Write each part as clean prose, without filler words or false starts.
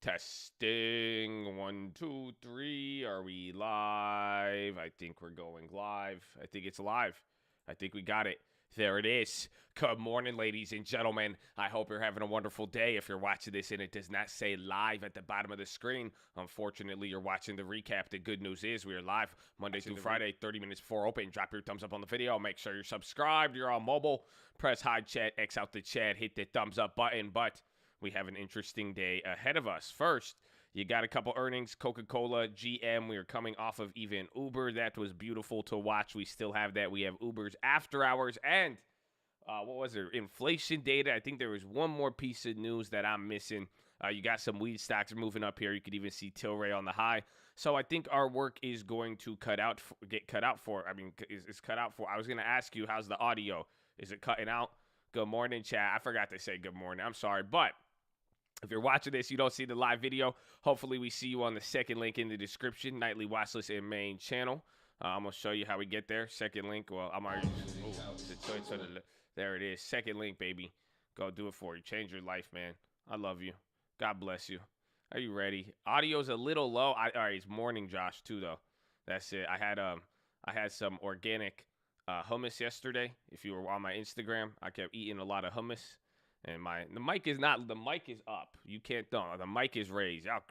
Testing 1, 2, 3. Are we live? I think we're going live. I think it's live. I think we got it. There it is. Good morning, ladies and gentlemen. I hope you're having a wonderful day. If you're watching this and it does not say live at the bottom of the screen, unfortunately, you're watching the recap. The good news is we are live Monday through Friday, 30 minutes before open. Drop your thumbs up on the video. Make sure you're subscribed. You're on mobile. Press hide chat, X out the chat, hit the thumbs up button. But we have an interesting day ahead of us. First, you got a couple earnings, Coca-Cola, GM. We are coming off of even Uber. That was beautiful to watch. We still have that. We have Uber's after hours and what was there? Inflation data. I think there was one more piece of news that I'm missing. You got some weed stocks moving up here. You could even see Tilray on the high. So I think our work is going to get cut out for. I mean, is cut out for. I was going to ask you, how's the audio? Is it cutting out? Good morning, chat. I forgot to say good morning. I'm sorry, but if you're watching this, you don't see the live video. Hopefully, we see you on the second link in the description, Nightly Watch List and main channel. I'm going to show you how we get there. Second link. Well, I'm already. There it is. Second link, baby. Go do it for you. Change your life, man. I love you. God bless you. Are you ready? Audio's a little low. All right, it's morning, Josh, too, though. That's it. I had some organic hummus yesterday. If you were on my Instagram, I kept eating a lot of hummus. And the mic is up. You can't the mic is raised. Y'all,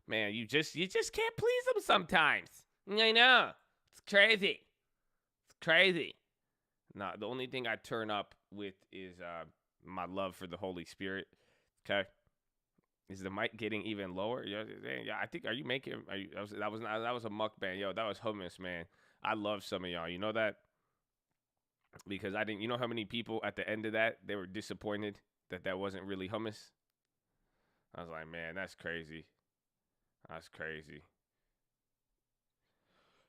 man, you just can't please them sometimes. I know. It's crazy. It's crazy. Nah, the only thing I turn up with is my love for the Holy Spirit. Okay. Is the mic getting even lower? Yeah, I think. That was a mukbang. Yo, that was hummus, man. I love some of y'all. You know that? Because I didn't. You know how many people at the end of that they were disappointed that wasn't really hummus? I was like, man, that's crazy. That's crazy.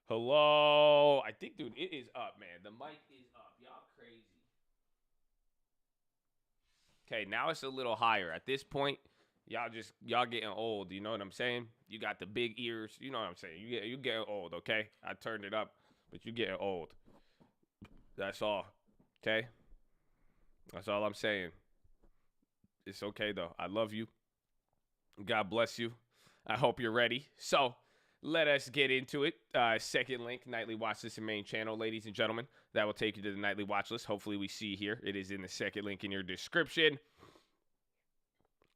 Hello. I think, dude, it is up, man. The mic is up. Y'all crazy. Okay, now it's a little higher. At this point, y'all getting old. You know what I'm saying? You got the big ears. You know what I'm saying? You getting old, okay? I turned it up, but you getting old. That's all. Okay? That's all I'm saying. It's okay, though. I love you. God bless you. I hope you're ready. So, let us get into it. Second link, Nightly Watch List and main channel, ladies and gentlemen. That will take you to the Nightly Watch List. Hopefully, we see here. It is in the second link in your description.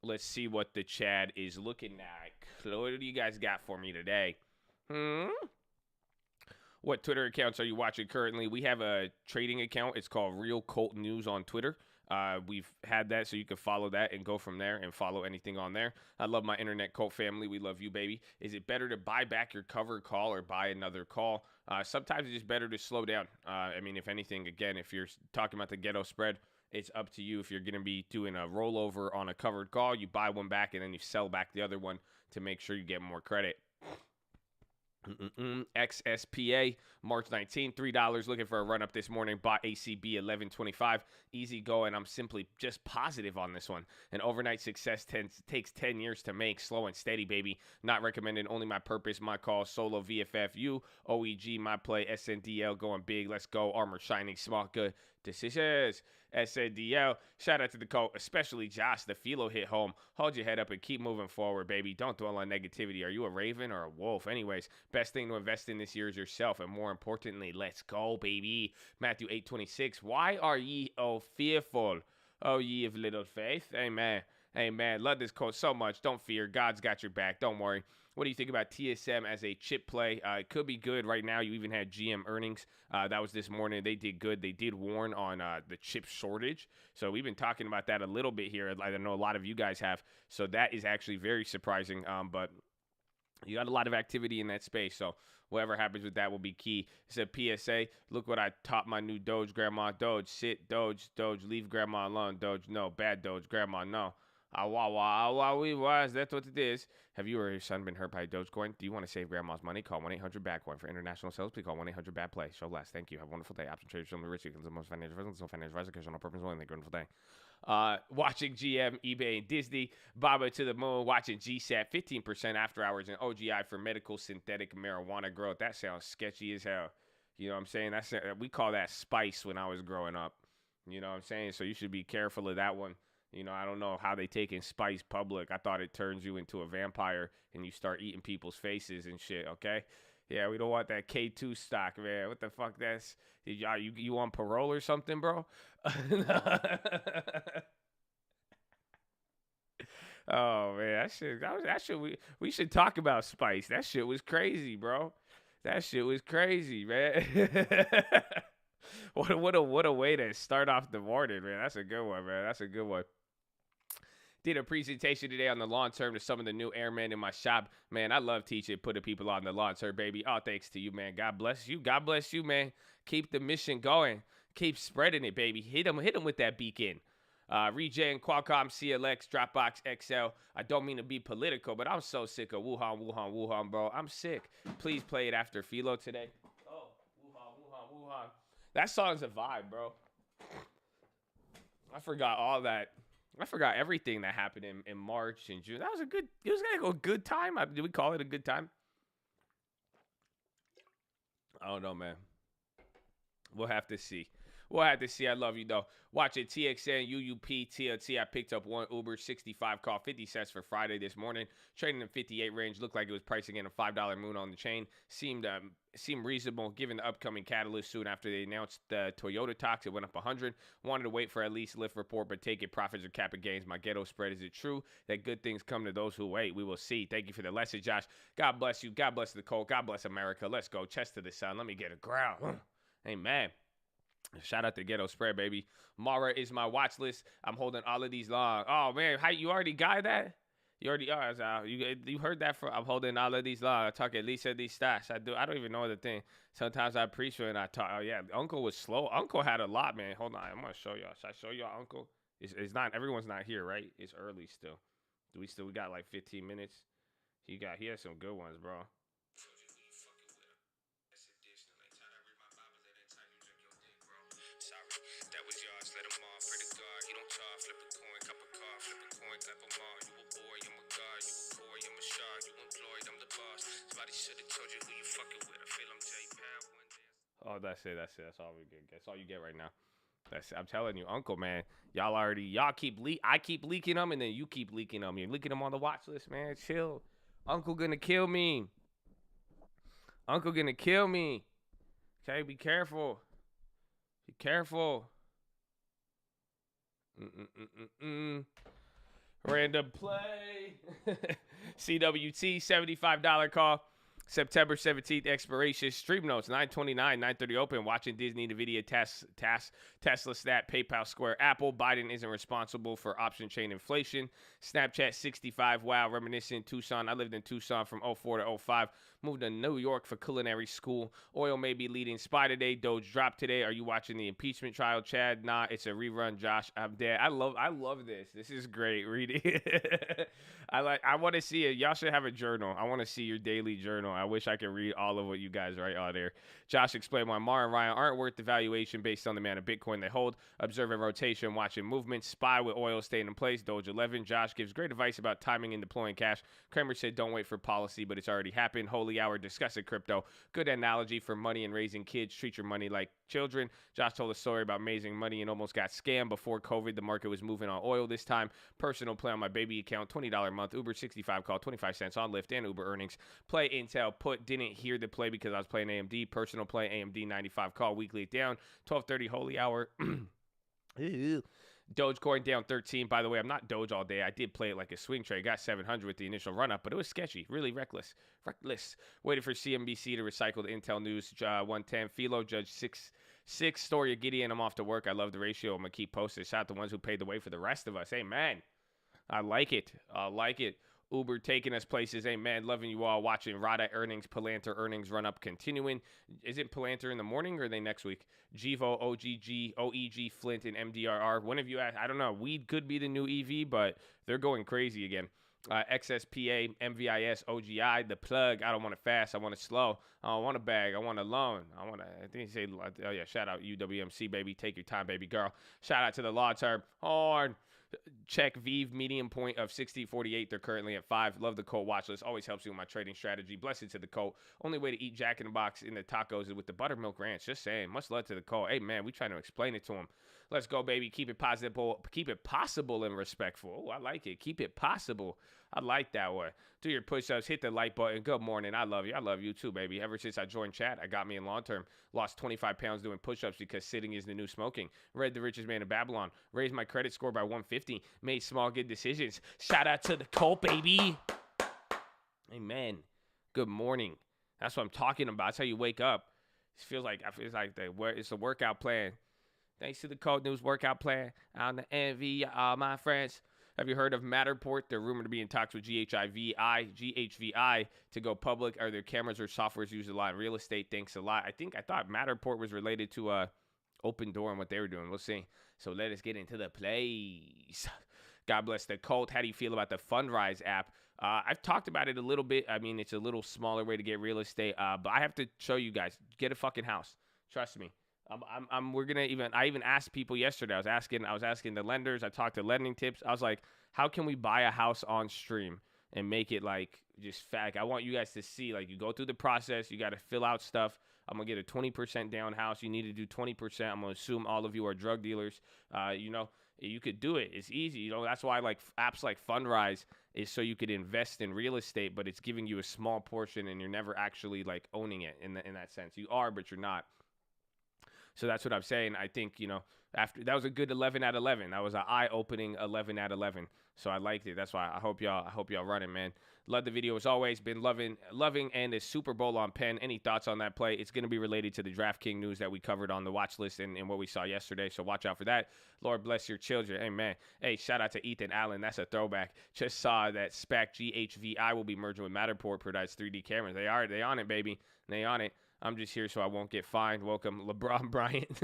Let's see what the chat is looking like. What do you guys got for me today? What Twitter accounts are you watching currently? We have a trading account. It's called Real Colt News on Twitter. We've had that, so you can follow that and go from there and follow anything on there. I love my internet Colt family. We love you, baby. Is it better to buy back your covered call or buy another call? Sometimes it's just better to slow down. I mean, if anything, again, if you're talking about the ghetto spread, it's up to you. If you're going to be doing a rollover on a covered call, you buy one back and then you sell back the other one to make sure you get more credit. XSPA, March 19, $3. Looking for a run up this morning. Bought ACB 1125. Easy going. I'm simply just positive on this one. An overnight success takes 10 years to make. Slow and steady, baby. Not recommended. Only my purpose. My call. Solo VFFU. OEG. My play. SNDL going big. Let's go. Armor shining. Smart good decisions. SNDL. Shout out to the coach, especially Josh. The Philo hit home. Hold your head up and keep moving forward, baby. Don't dwell on negativity. Are you a Raven or a Wolf? Anyways, best thing to invest in this year is yourself. And more importantly, let's go, baby. Matthew 8:26. Why are ye fearful, O ye of little faith? Amen. Amen. Love this quote so much. Don't fear. God's got your back. Don't worry. What do you think about TSM as a chip play? It could be good right now. You even had GM earnings. That was this morning. They did good. They did warn on the chip shortage. So we've been talking about that a little bit here. I know a lot of you guys have. So that is actually very surprising. But you got a lot of activity in that space. So whatever happens with that will be key. It said PSA. Look what I taught my new Doge grandma. Doge, sit. Doge, leave grandma alone. Doge, no. Bad Doge, grandma, no. That's what it is. Have you or your son been hurt by Dogecoin? Do you want to save grandma's money? Call 1-800-BATCOIN. For international sales, please call 1-800-BAT-PLAY. Show less. Thank you. Have a wonderful day. Option traders, show them the rich. You can the most financial advisors. No financial advisor. Occasional purpose only. Have a wonderful day. Watching GM, eBay, and Disney. Baba to the moon. Watching GSAT. 15% after hours and OGI for medical synthetic marijuana growth. That sounds sketchy as hell. You know what I'm saying? We call that spice when I was growing up. You know what I'm saying? So you should be careful of that one. You know, I don't know how they taking Spice public. I thought it turns you into a vampire and you start eating people's faces and shit, okay? Yeah, we don't want that K2 stock, man. What the fuck that's you on parole or something, bro? Oh man, we should talk about Spice. That shit was crazy, bro. That shit was crazy, man. What a way to start off the morning, man. That's a good one, man. That's a good one. Did a presentation today on the lawn term to some of the new airmen in my shop. Man, I love teaching, putting people on the lawn term, baby. Oh, thanks to you, man. God bless you. God bless you, man. Keep the mission going. Keep spreading it, baby. Hit them with that beacon. Regen, Qualcomm, CLX, Dropbox, XL. I don't mean to be political, but I'm so sick of Wuhan, bro. I'm sick. Please play it after Philo today. Oh, Wuhan. That song's a vibe, bro. I forgot all that. I forgot everything that happened in March and June. That was it was like a good time. Did we call it a good time? I don't know, man. We'll have to see. I love you, though. Watch it. TXN, UUP, TLT. I picked up one Uber, 65 call, 50 cents for Friday this morning. Trading in 58 range. Looked like it was pricing in a $5 moon on the chain. Seemed reasonable given the upcoming catalyst soon after they announced the Toyota talks. It went up 100. Wanted to wait for at least lift report, but take it. Profits or capital gains. My ghetto spread. Is it true that good things come to those who wait? We will see. Thank you for the lesson, Josh. God bless you. God bless the cold. God bless America. Let's go. Chest to the sun. Let me get a growl. Amen. Shout out to Ghetto Spread, baby. Mara is my watch list. I'm holding all of these long. Oh, man. How, you already got that? You already are. You heard that from I'm holding all of these long. I talk at least at these stats. I don't even know the thing. Sometimes I preach when I talk. Oh, yeah. Uncle was slow. Uncle had a lot, man. Hold on. I'm going to show y'all. Should I show y'all Uncle? It's not. Everyone's not here, right? It's early still. We got like 15 minutes. He has some good ones, bro. That was yours, let him off, pray to God, he don't charge, flip a coin, cup of car, flip a coin, clap him all, you a boy, I'm a god, you a boy, I'm a shard, you employed, I'm the boss, somebody should've told you who you fucking with, I feel I'm J-Pound one day. Oh, that's it, that's all we get, that's all you get right now. I'm telling you, Uncle, man, I keep leaking them, and then you keep leaking them, you're leaking them on the watch list, man, chill. Uncle gonna kill me. Okay, be careful. Be careful. Random play. CWT, $75 call. September 17th expiration. Stream notes, 9:29, 9:30 open. Watching Disney, NVIDIA, Tesla stat, PayPal, Square, Apple. Biden isn't responsible for option chain inflation. Snapchat 65. Wow, reminiscent. Tucson. I lived in Tucson from 04 to 05. Moved to New York for culinary school. Oil may be leading SPY today. Doge dropped today. Are you watching the impeachment trial, Chad? Nah, it's a rerun. Josh, I'm dead. I love this. This is great. Read it. I want to see it. Y'all should have a journal. I want to see your daily journal. I wish I could read all of what you guys write out there. Josh explained why Mar and Ryan aren't worth the valuation based on the amount of Bitcoin they hold. Observing rotation, watching movement. SPY with oil staying in place. Doge 11. Josh gives great advice about timing and deploying cash. Kramer said don't wait for policy, but it's already happened. Holy hour discussing crypto. Good analogy for money and raising kids. Treat your money like children. Josh told a story about raising money and almost got scammed before COVID. The market was moving on oil this time. Personal play on my baby account. $20 a month. Uber 65 call. 25 cents on Lyft and Uber earnings. Play Intel put. Didn't hear the play because I was playing AMD. Personal play AMD 95 call. Weekly down. 12:30 holy hour. Dogecoin down 13. By the way, I'm not Doge all day. I did play it like a swing trade. Got 700 with the initial run up, but it was sketchy. Really reckless. Waited for CNBC to recycle the Intel news. 110. Philo Judge 6. Story of Gideon. I'm off to work. I love the ratio. I'm going to keep posting. Shout out the ones who paid the way for the rest of us. Amen. I like it. Uber taking us places. Amen. Loving you all. Watching Rada earnings, Palantir earnings run up continuing. Isn't Palantir in the morning or are they next week? Gevo, OGG, OEG, Flint, and MDRR. One of you asked, I don't know. Weed could be the new EV, but they're going crazy again. XSPA, MVIS, OGI, the plug. I don't want it fast. I want it slow. I don't want a bag. I want a loan. I think you say, oh yeah, shout out UWMC, baby. Take your time, baby girl. Shout out to the law term. Horn. Check Vive medium point of 60.48. They're currently at 5. Love the Colt watch list. Always helps you with my trading strategy. Blessed to the Colt. Only way to eat Jack in the Box in the tacos is with the buttermilk ranch. Just saying. Much love to the Colt. Hey, man, we trying to explain it to him. Let's go, baby. Keep it possible. Keep it possible and respectful. Oh, I like it. Keep it possible. I like that one. Do your push-ups. Hit the like button. Good morning. I love you. I love you too, baby. Ever since I joined chat, I got me in long term. Lost 25 pounds doing push-ups because sitting is the new smoking. Read The Richest Man in Babylon. Raised my credit score by 150. Made small good decisions. Shout out to the Colt, baby. Amen. Good morning. That's what I'm talking about. That's how you wake up. It feels like it's a workout plan. Thanks to the Cold News workout plan. On the envy, my friends. Have you heard of Matterport? They're rumored to be in talks with GHVI to go public. Are their cameras or softwares used a lot in real estate? Thanks a lot. I thought Matterport was related to Open Door and what they were doing. We'll see. So let us get into the plays. God bless the Colt. How do you feel about the Fundrise app? I've talked about it a little bit. I mean, it's a little smaller way to get real estate, but I have to show you guys. Get a fucking house. Trust me. I even asked people yesterday. I was asking the lenders. I talked to Lending Tips. I was like, how can we buy a house on stream and make it like just fact? I want you guys to see, like, you go through the process. You got to fill out stuff. I'm going to get a 20% down house. You need to do 20%. I'm going to assume all of you are drug dealers. You could do it. It's easy. That's why like apps like Fundrise is so you could invest in real estate, but it's giving you a small portion and you're never actually like owning it in that sense. You are, but you're not. So that's what I'm saying. I think, after that was a good 11 out of 11. That was an eye-opening 11 out of 11. So I liked it. That's why I hope y'all run it, man. Love the video as always. Been loving, and the Super Bowl on Penn. Any thoughts on that play? It's going to be related to the DraftKings news that we covered on the watch list and what we saw yesterday. So watch out for that. Lord bless your children. Amen. Hey, shout out to Ethan Allen. That's a throwback. Just saw that SPAC GHVI will be merging with Matterport, provides 3D cameras. They on it, baby. They on it. I'm just here so I won't get fined. Welcome, LeBron Bryant.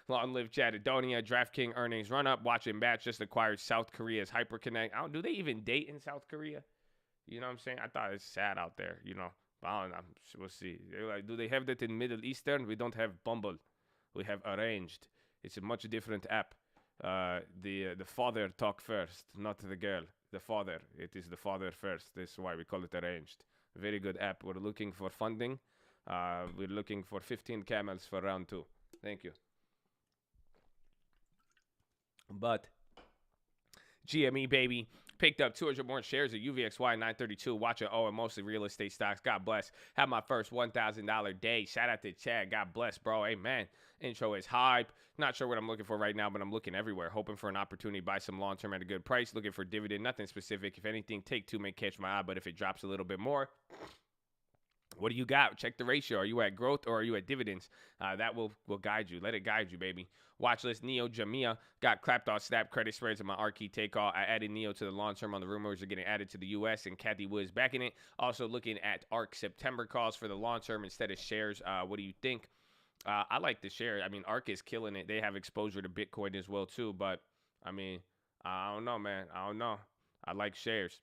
Long live Chadadonia. DraftKings earnings run up. Watching Bat just acquired South Korea's Hyperconnect. Do they even date in South Korea? You know what I'm saying? I thought it's sad out there, But I don't know. We'll see. They're like, do they have that in Middle Eastern? We don't have Bumble. We have Arranged. It's a much different app. The father talk first, not the girl. The father. It is the father first. That's why we call it Arranged. Very good app. We're looking for funding. We're looking for 15 camels for round 2. Thank you. But GME, baby, picked up 200 more shares of UVXY 932. Watching and mostly real estate stocks. God bless. Had my first $1,000 day. Shout out to Chad. God bless, bro. Amen. Intro is hype. Not sure what I'm looking for right now, but I'm looking everywhere. Hoping for an opportunity to buy some long-term at a good price. Looking for dividend. Nothing specific. If anything, take 2 may catch my eye, but if it drops a little bit more, what do you got? Check the ratio. Are you at growth or are you at dividends? That will guide you. Let it guide you, baby. Watch list. Neo Jamia got clapped on snap credit spreads in my ARK take call. I added Neo to the long term on the rumors are getting added to the U.S. and Kathy Woods backing it. Also looking at ARK September calls for the long term instead of shares. What do you think? I like the share. I mean, ARK is killing it. They have exposure to Bitcoin as well too. But I mean, I don't know, man. I don't know. I like shares.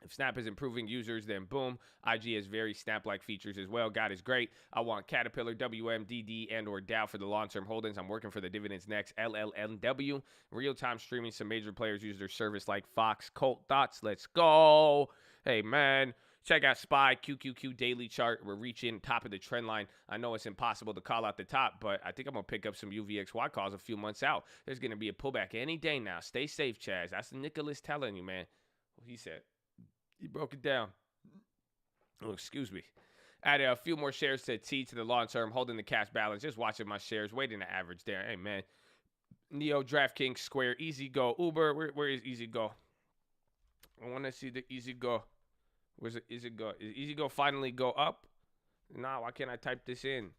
If Snap is improving users, then boom. IG has very Snap-like features as well. God is great. I want Caterpillar, WMDD, and or Dow for the long-term holdings. I'm working for the dividends next. LLNW. Real-time streaming. Some major players use their service like Fox. Colt Thoughts. Let's go. Hey, man. Check out SPY, QQQ daily chart. We're reaching top of the trend line. I know it's impossible to call out the top, but I think I'm going to pick up some UVXY calls a few months out. There's going to be a pullback any day now. Stay safe, Chaz. That's Nicholas telling you, man. What he said. He broke it down. Oh, excuse me. Added a few more shares to T to the long term, holding the cash balance. Just watching my shares, waiting to average there. Hey, man. Neo, DraftKings, Square, Easy Go, Uber. Where is Easy Go? I want to see the Easy Go. Where's it? Easy Go? Is Easy Go finally go up? Nah, why can't I type this in?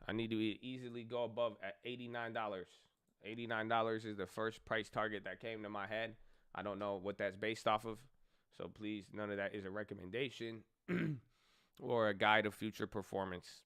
I need to easily go above at $89. $89 is the first price target that came to my head. I don't know what that's based off of. So please, none of that is a recommendation or a guide of future performance.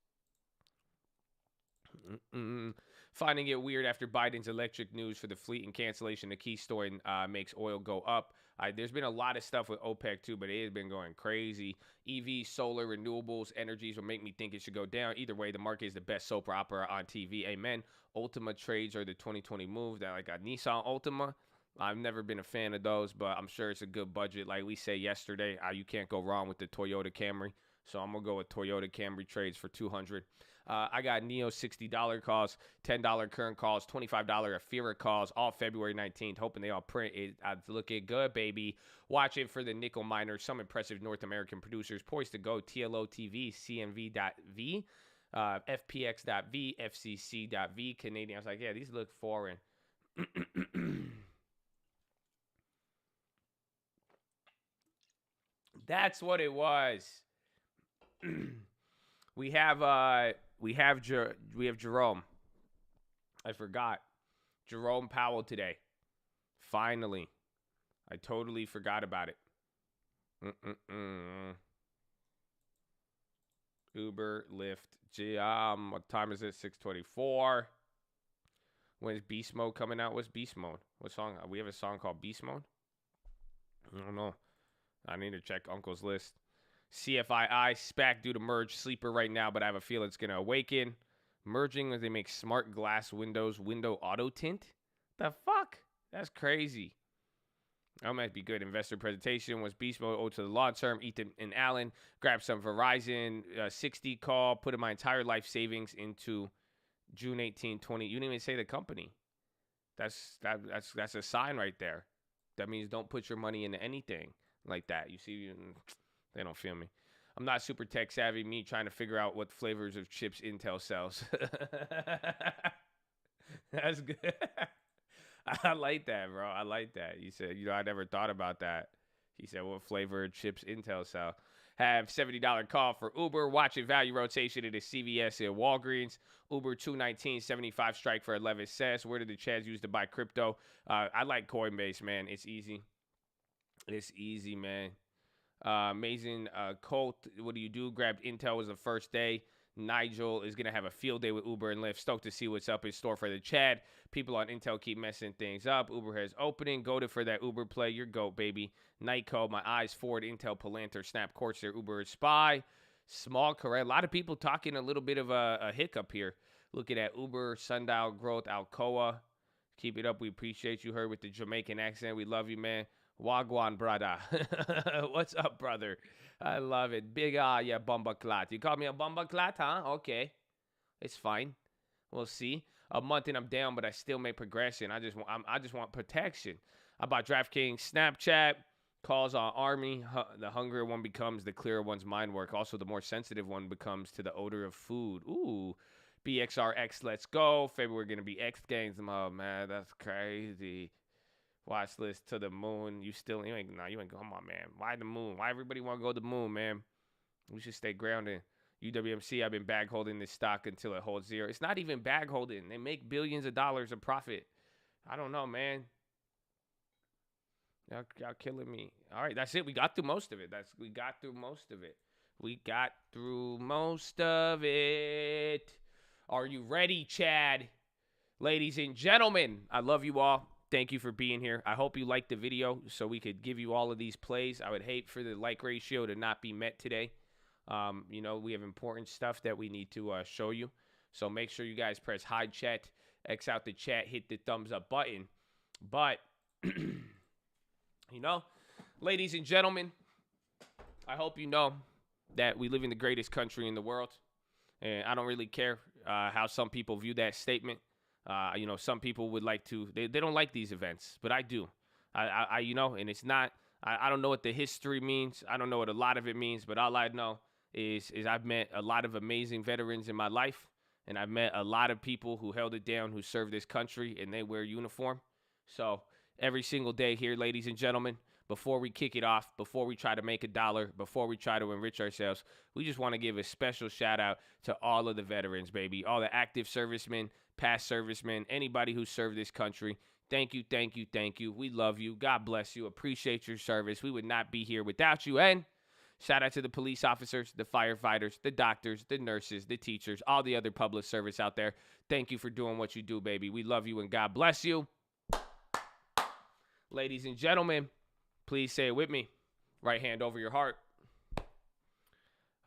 Finding it weird after Biden's electric news for the fleet and cancellation of Keystone makes oil go up. There's been a lot of stuff with OPEC too, but it has been going crazy. EV, solar, renewables, energies will make me think it should go down. Either way, the market is the best soap opera on TV. Amen. Ultima trades are the 2020 move. That like a Nissan Ultima. I've never been a fan of those, but I'm sure it's a good budget. Like we say yesterday, you can't go wrong with the Toyota Camry. So I'm going to go with Toyota Camry trades for $200. I got Neo $60 calls, $10 current calls, $25 Afira calls, all February 19th. Hoping they all print. It's looking good, baby. Watch it for the nickel miners. Some impressive North American producers poised to go. TLO TV, CNV.V, FPX.V, FCC.V, Canadian. I was like, yeah, these look foreign. That's what it was. we have Jerome. I forgot. Jerome Powell today. Finally. I totally forgot about it. Uber, Lyft, what time is it? 6:24. When is Beast Mode coming out? What's Beast Mode? What song? We have a song called Beast Mode? I don't know. I need to check Uncle's list. CFII, SPAC due to merge. Sleeper right now, but I have a feel it's going to awaken. Merging as they make smart glass windows, window auto tint. The fuck? That's crazy. That might be good. Investor presentation was Beast Mode owed to the long term. Ethan and Allen grabbed some Verizon 60 call, put in my entire life savings into June 18, 20. You didn't even say the company. That's a sign right there. That means don't put your money into anything like that. You see, they don't feel me. I'm not super tech savvy. Me trying to figure out what flavors of chips Intel sells. That's good. I like that, bro. I like that. You said, I never thought about that. He said, what flavor of chips Intel sell? Have $70 call for Uber. Watching value rotation at the CVS and Walgreens. Uber 219.75 strike for 11 cents. Where did the Chads use to buy crypto? I like Coinbase, man. It's easy. It's easy, man. Amazing. Colt, what do you do? Grabbed Intel was the first day. Nigel is going to have a field day with Uber and Lyft. Stoked to see what's up in store for the Chad. People on Intel keep messing things up. Uber has opening. Goated for that Uber play. Your GOAT, baby. Nightco, my eyes forward. Intel, Palantir, Snap, Corsair, Uber is Spy. Small correct. A lot of people talking a little bit of a hiccup here. Looking at Uber, Sundial, Growth, Alcoa. Keep it up. We appreciate you. Heard with the Jamaican accent. We love you, man. Wagwan, brother. What's up, brother? I love it. Big, yeah, Bumba Clat. You call me a Bumba Clat, huh? Okay. It's fine. We'll see. A month and I'm down, but I still make progression. I just want protection. I bought DraftKings, Snapchat, calls on Army. The hungrier one becomes, the clearer one's mind work. Also, the more sensitive one becomes to the odor of food. Ooh. BXRX, let's go. February going to be X Games. Oh, man, that's crazy. Watch list to the moon. You ain't, come on, man. Why the moon? Why everybody want to go to the moon, man? We should stay grounded. UWMC, I've been bag holding this stock until it holds zero. It's not even bag holding. They make billions of dollars of profit. I don't know, man. Y'all killing me. All right, that's it. We got through most of it. We got through most of it. Are you ready, Chad? Ladies and gentlemen, I love you all. Thank you for being here. I hope you liked the video so we could give you all of these plays. I would hate for the like ratio to not be met today. We have important stuff that we need to show you. So make sure you guys press hide chat, X out the chat, hit the thumbs up button. But, ladies and gentlemen, I hope you know that we live in the greatest country in the world. And I don't really care how some people view that statement. Some people would like to, they don't like these events, but I do. And it's not, I don't know what the history means. I don't know what a lot of it means, but all I know is I've met a lot of amazing veterans in my life, and I've met a lot of people who held it down, who served this country, and they wear uniform. So every single day here, ladies and gentlemen, before we kick it off, before we try to make a dollar, before we try to enrich ourselves, we just want to give a special shout out to all of the veterans, baby, all the active servicemen, past servicemen, anybody who served this country. Thank you, thank you, thank you. We love you. God bless you. Appreciate your service. We would not be here without you. And shout out to the police officers, the firefighters, the doctors, the nurses, the teachers, all the other public service out there. Thank you for doing what you do, baby. We love you and God bless you. Ladies and gentlemen, please say it with me. Right hand over your heart.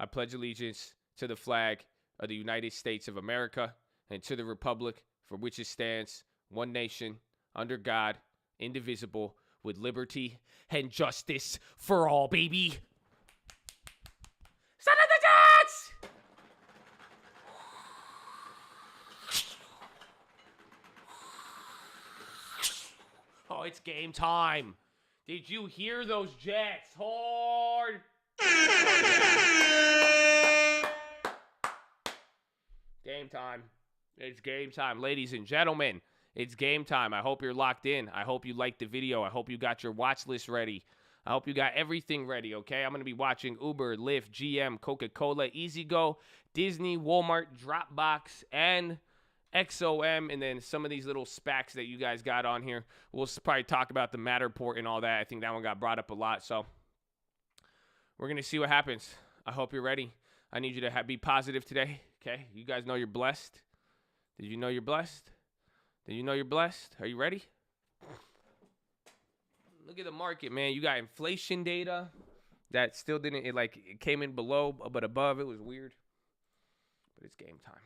I pledge allegiance to the flag of the United States of America and to the republic for which it stands, one nation, under God, indivisible, with liberty and justice for all, baby. Son of the Jets! it's game time. Did you hear those Jets? Hard. Game time. It's game time. Ladies and gentlemen, it's game time. I hope you're locked in. I hope you liked the video. I hope you got your watch list ready. I hope you got everything ready, okay? I'm going to be watching Uber, Lyft, GM, Coca-Cola, EasyGo, Disney, Walmart, Dropbox, and XOM, and then some of these little SPACs that you guys got on here. We'll probably talk about the Matterport and all that. I think that one got brought up a lot, so we're going to see what happens. I hope you're ready. I need you to be positive today, okay? You guys know you're blessed. Did you know you're blessed? Did you know you're blessed? Are you ready? Look at the market, man. You got inflation data that still didn't, it came in below, but above. It was weird. But it's game time.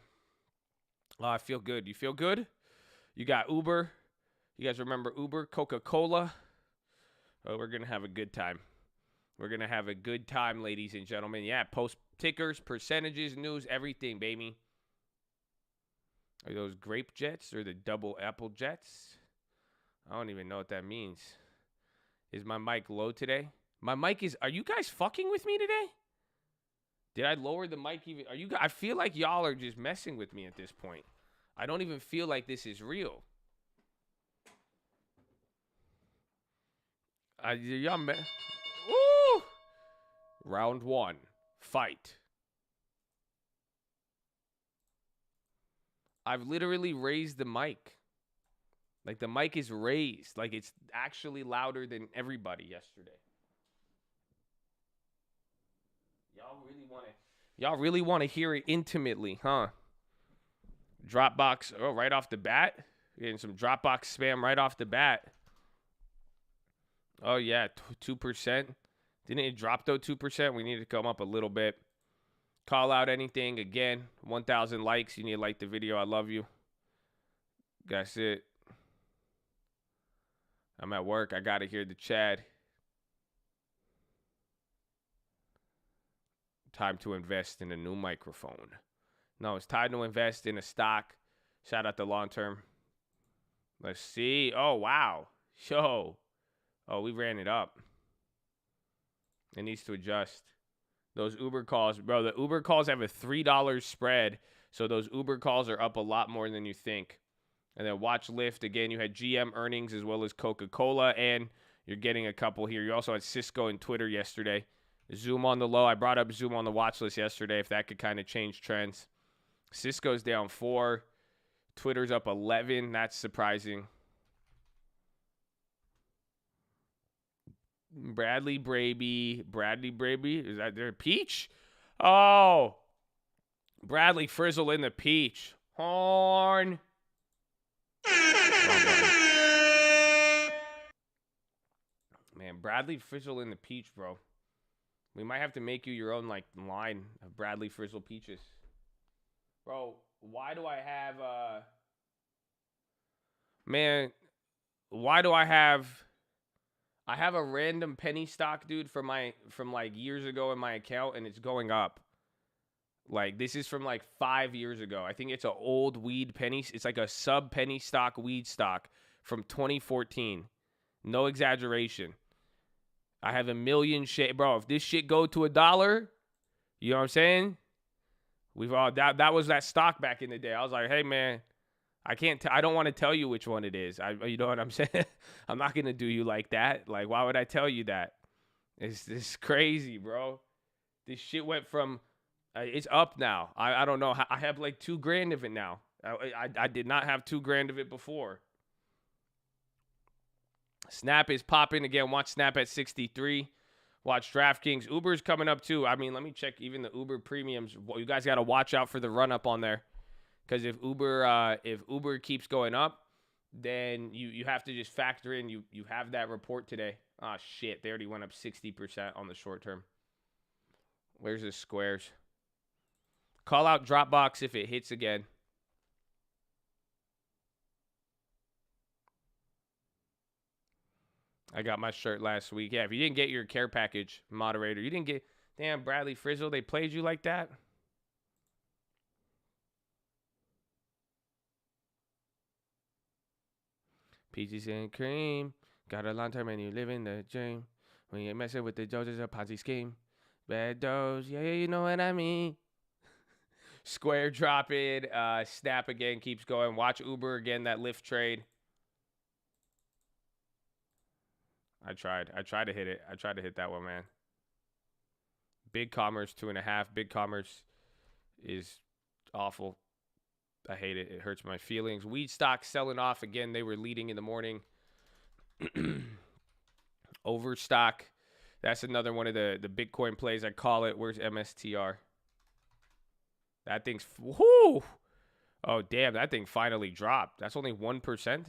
Oh, I feel good. You feel good? You got Uber. You guys remember Uber, Coca-Cola? Oh, we're going to have a good time. We're going to have a good time, ladies and gentlemen. Yeah, post tickers, percentages, news, everything, baby. Are those grape jets or the double apple jets? I don't even know what that means. Is my mic low today? My mic is... Are you guys fucking with me today? Did I lower the mic even? Are you guys... I feel like y'all are just messing with me at this point. I don't even feel like this is real. Y'all... Woo! Round one. Fight. I've literally raised the mic. Like, the mic is raised. Like, it's actually louder than everybody yesterday. Y'all really want to hear it intimately, huh? Dropbox, right off the bat. Getting some Dropbox spam right off the bat. Oh, yeah, 2%. Didn't it drop, though, 2%? We need to come up a little bit. Call out anything. Again, 1,000 likes. You need to like the video. I love you. That's it. I'm at work. I got to hear the Chad. Time to invest in a new microphone. No, it's time to invest in a stock. Shout out to Long Term. Let's see. Oh, wow. Yo. Oh, we ran it up. It needs to adjust. Those Uber calls. Bro, the Uber calls have a $3 spread. So those Uber calls are up a lot more than you think. And then watch Lyft. Again, you had GM earnings as well as Coca-Cola. And you're getting a couple here. You also had Cisco and Twitter yesterday. Zoom on the low. I brought up Zoom on the watch list yesterday if that could kind of change trends. Cisco's down 4. Twitter's up 11. That's surprising. Bradley Braby. Is that their Peach? Oh. Bradley Frizzle in the Peach. Horn. Man, Bradley Frizzle in the Peach, bro. We might have to make you your own, like, line of Bradley Frizzle Peaches. Bro, why do I have, Man, why do I have... I have a random penny stock, dude, from like years ago in my account, and it's going up. Like, this is from like 5 years ago. I think it's an old weed penny. It's like a sub penny stock weed stock from 2014. No exaggeration. I have a million shit, bro. If this shit go to $1, you know what I'm saying? We've all that was that stock back in the day. I was like, hey man, I don't want to tell you which one it is. You know what I'm saying? I'm not gonna do you like that. Like, why would I tell you that? It's crazy, bro. This shit went from it's up now. I don't know. I have like $2,000 of it now. I did not have $2,000 of it before. Snap is popping again. Watch Snap at 63. Watch DraftKings. Uber's coming up too. I mean, let me check even the Uber premiums. You guys got to watch out for the run up on there, because if Uber keeps going up, then you have to just factor in you have that report today. Oh shit, they already went up 60% on the short term. Where's the squares? Call out Dropbox if it hits again. I got my shirt last week. Yeah, if you didn't get your care package, moderator, you didn't get... Damn, Bradley Frizzle, they played you like that? Peaches and cream. Got a long term and you live in the dream. When you're messing with the Joes, it's a Ponzi scheme. Bad doors, yeah, you know what I mean. Square drop it. Snap again keeps going. Watch Uber again, that Lyft trade. I tried to hit it. I tried to hit that one, man. Big Commerce 2.5. Big Commerce is awful. I hate it. It hurts my feelings. Weed stock selling off again. They were leading in the morning. Overstock. That's another one of the Bitcoin plays, I call it. Where's MSTR? That thing's, whoo! Oh, damn, that thing finally dropped. That's only 1%?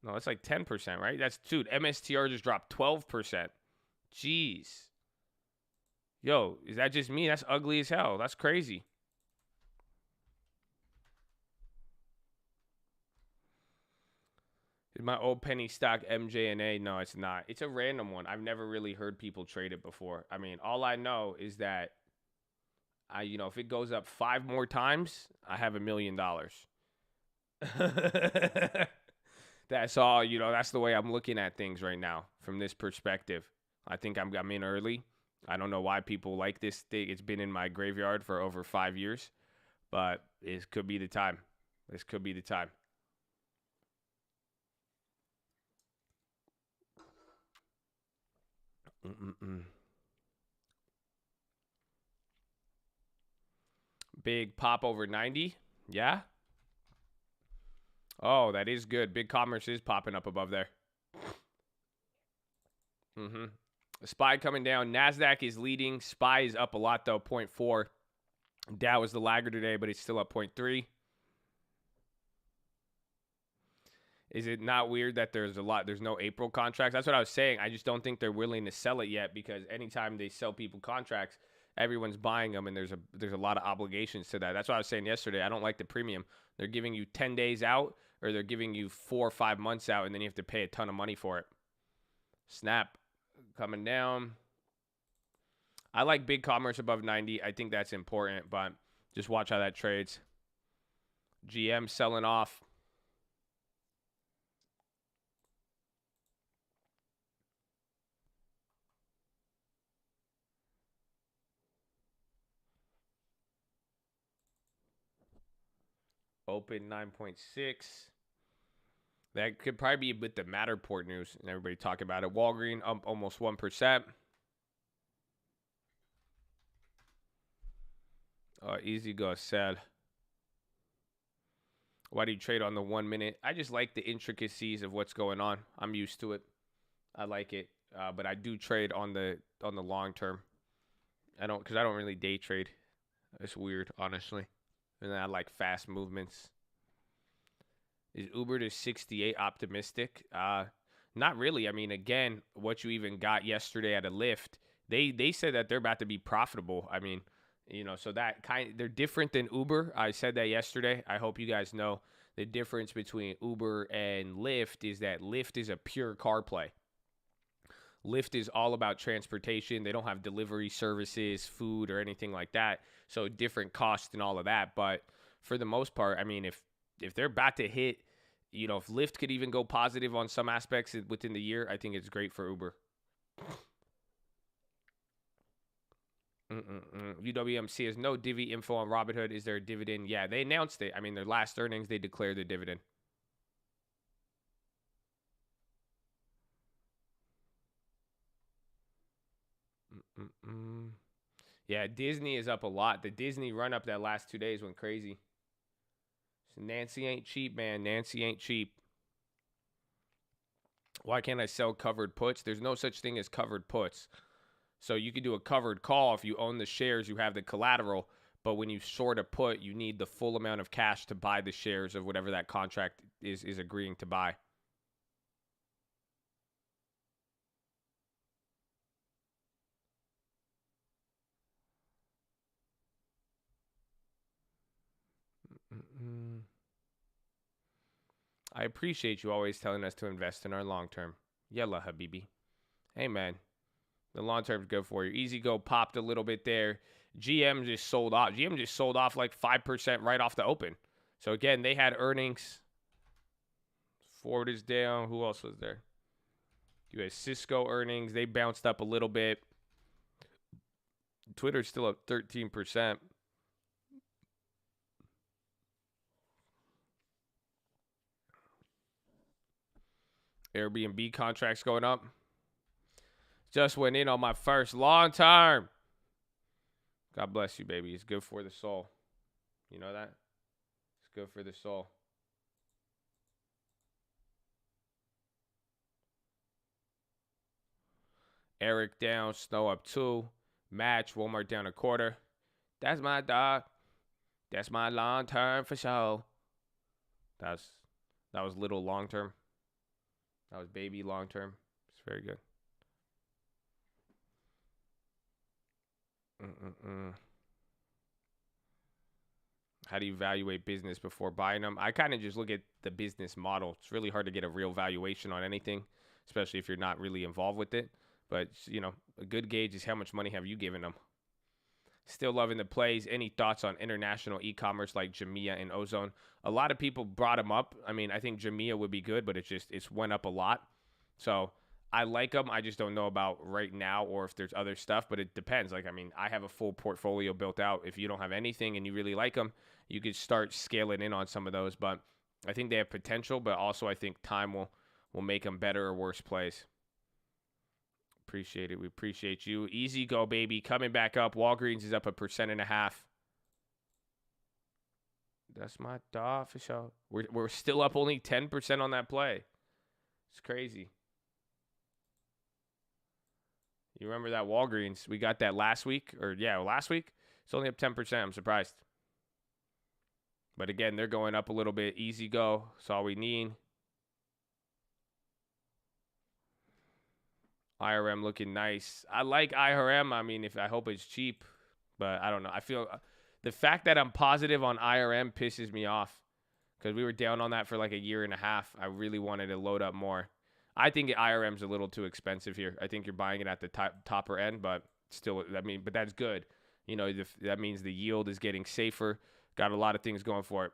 No, that's like 10%, right? Dude, MSTR just dropped 12%. Jeez. Yo, is that just me? That's ugly as hell. That's crazy. Is my old penny stock MJNA? No, it's not. It's a random one. I've never really heard people trade it before. I mean, all I know is that if it goes up 5 more times, I have $1 million. That's all, that's the way I'm looking at things right now from this perspective. I think I'm in early. I don't know why people like this thing. It's been in my graveyard for over 5 years, but it could be the time. This could be the time. Big pop over 90. Yeah. Oh, that is good. Big Commerce is popping up above there. SPY coming down. NASDAQ is leading. SPY is up a lot, though, 0.4. Dow is the lagger today, but it's still up 0.3. Is it not weird that there's no April contracts? That's what I was saying. I just don't think they're willing to sell it yet, because anytime they sell people contracts, everyone's buying them, and there's a lot of obligations to that. That's what I was saying yesterday. I don't like the premium. They're giving you 10 days out, or they're giving you 4 or 5 months out, and then you have to pay a ton of money for it. Snap coming down. I like Big Commerce above 90. I think that's important, but just watch how that trades. GM selling off. Open 9.6. That could probably be with the Matterport news and everybody talking about it. Walgreens up almost 1%. Easy go sell. Why do you trade on the 1 minute? I just like the intricacies of what's going on. I'm used to it. I like it, but I do trade on the long term. Because I don't really day trade. It's weird, honestly. And I like fast movements. Is Uber to 68 optimistic? Not really. I mean, again, what you even got yesterday at a Lyft, they said that they're about to be profitable. I mean, so that they're different than Uber. I said that yesterday. I hope you guys know the difference between Uber and Lyft is that Lyft is a pure car play. Lyft is all about transportation. They don't have delivery services, food, or anything like that. So different costs and all of that. But for the most part, I mean, if they're about to hit, if Lyft could even go positive on some aspects within the year, I think it's great for Uber. UWMC has no divvy info on Robinhood. Is there a dividend? Yeah, they announced it. I mean, their last earnings, they declared the dividend. Yeah, Disney is up a lot. The Disney run up that last 2 days went crazy. So Nancy ain't cheap, man. Nancy ain't cheap. Why can't I sell covered puts? There's no such thing as covered puts. So you could do a covered call if you own the shares, you have the collateral. But when you short a put, you need the full amount of cash to buy the shares of whatever that contract is agreeing to buy. I appreciate you always telling us to invest in our long term. Yalla, Habibi. Hey, man. The long term is good for you. Easy Go popped a little bit there. GM just sold off. GM just sold off like 5% right off the open. So, again, they had earnings. Ford is down. Who else was there? You had Cisco earnings. They bounced up a little bit. Twitter's still up 13%. Airbnb contracts going up. Just went in on my first long term. God bless you, baby. It's good for the soul. You know that? It's good for the soul. Eric down, Snow up 2. Match, Walmart down a quarter. That's my dog. That's my long term for sure. That was little long term. That was baby long term. It's very good. How do you evaluate business before buying them? I kind of just look at the business model. It's really hard to get a real valuation on anything, especially if you're not really involved with it. But, you know, a good gauge is how much money have you given them. Still loving the plays. Any thoughts on international e-commerce like Jumia and Ozone? A lot of people brought them up. I mean, I think Jumia would be good, but it's went up a lot. So I like them. I just don't know about right now or if there's other stuff, but it depends. Like, I mean, I have a full portfolio built out. If you don't have anything and you really like them, you could start scaling in on some of those. But I think they have potential, but also I think time will make them better or worse plays. Appreciate it. We appreciate you. Easy go, baby. Coming back up. Walgreens is up 1.5%. That's my dog for sure. We're still up only 10% on that play. It's crazy. You remember that Walgreens? We got that last week. Last week. It's only up 10%. I'm surprised. But again, they're going up a little bit. Easy go. That's all we need. IRM looking nice. I like IRM. I mean, I hope it's cheap, but I don't know. I feel the fact that I'm positive on IRM pisses me off because we were down on that for like a year and a half. I really wanted to load up more. I think IRM's a little too expensive here. I think you're buying it at the topper end, but still, but that's good. You know, that means the yield is getting safer. Got a lot of things going for it.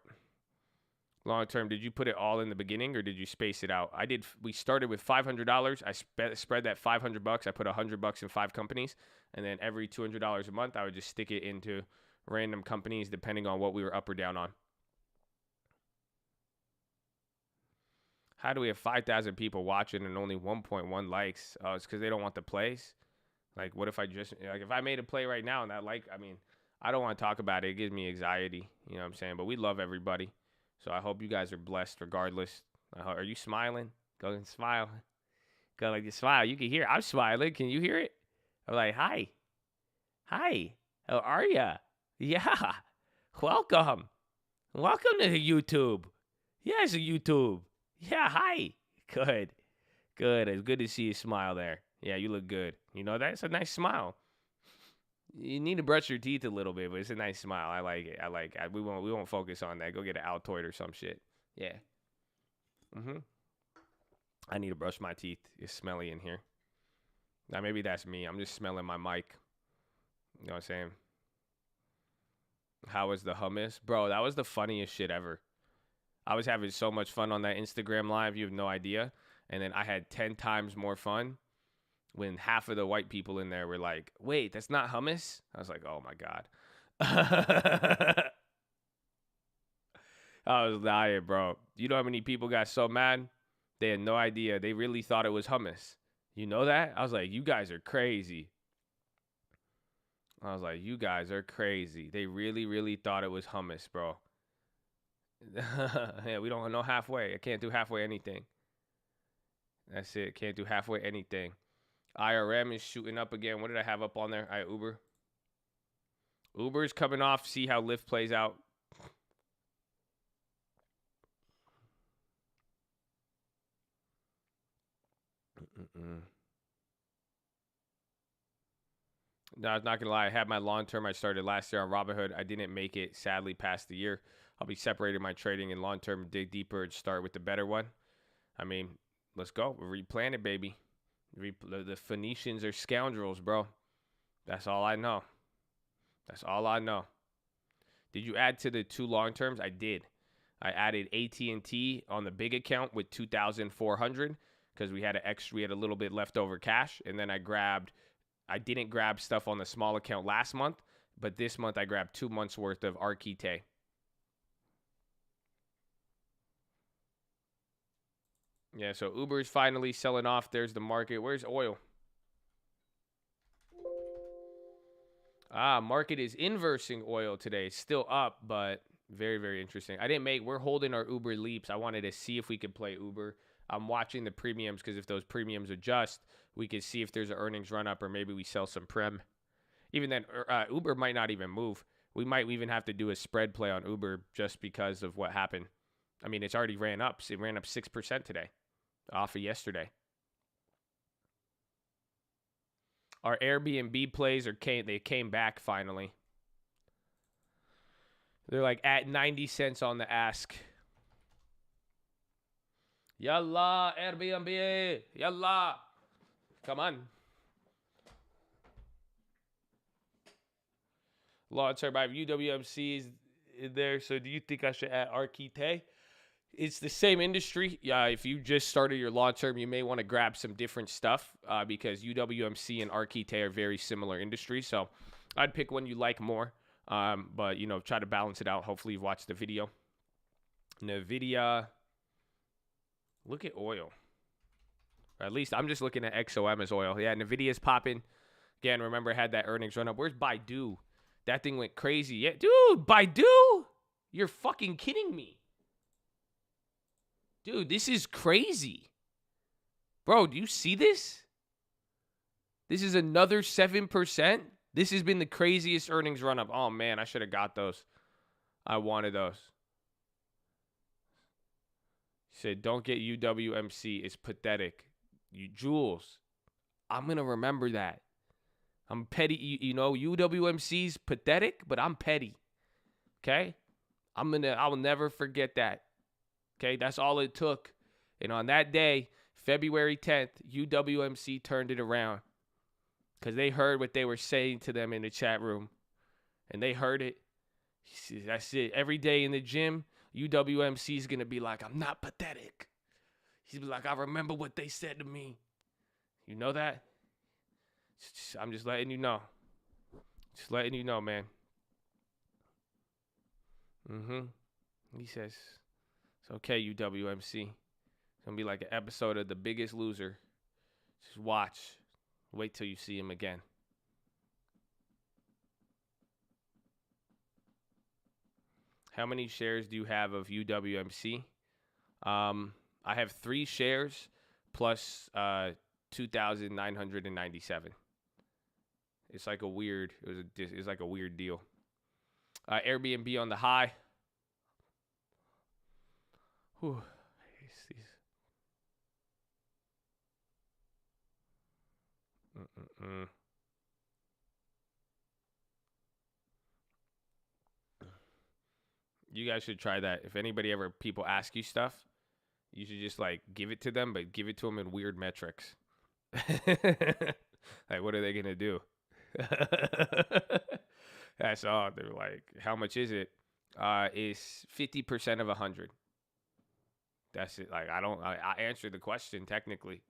Long term, did you put it all in the beginning or did you space it out? I did. We started with $500. I spread that $500. I put $100 in 5 companies, and then every $200 a month, I would just stick it into random companies depending on what we were up or down on. How do we have 5,000 people watching and only 1.1 likes? Oh, it's because they don't want the plays. Like, what if if I made a play right now and I don't want to talk about it. It gives me anxiety. You know what I'm saying? But we love everybody. So I hope you guys are blessed regardless. Are you smiling? Go and smile. Go like this, smile. You can hear it. I'm smiling. Can you hear it? I'm like, hi. Hi. How are ya? Yeah. Welcome. Welcome to YouTube. Yes, YouTube. Yeah, hi. Good. Good. It's good to see you smile there. Yeah, you look good. You know, that's a nice smile. You need to brush your teeth a little bit, but it's a nice smile. I like it. We won't focus on that. Go get an Altoid or some shit. Yeah. I need to brush my teeth. It's smelly in here. Now maybe that's me. I'm just smelling my mic. You know what I'm saying? How was the hummus? Bro, that was the funniest shit ever. I was having so much fun on that Instagram live. You have no idea. And then I had 10 times more fun when half of the white people in there were like, wait, that's not hummus? I was like, oh, my God. I was dying, bro. You know how many people got so mad? They had no idea. They really thought it was hummus. You know that? I was like, you guys are crazy. I was like, you guys are crazy. They really, really thought it was hummus, bro. Yeah, we don't know halfway. I can't do halfway anything. That's it. Can't do halfway anything. IRM is shooting up again. What did I have up on there? Uber. Uber's coming off. See how Lyft plays out. No, I was not going to lie. I had my long term. I started last year on Robinhood. I didn't make it, sadly, past the year. I'll be separating my trading and long term, dig deeper, and start with the better one. I mean, let's go. Replan it, baby. The Phoenicians are scoundrels, bro. That's all I know. That's all I know. Did you add to the 2 long terms? I did. I added AT&T on the big account with 2,400 because we had a little bit leftover cash, and then I didn't grab stuff on the small account last month, but this month I grabbed 2 months worth of Arquite. Yeah, so Uber's finally selling off. There's the market. Where's oil? Market is inversing oil today. It's still up, but very, very interesting. We're holding our Uber leaps. I wanted to see if we could play Uber. I'm watching the premiums because if those premiums adjust, we could see if there's an earnings run up or maybe we sell some prem. Even then, Uber might not even move. We might even have to do a spread play on Uber just because of what happened. I mean, it's already ran up. It ran up 6% today off of yesterday. Our Airbnb plays they came back finally. They're like at 90 cents on the ask. Yalla, Airbnb. Yalla. Come on. Long-term buy UWMC is in there. So do you think I should add Arquite? It's the same industry. Yeah, if you just started your long-term, you may want to grab some different stuff because UWMC and Arquite are very similar industries. So I'd pick one you like more, but, try to balance it out. Hopefully you've watched the video. NVIDIA. Look at oil. Or at least I'm just looking at XOM as oil. Yeah, NVIDIA's popping. Again, remember, I had that earnings run up. Where's Baidu? That thing went crazy. Yeah, dude, Baidu? You're fucking kidding me. Dude, this is crazy. Bro, do you see this? This is another 7%. This has been the craziest earnings run up. Oh, man, I should have got those. I wanted those. He said, don't get UWMC. It's pathetic. Jules, I'm going to remember that. I'm petty. UWMC's pathetic, but I'm petty. Okay? I will never forget that. Okay, that's all it took. And on that day, February 10th, UWMC turned it around because they heard what they were saying to them in the chat room. And they heard it. That's it. Every day in the gym, UWMC is going to be like, I'm not pathetic. He's be like, I remember what they said to me. You know that? I'm just letting you know. Just letting you know, man. He says... It's okay, UWMC. It's going to be like an episode of The Biggest Loser. Just watch. Wait till you see him again. How many shares do you have of UWMC? I have 3 shares plus 2,997. It's like a weird. It was like a weird deal. Airbnb on the high. Whew. You guys should try that. If people ask you stuff, you should just give it to them, but give it to them in weird metrics. Like, what are they going to do? That's all. They're like, how much is it? It's 50% of 100. That's it. Like, I answered the question technically.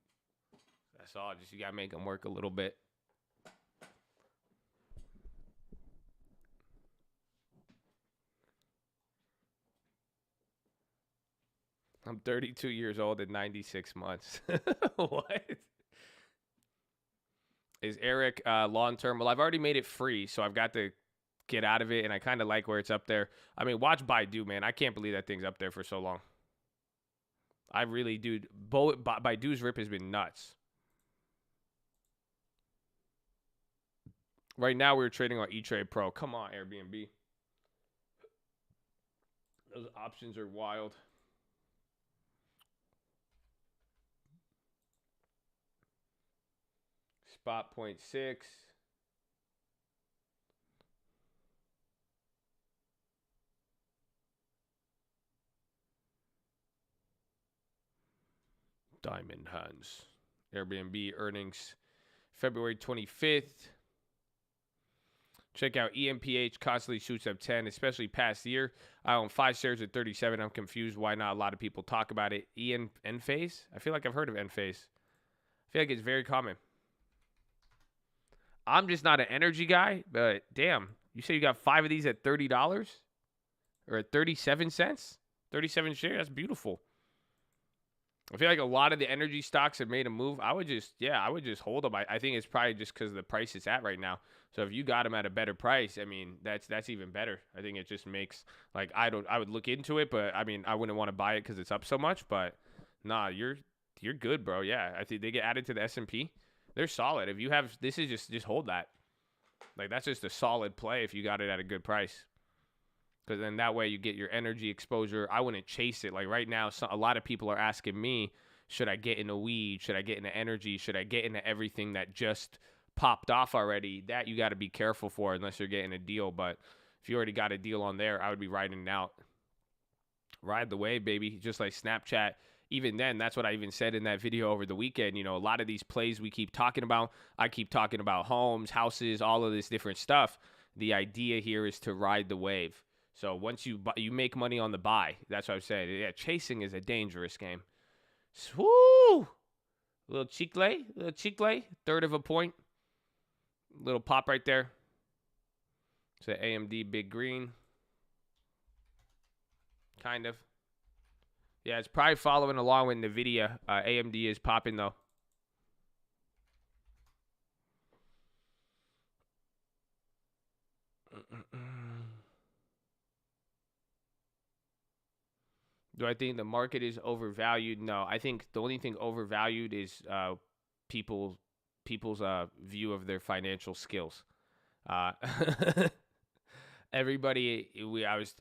That's all. Just you got to make them work a little bit. I'm 32 years old at 96 months. What? Is Eric long-term? Well, I've already made it free, so I've got to get out of it, and I kind of like where it's up there. I mean, watch Baidu, man. I can't believe that thing's up there for so long. I really do. Baidu's rip has been nuts. Right now, we're trading on E-Trade Pro. Come on, Airbnb. Those options are wild. Spot 0.6. Diamond Hands. Airbnb earnings February 25th. Check out EMPH, constantly shoots up 10, especially past year. I own 5 shares at 37. I'm confused why not a lot of people talk about it. Enphase? I feel like I've heard of Enphase. I feel like it's very common. I'm just not an energy guy, but damn, you say you got 5 of these at $30 or at 37 cents? 37 shares, that's beautiful. I feel like a lot of the energy stocks have made a move. I would just hold them. I think it's probably just because of the price it's at right now. So if you got them at a better price, I mean, that's even better. I think it just makes, like, I would look into it, but I mean, I wouldn't want to buy it because it's up so much. But nah, you're good, bro. Yeah, I think they get added to the S&P. They're solid. If you have, this is just hold that. Like, that's just a solid play if you got it at a good price. Because then that way you get your energy exposure. I wouldn't chase it. Like right now, a lot of people are asking me, should I get into weed? Should I get into energy? Should I get into everything that just popped off already? That you got to be careful for unless you're getting a deal. But if you already got a deal on there, I would be riding it out. Ride the wave, baby. Just like Snapchat. Even then, that's what I even said in that video over the weekend. You know, a lot of these plays we keep talking about, I keep talking about homes, houses, all of this different stuff. The idea here is to ride the wave. So once you make money on the buy. That's what I'm saying. Yeah, chasing is a dangerous game. Woo! Little chicle, third of a point. Little pop right there. It's an AMD big green. Kind of. Yeah, it's probably following along with NVIDIA. AMD is popping, though. Do I think the market is overvalued? No, I think the only thing overvalued is people's view of their financial skills. Everybody,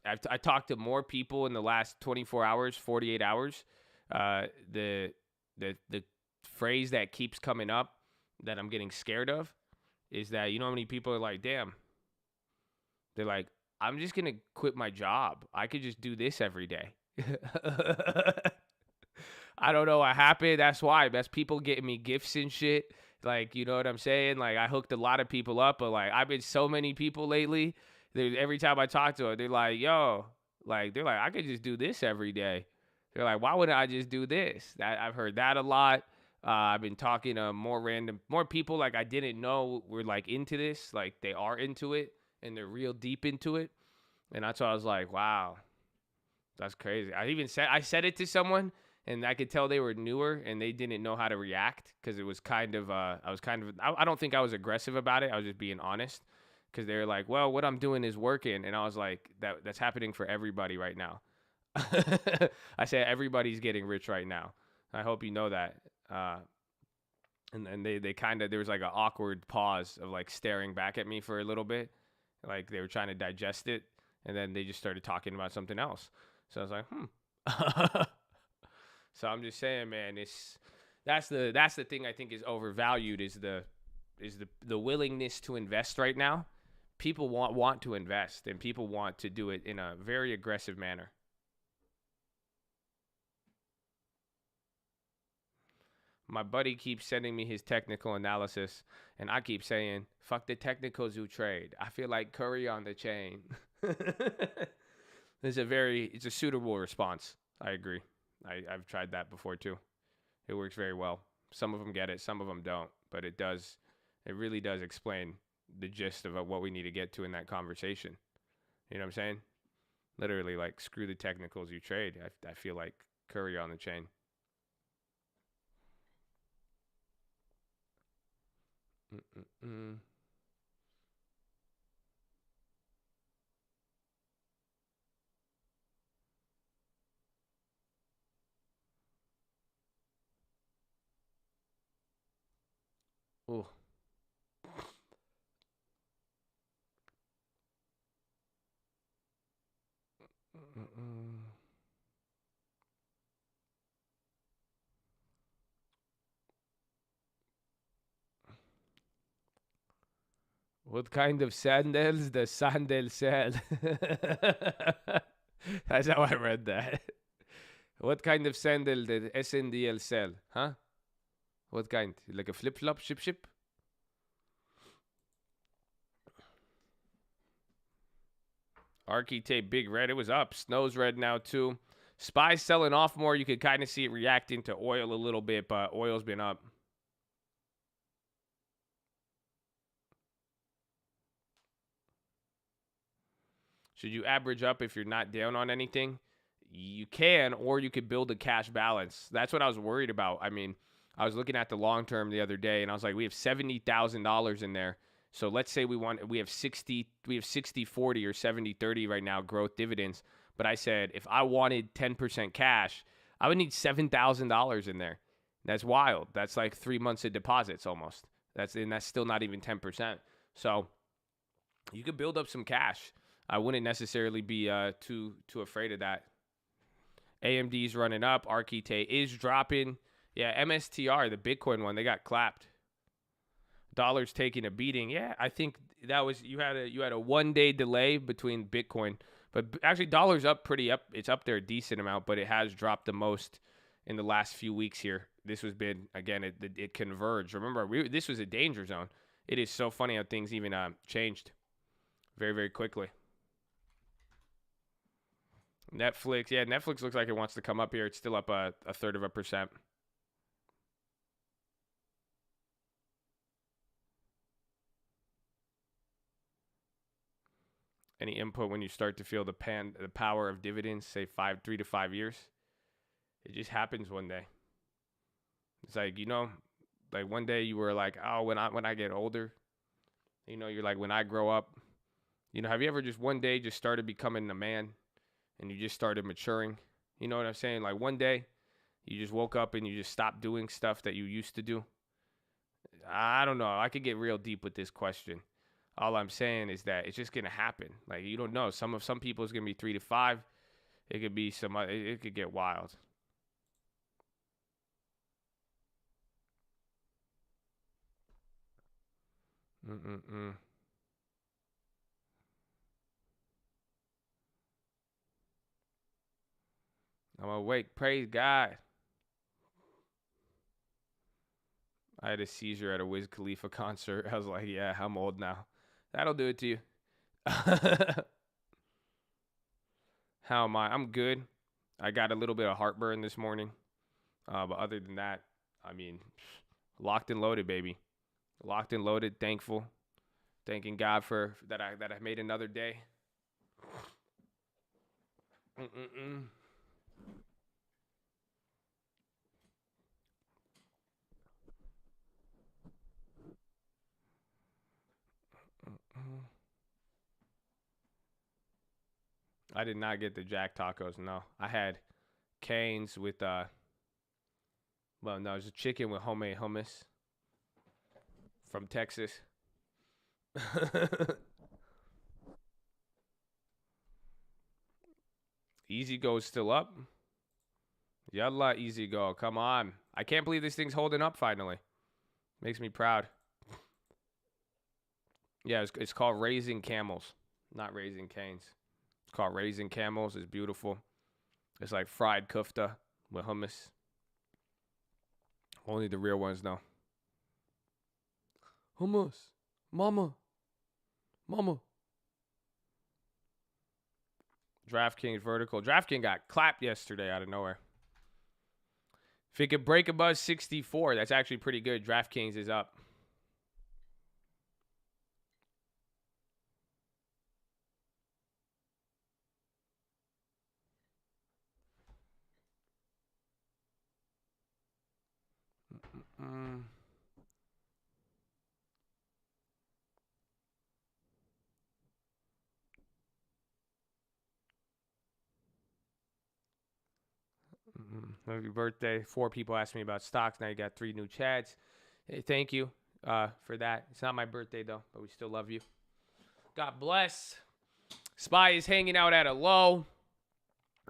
I talked to more people in the last 24 hours, 48 hours. The phrase that keeps coming up that I'm getting scared of is that, you know how many people are like, damn, they're like, I'm just going to quit my job. I could just do this every day. I don't know what happened. That's why. That's people getting me gifts and shit. Like, you know what I'm saying? Like, I hooked a lot of people up, but like, I've been so many people lately. Every time I talk to them, they're like, yo, like, they're like, I could just do this every day. They're like, why wouldn't I just do this? I've heard that a lot. I've been talking to more people like I didn't know were like into this. Like, they are into it and they're real deep into it. And that's why I was like, wow, that's crazy. I said it to someone and I could tell they were newer and they didn't know how to react because it was kind of, I don't think I was aggressive about it. I was just being honest. Because they're like, well, what I'm doing is working. And I was like, that's happening for everybody right now. I said, everybody's getting rich right now. I hope you know that. And they kind of, there was like an awkward pause of like staring back at me for a little bit. Like they were trying to digest it. And then they just started talking about something else. So I was like, So I'm just saying, man, that's the thing I think is overvalued is the willingness to invest right now. People want to invest and people want to do it in a very aggressive manner. My buddy keeps sending me his technical analysis and I keep saying, fuck the technicals you trade. I feel like Curry on the chain. It's a suitable response. I agree. I've tried that before too. It works very well. Some of them get it, some of them don't, but it really does explain the gist of what we need to get to in that conversation. You know what I'm saying? Literally, like, screw the technicals you trade. I feel like Curry on the chain. Ooh. What kind of sandals does Sandel sell? That's how I read that. What kind of sandal did SNDL sell? Huh? What kind? Like a flip-flop? Ship? Archetype big red. It was up. Snow's red now too. SPY's selling off more. You could kind of see it reacting to oil a little bit, but oil's been up. Should you average up if you're not down on anything? You can, or you could build a cash balance. That's what I was worried about. I mean, I was looking at the long term the other day, and I was like, we have $70,000 in there. So let's say we have 60 40 or 70 30 right now growth dividends. But I said if I wanted 10% cash, I would need $7,000 in there. That's wild. That's like 3 months of deposits almost. That's still not even 10%. So you could build up some cash. I wouldn't necessarily be too afraid of that. AMD's running up. Archetype is dropping. Yeah, MSTR, the Bitcoin one, they got clapped. Dollar's taking a beating. Yeah, I think that was you had a 1 day delay between Bitcoin, but actually dollar's up pretty up. It's up there a decent amount, but it has dropped the most in the last few weeks here. This has been again it converged. Remember, this was a danger zone. It is so funny how things even changed very, very quickly. Netflix, yeah, Netflix looks like it wants to come up here. It's still up a 1/3%. Any input when you start to feel the power of dividends, say 3 to 5 years? It just happens one day. It's like, like one day you were like, oh, when I get older, you're like, when I grow up, have you ever just one day just started becoming a man and you just started maturing? You know what I'm saying? Like one day you just woke up and you just stopped doing stuff that you used to do. I don't know. I could get real deep with this question. All I'm saying is that it's just gonna happen. Like you don't know. Some people it's gonna be 3 to 5. It could be it could get wild. I'm awake. Praise God. I had a seizure at a Wiz Khalifa concert. I was like, yeah, I'm old now. That'll do it to you. How am I? I'm good. I got a little bit of heartburn this morning. But other than that, I mean, locked and loaded, baby. Locked and loaded, thankful. Thanking God for that I made another day. I did not get the Jack tacos, no. I had Cane's with it was a chicken with homemade hummus from Texas. Easy Go is still up. Yalla, Easy Go. Come on. I can't believe this thing's holding up finally. Makes me proud. Yeah, it's called Raising Camels, not Raising Canes. It's called Raising Camels. It's beautiful. It's like fried kufta with hummus. Only the real ones know. Hummus. Mama. DraftKings vertical. DraftKings got clapped yesterday out of nowhere. If it could break above 64, that's actually pretty good. DraftKings is up. Happy birthday. 4 people asked me about stocks. Now you got 3 new chads. Hey, thank you for that. It's not my birthday, though, but we still love you. God bless. SPY is hanging out at a low.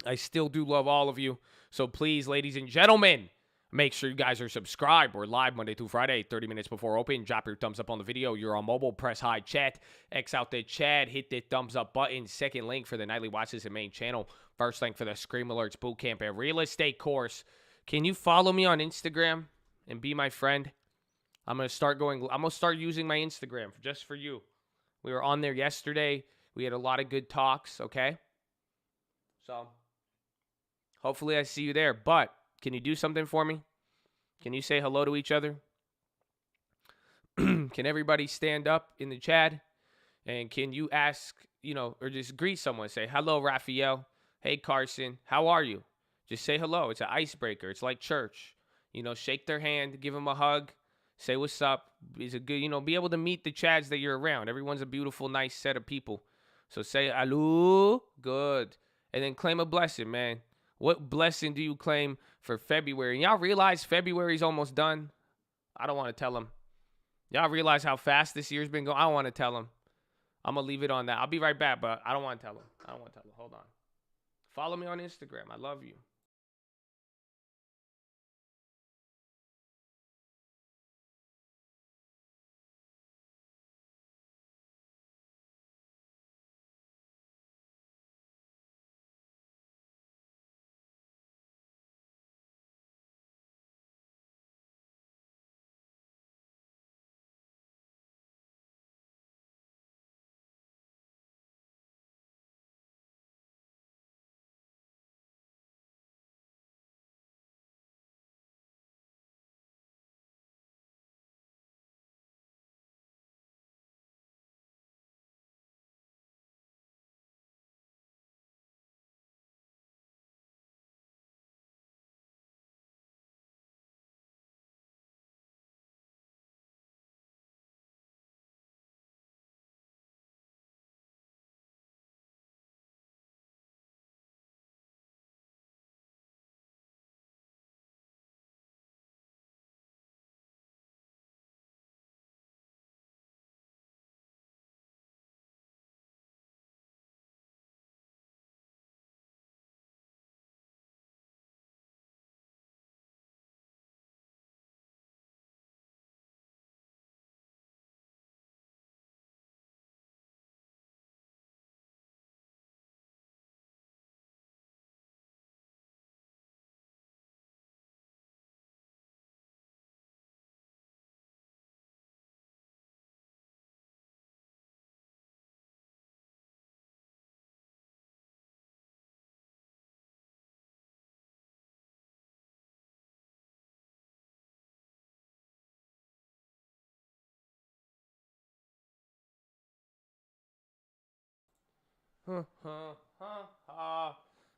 I still do love all of you. So please, ladies and gentlemen, make sure you guys are subscribed. We're live Monday through Friday, 30 minutes before open. Drop your thumbs up on the video. You're on mobile. Press high chat. X out the chat. Hit the thumbs up button. Second link for the nightly watches and main channel. First link for the Scream Alerts Bootcamp and Real Estate course. Can you follow me on Instagram and be my friend? I'm going to start using my Instagram just for you. We were on there yesterday. We had a lot of good talks, okay? So hopefully I see you there. But can you do something for me? Can you say hello to each other? Can everybody stand up in the chat? And can you ask, or just greet someone? Say, hello, Raphael. Hey, Carson. How are you? Just say hello. It's an icebreaker. It's like church. Shake their hand, give them a hug, say what's up. It's a good, be able to meet the Chads that you're around. Everyone's a beautiful, nice set of people. So say, hello. Good. And then claim a blessing, man. What blessing do you claim for February? And y'all realize February's almost done? I don't want to tell them. Y'all realize how fast this year's been going? I don't want to tell them. I'm going to leave it on that. I'll be right back, but I don't want to tell them. Hold on. Follow me on Instagram. I love you.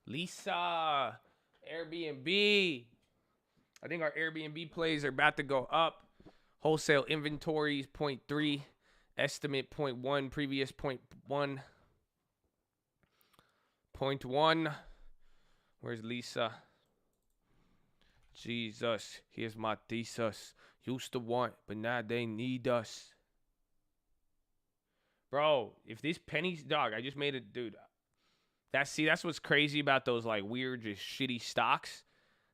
Lisa, Airbnb. I think our Airbnb plays are about to go up. Wholesale inventories 0.3, estimate 0.1, previous 0.1. 0.1. Where's Lisa? Jesus, here's my thesis. Used to want, but now they need us. Bro, if this pennies, dog, I just made it, dude. That's what's crazy about those like weird, just shitty stocks.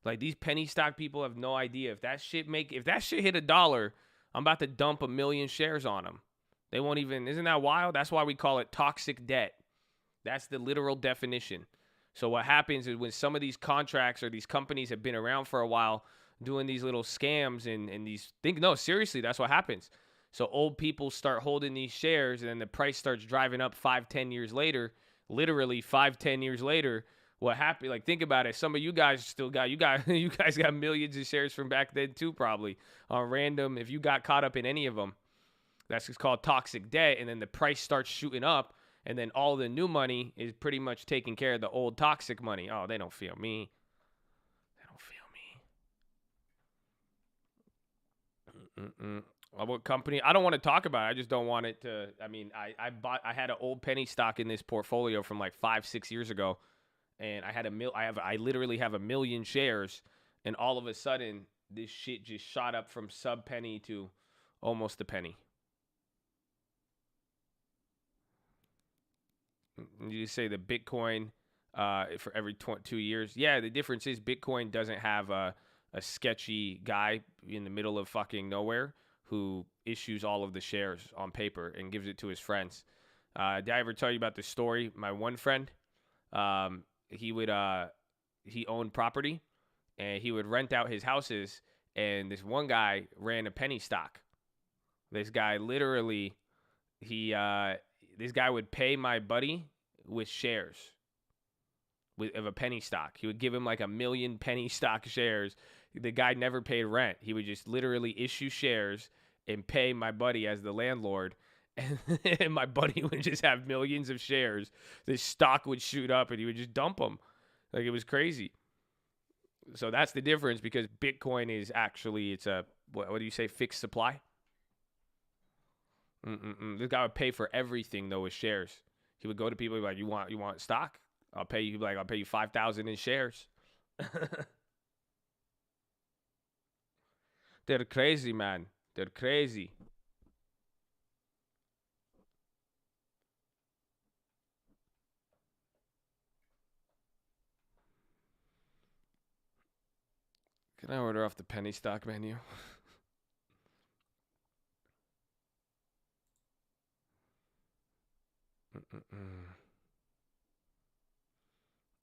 Like these penny stock people have no idea if that shit hit $1, I'm about to dump 1 million shares on them. They won't even. Isn't that wild? That's why we call it toxic debt. That's the literal definition. So what happens is when some of these contracts or these companies have been around for a while doing these little scams and these things, no, seriously, that's what happens. So old people start holding these shares and then the price starts driving up 5-10 years later. Literally 5-10 years later, what happened? Like think about it. Some of you guys still got you guys got millions of shares from back then too, probably on random. If you got caught up in any of them, that's just called toxic debt. And then the price starts shooting up, and then all the new money is pretty much taking care of the old toxic money. Oh, they don't feel me. They don't feel me. What company? I don't want to talk about it. I just don't want it to. I mean, I had an old penny stock in this portfolio from like 5-6 years ago, and I literally have 1 million shares, and all of a sudden this shit just shot up from sub penny to almost a penny. You say the Bitcoin for every 2 years. Yeah, the difference is Bitcoin doesn't have a sketchy guy in the middle of fucking nowhere who issues all of the shares on paper and gives it to his friends. Did I ever tell you about this story? My one friend, he owned property and he would rent out his houses, and this one guy ran a penny stock. This guy literally, This guy would pay my buddy with shares of a penny stock. He would give him like 1 million penny stock shares. The guy never paid rent. He would just literally issue shares and pay my buddy as the landlord. And my buddy would just have millions of shares. This stock would shoot up and he would just dump them. Like, it was crazy. So that's the difference, because Bitcoin is actually, it's a, what do you say, fixed supply? This guy would pay for everything though with shares. He would go to people like, you want stock? I'll pay you 5,000 in shares. They're crazy, man. They're crazy. Can I order off the penny stock menu?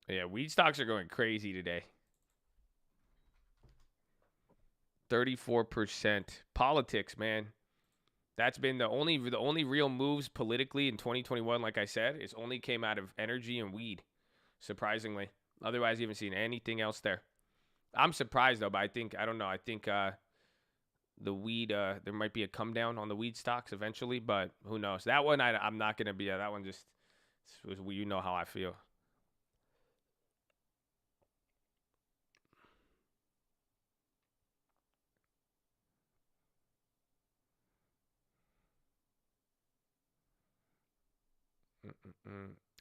Yeah, weed stocks are going crazy today. 34%. Politics, man. That's been the only real moves politically in 2021, like I said, is only came out of energy and weed, surprisingly. Otherwise, you haven't seen anything else there. I'm surprised, though, but I think the weed, there might be a come down on the weed stocks eventually, but who knows? That one, I'm not going to be, that one just, you know how I feel.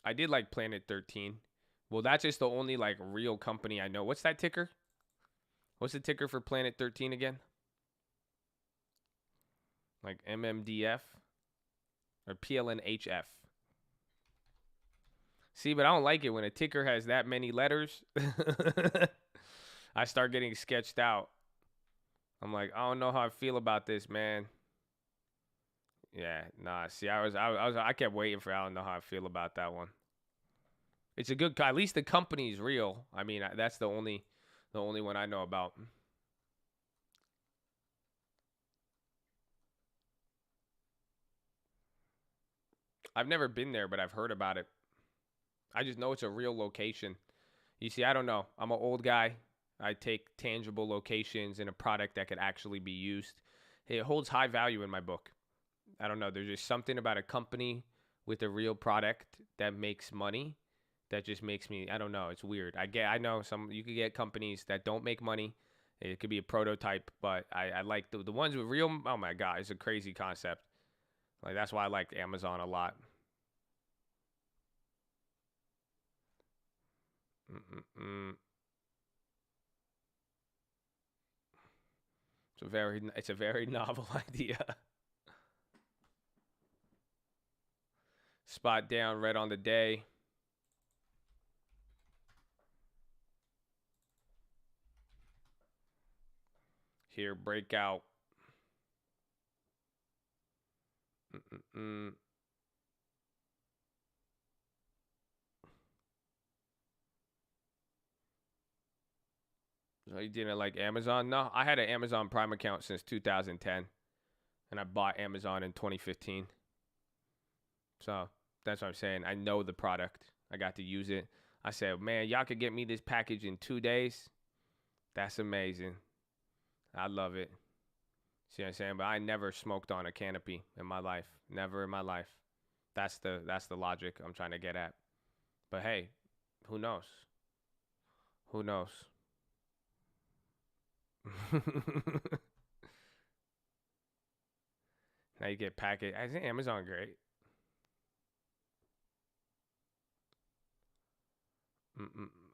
I did like Planet 13. Well, that's just the only like real company I know. What's that ticker? What's the ticker for Planet 13 again? Like MMDF or PLNHF. See, but I don't like it when a ticker has that many letters. I start getting sketched out. I'm like, I don't know how I feel about this, man. Yeah, nah. See, I kept waiting for. I don't know how I feel about that one. It's a good. At least the company's real. I mean, that's the only one I know about. I've never been there, but I've heard about it. I just know it's a real location. You see, I don't know. I'm an old guy. I take tangible locations in a product that could actually be used. It holds high value in my book. I don't know. There's just something about a company with a real product that makes money that just makes me, I don't know. It's weird. I know you could get companies that don't make money. It could be a prototype, but I like the ones with real, oh my God, it's a crazy concept. Like, that's why I like Amazon a lot. It's a very novel idea. Spot down, red on the day. Here, breakout. So you didn't like Amazon? No, I had an Amazon Prime account since 2010, and I bought Amazon in 2015. So that's what I'm saying. I know the product. I got to use it. I said, man, y'all could get me this package in 2 days. That's amazing. I love it. See what I'm saying? But I never smoked on a canopy in my life. Never in my life. That's the logic I'm trying to get at. But hey, who knows? Who knows? Now you get package. I think Amazon great.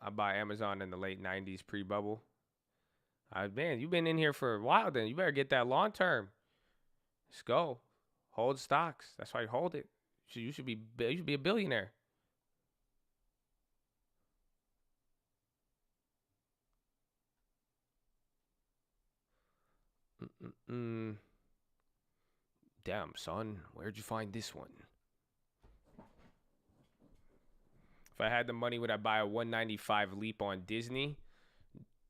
I buy Amazon in the late 90s pre-bubble. Man, you've been in here for a while then. You better get that long term. Let's go. Hold stocks. You hold it. You should be a billionaire. Damn, son. Where'd you find this one? If I had the money, would I buy a 195 leap on Disney?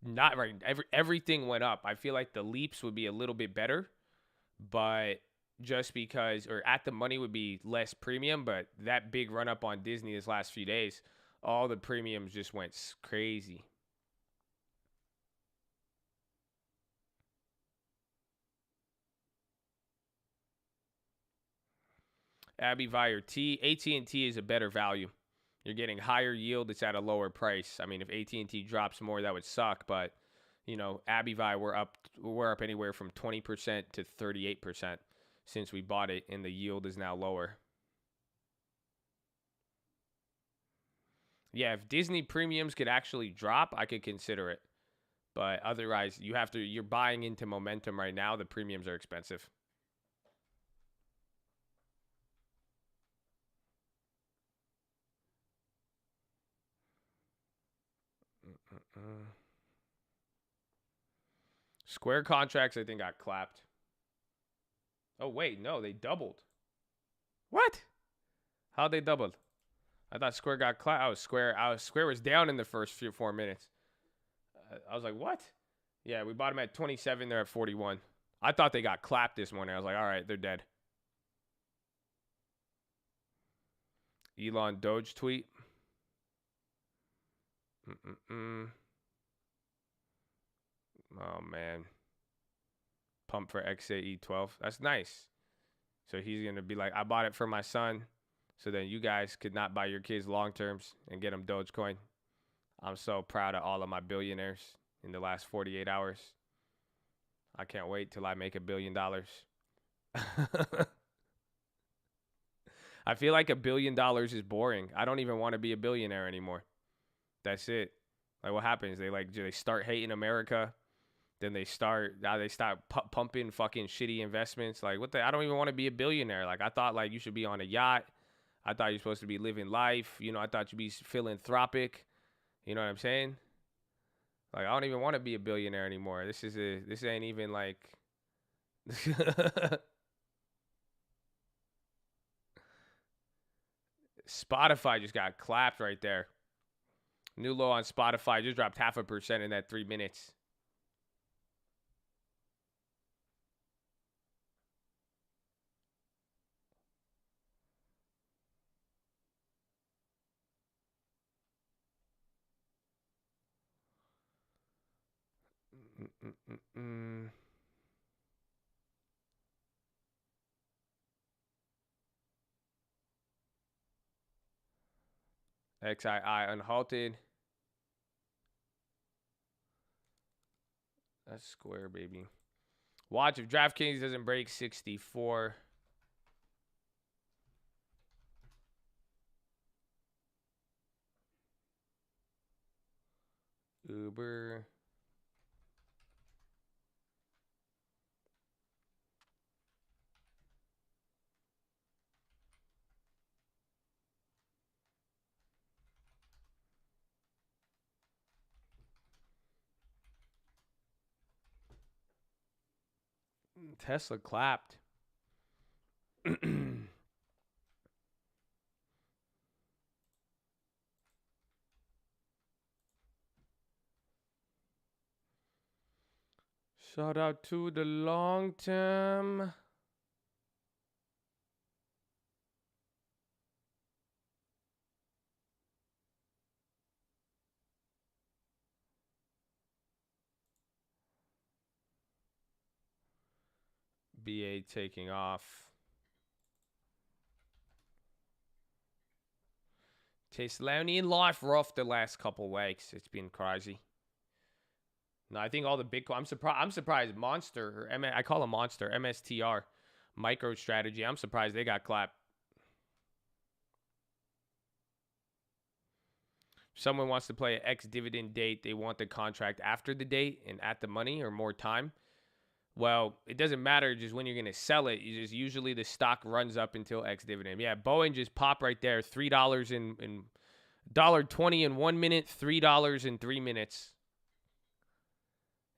Not right. Everything went up. I feel like the leaps would be a little bit better, but just because, or at the money would be less premium, but that big run up on Disney this last few days, all the premiums just went crazy. Abivai or T, AT&T is a better value. You're getting higher yield. It's at a lower price. I mean, if AT&T drops more, that would suck. But you know, Abivai, we're up anywhere from 20% to 38% since we bought it, and the yield is now lower. Yeah, if Disney premiums could actually drop, I could consider it. But otherwise, you're buying into momentum right now. The premiums are expensive. Square contracts, I think, got clapped. Oh, wait, no, they doubled. What? How'd they doubled? I thought Square got clapped. Square was down in the first 4 minutes. I was like, what? Yeah, we bought them at 27. They're at 41. I thought they got clapped this morning. I was like, all right, they're dead. Elon Doge tweet. Oh, man. Pump for XAE12. That's nice. So he's going to be like, I bought it for my son. So then you guys could not buy your kids long terms and get them Dogecoin. I'm so proud of all of my billionaires in the last 48 hours. I can't wait till I make $1 billion. I feel like $1 billion is boring. I don't even want to be a billionaire anymore. That's it. Like, what happens? They start hating America. Then they start pumping fucking shitty investments. Like, I don't even want to be a billionaire. Like, I thought like you should be on a yacht. I thought you're supposed to be living life. You know, I thought you'd be philanthropic. You know what I'm saying? Like, I don't even want to be a billionaire anymore. This ain't even like. Spotify just got clapped right there. New low on Spotify just dropped 0.5% in that 3 minutes. XII unhalted. That's Square, baby. Watch if DraftKings doesn't break 64. Uber. Tesla clapped. Shout out to the long term. BA taking off. Teslanian life rough the last couple weeks. It's been crazy. No, I think all the Bitcoin. I'm surprised. Monster, or I call them Monster, MSTR, MicroStrategy. I'm surprised they got clapped. Someone wants to play an X dividend date. They want the contract after the date and at the money or more time. Well, it doesn't matter just when you're going to sell it. You just usually the stock runs up until X dividend. Yeah, Boeing just popped right there. $3 in $1.20 in 1 minute, $3 in 3 minutes.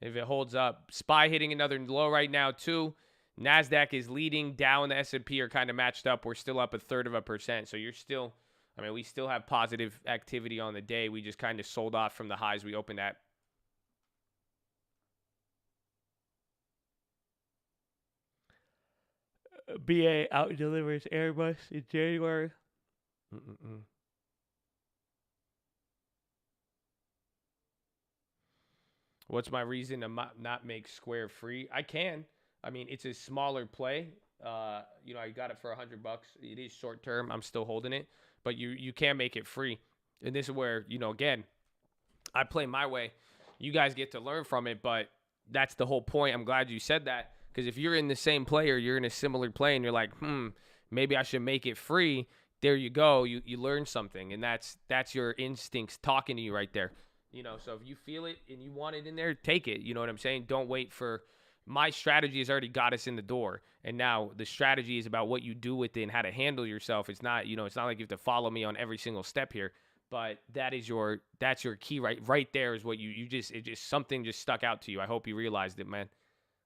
If it holds up. SPY hitting another low right now too. NASDAQ is leading. Dow and the S&P are kind of matched up. We're still up 1/3%. So you're still, I mean, we still have positive activity on the day. We just kind of sold off from the highs we opened at. BA out delivers Airbus in January. Mm-mm-mm. What's my reason to not make Square free? I can. I mean, it's a smaller play. I got it for $100. It is short term. I'm still holding it, but you can make it free. And this is where again, I play my way. You guys get to learn from it, but that's the whole point. I'm glad you said that because if you're in the same play or you're in a similar play and you're like, maybe I should make it free. There you go. You learn something, and that's your instincts talking to you right there. So if you feel it and you want it in there, take it. You know what I'm saying? Don't wait for my strategy has already got us in the door. And now the strategy is about what you do with it and how to handle yourself. It's not, it's not like you have to follow me on every single step here. But that's your key right there is what you just something just stuck out to you. I hope you realized it, man.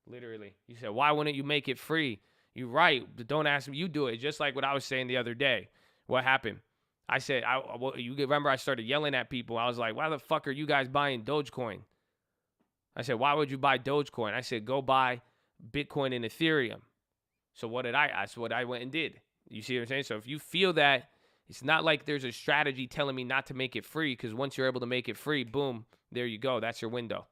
Literally. You said, why wouldn't you make it free? You're right. But don't ask me. You do it. Just like what I was saying the other day. What happened? I said, you remember I started yelling at people. I was like, why the fuck are you guys buying Dogecoin? I said, why would you buy Dogecoin? I said, go buy Bitcoin and Ethereum. So that's what I went and did. You see what I'm saying? So if you feel that, it's not like there's a strategy telling me not to make it free because once you're able to make it free, boom, there you go. That's your window.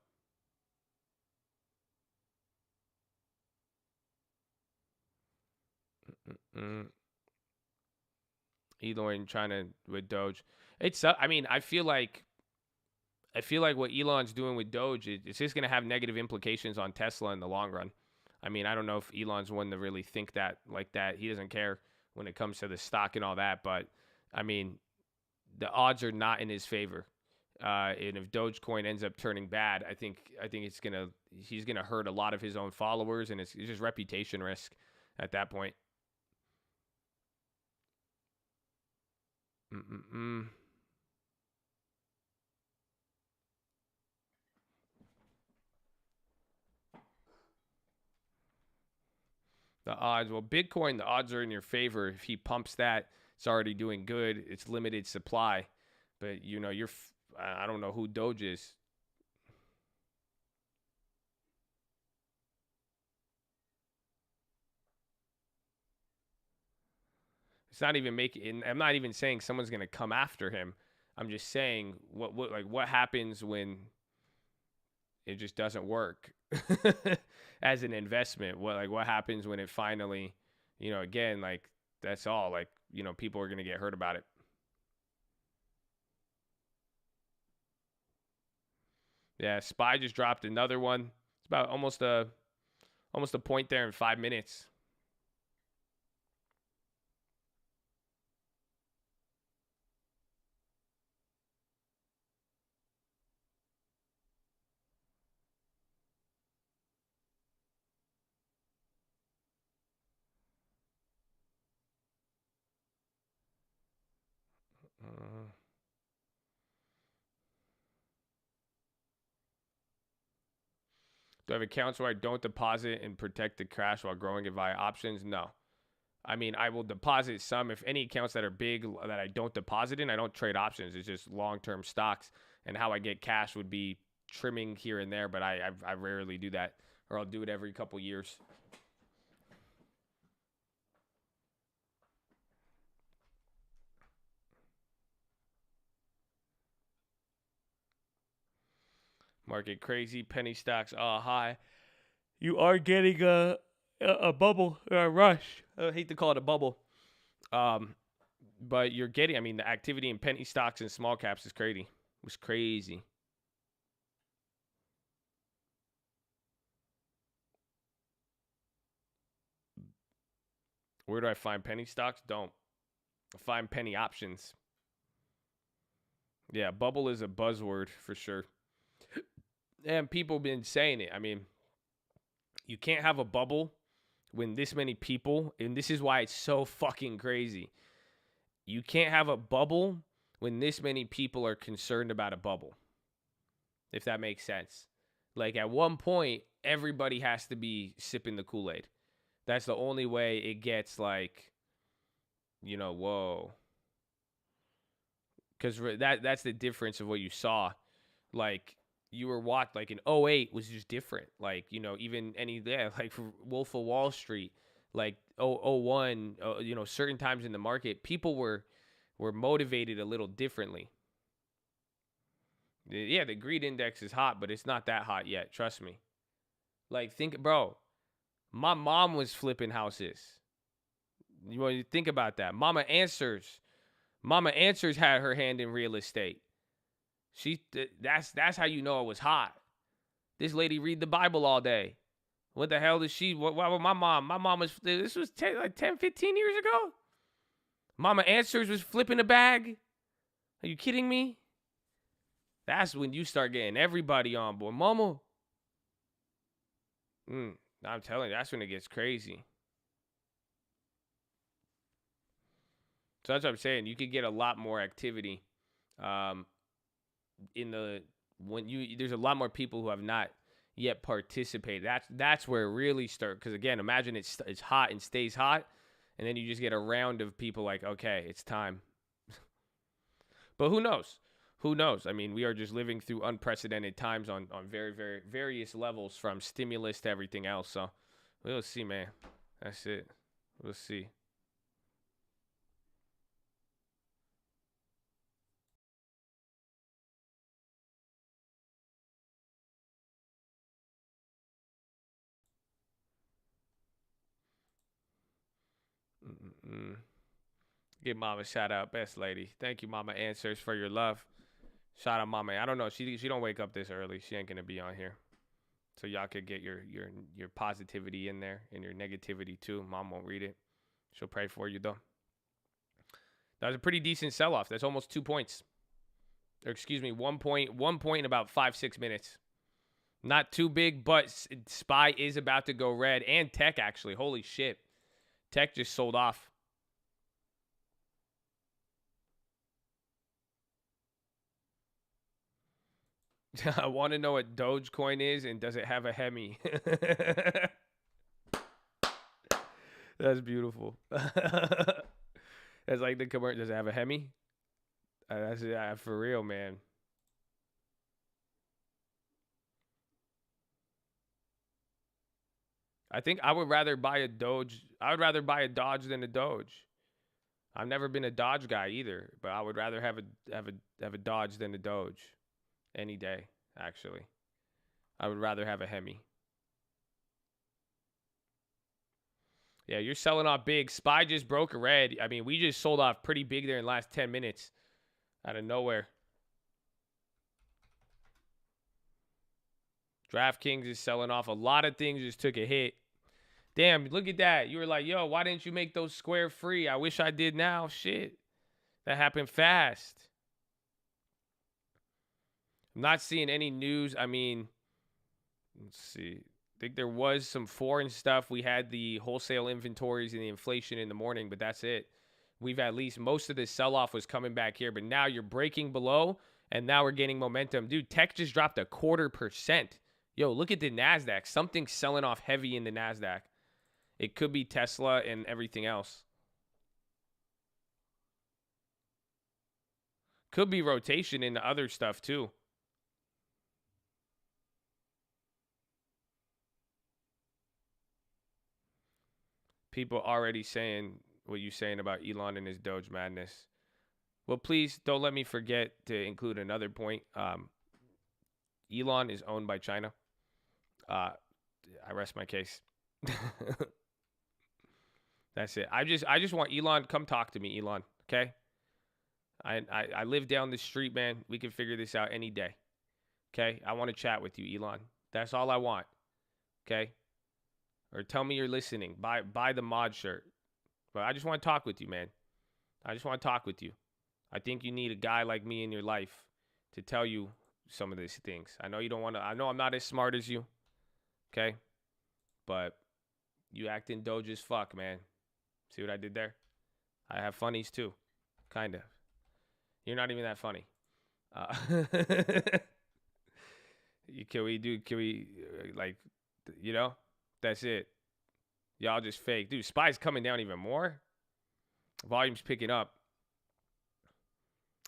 Elon trying to with Doge. I feel like what Elon's doing with Doge is just going to have negative implications on Tesla in the long run. I mean, I don't know if Elon's one to really think that like that. He doesn't care when it comes to the stock and all that. But, I mean, the odds are not in his favor. And if Dogecoin ends up turning bad, I think he's going to hurt a lot of his own followers. And it's just reputation risk at that point. The odds, Bitcoin, the odds are in your favor. If he pumps that, it's already doing good. It's limited supply. But, I don't know who Doge is. It's not even making. I'm not even saying someone's gonna come after him. I'm just saying what happens when it just doesn't work as an investment. What happens when it finally, again, that's all. People are gonna get hurt about it. Yeah, SPY just dropped another one. It's about almost a point there in 5 minutes. Do I have accounts where I don't deposit and protect the cash while growing it via options? No. I mean, I will deposit some. If any accounts that are big that I don't deposit in, I don't trade options. It's just long-term stocks. And how I get cash would be trimming here and there, but I rarely do that. Or I'll do it every couple years. Market crazy. Penny stocks high. You are getting a bubble or a rush. I hate to call it a bubble. But you're getting, the activity in penny stocks and small caps is crazy. It was crazy. Where do I find penny stocks? Don't. I find penny options. Yeah, bubble is a buzzword for sure. And people have been saying it. You can't have a bubble when this many people, and this is why it's so fucking crazy. You can't have a bubble when this many people are concerned about a bubble. If that makes sense. At one point, everybody has to be sipping the Kool-Aid. That's the only way it gets whoa. Because that's the difference of what you saw. You were in 08 was just different. Even Wolf of Wall Street, like 001, certain times in the market, people were motivated a little differently. Yeah, the greed index is hot, but it's not that hot yet. Trust me. Like, bro, my mom was flipping houses. You want to think about that. Mama Answers had her hand in real estate. That's how you know it was hot. This lady read the Bible all day. What the hell does she? Why would my mom was, this was 10, 15 years ago. Mama Answers was flipping a bag. Are you kidding me? That's when you start getting everybody on board. Mama. I'm telling you, that's when it gets crazy. So that's what I'm saying. You could get a lot more activity there's a lot more people who have not yet participated. That's where it really starts. Because again, imagine it's hot and stays hot, and then you just get a round of people like, okay, it's time. But who knows? Who knows? I mean, we are just living through unprecedented times on very, very various levels, from stimulus to everything else. So we'll see, man. That's it. We'll see. Give Mama a shout out, best lady. Thank you, Mama Answers, for your love. Shout out, Mama. I don't know. She don't wake up this early. She ain't gonna be on here, so y'all could get your positivity in there and your negativity too. Mom won't read it. She'll pray for you though. That was a pretty decent sell off. That's almost 2 points. Or excuse me, 1 point in about 5-6 minutes. Not too big, but SPY is about to go red, and Tech actually. Holy shit, Tech just sold off. I want to know what Dogecoin is, and does it have a Hemi? That's beautiful. That's like the commercial. Does it have a Hemi? That's for real, man. I think I would rather buy a Doge. I would rather buy a Dodge than a Doge. I've never been a Dodge guy either, but I would rather have a Dodge than a Doge. Any day, actually. I would rather have a Hemi. Yeah, you're selling off big. SPY just broke a red. I mean, we just sold off pretty big there in the last 10 minutes. Out of nowhere. DraftKings is selling off. A lot of things just took a hit. Damn, look at that. You were like, yo, why didn't you make those square free? I wish I did now. Shit. That happened fast. I'm not seeing any news. I mean, let's see. I think there was some foreign stuff. We had the wholesale inventories and the inflation in the morning, but that's it. We've at least, most of this sell-off was coming back here, but now you're breaking below, and now we're gaining momentum. Dude, Tech just dropped 0.25%. Yo, look at the NASDAQ. Something's selling off heavy in the NASDAQ. It could be Tesla and everything else. Could be rotation into other stuff, too. People already saying what you saying about Elon and his Doge madness. Well, please don't let me forget to include another point. Elon is owned by China. I rest my case. That's it. I just want Elon. Come talk to me, Elon. Okay. I live down the street, man. We can figure this out any day. Okay. I want to chat with you, Elon. That's all I want. Okay. Or tell me you're listening. Buy the mod shirt. But I just want to talk with you, man. I just want to talk with you. I think you need a guy like me in your life to tell you some of these things. I know you don't want to. I know I'm not as smart as you. Okay? But you acting Doge as fuck, man. See what I did there? I have funnies too. Kind of. You're not even that funny. Can we, like, you know? That's it. Y'all just fake. Dude, SPY's coming down even more. Volume's picking up.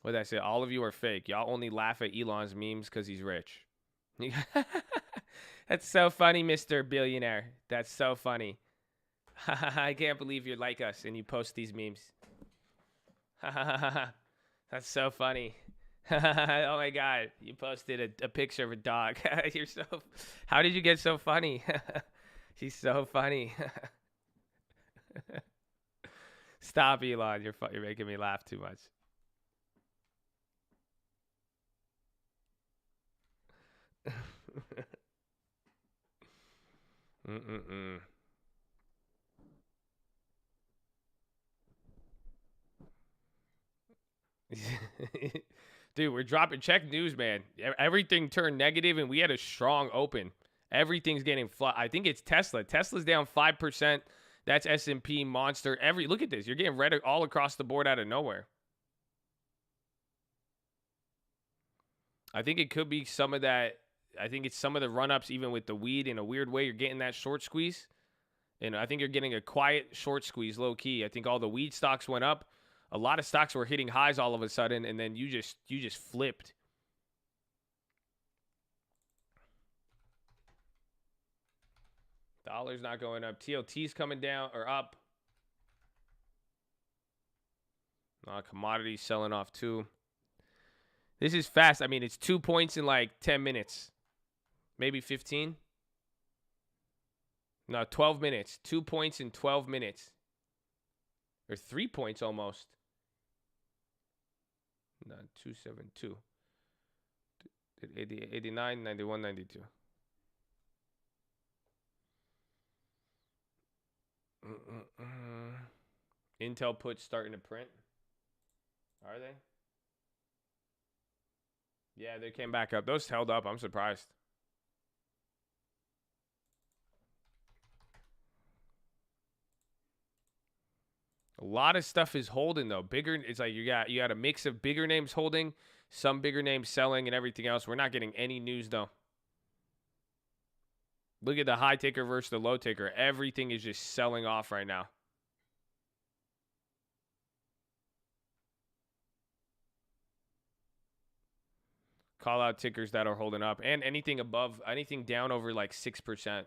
What did I say? All of you are fake. Y'all only laugh at Elon's memes because he's rich. That's so funny, Mr. Billionaire. That's so funny. I can't believe you're like us and you post these memes. That's so funny. Oh my god, you posted a picture of a dog. You're so. How did you get so funny? She's so funny. Stop, Elon. You're making me laugh too much. Mm-mm-mm. Dude, we're dropping. Check news, man. Everything turned negative, and we had a strong open. Everything's getting flat. I think it's Tesla. Tesla's down 5%. That's S&P Monster. Look at this. You're getting red all across the board out of nowhere. I think it could be some of that. I think it's some of the run-ups, even with the weed. In a weird way, you're getting that short squeeze. And I think you're getting a quiet short squeeze, low key. I think all the weed stocks went up. A lot of stocks were hitting highs all of a sudden, and then you just flipped. Dollar's not going up. TLT's coming down or up. Commodities selling off too. This is fast. I mean, it's 2 points in like 10 minutes. Maybe 15. No, 12 minutes. 2 points in 12 minutes. Or 3 points almost. No, 272. 89, 91, 92. Intel puts starting to print. Are they? Yeah, they came back up. Those held up. I'm surprised. A lot of stuff is holding though. It's like you got a mix of bigger names holding, some bigger names selling, and everything else. We're not getting any news though. Look at the high ticker versus the low ticker. Everything is just selling off right now. Call out tickers that are holding up, and anything down over like 6%.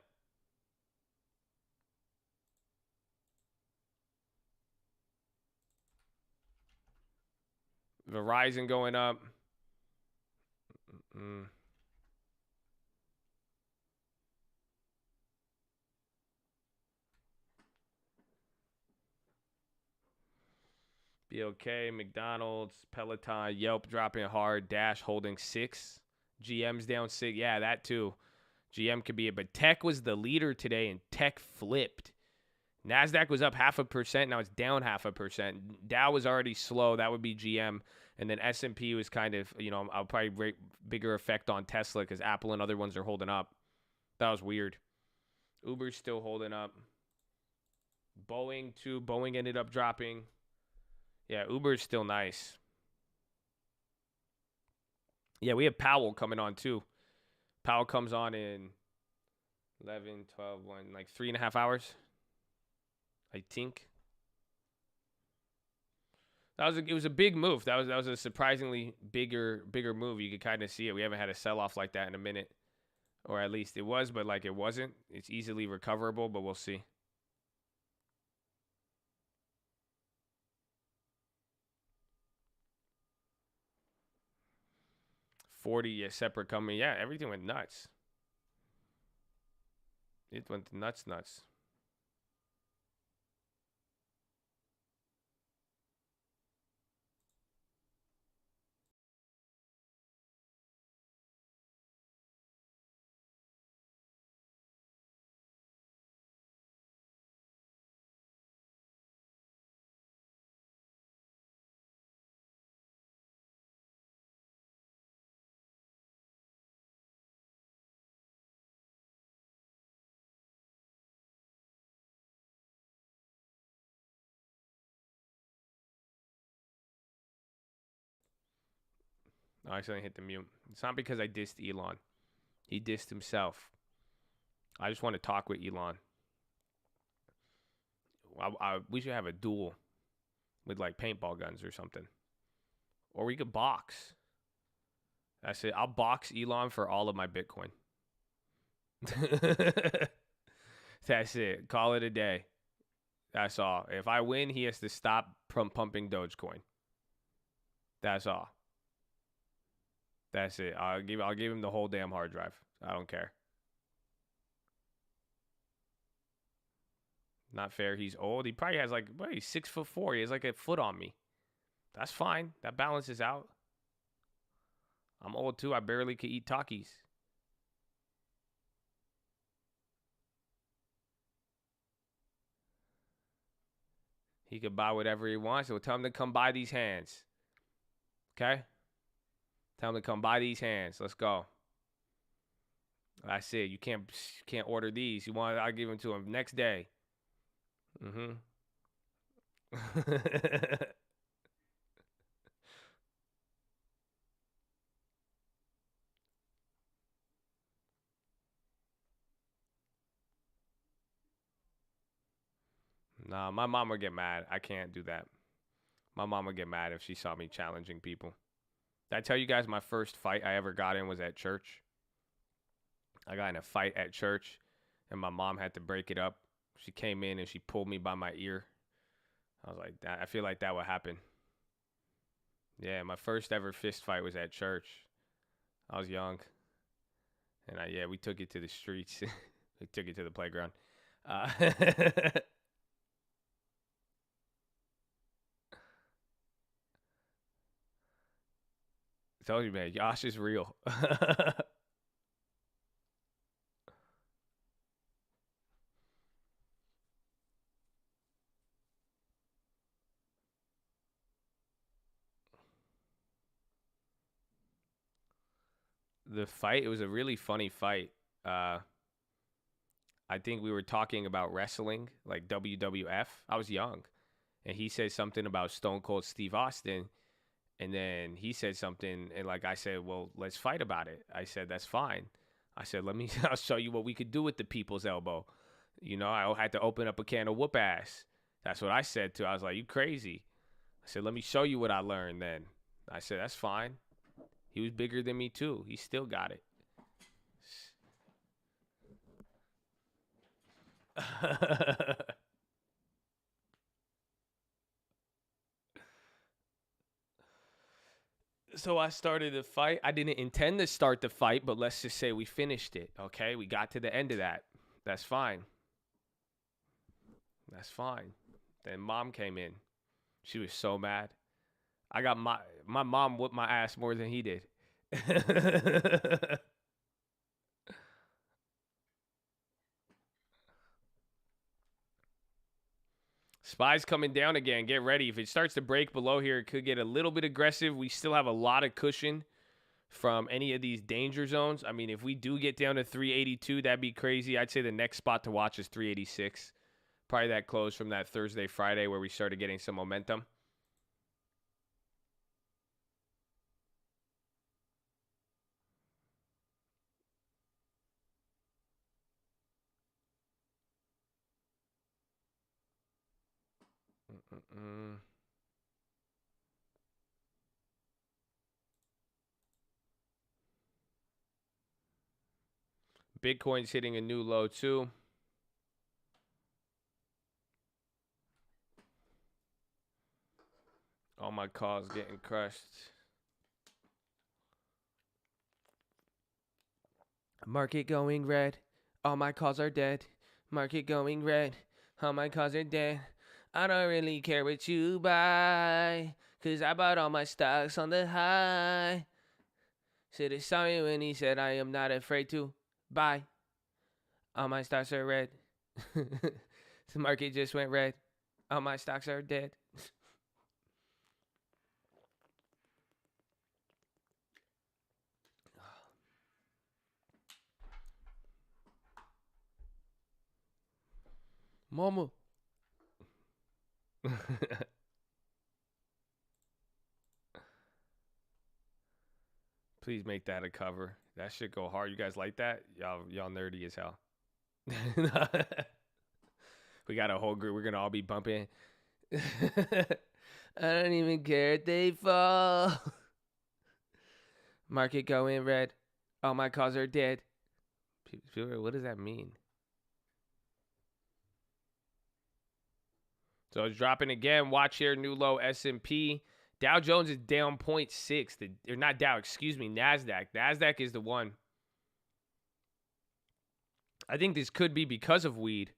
Verizon going up. BOK, McDonald's, Peloton, Yelp dropping hard. Dash holding 6. GM's down 6. Yeah, that too. GM could be it. But tech was the leader today, and tech flipped. NASDAQ was up 0.5%. Now it's down 0.5%. Dow was already slow. That would be GM. And then S&P was kind of, I'll probably rate bigger effect on Tesla because Apple and other ones are holding up. That was weird. Uber's still holding up. Boeing, too. Boeing ended up dropping. Yeah, Uber's still nice. Yeah, we have Powell coming on, too. Powell comes on in 11, 12, 1, like 3.5 hours. I think. It was a big move. That was a surprisingly bigger move. You could kind of see it. We haven't had a sell-off like that in a minute. Or at least it was, but like it wasn't. It's easily recoverable, but we'll see. $40, separate company. Yeah, everything went nuts. It went nuts. I accidentally hit the mute. It's not because I dissed Elon. He dissed himself. I just want to talk with Elon. We should have a duel with like paintball guns or something. Or we could box. That's it. I'll box Elon for all of my Bitcoin. That's it. Call it a day. That's all. If I win, he has to stop pumping Dogecoin. That's all. That's it. I'll give him the whole damn hard drive. I don't care. Not fair. He's old. He probably has like, what, he's 6'4". He has like a foot on me. That's fine. That balances out. I'm old too. I barely could eat Takis. He could buy whatever he wants. So tell him to come buy these hands. Okay? Tell him to come buy these hands. Let's go. That's it. You can't order these. You want? I'll give them to him next day. Nah, my mom would get mad. I can't do that. My mom would get mad if she saw me challenging people. Did I tell you guys my first fight I ever got in was at church? I got in a fight at church, and my mom had to break it up. She came in and she pulled me by my ear. I was like, I feel like that would happen. Yeah, my first ever fist fight was at church. I was young. And we took it to the streets. We took it to the playground. I told you, man, Yosh is real. The fight, it was a really funny fight. I think we were talking about wrestling, like WWF. I was young. And he said something about Stone Cold Steve Austin. And then he said something, and like I said, well, let's fight about it. I said, that's fine. I said, I'll show you what we could do with the people's elbow. You know, I had to open up a can of whoop ass. That's what I said to. I was like, you crazy. I said, let me show you what I learned then. I said, that's fine. He was bigger than me too. He still got it. So I started the fight. I didn't intend to start the fight, but let's just say we finished it. Okay, we got to the end of that. That's fine. That's fine. Then mom came in. She was so mad. I got my mom whooped my ass more than he did. Spy's coming down again. Get ready. If it starts to break below here, it could get a little bit aggressive. We still have a lot of cushion from any of these danger zones. I mean, if we do get down to 382, that'd be crazy. I'd say the next spot to watch is 386. Probably that close from that Thursday, Friday where we started getting some momentum. Bitcoin's hitting a new low too. All my calls getting crushed. Market going red. All my calls are dead. Market going red. All my calls are dead. I don't really care what you buy, 'cause I bought all my stocks on the high. Should have saw me when he said I am not afraid to buy. All my stocks are red. The market just went red. All my stocks are dead. Mama. Please make that a cover. That should go hard. You guys like that? Y'all nerdy as hell. We got a whole group. We're gonna all be bumping. I don't even care if they fall. Market going red. All my calls are dead. What does that mean? So it's dropping again. Watch here, new low S&P. Dow Jones is down 0.6. Or not Dow, excuse me, NASDAQ. NASDAQ is the one. I think this could be because of weed.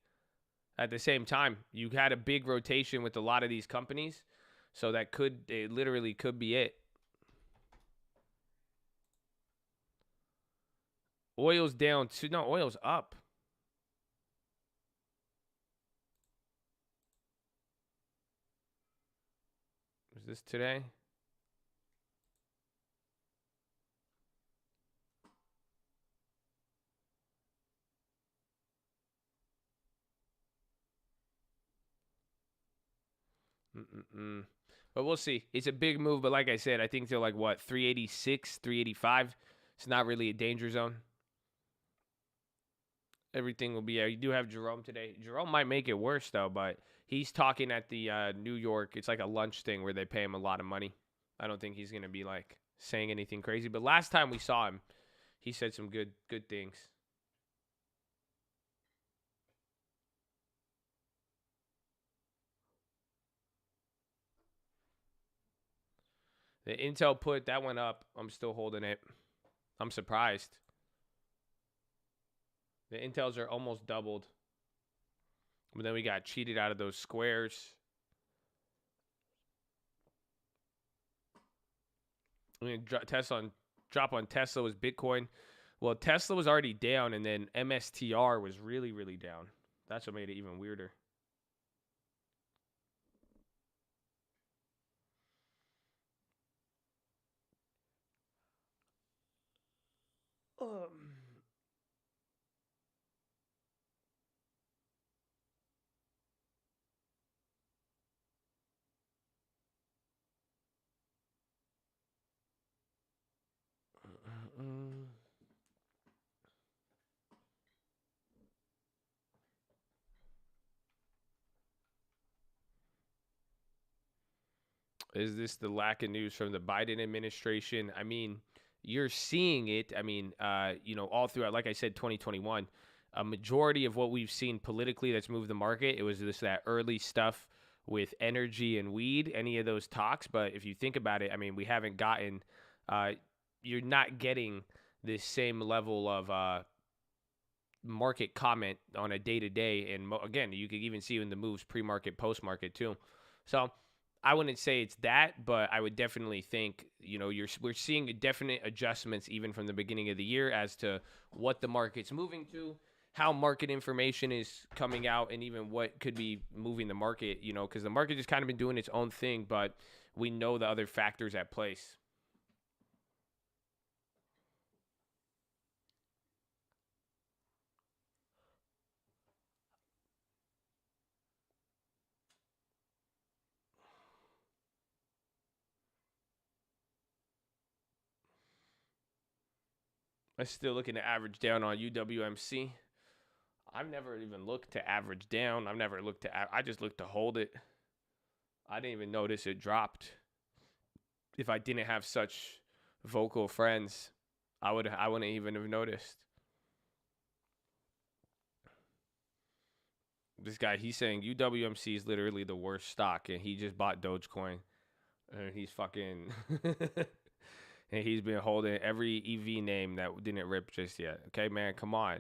At the same time, you had a big rotation with a lot of these companies. So it literally could be it. Oil's down too. No, oil's up. Is this today? But we'll see. It's a big move, but like I said, I think they're like, what, 386, 385? It's not really a danger zone. Everything will be, you do have Jerome today. Jerome might make it worse, though, but he's talking at the New York. It's like a lunch thing where they pay him a lot of money. I don't think he's going to be, like, saying anything crazy. But last time we saw him, he said some good things. The Intel put, that went up. I'm still holding it. I'm surprised. The Intels are almost doubled. But then we got cheated out of those squares. I mean, drop on Tesla was Bitcoin. Well, Tesla was already down, and then MSTR was really, really down. That's what made it even weirder. Is this the lack of news from the Biden administration? I mean, you're seeing it. I mean, all throughout, like I said, 2021, a majority of what we've seen politically that's moved the market, it was that early stuff with energy and weed, any of those talks. But if you think about it, I mean, we haven't gotten, you're not getting this same level of market comment on a day-to-day. And again, you could even see in the moves pre-market, post-market too. So I wouldn't say it's that, but I would definitely think, we're seeing definite adjustments even from the beginning of the year as to what the market's moving to, how market information is coming out, and even what could be moving the market, because the market has kind of been doing its own thing, but we know the other factors at place. I'm still looking to average down on UWMC. I've never even looked to average down. I've never looked to. I just looked to hold it. I didn't even notice it dropped. If I didn't have such vocal friends, I wouldn't even have noticed. This guy, he's saying UWMC is literally the worst stock, and he just bought Dogecoin, and he's fucking. And he's been holding every EV name that didn't rip just yet. Okay, man, come on.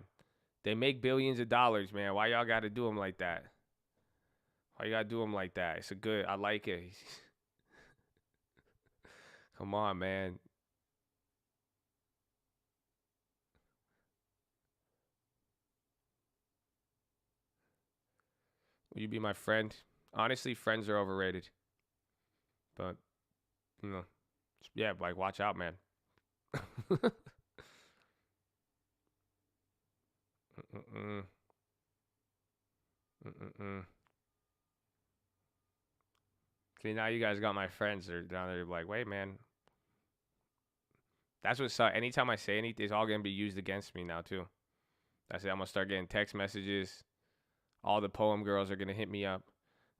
They make billions of dollars, man. Why y'all got to do them like that? Why you got to do them like that? It's I like it. Come on, man. Will you be my friend? Honestly, friends are overrated. But, yeah, like, watch out, man. See, now you guys got my friends. They're down there like, wait, man. That's what's up. Anytime I say anything, it's all going to be used against me now, too. That's it. I'm going to start getting text messages. All the poem girls are going to hit me up.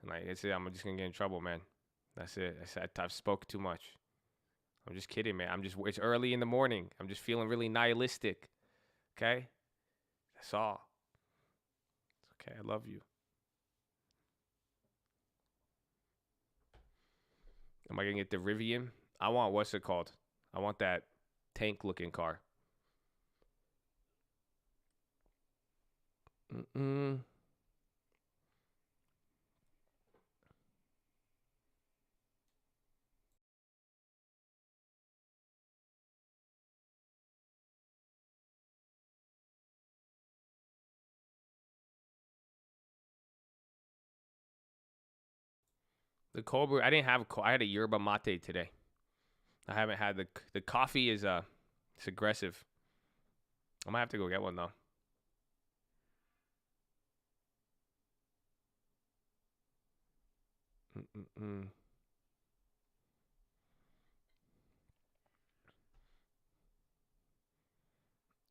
And like, that's it. I'm just going to get in trouble, man. That's it. I've spoke too much. I'm just kidding, man. It's early in the morning. I'm just feeling really nihilistic. Okay? That's all. It's okay. I love you. Am I gonna get the Rivian? I want what's it called? I want that tank looking car. Mm-mm. The cold brew. I didn't have. I had a yerba mate today. I haven't had the coffee is it's aggressive. I might have to go get one though. Mm-mm-mm.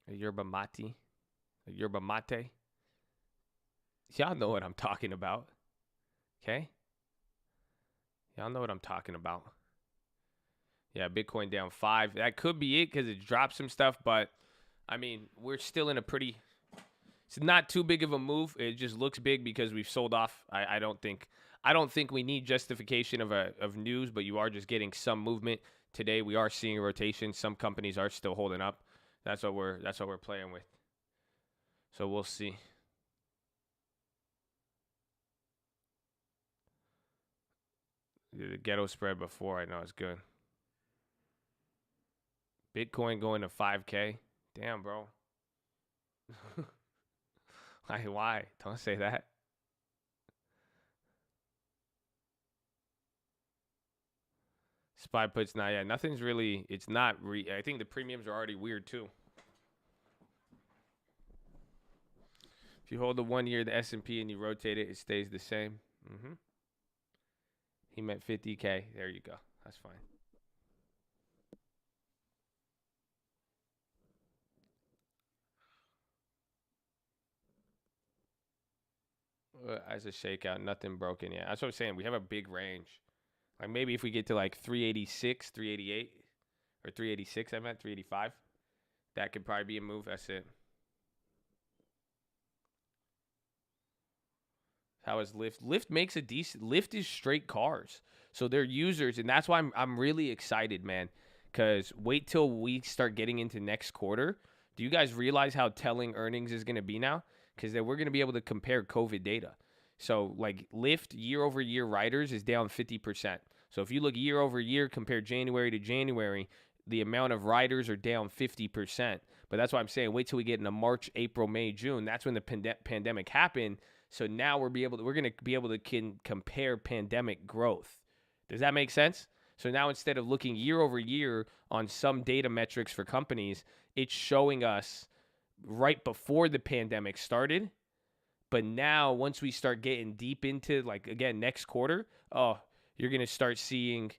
A yerba mate. A yerba mate. Y'all know what I'm talking about. Okay? Y'all know what I'm talking about. Yeah, Bitcoin down 5. That could be it because it dropped some stuff, but I mean, we're still in a pretty. It's not too big of a move. It just looks big because we've sold off. I don't think. I don't think we need justification of news, but you are just getting some movement today. We are seeing a rotation. Some companies are still holding up. That's what we're playing with. So we'll see. The ghetto spread before I know it's good. Bitcoin going to 5K. Damn, bro. Why? Don't say that. Spy puts not yet. Nothing's really. It's not. I think the premiums are already weird too. If you hold the 1 year the S&P and you rotate it, it stays the same. He meant 50K. There you go. That's fine. As a shakeout, nothing broken yet. That's what I'm saying. We have a big range. Like maybe if we get to like 386, 388, or 386, I meant 385, that could probably be a move. That's it. How is Lyft? Lyft makes a decent. Lyft is straight cars, so they're users, and that's why I'm really excited, man. Because wait till we start getting into next quarter. Do you guys realize how telling earnings is going to be now? Because then we're going to be able to compare COVID data. So like Lyft year over year riders is down 50%. So if you look year over year, compare January to January, the amount of riders are down 50%. But that's why I'm saying wait till we get into March, April, May, June. That's when the pandemic happened. So now we're going to be able to compare pandemic growth. Does that make sense? So now instead of looking year over year on some data metrics for companies, it's showing us right before the pandemic started. But now once we start getting deep into like again next quarter, oh, you're going to start seeing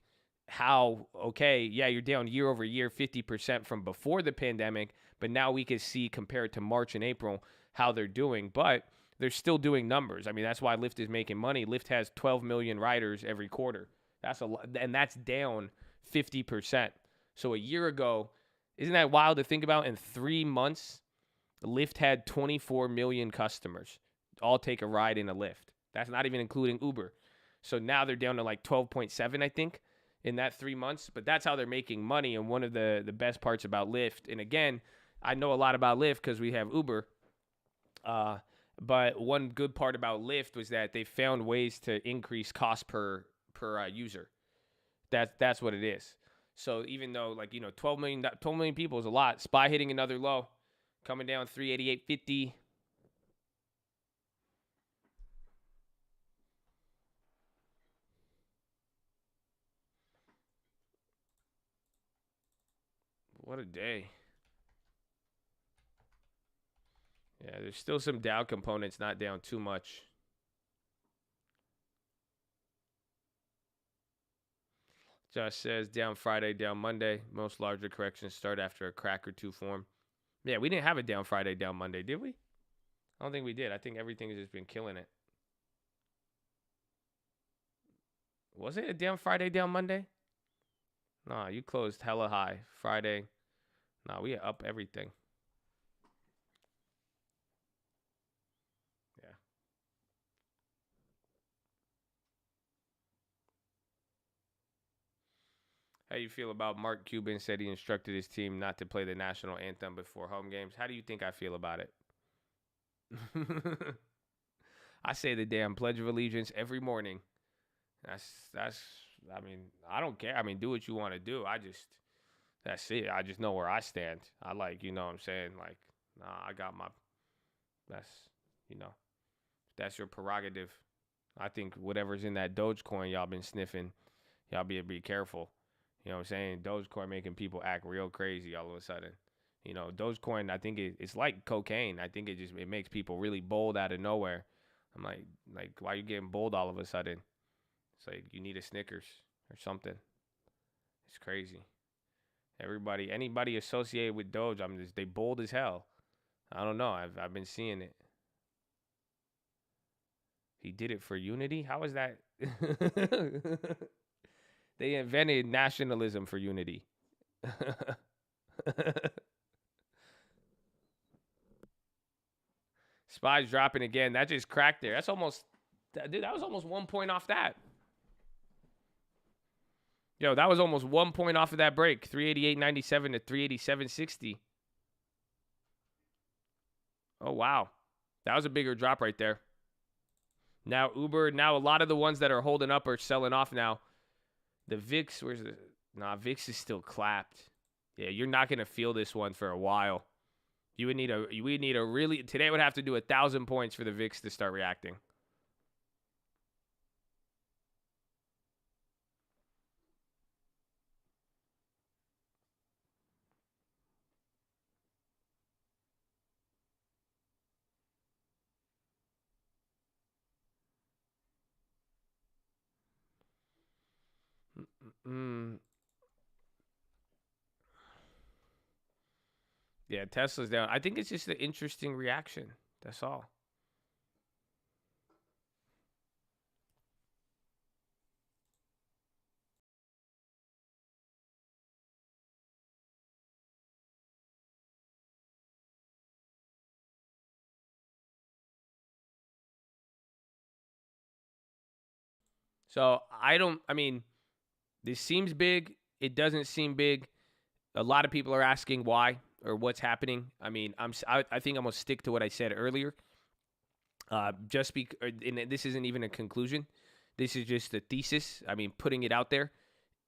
how okay, yeah, you're down year over year 50% from before the pandemic, but now we can see compared to March and April how they're doing, but they're still doing numbers. I mean, that's why Lyft is making money. Lyft has 12 million riders every quarter. That's a lot, and that's down 50%. So a year ago, isn't that wild to think about? In 3 months, Lyft had 24 million customers all take a ride in a Lyft. That's not even including Uber. So now they're down to like 12.7, I think, in that 3 months. But that's how they're making money. And one of the best parts about Lyft, and again, I know a lot about Lyft because we have Uber. But one good part about Lyft was that they found ways to increase cost per user. That's what it is. So even though 12 million people is a lot. Spy hitting another low, coming down 388.50. What a day. Yeah, there's still some Dow components not down too much. Josh says down Friday, down Monday. Most larger corrections start after a crack or two form. Yeah, we didn't have a down Friday, down Monday, did we? I don't think we did. I think everything has just been killing it. Was it a down Friday, down Monday? Nah, you closed hella high. Friday. Nah, we up everything. Yeah. you feel about Mark Cuban said he instructed his team not to play the national anthem before home games? How do you think I feel about it? I say the damn Pledge of Allegiance every morning. That's I mean, I don't care. I mean, do what you want to do. That's it. I just know where I stand. I like, you know what I'm saying? Like, nah, I got my that's you know, that's your prerogative. I think whatever's in that Dogecoin y'all been sniffing, y'all be careful. You know what I'm saying? Dogecoin making people act real crazy all of a sudden. You know, Dogecoin, I think it's like cocaine. I think it makes people really bold out of nowhere. I'm like, why you getting bold all of a sudden? It's like you need a Snickers or something. It's crazy. Anybody associated with Doge, they bold as hell. I don't know. I've been seeing it. He did it for unity? How is that? They invented nationalism for unity. Spies dropping again. That just cracked there. That was almost 1 point off that. Yo, that was almost 1 point off of that break. 388.97 to 387.60. Oh, wow. That was a bigger drop right there. Now a lot of the ones that are holding up are selling off now. The VIX, VIX is still clapped. Yeah, you're not going to feel this one for a while. You would need a really, today would have to do 1,000 points for the VIX to start reacting. Yeah, Tesla's down. I think it's just an interesting reaction. That's all. So this seems big. It doesn't seem big. A lot of people are asking why or what's happening. I mean, I think I'm gonna stick to what I said earlier. And this isn't even a conclusion. This is just a thesis. I mean, putting it out there.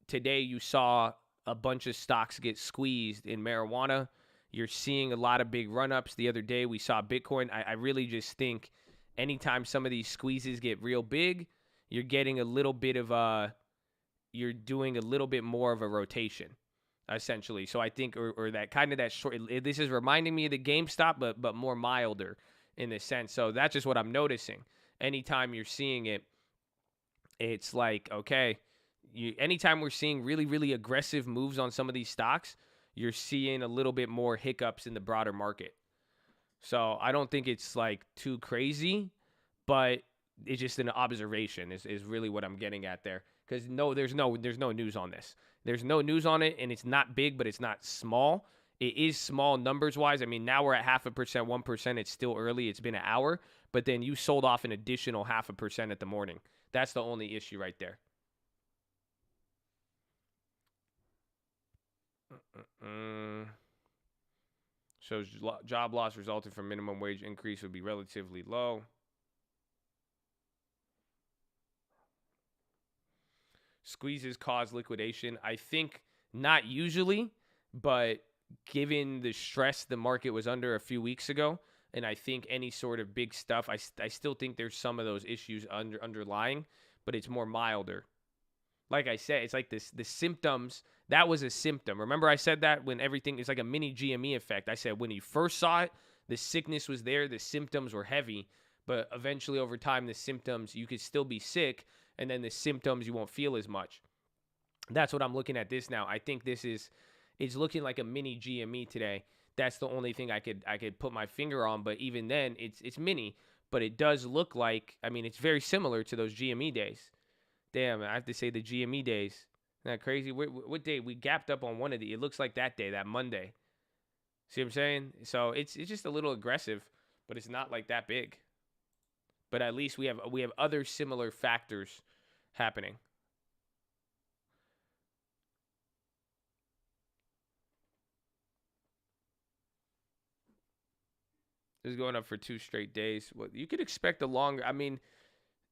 Today, you saw a bunch of stocks get squeezed in marijuana. You're seeing a lot of big run-ups. The other day, we saw Bitcoin. I really just think anytime some of these squeezes get real big, you're getting a little bit of you're doing a little bit more of a rotation, essentially. So I think, or that kind of that short. This is reminding me of the GameStop, but more milder in this sense. So that's just what I'm noticing. Anytime you're seeing it, it's like, okay, anytime we're seeing really, really aggressive moves on some of these stocks, you're seeing a little bit more hiccups in the broader market. So I don't think it's like too crazy, but it's just an observation is really what I'm getting at there. Because there's no news on this. There's no news on it, and it's not big, but it's not small. It is small numbers-wise. I mean, now we're at 0.5%, 1%. It's still early. It's been an hour. But then you sold off an additional 0.5% at the morning. That's the only issue right there. Shows job loss resulting from minimum wage increase would be relatively low. Squeezes cause liquidation. I think not usually, but given the stress the market was under a few weeks ago, and I think any sort of big stuff, I still think there's some of those issues underlying, but it's more milder. Like I said, it's like the symptoms. That was a symptom. Remember I said that when everything is like a mini GME effect. I said when you first saw it, the sickness was there, the symptoms were heavy, but eventually over time, the symptoms, you could still be sick, and then the symptoms you won't feel as much. That's what I'm looking at this now. I think it's looking like a mini GME today. That's the only thing I could put my finger on, but even then, it's mini, but it does look like, I mean, it's very similar to those GME days. Damn, I have to say the GME days. Isn't that crazy? What day? We gapped up on one of the, it looks like that day, that Monday. See what I'm saying? So it's just a little aggressive, but it's not like that big. But at least we have other similar factors happening. It's going up for 2 straight days. Well, you could expect a longer. I mean,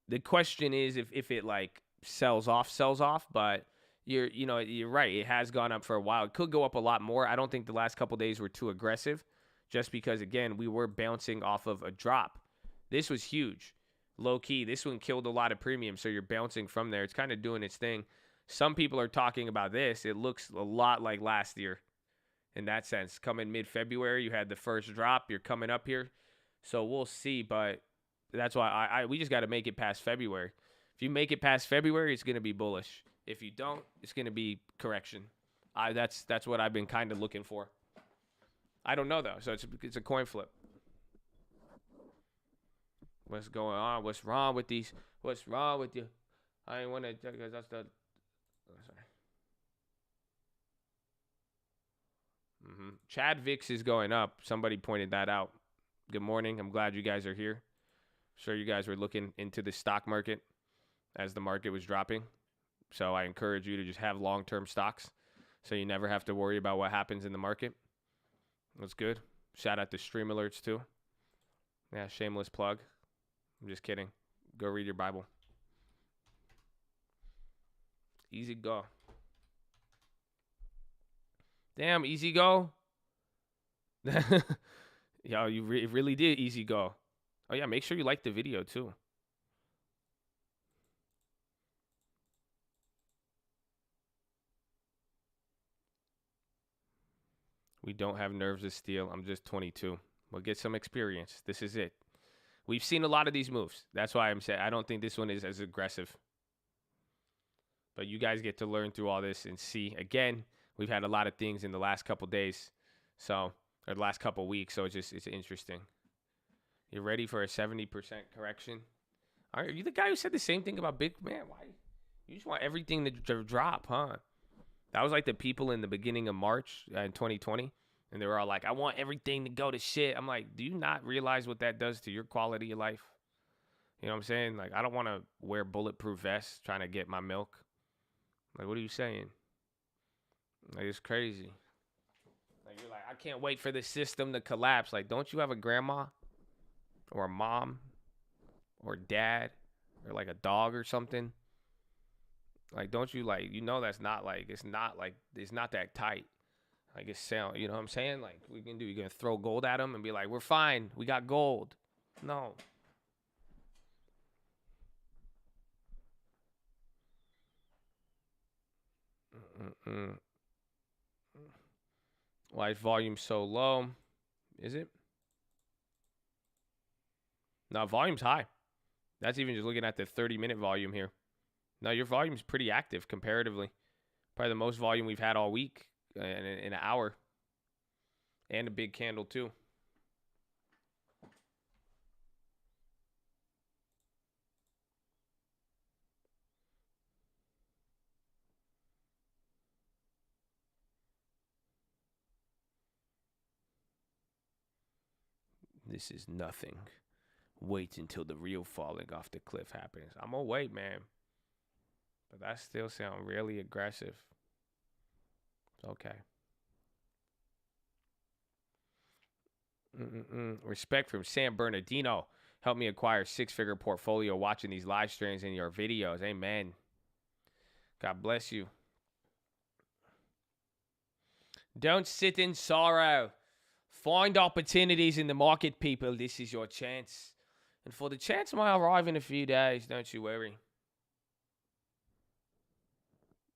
the question is if it like sells off. But you're right. It has gone up for a while. It could go up a lot more. I don't think the last couple days were too aggressive, just because again we were bouncing off of a drop. This was huge, low key. This one killed a lot of premium, so you're bouncing from there. It's kind of doing its thing. Some people are talking about this. It looks a lot like last year in that sense. Coming mid-February, you had the first drop. You're coming up here. So we'll see, but that's why we just got to make it past February. If you make it past February, it's going to be bullish. If you don't, it's going to be correction. That's what I've been kind of looking for. I don't know, though, so it's a coin flip. What's going on? What's wrong with these? What's wrong with you? I ain't want to, because that's the... Sorry. Chad VIX is going up. Somebody pointed that out. Good morning. I'm glad you guys are here. Sure, you guys were looking into the stock market as the market was dropping. So I encourage you to just have long-term stocks so you never have to worry about what happens in the market. That's good. Shout out to Stream Alerts too. Yeah, shameless plug. I'm just kidding. Go read your Bible. Easy go. Damn, easy go. Yo, you really did easy go. Oh, yeah, make sure you like the video, too. We don't have nerves of steel. I'm just 22. We'll get some experience. This is it. We've seen a lot of these moves. That's why I'm saying I don't think this one is as aggressive. But you guys get to learn through all this and see. Again, we've had a lot of things in the last couple days. Or the last couple weeks. So it's interesting. You ready for a 70% correction? Are you the guy who said the same thing about Big Man? Why? You just want everything to drop, huh? That was like the people in the beginning of March in 2020. And they were all like, I want everything to go to shit. I'm like, do you not realize what that does to your quality of life? You know what I'm saying? Like, I don't want to wear bulletproof vests trying to get my milk. Like, what are you saying? Like, it's crazy. Like, you're like, I can't wait for the system to collapse. Like, don't you have a grandma or a mom or dad or like a dog or something? Like, don't you like, that's not like, it's not that tight. Like, it's sound, you know what I'm saying? Like, we can do, you're going to throw gold at them and be like, we're fine. We got gold. No. Why is volume so low? Is it? No, volume's high. That's even just looking at the 30-minute volume here. No, your volume's pretty active comparatively. Probably the most volume we've had all week in an hour. And a big candle, too. This is nothing. Wait until the real falling off the cliff happens. I'm gonna wait, man. But that still sounds really aggressive. It's okay. Respect from San Bernardino. Help me acquire 6-figure portfolio watching these live streams and your videos. Amen. God bless you. Don't sit in sorrow. Find opportunities in the market, people. This is your chance. And for the chance might arrive in a few days, don't you worry.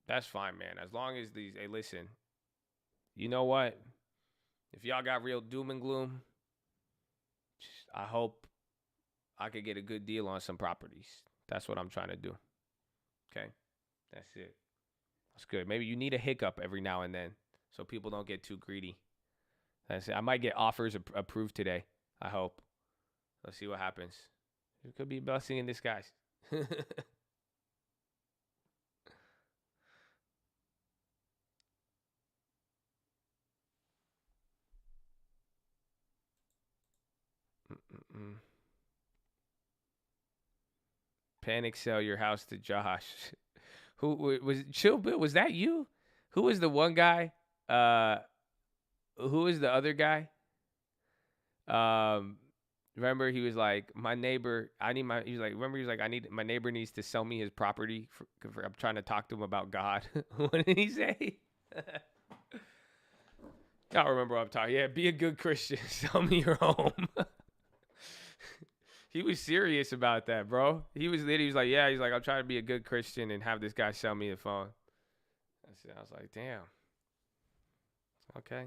That's fine, man. As long as these, hey, listen, you know what? If y'all got real doom and gloom, I hope I could get a good deal on some properties. That's what I'm trying to do. Okay? That's it. That's good. Maybe you need a hiccup every now and then so people don't get too greedy. That's it. I might get offers approved today. I hope. Let's see what happens. It could be a blessing in disguise. Panic sell your house to Josh. Who was Chill Bill? Was that you? Who was the one guy? Who was the other guy? Remember, he was like, my neighbor, he was like, remember, he was like, my neighbor needs to sell me his property. I'm trying to talk to him about God. What did he say? Y'all remember what I'm talking. Yeah, be a good Christian. Sell me your home. He was serious about that, bro. He was like, yeah, he's like, I'm trying to be a good Christian and have this guy sell me the phone. I was like, damn. Okay.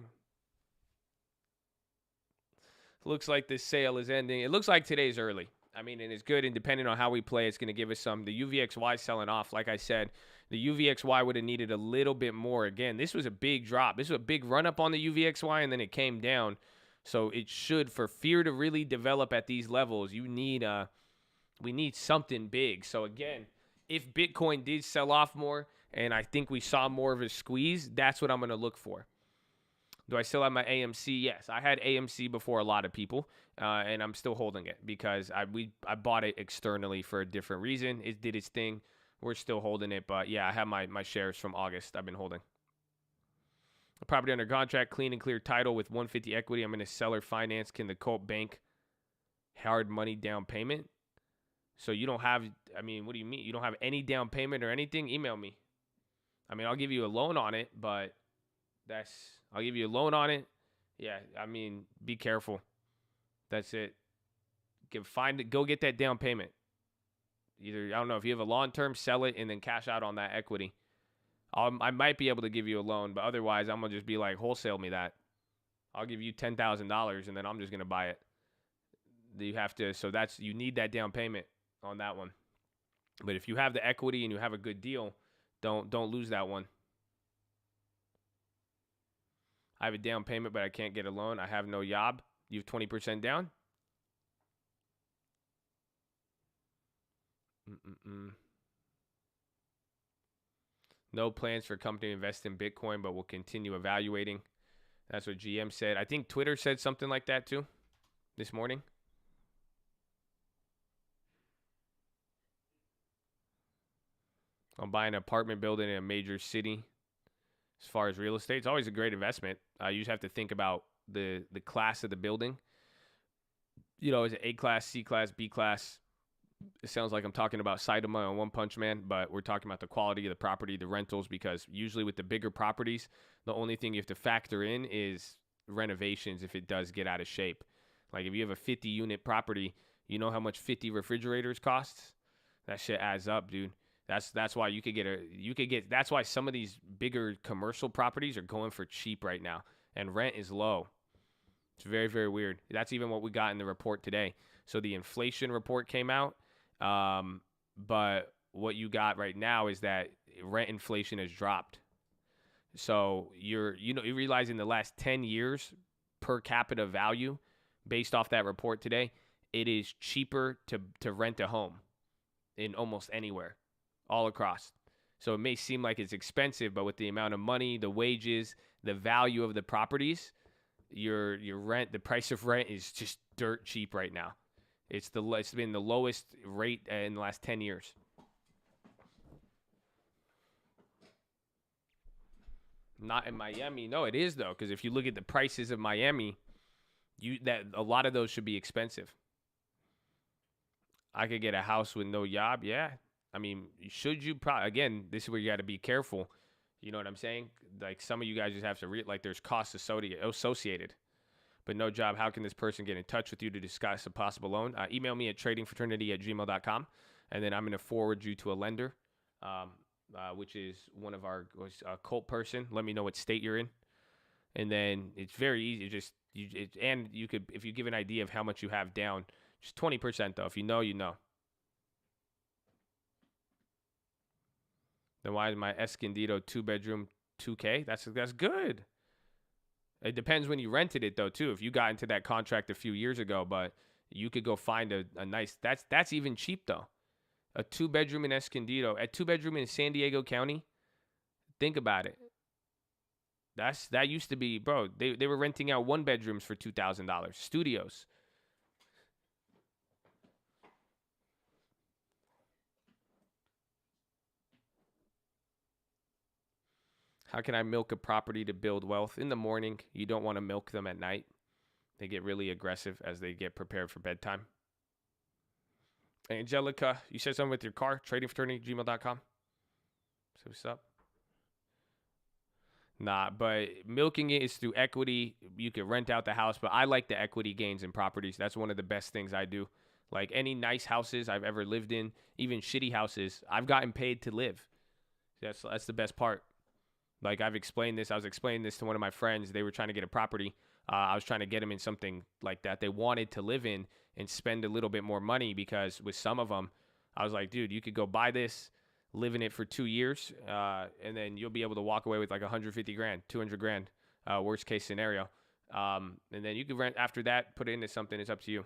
Looks like this sale is ending. It looks like today's early. I mean, and it's good, and depending on how we play, it's going to give us some. The UVXY selling off. Like I said, the UVXY would have needed a little bit more. Again, this was a big drop. This was a big run up on the UVXY, and then it came down. So it should, for fear to really develop at these levels, we need something big. So again, if Bitcoin did sell off more, and I think we saw more of a squeeze, that's what I'm going to look for. Do I still have my AMC? Yes, I had AMC before a lot of people, and I'm still holding it because I bought it externally for a different reason. It did its thing. We're still holding it, but yeah, I have my shares from August. I've been holding. A property under contract, clean and clear title with 150 equity. I'm going to seller finance. Can the Colt Bank hard money down payment? So you don't have, I mean, what do you mean? You don't have any down payment or anything? Email me. I mean, I'll give you a loan on it, but I'll give you a loan on it. Yeah, I mean, be careful. That's it. Go get that down payment. Either, I don't know, if you have a long-term, sell it and then cash out on that equity. I might be able to give you a loan, but otherwise I'm going to just be like, wholesale me that. I'll give you $10,000 and then I'm just going to buy it. You have to, so you need that down payment on that one. But if you have the equity and you have a good deal, don't lose that one. I have a down payment, but I can't get a loan. I have no yob. You have 20% down? No plans for company to invest in Bitcoin, but we'll continue evaluating. That's what GM said. I think Twitter said something like that too this morning. I'm buying an apartment building in a major city. As far as real estate, it's always a great investment. You just have to think about the class of the building. You know, is it A class, C class, B class? It sounds like I'm talking about Saitama on One Punch Man, but we're talking about the quality of the property, the rentals, because usually with the bigger properties, the only thing you have to factor in is renovations if it does get out of shape. Like if you have a 50-unit property, you know how much 50 refrigerators costs? That shit adds up, dude. That's why that's why some of these bigger commercial properties are going for cheap right now, and rent is low. It's very, very weird. That's even what we got in the report today. So the inflation report came out, but what you got right now is that rent inflation has dropped. So you realize in the last 10 years per capita value, based off that report today, it is cheaper to rent a home in almost anywhere, all across. So it may seem like it's expensive, but with the amount of money, the wages, the value of the properties, your rent, the price of rent is just dirt cheap right now. It's been the lowest rate in the last 10 years. Not in Miami. No, it is though, because if you look at the prices of Miami, a lot of those should be expensive. I could get a house with no yob. Yeah. I mean, should you again, this is where you got to be careful. You know what I'm saying? Like some of you guys just have to like there's costs associated. But no job. How can this person get in touch with you to discuss a possible loan? Email me at tradingfraternity@gmail.com, and then I'm going to forward you to a lender, which is one of our Colt person. Let me know what state you're in, and then it's very easy. And you could, if you give an idea of how much you have down, just 20% though. If you know, you know. Then why is my Escondido 2-bedroom $2K? That's good. It depends when you rented it though too. If you got into that contract a few years ago, but you could go find a nice. That's even cheap though. A 2-bedroom in Escondido, a 2-bedroom in San Diego County. Think about it. That used to be, bro. They were renting out 1-bedrooms for $2,000. Studios. How can I milk a property to build wealth? In the morning, you don't want to milk them at night. They get really aggressive as they get prepared for bedtime. Angelica, you said something with your car, tradingfraternity@gmail.com. So what's up? Nah, but milking it is through equity. You can rent out the house, but I like the equity gains in properties. That's one of the best things I do. Like any nice houses I've ever lived in, even shitty houses, I've gotten paid to live. That's the best part. Like I've explained this. I was explaining this to one of my friends. They were trying to get a property. I was trying to get them in something like that they wanted to live in and spend a little bit more money because with some of them, I was like, dude, you could go buy this, live in it for 2 years, and then you'll be able to walk away with like 150 grand, 200 grand, worst case scenario. And then you could rent after that, put it into something. It's up to you.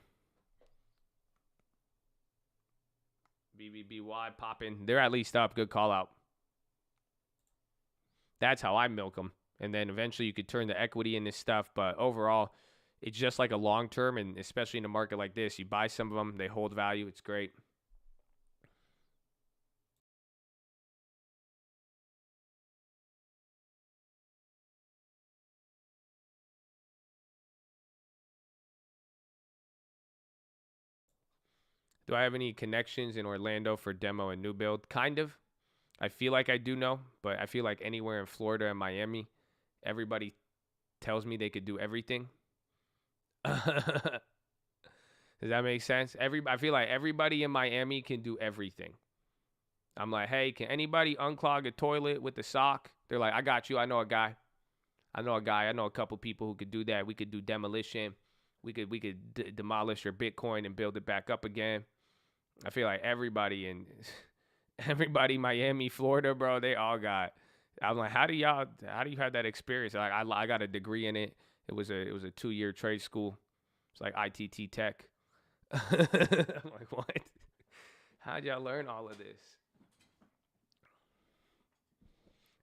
BBBY popping. They're at least up. Good call out. That's how I milk them. And then eventually you could turn the equity in this stuff. But overall, it's just like a long term. And especially in a market like this, you buy some of them, they hold value. It's great. Do I have any connections in Orlando for demo and new build? Kind of. I feel like I do know, but I feel like anywhere in Florida and Miami, everybody tells me they could do everything. Does that make sense? I feel like everybody in Miami can do everything. I'm like, hey, can anybody unclog a toilet with a sock? They're like, I got you. I know a guy. I know a couple people who could do that. We could do demolition. We could demolish your Bitcoin and build it back up again. I feel like everybody Miami, Florida, bro, they all got. I'm like, how do you have that experience? Like, I got a degree in it. It was a 2-year trade school. It's like ITT Tech. I'm like, what? How'd y'all learn all of this?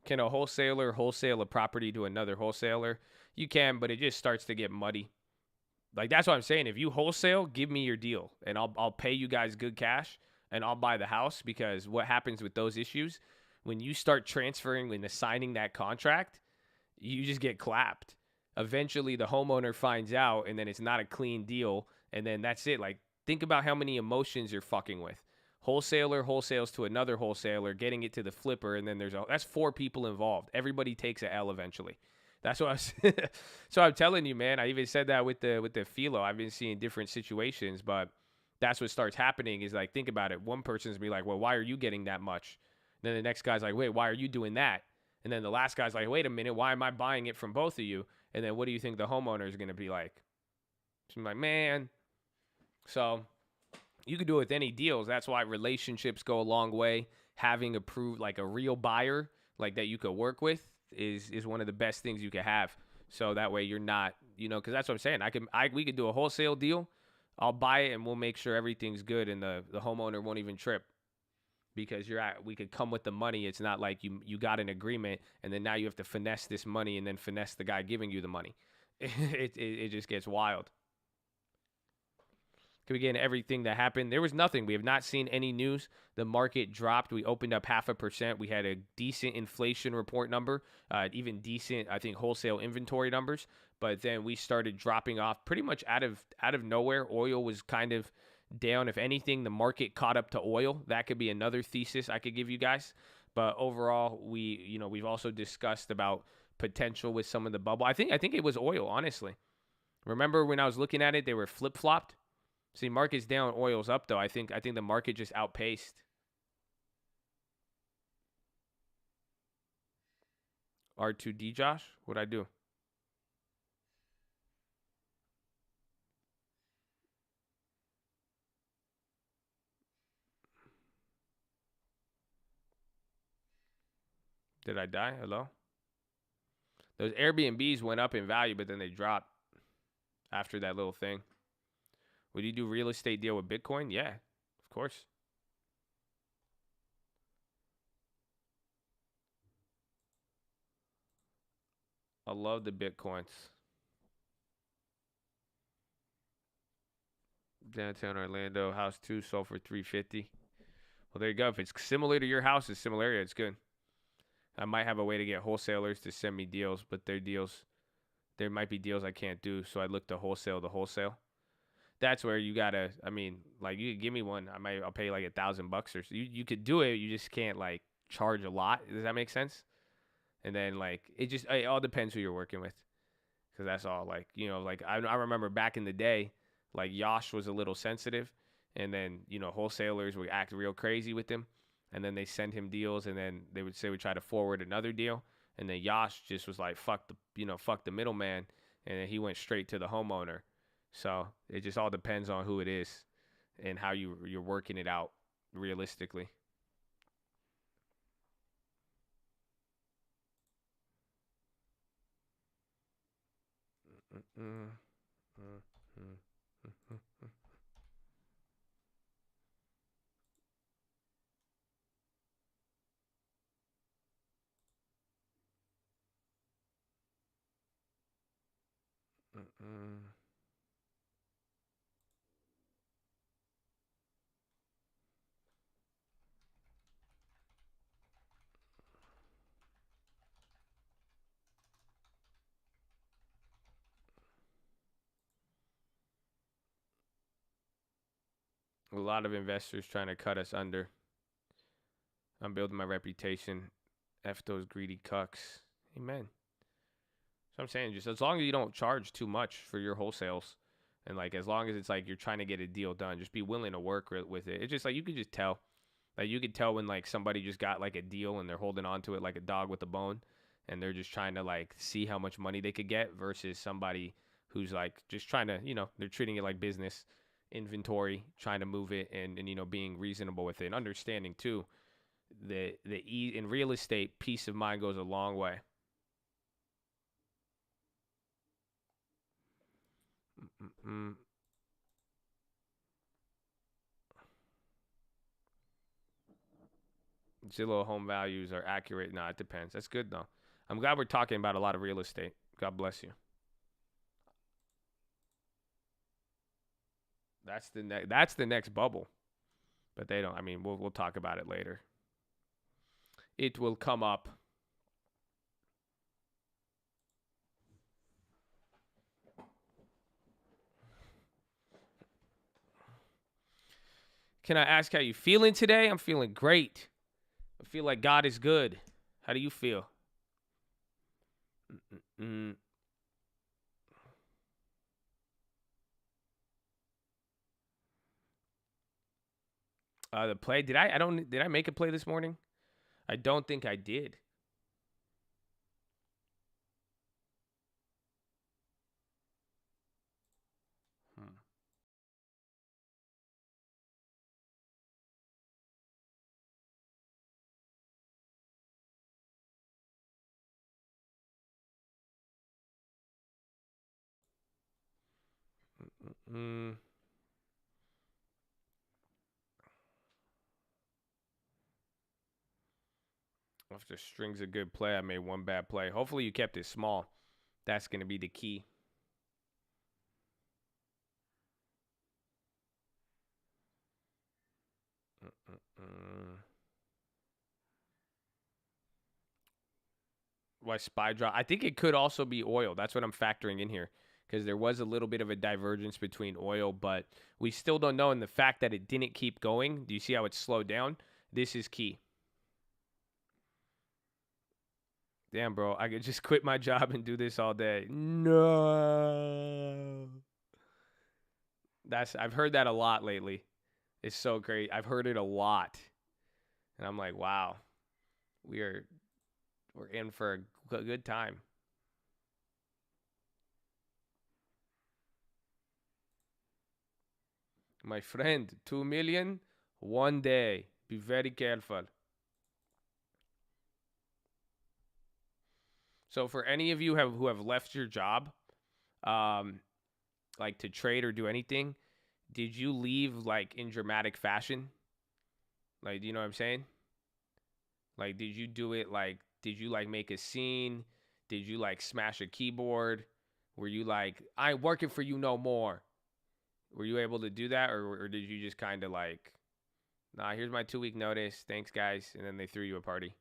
Can a wholesaler wholesale a property to another wholesaler? You can, but it just starts to get muddy. Like, that's what I'm saying. If you wholesale, give me your deal, and I'll pay you guys good cash, and I'll buy the house, because what happens with those issues, when you start transferring and assigning that contract, you just get clapped. Eventually, the homeowner finds out, and then it's not a clean deal, and then that's it. Like, think about how many emotions you're fucking with. Wholesaler wholesales to another wholesaler, getting it to the flipper, and then that's 4 people involved. Everybody takes a L eventually. That's what I was. So I'm telling you, man. I even said that with the Philo. I've been seeing different situations, but that's what starts happening. Is like, think about it. One person's be like, well, why are you getting that much? And then the next guy's like, wait, why are you doing that? And then the last guy's like, wait a minute, why am I buying it from both of you? And then what do you think the homeowner is going to be like? So I'm like, man. So you can do it with any deals. That's why relationships go a long way. Having like a real buyer like that you could work with is one of the best things you could have. So that way you're not, because that's what I'm saying. We could do a wholesale deal. I'll buy it and we'll make sure everything's good, and the homeowner won't even trip, because we could come with the money. It's not like you got an agreement and then now you have to finesse this money and then finesse the guy giving you the money. It just gets wild. Could we get into everything that happened? There was nothing. We have not seen any news. The market dropped. We opened up 0.5%. We had a decent inflation report number, even decent, I think, wholesale inventory numbers. But then we started dropping off pretty much out of nowhere. Oil was kind of down. If anything, the market caught up to oil. That could be another thesis I could give you guys. But overall, we've also discussed about potential with some of the bubble. I think it was oil, honestly. Remember when I was looking at it, they were flip-flopped. See, market's down, oil's up, though. I think the market just outpaced. R2D, Josh? What'd I do? Did I die? Hello? Those Airbnbs went up in value, but then they dropped after that little thing. Would you do real estate deal with Bitcoin? Yeah, of course. I love the Bitcoins. Downtown Orlando, house 2 sold for $350. Well, there you go. If it's similar to your house, it's similar area, it's good. I might have a way to get wholesalers to send me deals, but their deals there might be deals I can't do, so I look to wholesale the wholesale. That's where you gotta. I mean, like you could give me one, I'll pay like $1,000 or so. You could do it, you just can't like charge a lot. Does that make sense? And then like it all depends who you're working with, because that's all like like I remember back in the day, like Yosh was a little sensitive, and then wholesalers would act real crazy with him, and then they send him deals, and then they would say we try to forward another deal, and then Yosh just was like fuck the middleman, and then he went straight to the homeowner. So it just all depends on who it is and how you're working it out realistically. Mm-mm, mm-mm, mm-mm, mm-mm. A lot of investors trying to cut us under. I'm building my reputation. F those greedy cucks. Amen. So I'm saying, just as long as you don't charge too much for your wholesales, and like as long as it's like you're trying to get a deal done, just be willing to work with it. It's just like you could just tell. Like you could tell when like somebody just got like a deal and they're holding on to it like a dog with a bone, and they're just trying to like see how much money they could get versus somebody who's like just trying to, they're treating it like business inventory, trying to move it, and being reasonable with it, and understanding too in real estate, peace of mind goes a long way. Mm-mm. Zillow home values are accurate. Nah, it depends. That's good though. I'm glad we're talking about a lot of real estate. God bless you. That's the next bubble. But they don't. I mean, we'll talk about it later. It will come up. Can I ask how you feeling today? I'm feeling great. I feel like God is good. How do you feel? Mm-mm. The play. Did I? I don't. Did I make a play this morning? I don't think I did. Hmm. Mm-mm. If the string's a good play, I made one bad play. Hopefully you kept it small. That's gonna be the key. Mm-mm. Why SPY drop? I think it could also be oil. That's what I'm factoring in here because there was a little bit of a divergence between oil, but we still don't know. And the fact that it didn't keep going, do you see how it slowed down? This is key. Damn, bro, I could just quit my job and do this all day. No. I've heard that a lot lately. It's so great. I've heard it a lot. And I'm like, wow, we are we're in for a good time. My friend, 2 million one day. Be very careful. So for any of you who have left your job, um, like to trade or do anything, did you leave like in dramatic fashion? Like, do you know what I'm saying? Like, did you do it like? Did you like make a scene? Did you like smash a keyboard? Were you like, I ain't working for you no more? Were you able to do that, or did you just kind of like, nah, here's my 2 week notice, thanks guys, and then they threw you a party?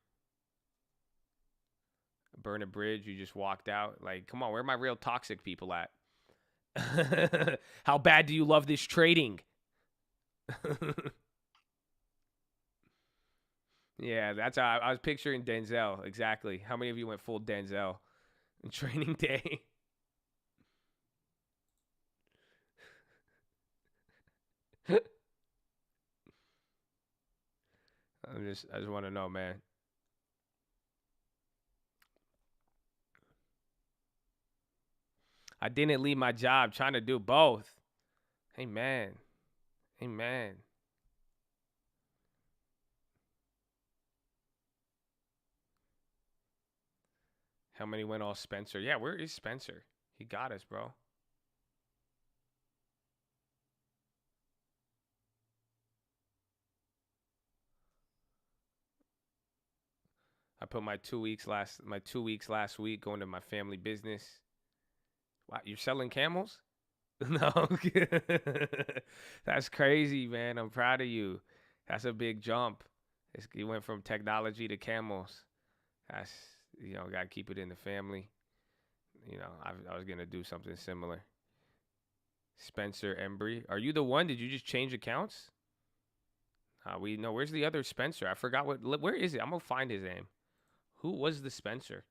Burn a bridge. You just walked out. Like, come on, where are my real toxic people at? How bad do you love this trading? Yeah, that's how I was picturing Denzel. Exactly. How many of you went full Denzel in training day? I just want to know, man. I didn't leave my job trying to do both. Amen. Amen. How many went all Spencer? Yeah, where is Spencer? He got us, bro. I put my 2 weeks last week going to my family business. Wow, you're selling camels? No. That's crazy, man. I'm proud of you. That's a big jump. You went from technology to camels. That's, gotta keep it in the family. I was gonna do something similar. Spencer Embry, are you the one? Did you just change accounts? We know. Where's the other Spencer? I forgot where is it? I'm gonna find his name. Who was the Spencer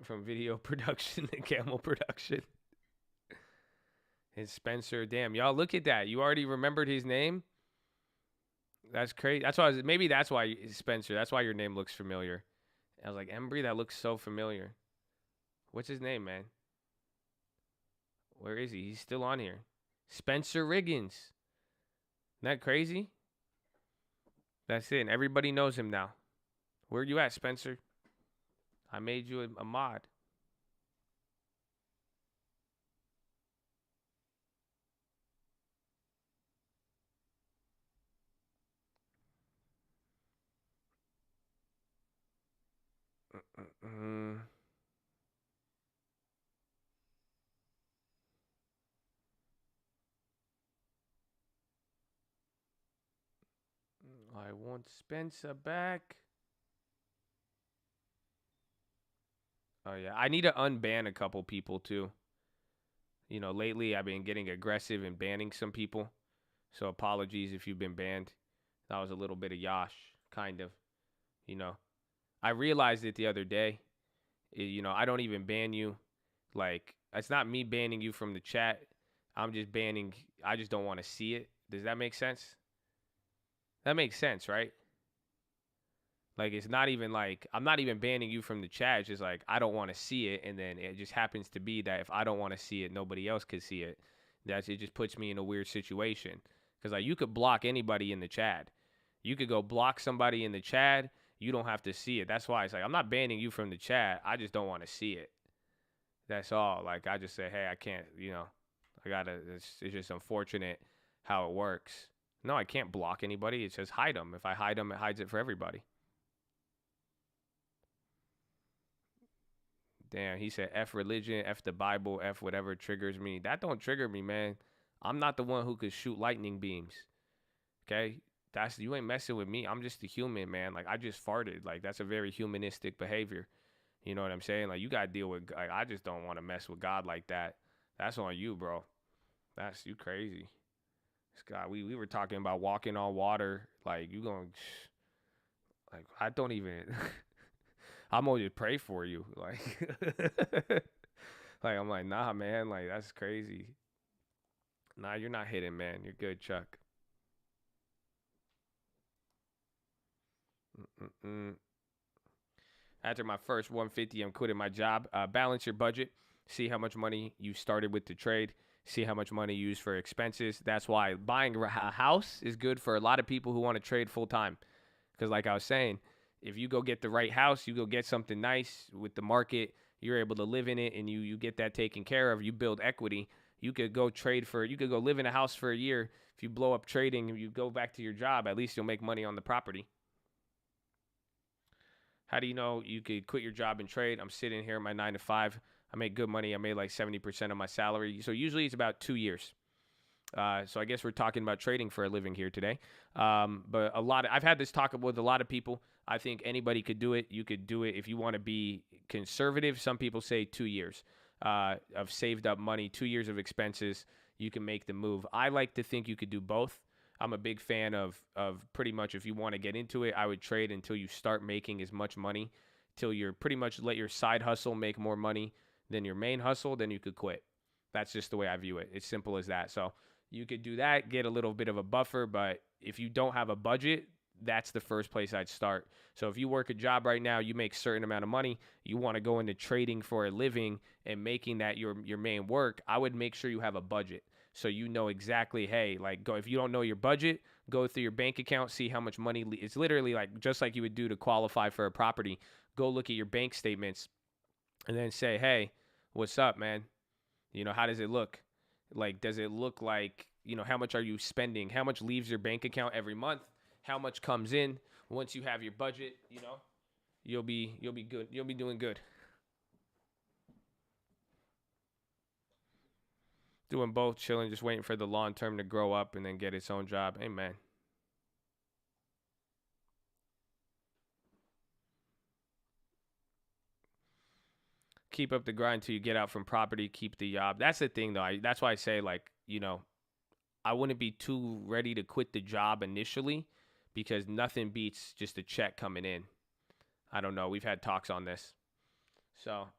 from video production and camel production? His Spencer. Damn, y'all, look at that. You already remembered his name. That's crazy. Maybe that's why Spencer. That's why your name looks familiar. I was like, Embry, that looks so familiar. What's his name, man? Where is he? He's still on here. Spencer Riggins. Isn't that crazy? That's it. Everybody knows him now. Where you at, Spencer? I made you a mod. I want Spencer back. Oh, yeah. I need to unban a couple people, too. Lately I've been getting aggressive and banning some people. So apologies if you've been banned. That was a little bit of Yosh, kind of. You know, I realized it the other day. I don't even ban you. Like, it's not me banning you from the chat. I just don't want to see it. Does that make sense? That makes sense, right? Like, it's not even like, I'm not even banning you from the chat. It's just like, I don't want to see it. And then it just happens to be that if I don't want to see it, nobody else could see it. It just puts me in a weird situation. Because, like, you could block anybody in the chat. You could go block somebody in the chat. You don't have to see it. That's why it's like, I'm not banning you from the chat. I just don't want to see it. That's all. Like, I just say, hey, I can't, it's just unfortunate how it works. No, I can't block anybody. It says hide them. If I hide them, it hides it for everybody. Damn, he said F religion, F the Bible, F whatever triggers me. That don't trigger me, man. I'm not the one who could shoot lightning beams. Okay? You ain't messing with me. I'm just a human, man. Like, I just farted. Like, that's a very humanistic behavior. You know what I'm saying? Like, you gotta deal with, like, I just don't want to mess with God like that. That's on you, bro. That's you crazy. God, we were talking about walking on water. Like, you going, like, I don't even, I'm gonna just pray for you. Like, like, I'm like, nah, man. Like, that's crazy. Nah, you're not hitting, man. You're good, Chuck. Mm-mm. After my first 150, I'm quitting my job. Balance your budget. See how much money you started with to trade. See how much money you use for expenses. That's why buying a house is good for a lot of people who want to trade full time. Because, like I was saying, if you go get the right house, you go get something nice with the market, you're able to live in it, and you get that taken care of. You build equity. You could go you could go live in a house for a year. If you blow up trading and you go back to your job, at least you'll make money on the property. How do you know you could quit your job and trade? I'm sitting here at my 9 to 5. I make good money. I made like 70% of my salary. So usually it's about 2 years. So I guess we're talking about trading for a living here today. But I've had this talk with a lot of people. I think anybody could do it. You could do it if you want to be conservative. Some people say 2 years of saved up money, 2 years of expenses. You can make the move. I like to think you could do both. I'm a big fan of pretty much if you want to get into it, I would trade until you start making as much money, till you're pretty much let your side hustle make more money than your main hustle, then you could quit. That's just the way I view it. It's simple as that. So you could do that, get a little bit of a buffer, but if you don't have a budget, that's the first place I'd start. So if you work a job right now, you make a certain amount of money, you want to go into trading for a living and making that your main work, I would make sure you have a budget. So you know exactly, hey, like go if you don't know your budget, go through your bank account, see how much money it's literally like just like you would do to qualify for a property. Go look at your bank statements and then say, "Hey, what's up, man? You know, how does it look? Like does it look like, you know, how much are you spending? How much leaves your bank account every month? How much comes in? Once you have your budget, you know, you'll be good. You'll be doing good." Doing both, chilling, just waiting for the long term to grow up and then get its own job. Amen. Keep up the grind till you get out from property. Keep the job. That's the thing, though. That's why I say, like, you know, I wouldn't be too ready to quit the job initially because nothing beats just a check coming in. I don't know. We've had talks on this. So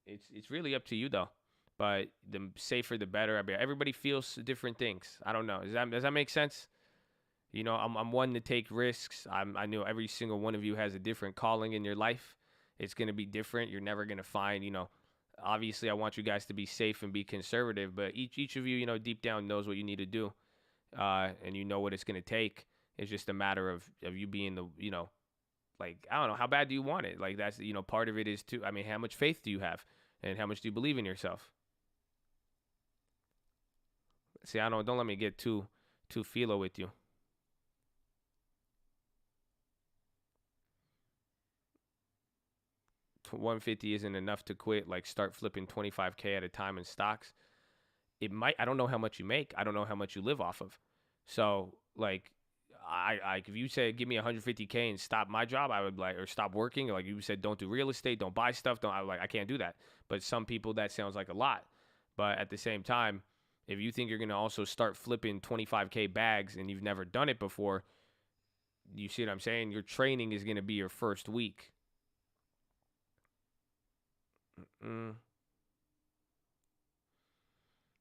it's really up to you, though. But the safer, the better. I mean, everybody feels different things. I don't know. Does that make sense? You know, I'm one to take risks. I know every single one of you has a different calling in your life. It's going to be different. You're never going to find, you know, obviously I want you guys to be safe and be conservative, but each of you, you know, deep down knows what you need to do. And you know what it's going to take. It's just a matter of you being the, you know, like, I don't know, how bad do you want it? Like that's, you know, part of it is too, I mean, how much faith do you have and how much do you believe in yourself? See, don't let me get too philo with you. 150 isn't enough to quit. Like start flipping 25K at a time in stocks. It might. I don't know how much you make. I don't know how much you live off of. So like, I if you said give me 150K and stop my job, I would like, or stop working. Or like you said, don't do real estate, don't buy stuff. I can't do that. But some people that sounds like a lot. But at the same time, if you think you're gonna also start flipping 25K bags and you've never done it before, you see what I'm saying? Your training is gonna be your first week. And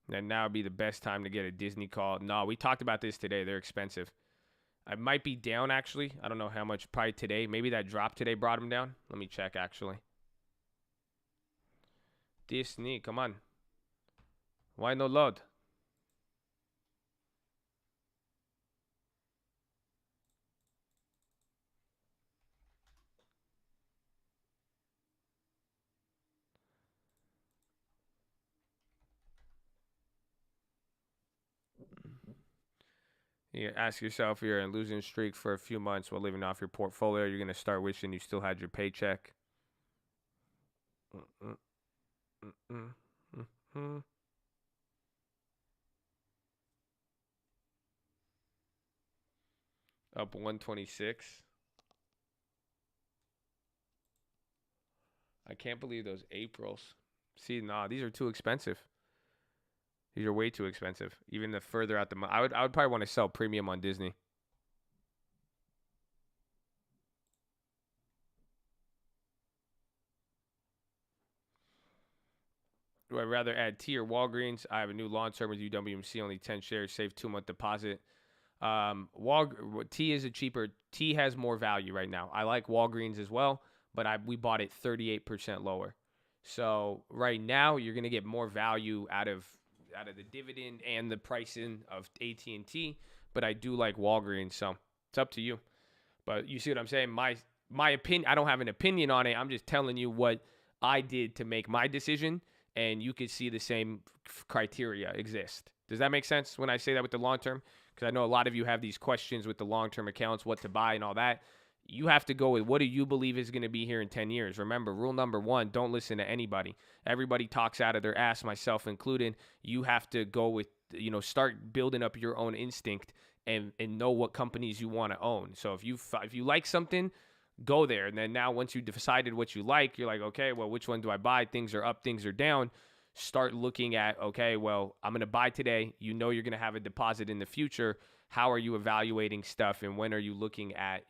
now would be the best time to get a Disney call. No, we talked about this today. They're expensive. I might be down, actually. I don't know how much. Probably today. Maybe that drop today brought them down. Let me check, actually. Disney, come on. Why no load? You ask yourself, you're in a losing streak for a few months while living off your portfolio. You're going to start wishing you still had your paycheck. Up 126. I can't believe those Aprils. See, nah, these are too expensive. These are way too expensive. Even the further out the I would probably want to sell premium on Disney. Would I rather add T or Walgreens? I have a new lawn term with UWMC, only 10 shares, save 2-month deposit. T is a cheaper. T has more value right now. I like Walgreens as well, but we bought it 38% lower. So right now you're gonna get more value out of the dividend and the pricing of AT&T, but I do like Walgreens, so it's up to you. But you see what I'm saying? My opinion, I don't have an opinion on it. I'm just telling you what I did to make my decision, and you could see the same criteria exist. Does that make sense when I say that with the long term? Because I know a lot of you have these questions with the long-term accounts, what to buy and all that. You have to go with what do you believe is going to be here in 10 years. Remember, rule number 1, don't listen to anybody. Everybody talks out of their ass, myself included. You have to go with start building up your own instinct and know what companies you want to own. So if you like something, go there. And then now once you decided what you like, you're like, okay, well, which one do I buy? Things are up, things are down. Start looking at, okay, well, I'm going to buy today. You're going to have a deposit in the future. How are you evaluating stuff? And when are you looking at,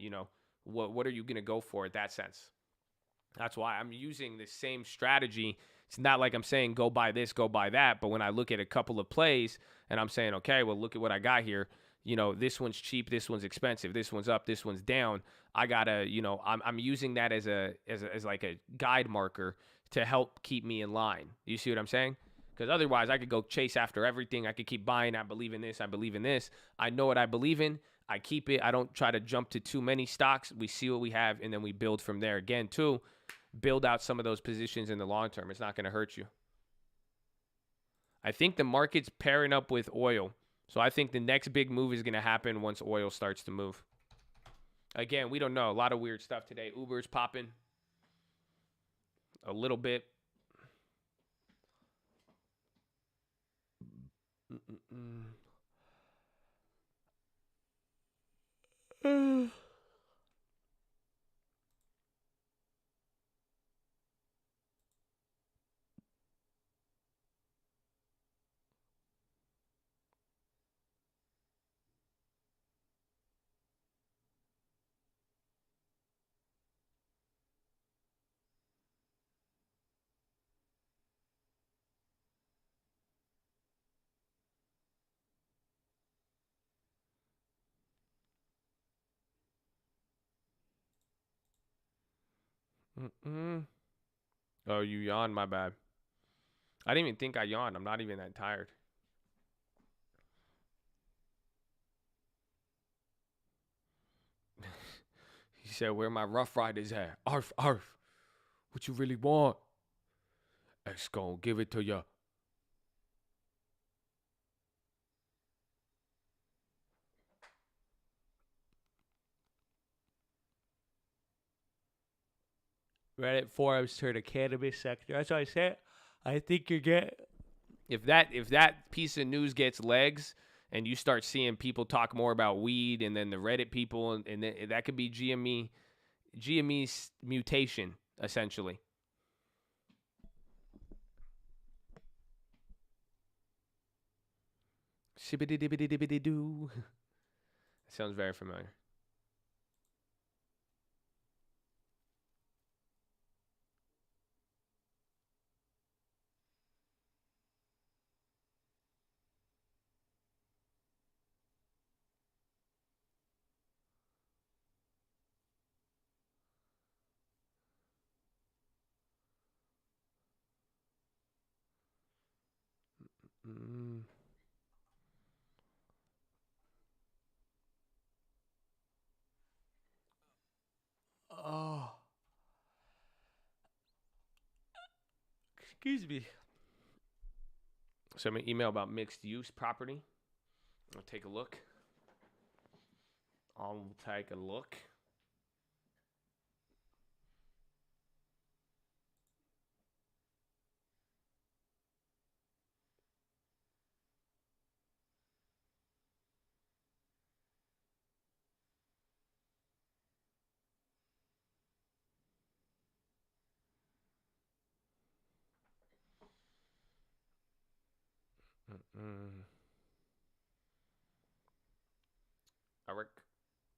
what are you going to go for in that sense? That's why I'm using the same strategy. It's not like I'm saying go buy this, go buy that. But when I look at a couple of plays and I'm saying, okay, well, look at what I got here. This one's cheap, this one's expensive, this one's up, this one's down. I gotta, I'm using that as like a guide marker to help keep me in line. You see what I'm saying? Because otherwise, I could go chase after everything. I could keep buying. I believe in this. I believe in this. I know what I believe in. I keep it. I don't try to jump to too many stocks. We see what we have, and then we build from there. Again, too, build out some of those positions in the long term. It's not going to hurt you. I think the market's pairing up with oil. So I think the next big move is going to happen once oil starts to move. Again, we don't know. A lot of weird stuff today. Uber's popping a little bit. Oh, you yawned. My bad. I didn't even think I yawned. I'm not even that tired. He said, where my Rough Riders at? Arf, arf. What you really want? X gon' give it to ya. Reddit forums to the cannabis sector. That's what I said. I think you get if that piece of news gets legs and you start seeing people talk more about weed and then the Reddit people and then that could be GME's mutation essentially. Shibbity dibbity dibbity doo. That sounds very familiar. Oh. Excuse me. Send me an email about mixed use property. I'll take a look.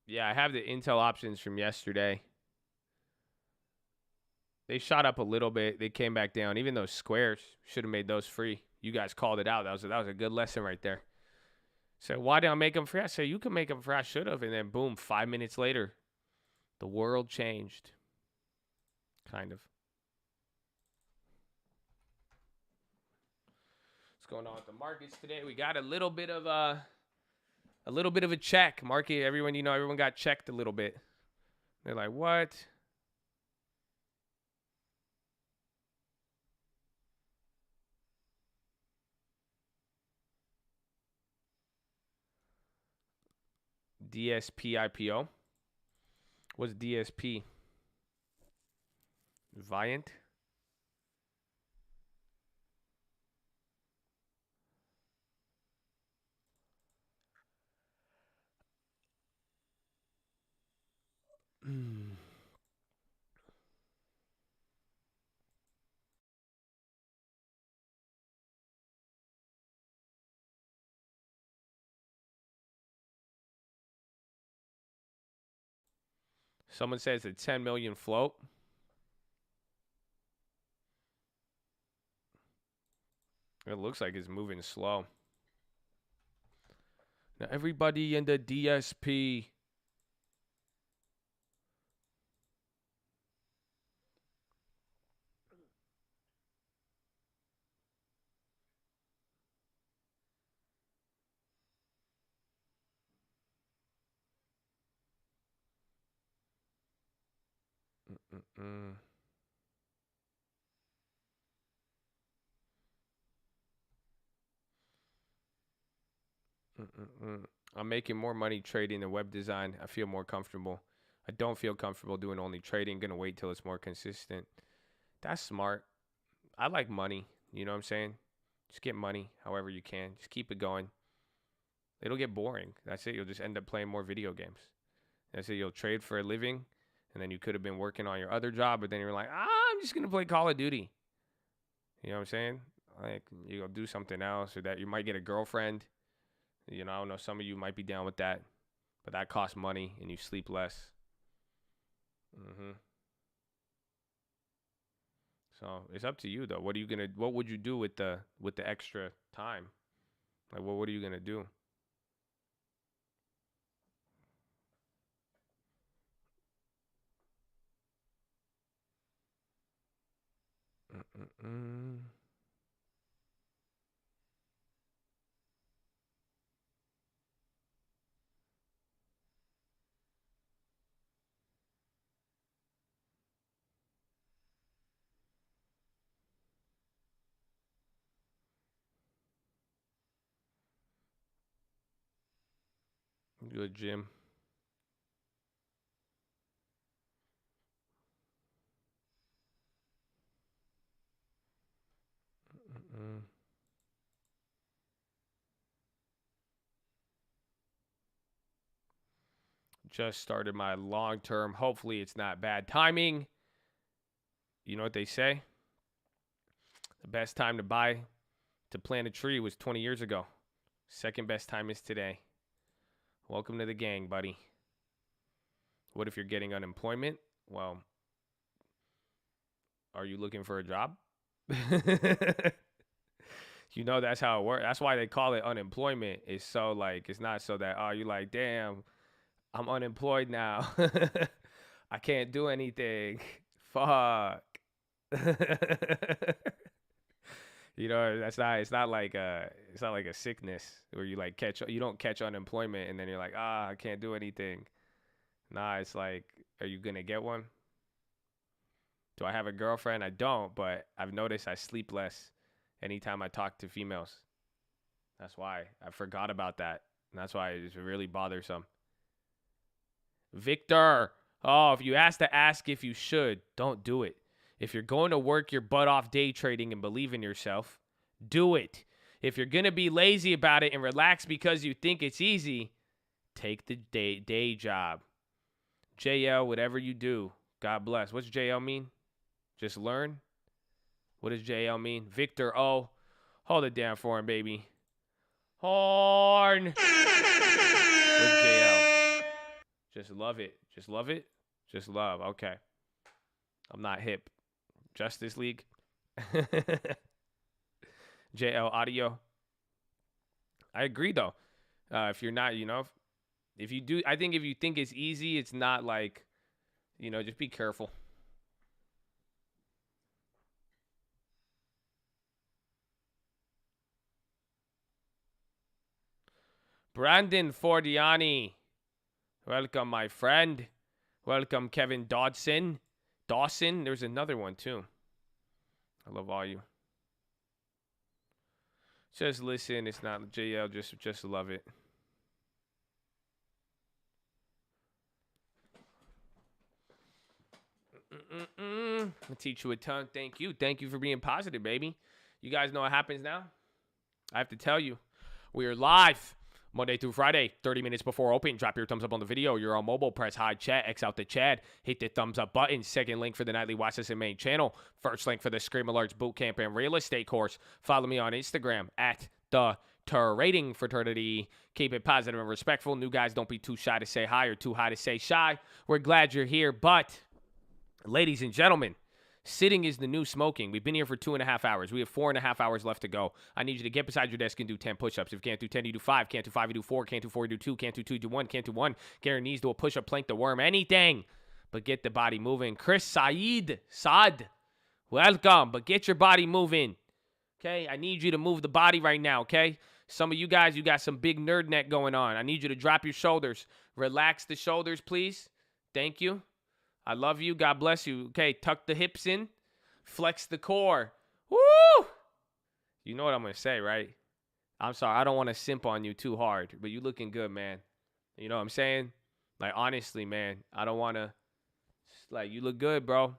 Yeah, I have the Intel options from yesterday. They shot up a little bit. They came back down. Even those squares, should have made those free. You guys called it out. That was a good lesson right there. So why did I make them free? I said you can make them free. I should have. And then boom, 5 minutes later, the world changed. Kind of. What's going on with the markets today? We got a little bit of a check. Market, everyone got checked a little bit. They're like, what? DSP IPO. What's DSP? Viant? Someone says a 10 million float. It looks like it's moving slow. Now everybody in the DSP. Mm-mm-mm. Mm-mm-mm. I'm making more money trading than web design. I feel more comfortable. I don't feel comfortable doing only trading. Gonna wait till it's more consistent. That's smart. I like money. You know what I'm saying? Just get money however you can. Just keep it going. It'll get boring. That's it. You'll just end up playing more video games. That's it. You'll trade for a living, and then you could have been working on your other job, but then you're like, I'm just gonna play Call of Duty. You know what I'm saying? Like you'll do something else, or that you might get a girlfriend. You know, I don't know. Some of you might be down with that, but that costs money, and you sleep less. So it's up to you, though. What would you do with the extra time? Like, what are you gonna do? Mm-mm-mm. Good, Jim. Mm-mm. Just started my long term. Hopefully, it's not bad timing. You know what they say? The best time to plant a tree was 20 years ago. Second best time is today. Welcome to the gang, buddy. What if you're getting unemployment? Well, are you looking for a job? You know that's how it works. That's why they call it unemployment. It's so like it's not so that you're like, damn, I'm unemployed now. I can't do anything. Fuck. You know, it's not like a sickness where you don't catch unemployment and then you're like, I can't do anything. Nah, it's like, are you gonna get one? Do I have a girlfriend? I don't, but I've noticed I sleep less anytime I talk to females. That's why I forgot about that. And that's why it's really bothersome. Victor, if you ask if you should, don't do it. If you're going to work your butt off day trading and believe in yourself, do it. If you're going to be lazy about it and relax because you think it's easy, take the day job. JL, whatever you do, God bless. What's JL mean? Just learn? What does JL mean? Victor O. Hold it down for him, baby. Horn. What's JL? Just love it. Just love it? Just love. Okay. I'm not hip. Justice League. JL Audio. I agree, though. If you're not, if you do, I think if you think it's easy, it's not like, just be careful. Brandon Fordiani. Welcome, my friend. Welcome, Kevin Dawson. There's another one, too. I love all you. Just listen. It's not JL. Just love it. I'll teach you a ton. Thank you. Thank you for being positive, baby. You guys know what happens now? I have to tell you. We are live Monday through Friday, 30 minutes before open, drop your thumbs up on the video. You're on mobile, press hide chat, X out the Chad, hit the thumbs up button. Second link for the Nightly Watch This main channel. First link for the Scream Alerts Bootcamp and Real Estate course. Follow me on Instagram at the Rating Fraternity. Keep it positive and respectful. New guys, don't be too shy to say hi or too high to say shy. We're glad you're here, but ladies and gentlemen, sitting is the new smoking. We've been here for 2.5 hours. We have 4.5 hours left to go. I need you to get beside your desk and do 10 push-ups. If you can't do 10, you do 5. Can't do 5, you do 4. Can't do 4, you do 2. Can't do 2, you do 1. Can't do 1. Get your knees, do a push-up, plank the worm, anything. But get the body moving. Chris Saad, welcome. But get your body moving. Okay? I need you to move the body right now, okay? Some of you guys, you got some big nerd neck going on. I need you to drop your shoulders. Relax the shoulders, please. Thank you. I love you. God bless you. Okay, tuck the hips in. Flex the core. Woo! You know what I'm going to say, right? I'm sorry. I don't want to simp on you too hard, but you looking good, man. You know what I'm saying? Like, honestly, man, I don't want to. Like, you look good, bro.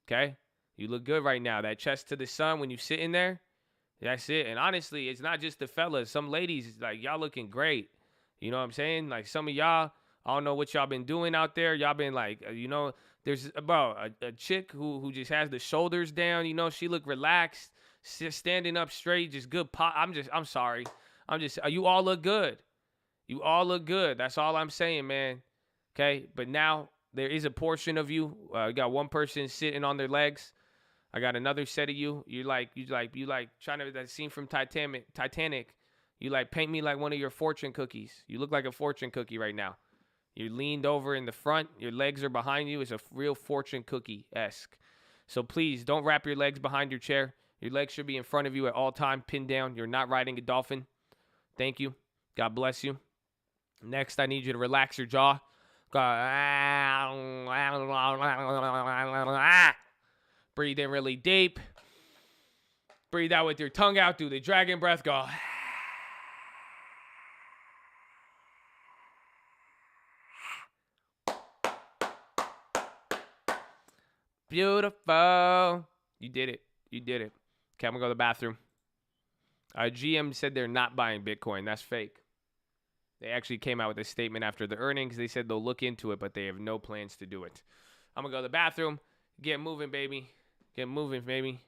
Okay? You look good right now. That chest to the sun when you sitting there, that's it. And honestly, it's not just the fellas. Some ladies, like, y'all looking great. You know what I'm saying? Like, some of y'all, I don't know what y'all been doing out there. Y'all been like, there's about a chick who just has the shoulders down. You know, she look relaxed, standing up straight, just good pop. I'm sorry. You all look good. You all look good. That's all I'm saying, man. Okay. But now there is a portion of you. You got one person sitting on their legs. I got another set of you. You like trying to, that scene from Titanic. You like paint me like one of your fortune cookies. You look like a fortune cookie right now. You're leaned over in the front. Your legs are behind you. It's a real fortune cookie-esque. So please don't wrap your legs behind your chair. Your legs should be in front of you at all time, pinned down. You're not riding a dolphin. Thank you. God bless you. Next, I need you to relax your jaw. Breathe in really deep. Breathe out with your tongue out. Do the dragon breath. Go. Beautiful. You did it. You did it. Okay, I'm going to go to the bathroom. GM said they're not buying Bitcoin. That's fake. They actually came out with a statement after the earnings. They said they'll look into it, but they have no plans to do it. I'm going to go to the bathroom. Get moving, baby. Get moving, baby.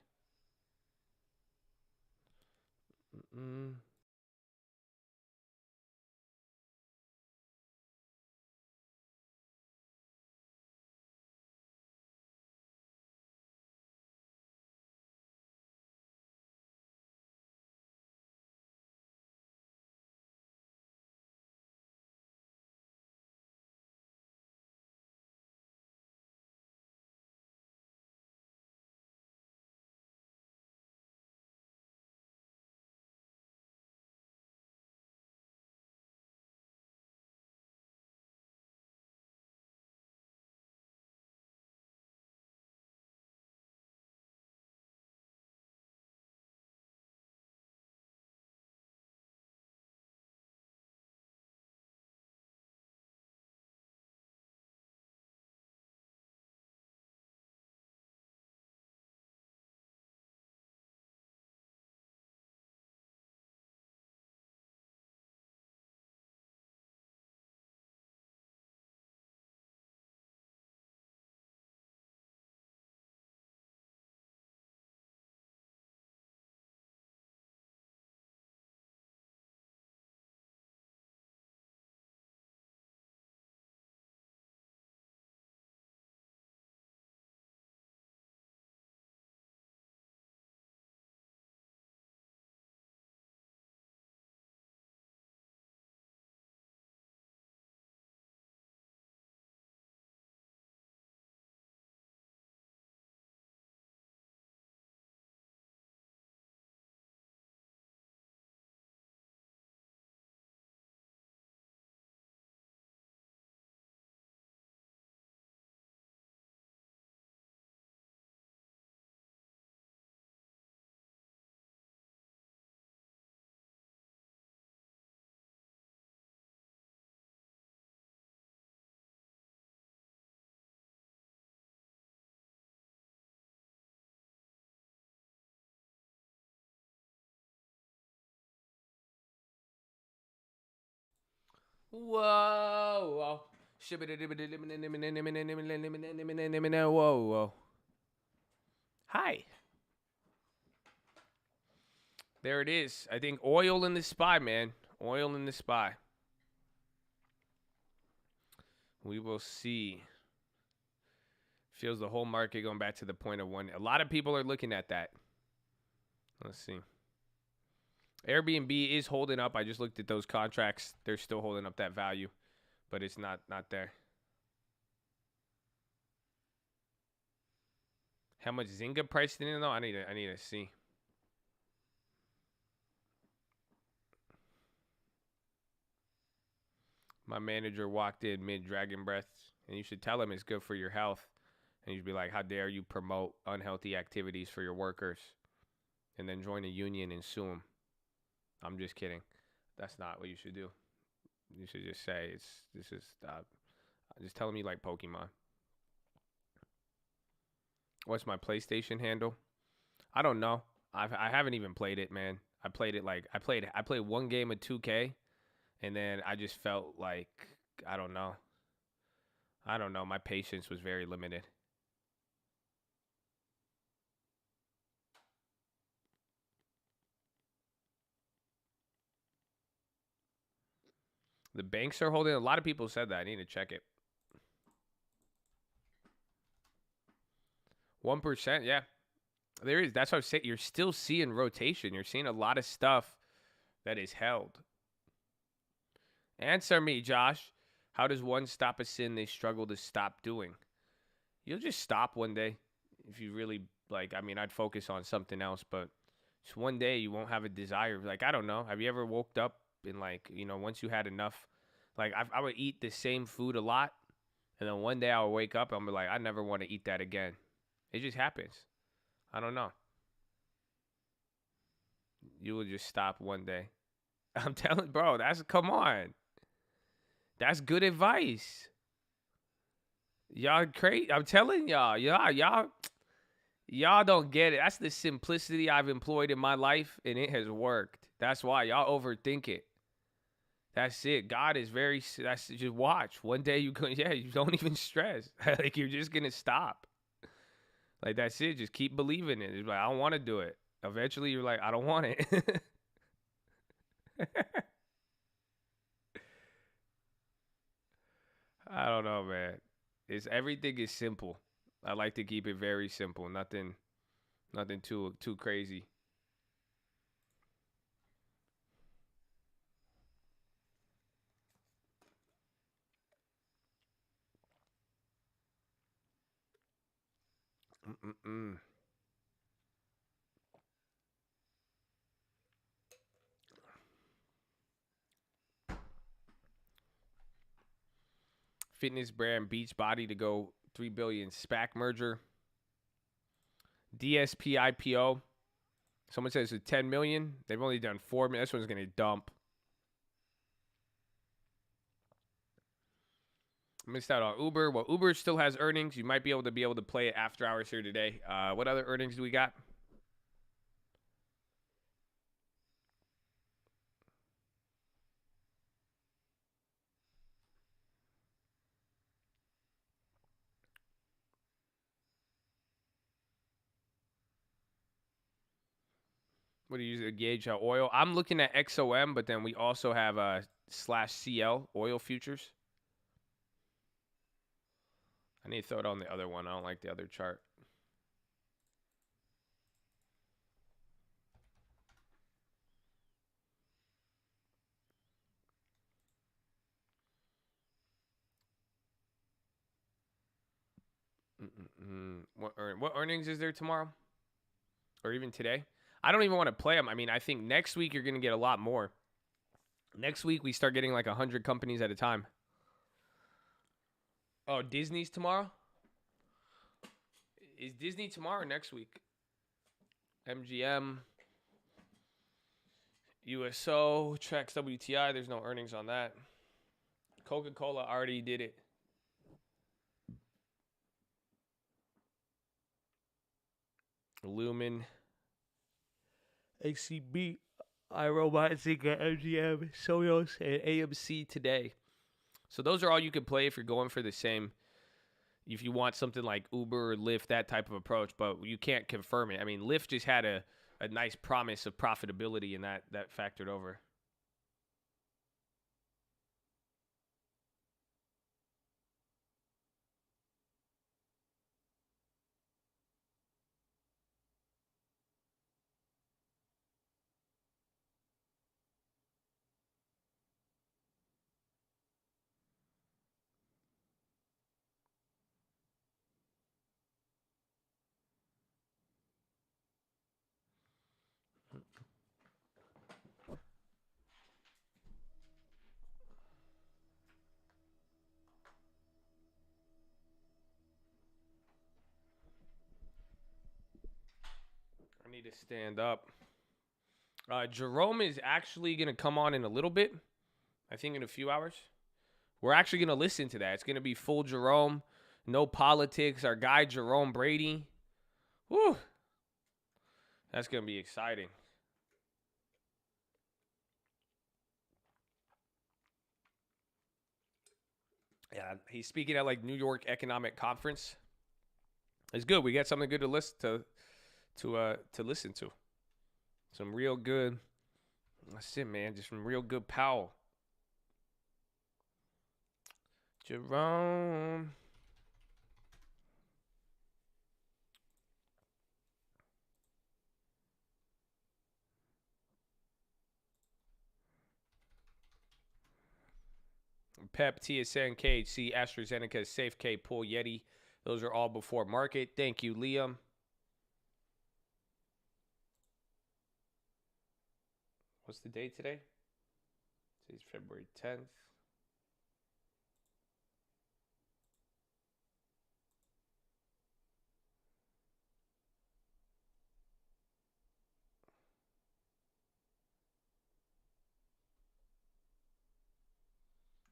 Whoa. Whoa. Hi. There it is. I think oil in the SPY, man. Oil in the SPY. We will see. Feels the whole market going back to the point of one. A lot of people are looking at that. Let's see. Airbnb is holding up. I just looked at those contracts. They're still holding up that value, but it's not there. How much Zynga priced in though? I need to see. My manager walked in mid Dragon Breath, and you should tell him it's good for your health. And you'd be like, how dare you promote unhealthy activities for your workers? And then join a union and sue them. I'm just kidding. That's not what you should do. You should just say, just tell them you like Pokemon. What's my PlayStation handle? I don't know. I haven't even played it, man. I played one game of 2K, and then I just felt like, I don't know. My patience was very limited. The banks are holding. A lot of people said that. I need to check it. 1%, yeah. There is. That's what I'm saying. You're still seeing rotation. You're seeing a lot of stuff that is held. Answer me, Josh. How does one stop a sin they struggle to stop doing? You'll just stop one day. If you really, like, I mean, I'd focus on something else, but just one day you won't have a desire. Like, I don't know. Have you ever woke up and, like, you know, once you had enough, like, I would eat the same food a lot, and then one day I would wake up and I'm like, I never want to eat that again. It just happens. I don't know. You will just stop one day. I'm telling, bro, come on. That's good advice. Y'all crazy. I'm telling y'all. Y'all don't get it. That's the simplicity I've employed in my life, and it has worked. That's why y'all overthink it. That's it. God is that's just watch. One day you don't even stress. Like, you're just gonna stop. Like, that's it. Just keep believing it. It's like, I don't want to do it. Eventually you're like, I don't want it. I don't know, man. Everything is simple. I like to keep it very simple. Nothing too crazy. Mm-mm-mm. Fitness brand Beachbody to go $3 billion SPAC merger. DSP IPO. Someone says it's 10 million. They've only done 4 million. This one's gonna dump. Missed out on Uber. Well, Uber still has earnings. You might be able to play it after hours here today. What other earnings do we got? What do you use to gauge oil? I'm looking at XOM, but then we also have /CL oil futures. I need to throw it on the other one. I don't like the other chart. What earnings is there tomorrow? Or even today? I don't even want to play them. I mean, I think next week you're going to get a lot more. Next week we start getting like 100 companies at a time. Oh, Disney's tomorrow? Is Disney tomorrow or next week? MGM, USO, Trex WTI. There's no earnings on that. Coca-Cola already did it. Lumen, ACB, iRobot, Zynga, MGM, Sonos, and AMC today. So those are all you could play if you're going for the same. If you want something like Uber or Lyft, that type of approach, but you can't confirm it. I mean, Lyft just had a nice promise of profitability, and that factored over. I need to stand up. Jerome is actually going to come on in a little bit. I think in a few hours. We're actually going to listen to that. It's going to be full Jerome, no politics. Our guy, Jerome Brady. Whew. That's going to be exciting. Yeah, he's speaking at like New York Economic Conference. It's good. We got something good to listen to listen to. Some real good. That's it, man. Just some real good Powell. Jerome. Pep, TSN, KHC, AstraZeneca, SafeK, Pull Yeti. Those are all before market. Thank you, Liam. What's the date today? Today's February 10th.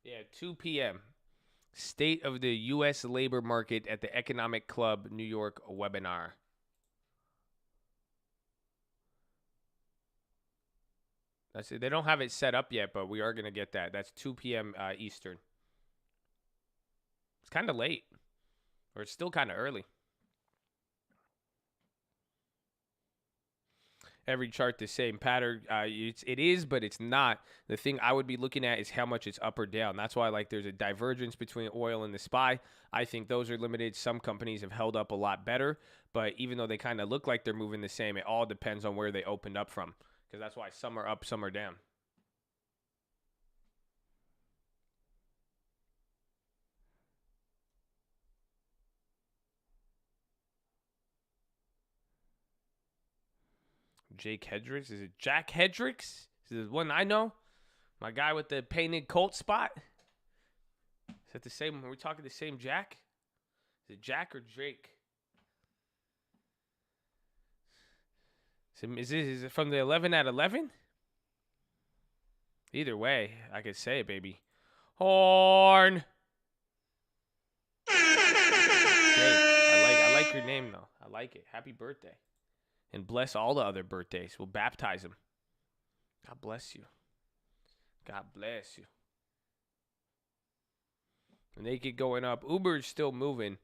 Yeah, 2 p.m. State of the U.S. labor market at the Economic Club New York webinar. That's it. They don't have it set up yet, but we are going to get that. That's 2 p.m. Eastern. It's kind of late, or it's still kind of early. Every chart the same pattern. It is, but it's not. The thing I would be looking at is how much it's up or down. That's why like there's a divergence between oil and the SPY. I think those are limited. Some companies have held up a lot better, but even though they kind of look like they're moving the same, it all depends on where they opened up from. Because that's why some are up, some are down. Jake Hedricks? Is it Jack Hedricks? Is it one I know? My guy with the painted Colt spot? Is that the same? Are we talking the same Jack? Is it Jack or Jake? Is it from the 11 at 11? Either way, I could say it, baby. Horn. Jake, I like your name though. I like it. Happy birthday. And bless all the other birthdays. We'll baptize them. God bless you. God bless you. And they get going up. Uber's still moving.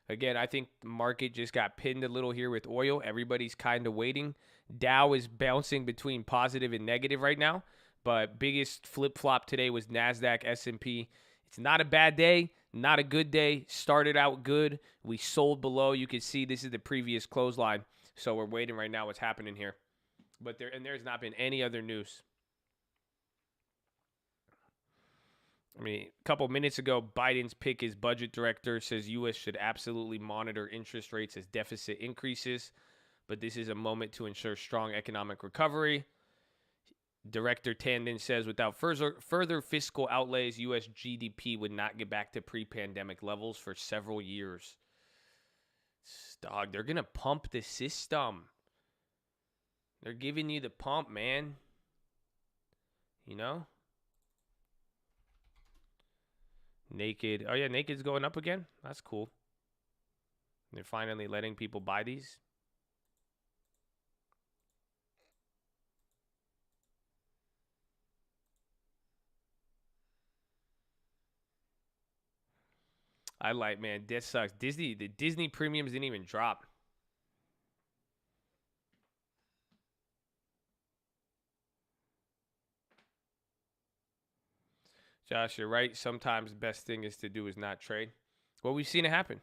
Again, I think the market just got pinned a little here with oil. Everybody's kind of waiting. Dow is bouncing between positive and negative right now. But biggest flip-flop today was NASDAQ, S&P. It's not a bad day, not a good day. Started out good. We sold below. You can see this is the previous close line. So we're waiting right now what's happening here. But there's not been any other news. I mean, a couple minutes ago, Biden's pick his budget director says U.S. should absolutely monitor interest rates as deficit increases, but this is a moment to ensure strong economic recovery. Director Tandon says without further fiscal outlays, U.S. GDP would not get back to pre-pandemic levels for several years. Dog, they're going to pump the system. They're giving you the pump, man. You know? Naked. Oh, yeah, Naked's going up again. That's cool. They're finally letting people buy these. I like, man, that sucks. The Disney premiums didn't even drop. Josh, you're right. Sometimes the best thing is to do is not trade. Well, we've seen it happen.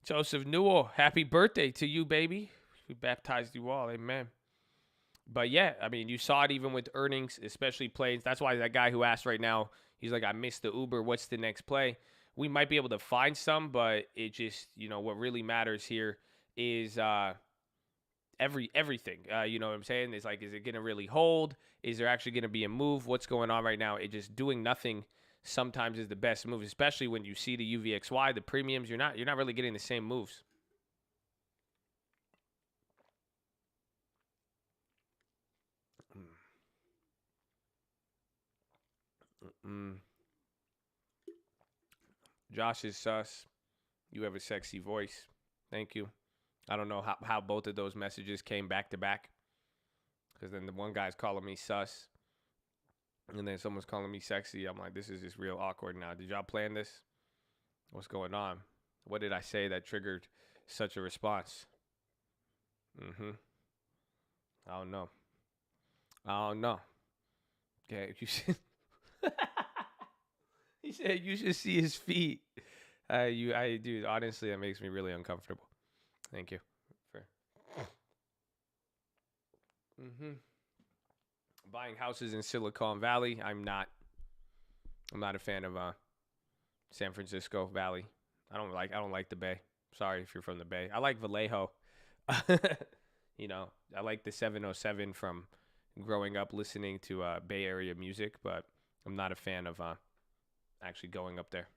Joseph Newell, happy birthday to you, baby. We baptized you all. Amen. But yeah, I mean, you saw it even with earnings, especially plays. That's why that guy who asked right now, he's like, I missed the Uber. What's the next play? We might be able to find some, but it just, what really matters here is everything. You know what I'm saying? It's like, is it going to really hold? Is there actually going to be a move? What's going on right now? It just doing nothing sometimes is the best move, especially when you see the UVXY, the premiums. You're not really getting the same moves. Josh is sus. You have a sexy voice. Thank you. I don't know how both of those messages came back to back. Because then the one guy's calling me sus. And then someone's calling me sexy. I'm like, this is just real awkward now. Did y'all plan this? What's going on? What did I say that triggered such a response? I don't know. Okay, you should. He said you should see his feet. Dude, honestly, that makes me really uncomfortable. Thank you. Buying houses in Silicon Valley. I'm not a fan of San Francisco Valley. I don't like the Bay. Sorry if you're from the Bay. I like Vallejo. I like the 707 from growing up listening to Bay Area music, but I'm not a fan of actually going up there.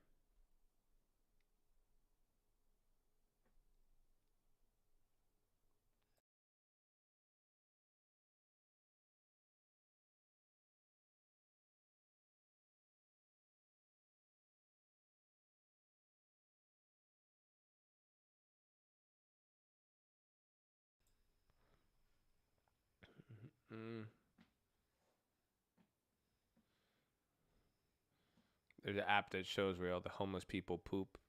There's an app that shows where all the homeless people poop.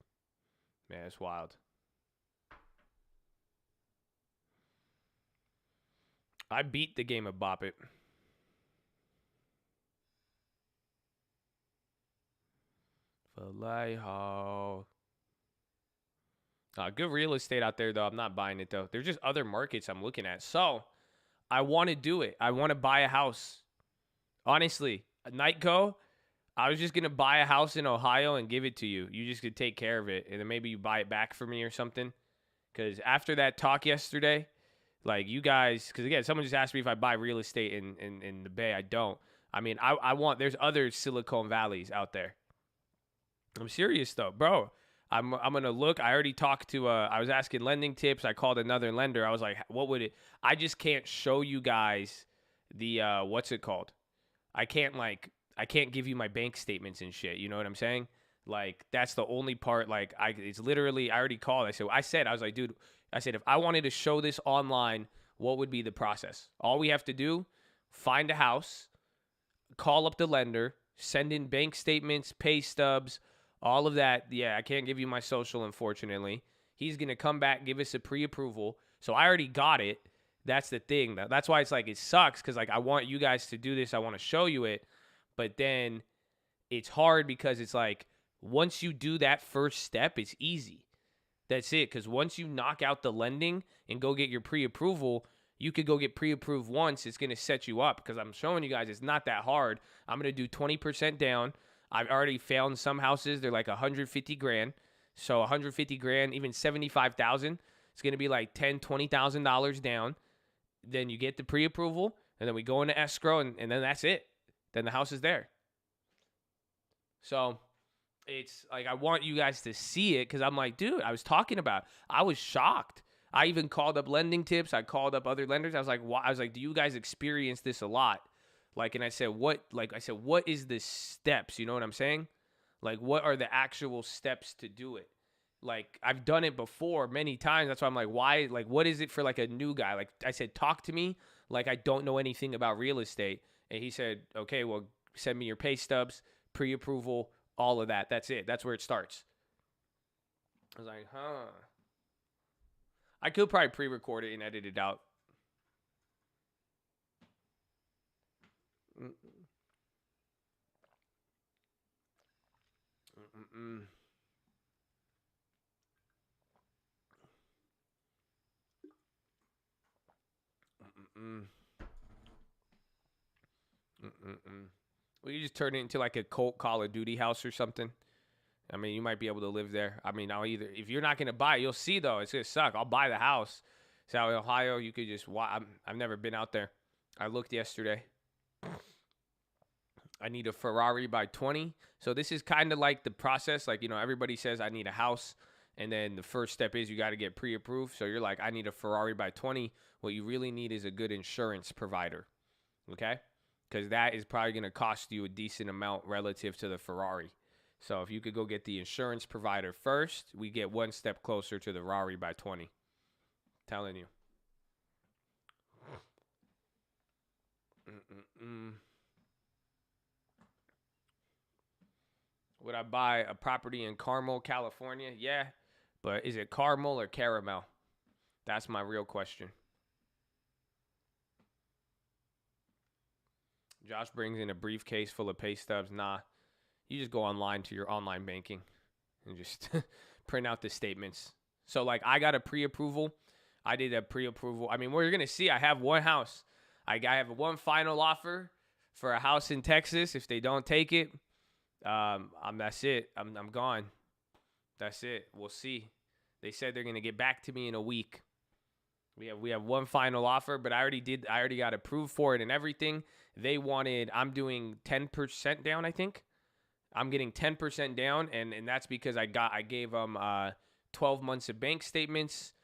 Man, it's wild. I beat the game of Bop It. Vallejo. Good real estate out there, though. I'm not buying it, though. There's just other markets I'm looking at. So, I want to do it. I want to buy a house. Honestly, Nightco, I was just going to buy a house in Ohio and give it to you. You just could take care of it, and then maybe you buy it back for me or something. Because after that talk yesterday, like you guys, because again, someone just asked me if I buy real estate in the Bay. I don't. I mean, I want, there's other Silicon Valleys out there. I'm serious though, bro. I'm gonna look. I already talked to. I was asking lending tips. I called another lender. I was like, what would it? I just can't show you guys the what's it called? I can't give you my bank statements and shit. You know what I'm saying? Like that's the only part. Like it's literally. I already called. I was like, dude. I said if I wanted to show this online, what would be the process? All we have to do, find a house, call up the lender, send in bank statements, pay stubs. All of that, yeah, I can't give you my social, unfortunately. He's going to come back, give us a pre-approval. So I already got it. That's the thing. That's why it's like it sucks because like I want you guys to do this. I want to show you it. But then it's hard because it's like once you do that first step, it's easy. That's it. Because once you knock out the lending and go get your pre-approval, you could go get pre-approved once. It's going to set you up because I'm showing you guys it's not that hard. I'm going to do 20% down. I've already found some houses. They're like 150 grand. So 150 grand, even 75,000. It's going to be like $10,000-$20,000 down. Then you get the pre-approval, and then we go into escrow, and then that's it. Then the house is there. So it's like I want you guys to see it because I'm like, dude, I was talking about. I was shocked. I even called up lending tips. I called up other lenders. I was like, do you guys experience this a lot? Like, and I said, what is the steps? You know what I'm saying? Like, what are the actual steps to do it? Like, I've done it before many times. That's why I'm like, why? Like, what is it for like a new guy? Like, I said, talk to me like I don't know anything about real estate. And he said, okay, well, send me your pay stubs, pre-approval, all of that. That's it. That's where it starts. I was like, huh. I could probably pre-record it and edit it out. Mm-mm. Mm-mm. Mm-mm. Mm-mm. Well, you just turn it into like a Colt Call of Duty house or something. I mean, you might be able to live there. I mean, I'll either if you're not gonna buy it, you'll see though. It's gonna suck. I'll buy the house. So in Ohio, you could just. I've never been out there. I looked yesterday. I need a Ferrari by 20. So this is kind of like the process. Like, everybody says I need a house. And then the first step is you got to get pre-approved. So you're like, I need a Ferrari by 20. What you really need is a good insurance provider. Okay? Because that is probably going to cost you a decent amount relative to the Ferrari. So if you could go get the insurance provider first, we get one step closer to the Ferrari by 20. Telling you. Would I buy a property in Carmel, California? Yeah. But is it caramel or caramel? That's my real question. Josh brings in a briefcase full of pay stubs. Nah. You just go online to your online banking and just print out the statements. So, like, I got a pre-approval. I did a pre-approval. I mean, we're going to see. I have one house. I have one final offer for a house in Texas. If they don't take it, that's it. I'm gone. That's it. We'll see. They said they're gonna get back to me in a week. We have one final offer, but I already got approved for it and everything. I'm doing 10% down, I think. I'm getting 10% down, and that's because I gave them 12 months of bank statements.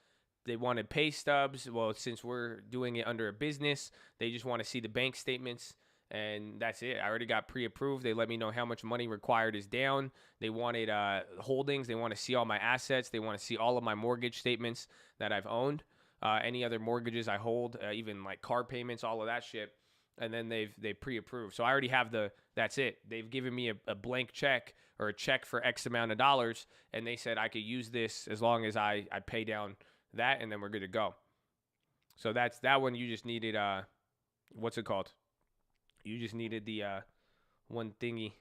They wanted pay stubs. Well, since we're doing it under a business, they just want to see the bank statements. And that's it. I already got pre-approved. They let me know how much money required is down. They wanted holdings. They want to see all my assets. They want to see all of my mortgage statements that I've owned. Any other mortgages I hold, even like car payments, all of that shit. And then they pre-approved. So I already have that's it. They've given me a blank check or a check for X amount of dollars. And they said I could use this as long as I pay down that, and then we're good to go. So that's that one. You just needed, what's it called? You just needed the one thingy.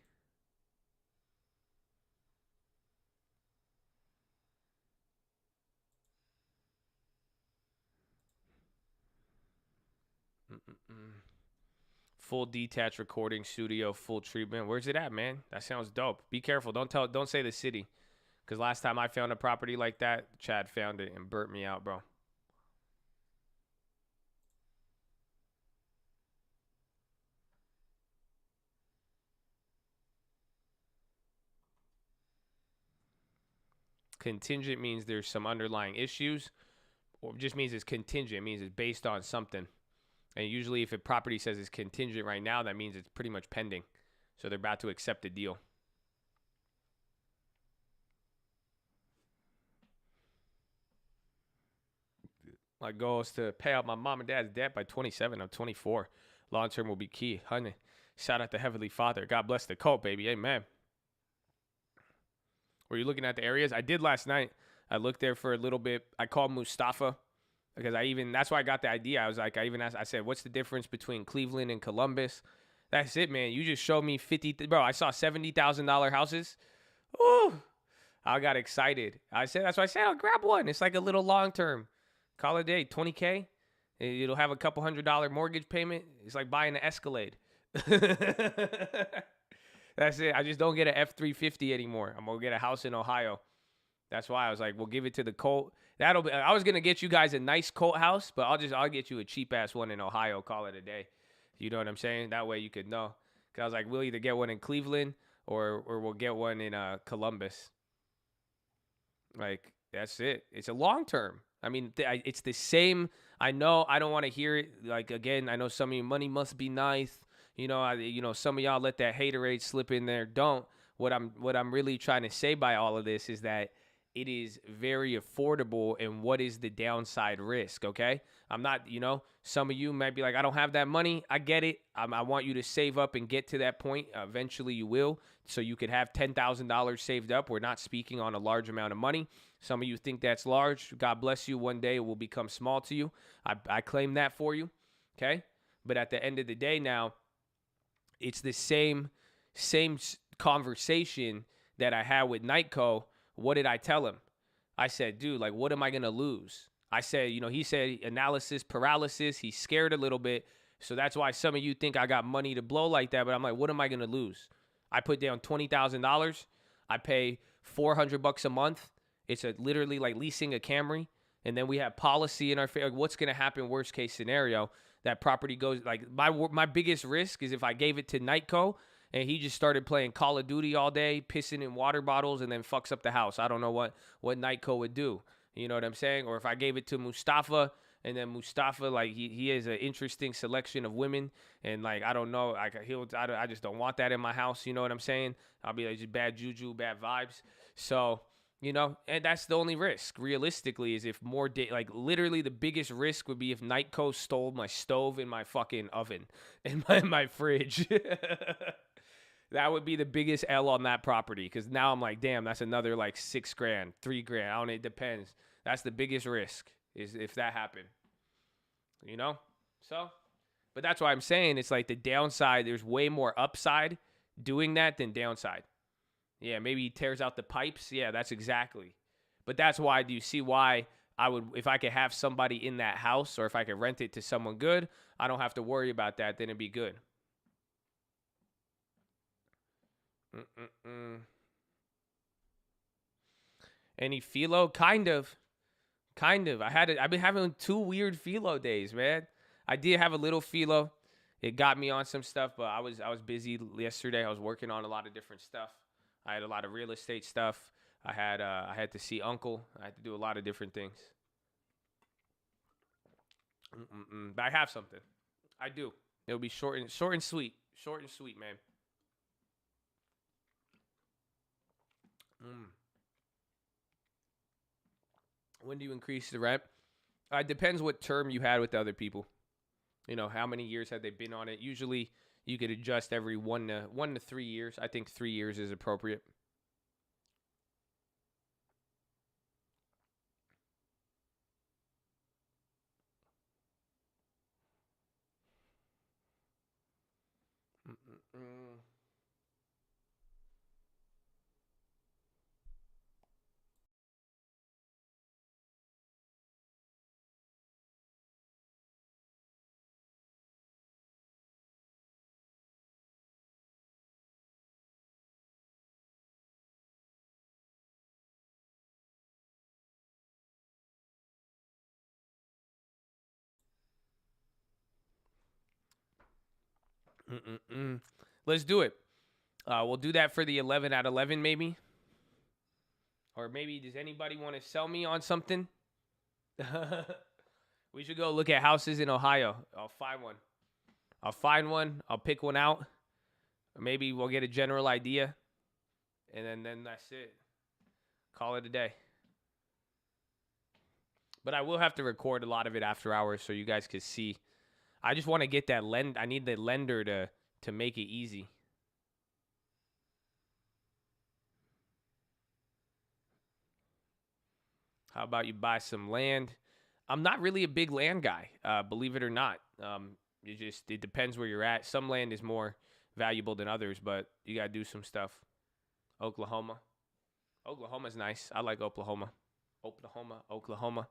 Full detached recording studio, full treatment. Where's it at, man? That sounds dope. Be careful. Don't say the city. Because last time I found a property like that, Chad found it and burnt me out, bro. Contingent means there's some underlying issues, or just means it's contingent. It means it's based on something. And usually if a property says it's contingent right now, that means it's pretty much pending. So they're about to accept the deal. My goal is to pay out my mom and dad's debt by 27. I'm 24. Long term will be key. Honey, shout out to Heavenly Father. God bless the cult, baby. Amen. Were you looking at the areas? I did last night. I looked there for a little bit. I called Mustafa because that's why I got the idea. I was like, I said, what's the difference between Cleveland and Columbus? That's it, man. You just showed me bro, I saw $70,000 houses. Ooh, I got excited. That's why I said, I'll grab one. It's like a little long term. Call it a day, $20K. It'll have a couple $100 mortgage payment. It's like buying an Escalade. That's it. I just don't get an F-350 anymore. I'm going to get a house in Ohio. That's why I was like, we'll give it to the Colt. I was going to get you guys a nice Colt house, but I'll get you a cheap-ass one in Ohio. Call it a day. You know what I'm saying? That way you could know. Because I was like, we'll either get one in Cleveland or we'll get one in Columbus. Like, that's it. It's a long term. I mean, it's the same. I know I don't want to hear it. Like, again, I know some of you, money must be nice. Some of y'all let that haterade slip in there. Don't. What I'm really trying to say by all of this is that it is very affordable, and what is the downside risk, okay? I'm not, some of you might be like, I don't have that money. I get it. I want you to save up and get to that point. Eventually you will, so you could have $10,000 saved up. We're not speaking on a large amount of money. Some of you think that's large. God bless you. One day it will become small to you. I claim that for you. Okay? But at the end of the day now, it's the same conversation that I had with Nightco. What did I tell him? I said, dude, like, what am I going to lose? I said, he said analysis paralysis. He's scared a little bit. So that's why some of you think I got money to blow like that. But I'm like, what am I going to lose? I put down $20,000. I pay $400 a month. It's literally like leasing a Camry. And then we have policy in our favor. Like, what's going to happen worst case scenario? That property goes, like, my biggest risk is if I gave it to Nightco and he just started playing Call of Duty all day, pissing in water bottles, and then fucks up the house. I don't know what Nightco would do. You know what I'm saying? Or if I gave it to Mustafa, and then Mustafa, like, he has an interesting selection of women, and, like, I don't know, I just don't want that in my house. You know what I'm saying? I'll be like, just bad juju, bad vibes. So, and that's the only risk, realistically, is if more like, literally the biggest risk would be if Nightco stole my stove and my fucking oven and my fridge. That would be the biggest L on that property, because now I'm like, damn, that's another like $6,000, $3,000. I don't know, it depends. That's the biggest risk, is if that happened. So, but that's why I'm saying it's like the downside. There's way more upside doing that than downside. Yeah, maybe he tears out the pipes. Yeah, that's exactly. But that's why, do you see why I would, if I could have somebody in that house, or if I could rent it to someone good, I don't have to worry about that. Then it'd be good. Any philo? Kind of. I've been having 2 weird philo days, man. I did have a little philo. It got me on some stuff, but I was busy yesterday. I was working on a lot of different stuff. I had a lot of real estate stuff. I had to see Uncle. I had to do a lot of different things. But I have something. I do. It'll be short and sweet. Short and sweet, man. When do you increase the rent? It depends what term you had with the other people. How many years had they been on it? Usually, you could adjust every 1 to 3 years. I think 3 years is appropriate. Let's do it. We'll do that for the 11 at 11, maybe. Or maybe, does anybody want to sell me on something? We should go look at houses in Ohio. I'll find one. I'll pick one out. Or maybe we'll get a general idea. And then that's it. Call it a day. But I will have to record a lot of it after hours so you guys can see. I just want to get that I need the lender to make it easy. How about you buy some land? I'm not really a big land guy, believe it or not. It depends where you're at. Some land is more valuable than others, but you got to do some stuff. Oklahoma's nice. I like Oklahoma. Oklahoma.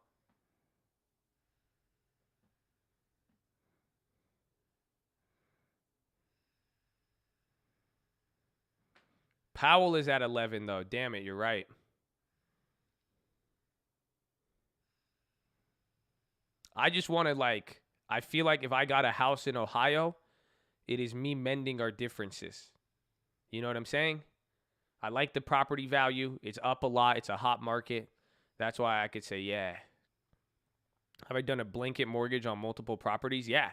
Powell is at 11, though. Damn it, you're right. I just want to, I feel like if I got a house in Ohio, it is me mending our differences. You know what I'm saying? I like the property value. It's up a lot. It's a hot market. That's why I could say, yeah. Have I done a blanket mortgage on multiple properties? Yeah,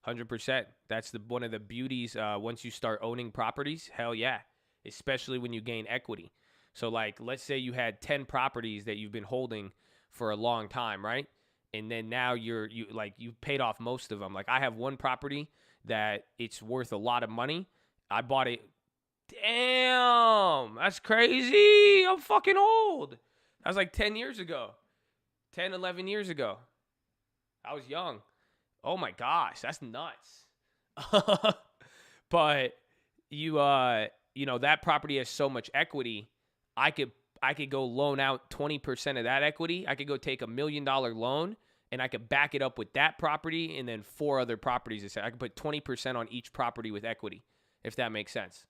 100%. That's one of the beauties once you start owning properties. Hell yeah, especially when you gain equity. So, let's say you had 10 properties that you've been holding for a long time, right? And then now you've paid off most of them. I have one property that it's worth a lot of money. I bought it. Damn, that's crazy. I'm fucking old. That was like 10 years ago. 10, 11 years ago. I was young. Oh my gosh, that's nuts. But that property has so much equity. I could go loan out 20% of that equity. I could go take $1 million loan and I could back it up with that property and then 4 other properties. I could put 20% on each property with equity, if that makes sense.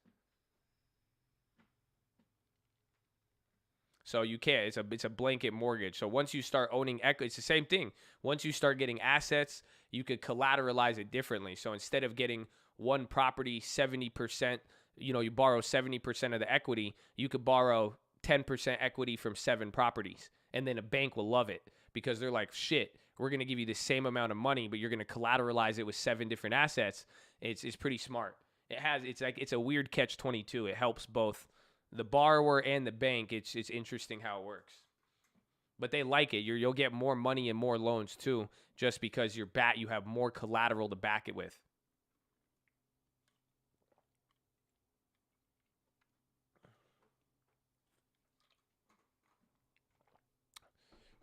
So you can't. It's a blanket mortgage. So once you start owning equity, it's the same thing. Once you start getting assets, you could collateralize it differently. So instead of getting one property 70%, you borrow 70% of the equity, you could borrow 10% equity from 7 properties. And then a bank will love it because they're like, shit, we're going to give you the same amount of money, but you're going to collateralize it with 7 different assets. It's pretty smart. It's a weird catch-22. It helps both the borrower and the bank. It's interesting how it works. But they like it. You'll get more money and more loans too, just because you have more collateral to back it with.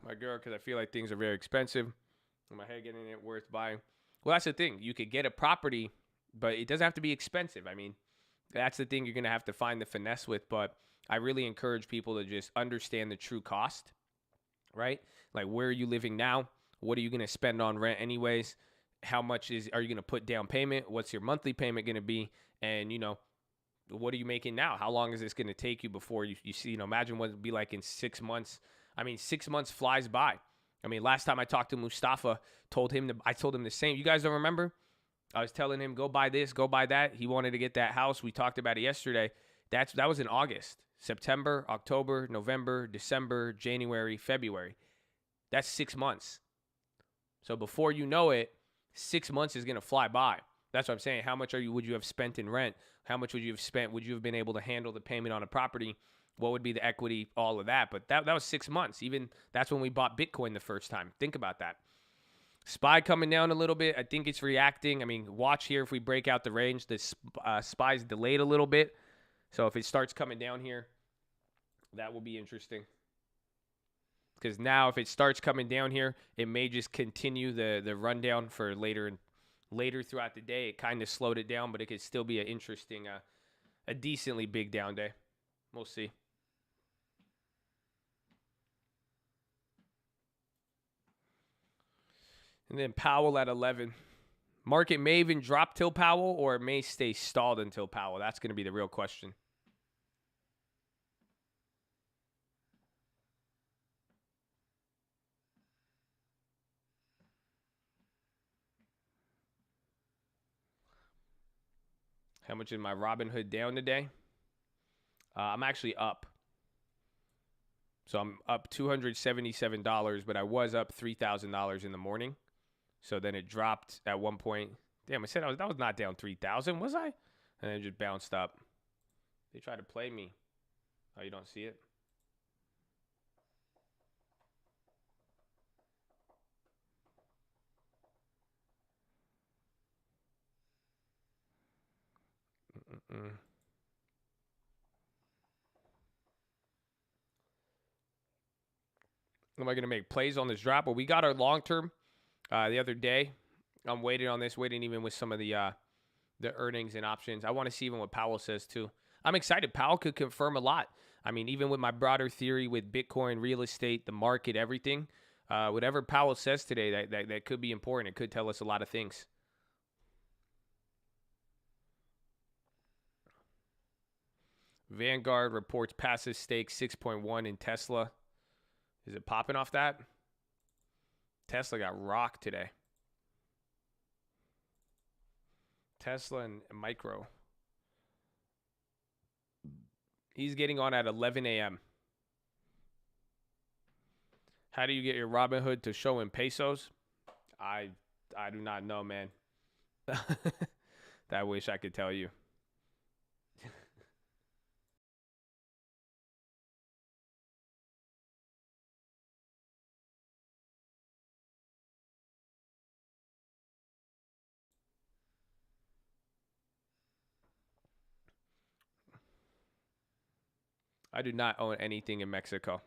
My girl, because I feel like things are very expensive. In my head, getting it worth buying. Well, that's the thing. You could get a property, but it doesn't have to be expensive. I mean, that's the thing you're going to have to find the finesse with. But I really encourage people to just understand the true cost, right? Like, where are you living now? What are you going to spend on rent anyways? How much are you going to put down payment? What's your monthly payment going to be? And, what are you making now? How long is this going to take you before you see, imagine what it'd be like in 6 months. I mean, 6 months flies by. I mean, last time I talked to Mustafa, I told him the same. You guys don't remember? I was telling him, go buy this, go buy that. He wanted to get that house. We talked about it yesterday. That was in August. September, October, November, December, January, February. That's 6 months. So before you know it, 6 months is going to fly by. That's what I'm saying. How much would you have spent in rent? How much would you have spent? Would you have been able to handle the payment on a property? What would be the equity? All of that. But that was 6 months. Even that's when we bought Bitcoin the first time. Think about that. SPY coming down a little bit. I think it's reacting. I mean, watch here if we break out the range. The SPY's delayed a little bit. So if it starts coming down here, that will be interesting. Because now if it starts coming down here, it may just continue the rundown for later throughout the day. It kind of slowed it down, but it could still be an interesting, a decently big down day. We'll see. And then Powell at 11. Market may even drop till Powell, or it may stay stalled until Powell. That's going to be the real question. How much is my Robinhood down today? I'm actually up. So I'm up $277, but I was up $3,000 in the morning. So then it dropped at one point. Damn, I said that was not down 3,000, was I? And then it just bounced up. They tried to play me. Oh, you don't see it? Am I going to make plays on this drop? Well, we got our long term the other day. I'm waiting on this, waiting even with some of the earnings and options. I want to see even what Powell says too. I'm excited. Powell could confirm a lot. I mean, even with my broader theory with Bitcoin, real estate, the market, everything, whatever Powell says today, that could be important. It could tell us a lot of things. Vanguard reports passive stake 6.1 in Tesla. Is it popping off that? Tesla got rocked today. Tesla and Micro. He's getting on at 11 a.m. How do you get your Robinhood to show in pesos? I do not know, man. I wish I could tell you. I do not own anything in Mexico.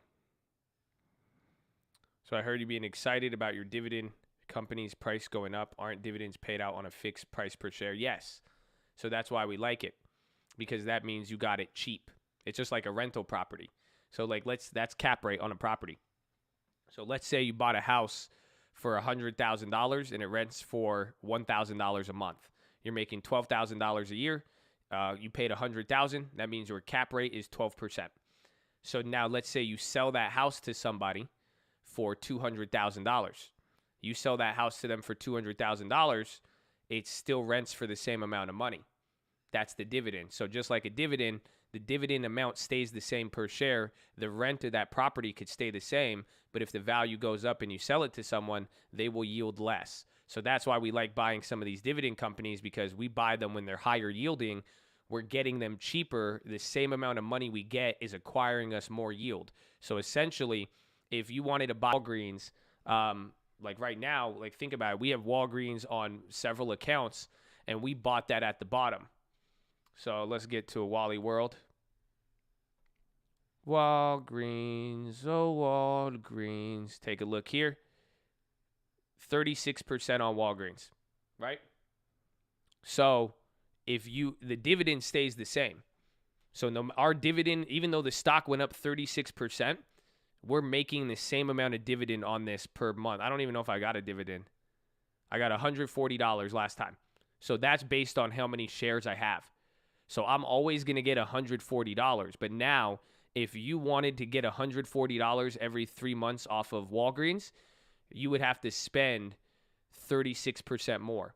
So I heard you being excited about your dividend company's price going up. Aren't dividends paid out on a fixed price per share? Yes. So that's why we like it, because that means you got it cheap. It's just like a rental property. So like that's cap rate on a property. So let's say you bought a house for $100,000 and it rents for $1,000 a month. You're making $12,000 a year. You paid $100,000. That means your cap rate is 12%. So now let's say you sell that house to somebody for $200,000. You sell that house to them for $200,000. It still rents for the same amount of money. That's the dividend. So just like a dividend, the dividend amount stays the same per share. The rent of that property could stay the same, but if the value goes up and you sell it to someone, they will yield less. So that's why we like buying some of these dividend companies, because we buy them when they're higher yielding. We're getting them cheaper. The same amount of money we get is acquiring us more yield. So essentially, if you wanted to buy Walgreens, like right now, like think about it, we have Walgreens on several accounts, and we bought that at the bottom. So let's get to a Wally world. Walgreens, oh Walgreens. Take a look here. 36% on Walgreens, right? So if the dividend stays the same. So our dividend, even though the stock went up 36%, we're making the same amount of dividend on this per month. I don't even know if I got a dividend. I got $140 last time. So that's based on how many shares I have. So I'm always going to get $140. But now, if you wanted to get $140 every 3 months off of Walgreens, you would have to spend 36% more.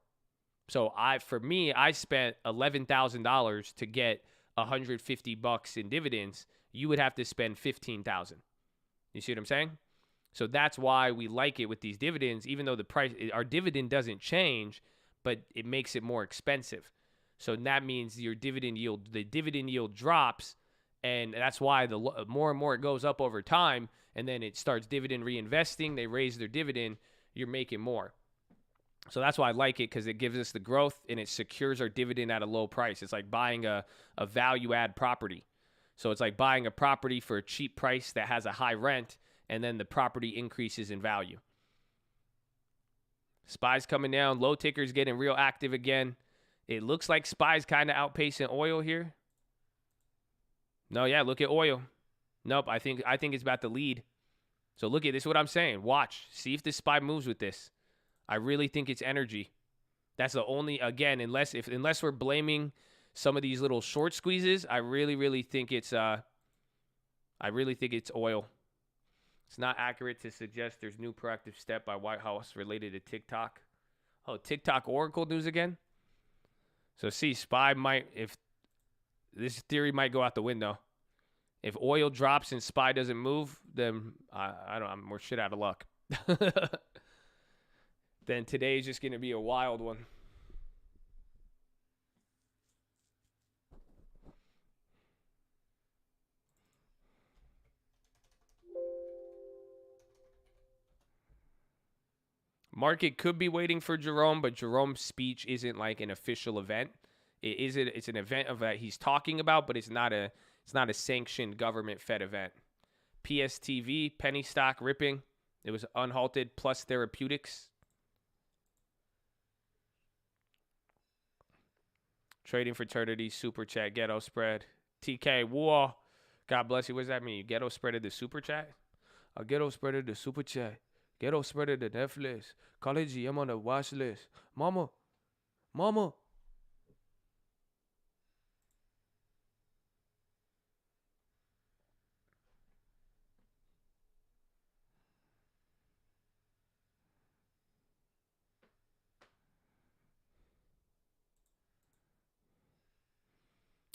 So for me, I spent $11,000 to get $150 in dividends. You would have to spend $15,000. You see what I'm saying? So that's why we like it with these dividends, even though our dividend doesn't change, but it makes it more expensive. So that means the dividend yield drops, and that's why the more and more it goes up over time, and then it starts dividend reinvesting. They raise their dividend, you're making more. So that's why I like it, because it gives us the growth and it secures our dividend at a low price. It's like buying a value add property. So it's like buying a property for a cheap price that has a high rent, and then the property increases in value. SPY's coming down. Low ticker's getting real active again. It looks like SPY's kind of outpacing oil here. No, yeah, look at oil. Nope, I think it's about to lead. So look at this, is what I'm saying. Watch. See if this SPY moves with this. I really think it's energy. That's the only, again, unless we're blaming some of these little short squeezes, I really think it's oil. It's not accurate to suggest there's new proactive step by White House related to TikTok. Oh, TikTok Oracle news again? So see, SPY if this theory might go out the window. If oil drops and SPY doesn't move, then we're shit out of luck. Then today's just going to be a wild one. Market could be waiting for Jerome, but Jerome's speech isn't like an official event. It's an event of that he's talking about, but it's not a sanctioned government fed event. PSTV, penny stock ripping. It was unhalted, plus therapeutics. Trading fraternity, super chat, ghetto spread. TK, war. God bless you. What does that mean? You ghetto spreaded the super chat? A ghetto spreaded the super chat. Ghetto spreaded the Netflix. College, I'm on the watch list. Mama.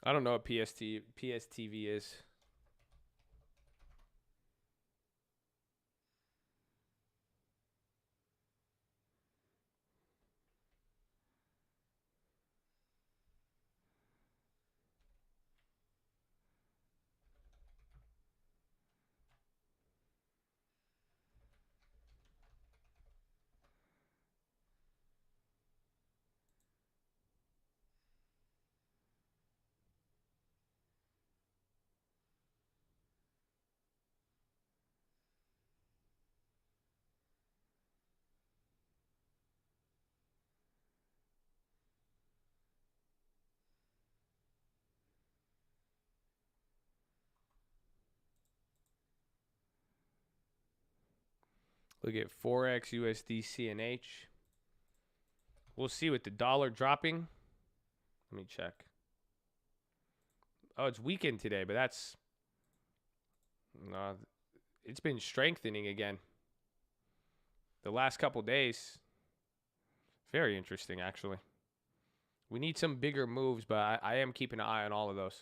I don't know what PSTV is. Look at Forex, USD, CNH. We'll see with the dollar dropping. Let me check. Oh, it's weekend today, but that's... it's been strengthening again. The last couple days. Very interesting, actually. We need some bigger moves, but I am keeping an eye on all of those.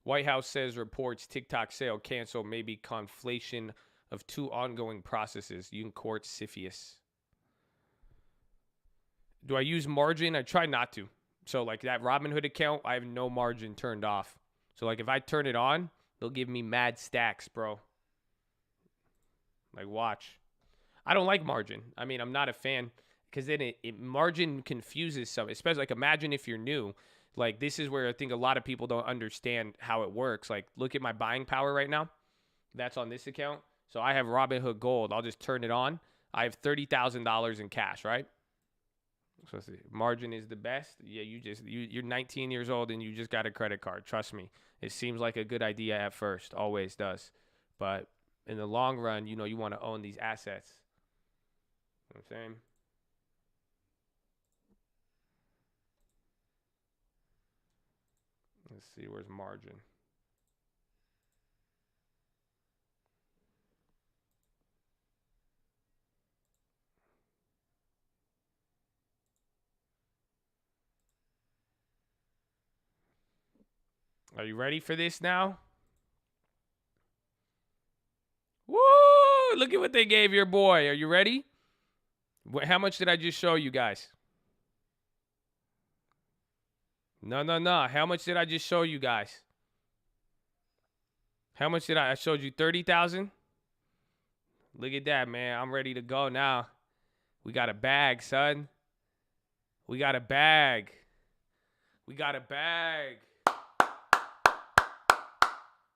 White House says reports TikTok sale cancel, maybe conflation of two ongoing processes. You can court CFIUS. Do I use margin? I try not to. So like that Robinhood account, I have no margin turned off. So like if I turn it on, they'll give me mad stacks, bro. Like watch. I don't like margin. I mean, I'm not a fan because then it margin confuses some. Especially like imagine if you're new. Like this is where I think a lot of people don't understand how it works. Like look at my buying power right now. That's on this account. So I have Robinhood Gold. I'll just turn it on. I have $30,000 in cash, right? So margin is the best. Yeah, you're 19 years old and you just got a credit card. Trust me. It seems like a good idea at first. Always does. But in the long run, you want to own these assets. You know what I'm saying? Let's see, where's margin? Are you ready for this now? Woo! Look at what they gave your boy. Are you ready? How much did I just show you guys? No. How much did I just show you guys? How much did I showed you 30,000? Look at that, man. I'm ready to go now. We got a bag, son. We got a bag. We got a bag.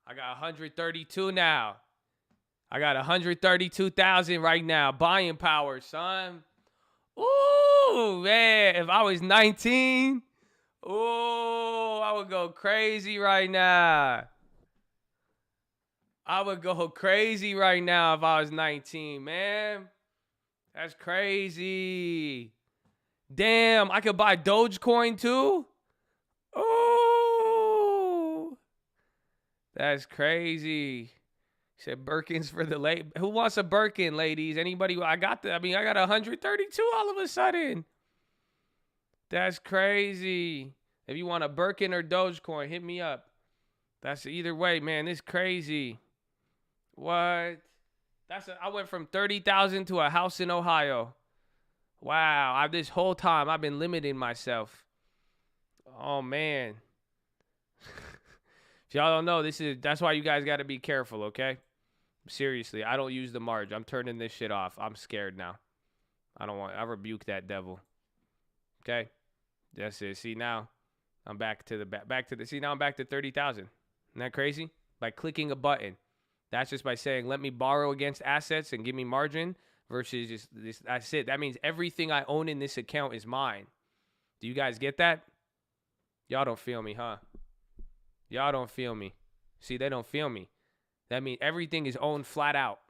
I got 132 now. I got 132,000 right now. Buying power, son. Ooh, man. If I was 19, I would go crazy right now. I would go crazy right now if I was 19, man. That's crazy. Damn, I could buy Dogecoin too? Oh, that's crazy. Said Birkins for the late. Who wants a Birkin, ladies? Anybody? I got 132 all of a sudden. That's crazy. If you want a Birkin or Dogecoin, hit me up. That's either way, man. This is crazy. What? I went from 30,000 to a house in Ohio. Wow. This whole time I've been limiting myself. Oh man. If y'all don't know, that's why you guys got to be careful, okay? Seriously, I don't use the margin. I'm turning this shit off. I'm scared now. I rebuke that devil. Okay? That's it. See now, I'm back to now I'm back to 30,000. Isn't that crazy? By clicking a button. That's just by saying, let me borrow against assets and give me margin versus just this. That's it. That means everything I own in this account is mine. Do you guys get that? Y'all don't feel me, huh? Y'all don't feel me. See, they don't feel me. That means everything is owned flat out.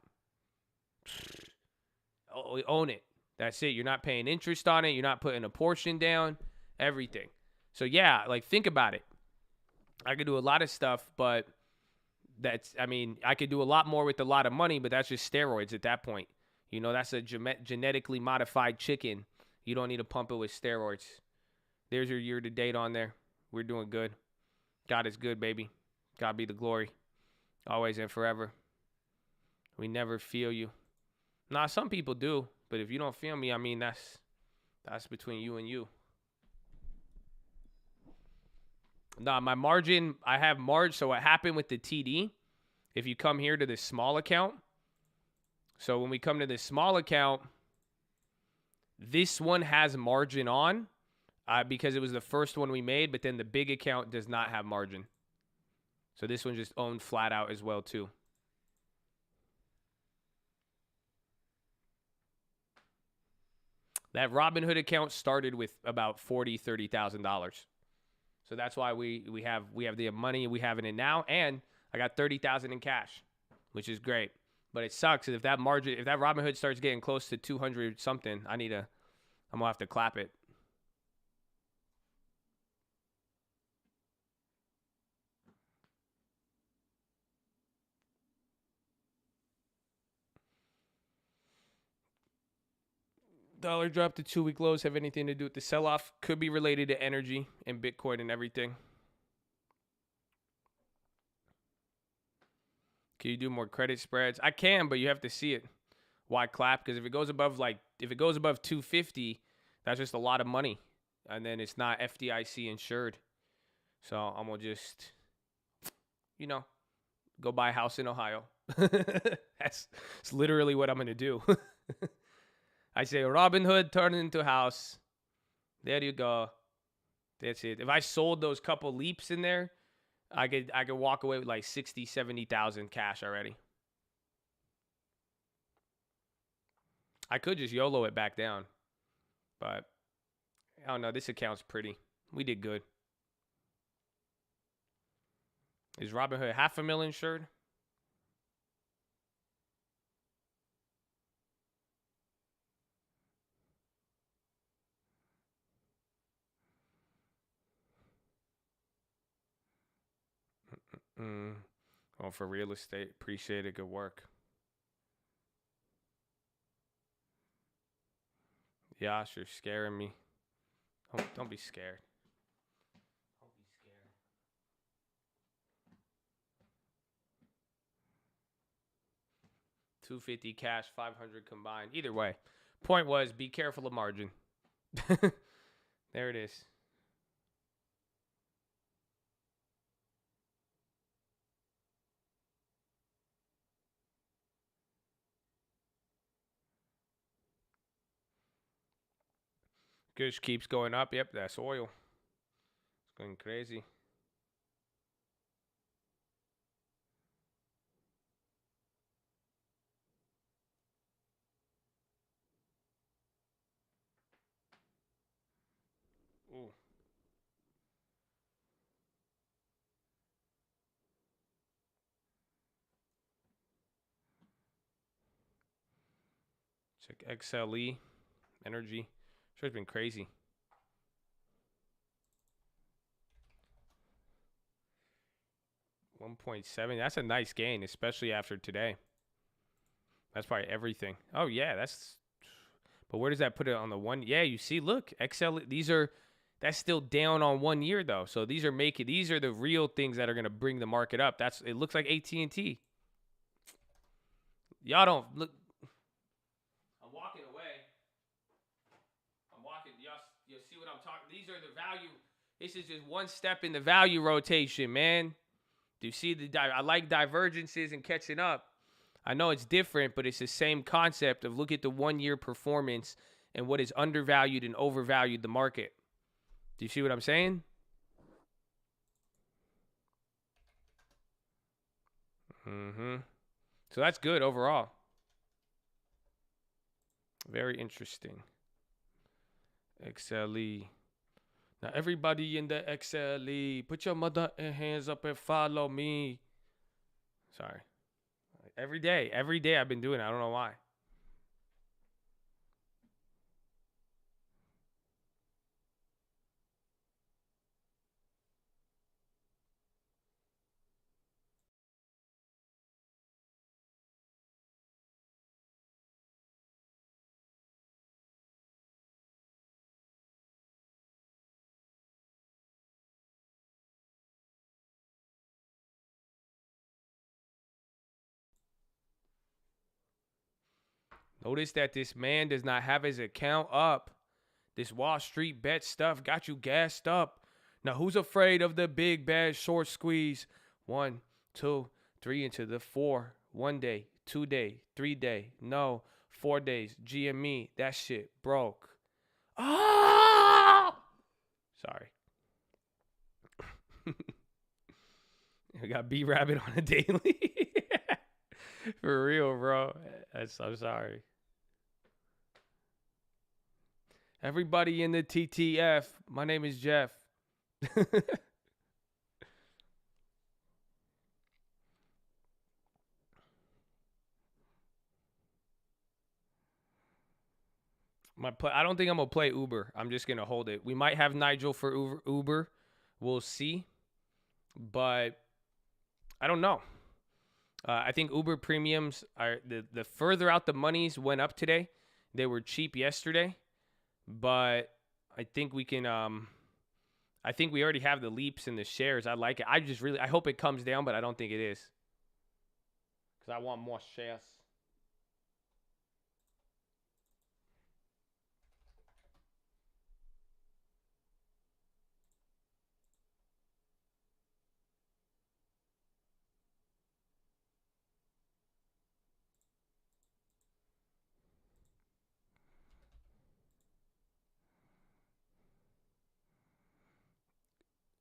We own it. That's it. You're not paying interest on it. You're not putting a portion down. Everything. So yeah, like think about it. I could do a lot of stuff, but I could do a lot more with a lot of money, but that's just steroids at that point. That's a genetically modified chicken. You don't need to pump it with steroids. There's your year to date on there. We're doing good. God is good, baby. God be the glory. Always and forever. We never feel you. Nah, some people do, but if you don't feel me, that's between you and you. Nah, my margin, I have margin. So what happened with the TD, if you come here to this small account, so when we come to this small account, this one has margin on because it was the first one we made, but then the big account does not have margin. So this one just owned flat out as well too. That Robinhood account started with about $30,000. So that's why we have the money we have in it now. And I got 30,000 in cash, which is great. But it sucks if that margin, if that Robinhood starts getting close to 200 something, I'm gonna have to clap it. Dollar drop to 2-week lows have anything to do with the sell-off? Could be related to energy and Bitcoin and everything. Can you do more credit spreads? I can, but you have to see it. Why clap? Because if it goes above 250, that's just a lot of money, and then it's not FDIC insured. So I'm gonna just, go buy a house in Ohio. That's literally what I'm gonna do. I say Robinhood turn into house. There you go. That's it. If I sold those couple leaps in there, I could walk away with like 60, 70,000 cash already. I could just YOLO it back down. But I don't know. This account's pretty. We did good. Is Robinhood $500,000 insured? Oh, for real estate. Appreciate it. Good work. Yash, you're scaring me. Don't be scared. Don't be scared. 250 cash, 500 combined. Either way. Point was, be careful of margin. There it is. Gush keeps going up. Yep, that's oil. It's going crazy. Ooh. Check XLE energy. Sure, it's been crazy. $1.7. That's a nice gain, especially after today. That's probably everything. Oh yeah, but where does that put it on the one? Yeah, you see, look, XL. That's still down on 1 year though. So these are the real things that are gonna bring the market up. It looks like AT&T. Y'all don't look. I'm walking away. Y'all see what I'm talking? These are the value. This is just one step in the value rotation, man. Do you see I like divergences and catching up. I know it's different, but it's the same concept of look at the 1 year performance and what is undervalued and overvalued the market. Do you see what I'm saying? So that's good overall. Very interesting. XLE. Now everybody in the XLE, put your mother hands up and follow me. Sorry. Every day I've been doing it. I don't know why. Notice that this man does not have his account up. This Wall Street bet stuff got you gassed up. Now, who's afraid of the big bad short squeeze? 1, 2, 3 into the 4. 1 day, 2 day, 3 day. No, 4 days. GME, that shit broke. Ah! Sorry. I got B Rabbit on a daily. For real, bro. I'm sorry. Everybody in the TTF, my name is Jeff. I don't think I'm gonna play Uber. I'm just gonna hold it. We might have Nigel for Uber. We'll see, but I don't know. I think Uber premiums are the further out the monies went up today. They were cheap yesterday, but I think we can. I think we already have the leaps and the shares. I like it. I hope it comes down, but I don't think it is because I want more shares.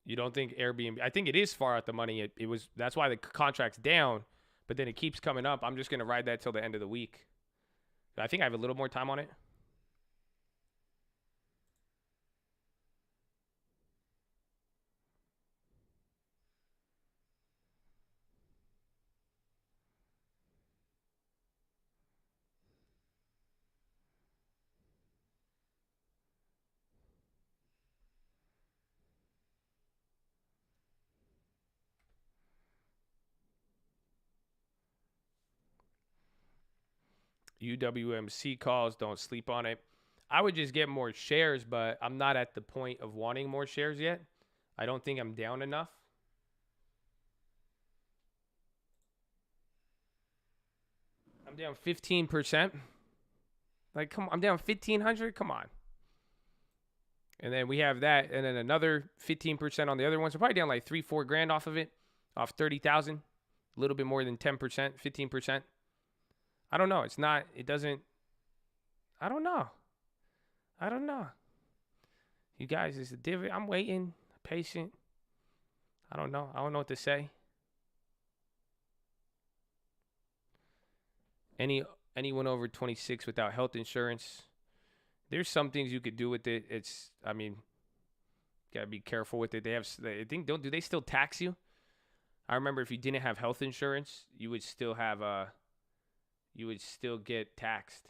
You don't think Airbnb? I think it is far out the money. It was. That's why the contract's down, but then it keeps coming up. I'm just gonna ride that till the end of the week. I think I have a little more time on it. UWMC calls. Don't sleep on it. I would just get more shares, but I'm not at the point of wanting more shares yet. I don't think I'm down enough. I'm down 15%. Like, come on, I'm down 1,500. Come on. And then we have that, and then another 15% on the other ones. We're probably down like 3-4 grand off of it, off 30,000. A little bit more than 10%, 15%. I don't know. It's not. It doesn't. I don't know. I don't know. You guys, it's a dividend. I'm waiting, patient. I don't know. I don't know what to say. Anyone over 26 without health insurance, there's some things you could do with it. It's, I mean, gotta be careful with it. I think, do they still tax you? I remember if you didn't have health insurance, you would still get taxed.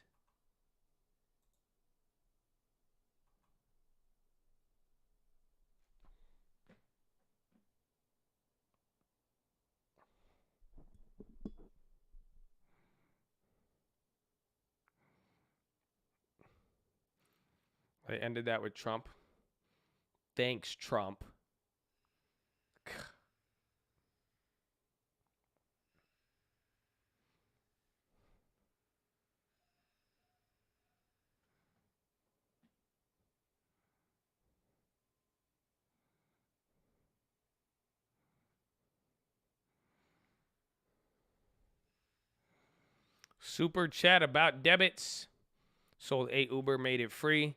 I ended that with Trump. Thanks, Trump. Super chat about debits. Sold 8 Uber, made it free.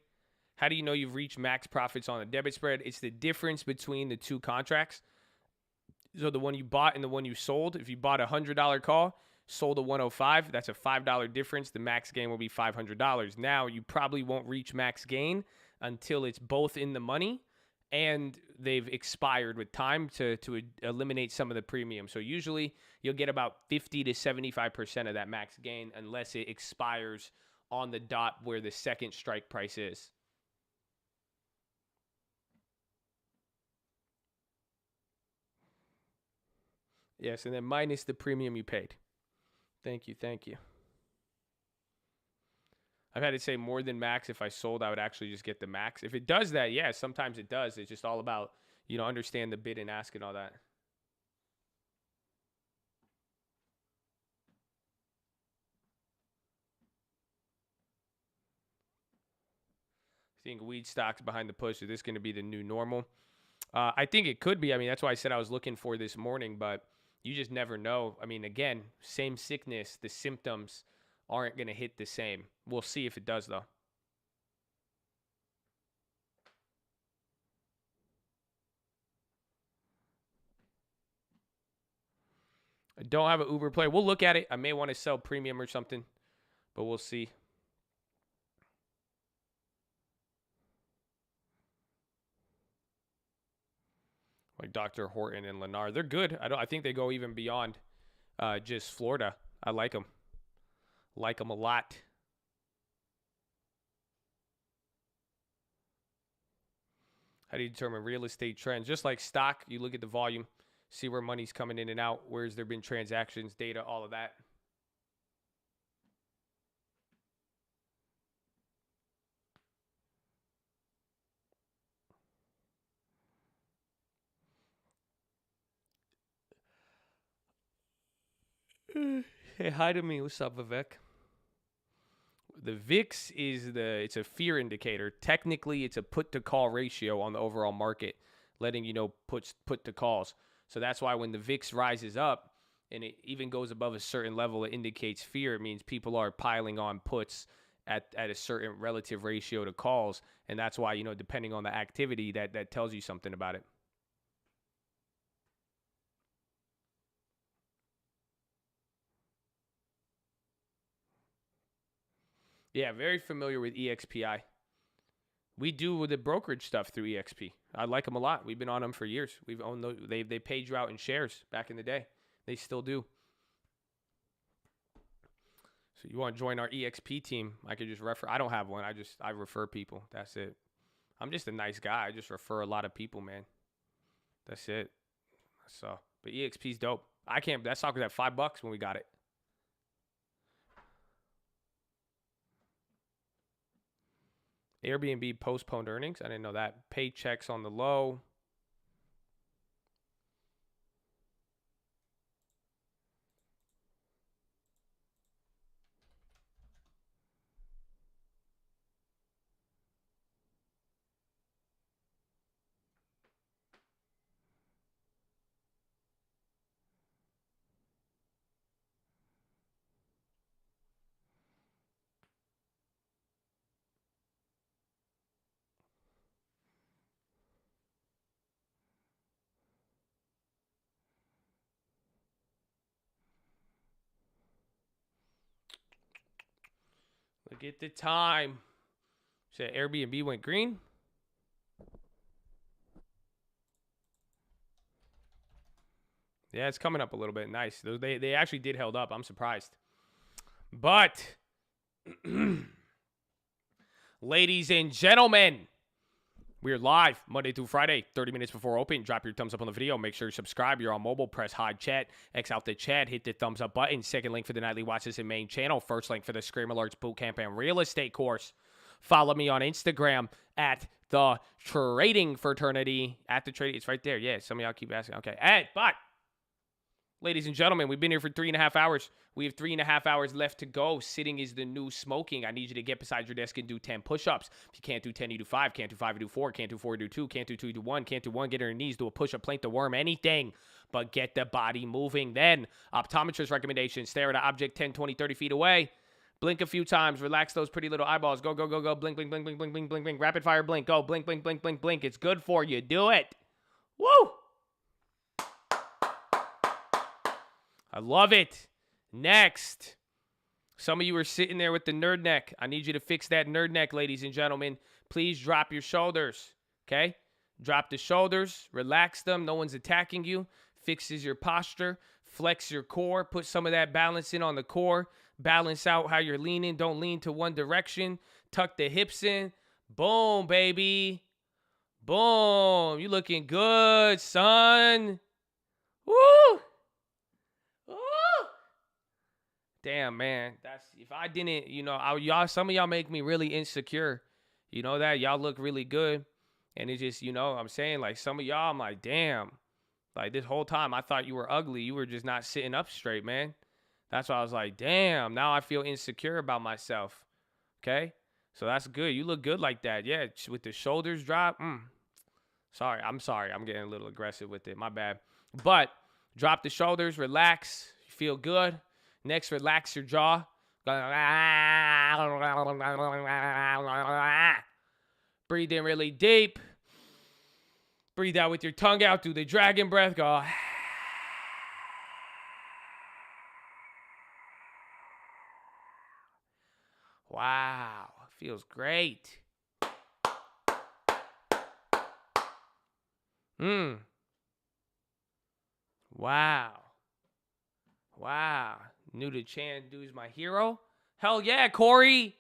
How do you know you've reached max profits on a debit spread? It's the difference between the two contracts. So the one you bought and the one you sold. If you bought a $100 call, sold a 105, that's a $5 difference. The max gain will be $500. Now you probably won't reach max gain until it's both in the money and they've expired with time to eliminate some of the premium. So usually you'll get about 50 to 75% of that max gain unless it expires on the dot where the second strike price is. Yes, and then minus the premium you paid. Thank you. I've had to say more than max. If I sold, I would actually just get the max. If it does that, yeah, sometimes it does. It's just all about, understand the bid and ask and all that. I think weed stocks behind the push. Is this going to be the new normal? I think it could be. I mean, that's why I said I was looking for this morning, but you just never know. I mean, again, same sickness. The symptoms aren't going to hit the same. We'll see if it does, though. I don't have an Uber play. We'll look at it. I may want to sell premium or something, but we'll see. Like Dr. Horton and Lennar, they're good. I think they go even beyond just Florida. I like them. Like them a lot. How do you determine real estate trends? Just like stock, you look at the volume, see where money's coming in and out, where's there been transactions, data, all of that. Hey, hi to me. What's up, Vivek? The VIX is it's a fear indicator. Technically, it's a put to call ratio on the overall market, letting you know put to calls. So that's why when the VIX rises up and it even goes above a certain level, it indicates fear. It means people are piling on puts at a certain relative ratio to calls, and that's why, you know, depending on the activity, that tells you something about it. Yeah, very familiar with EXPI. We do the brokerage stuff through EXP. I like them a lot. We've been on them for years. We've owned those. They paid you out in shares back in the day. They still do. So you want to join our EXP team? I could just refer. I don't have one. I refer people. That's it. I'm just a nice guy. I just refer a lot of people, man. That's it. So, but EXP's dope. I can't. That stock was at $5 when we got it. Airbnb postponed earnings. I didn't know that. Paychecks on the low. Look at the time. So Airbnb went green. Yeah, it's coming up a little bit. Nice. They actually did held up. I'm surprised. But, ladies and gentlemen, we're live Monday through Friday, 30 minutes before open. Drop your thumbs up on the video. Make sure you subscribe. You're on mobile. Press hide chat. X out the chat. Hit the thumbs up button. Second link for the nightly watches and main channel. First link for the Scream Alerts Bootcamp and Real Estate course. Follow me on Instagram at the Trading Fraternity. At the Trading. It's right there. Yeah, some of y'all keep asking. Okay. But, ladies and gentlemen, we've been here for 3.5 hours. We have 3.5 hours left to go. Sitting is the new smoking. I need you to get beside your desk and do 10 push-ups. If you can't do 10, you do 5. Can't do 5, you do 4. Can't do 4, you do 2. Can't do 2, you do 1. Can't do 1, get on your knees, do a push-up, plank the worm, anything. But get the body moving. Then, optometrist recommendation. Stare at an object 10, 20, 30 feet away. Blink a few times. Relax those pretty little eyeballs. Go, go, go, go. Blink, blink, blink, blink, blink, blink, blink, blink. Rapid fire blink. Go. Blink, blink, blink, blink, blink. It's good for you. Do it. Woo! I love it. Next. Some of you are sitting there with the nerd neck. I need you to fix that nerd neck, ladies and gentlemen. Please drop your shoulders, okay? Drop the shoulders. Relax them. No one's attacking you. Fixes your posture. Flex your core. Put some of that balance in on the core. Balance out how you're leaning. Don't lean to one direction. Tuck the hips in. Boom, baby. Boom. You looking good, son. Woo! Damn, man. That's if I didn't, you know, y'all. Some of y'all make me really insecure. You know that y'all look really good, and it's just, you know, I'm saying like some of y'all, I'm like, damn, like this whole time I thought you were ugly. You were just not sitting up straight, man. That's why I was like, damn. Now I feel insecure about myself. Okay, so that's good. You look good like that. Yeah, with the shoulders drop. Sorry, I'm sorry. I'm getting a little aggressive with it. My bad. But drop the shoulders, relax. You feel good. Next, relax your jaw. Breathe in really deep. Breathe out with your tongue out. Do the dragon breath. Go. Wow. Feels great. Wow. Wow. New to Chan Dude's my hero. Hell yeah, Corey.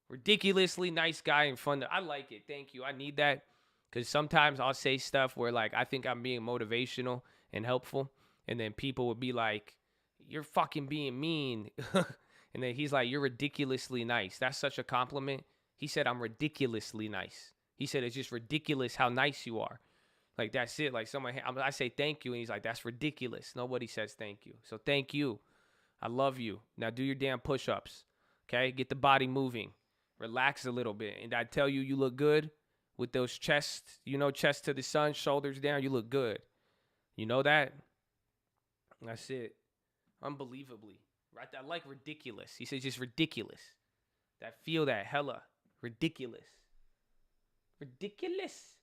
Ridiculously nice guy and fun. I like it. Thank you. I need that. Because sometimes I'll say stuff where like I think I'm being motivational and helpful, and then people would be like, "You're fucking being mean," and then he's like, "You're ridiculously nice." That's such a compliment. He said I'm ridiculously nice. He said it's just ridiculous how nice you are. Like that's it. Like I say thank you, and he's like, "That's ridiculous." Nobody says thank you, so thank you. I love you. Now do your damn push-ups. Okay, get the body moving. Relax a little bit, and I tell you, you look good with those chests. Chest to the sun, shoulders down. You look good. You know that? That's it. Unbelievably. Right? I like ridiculous. He says just ridiculous. Feel that hella. Ridiculous. Ridiculous.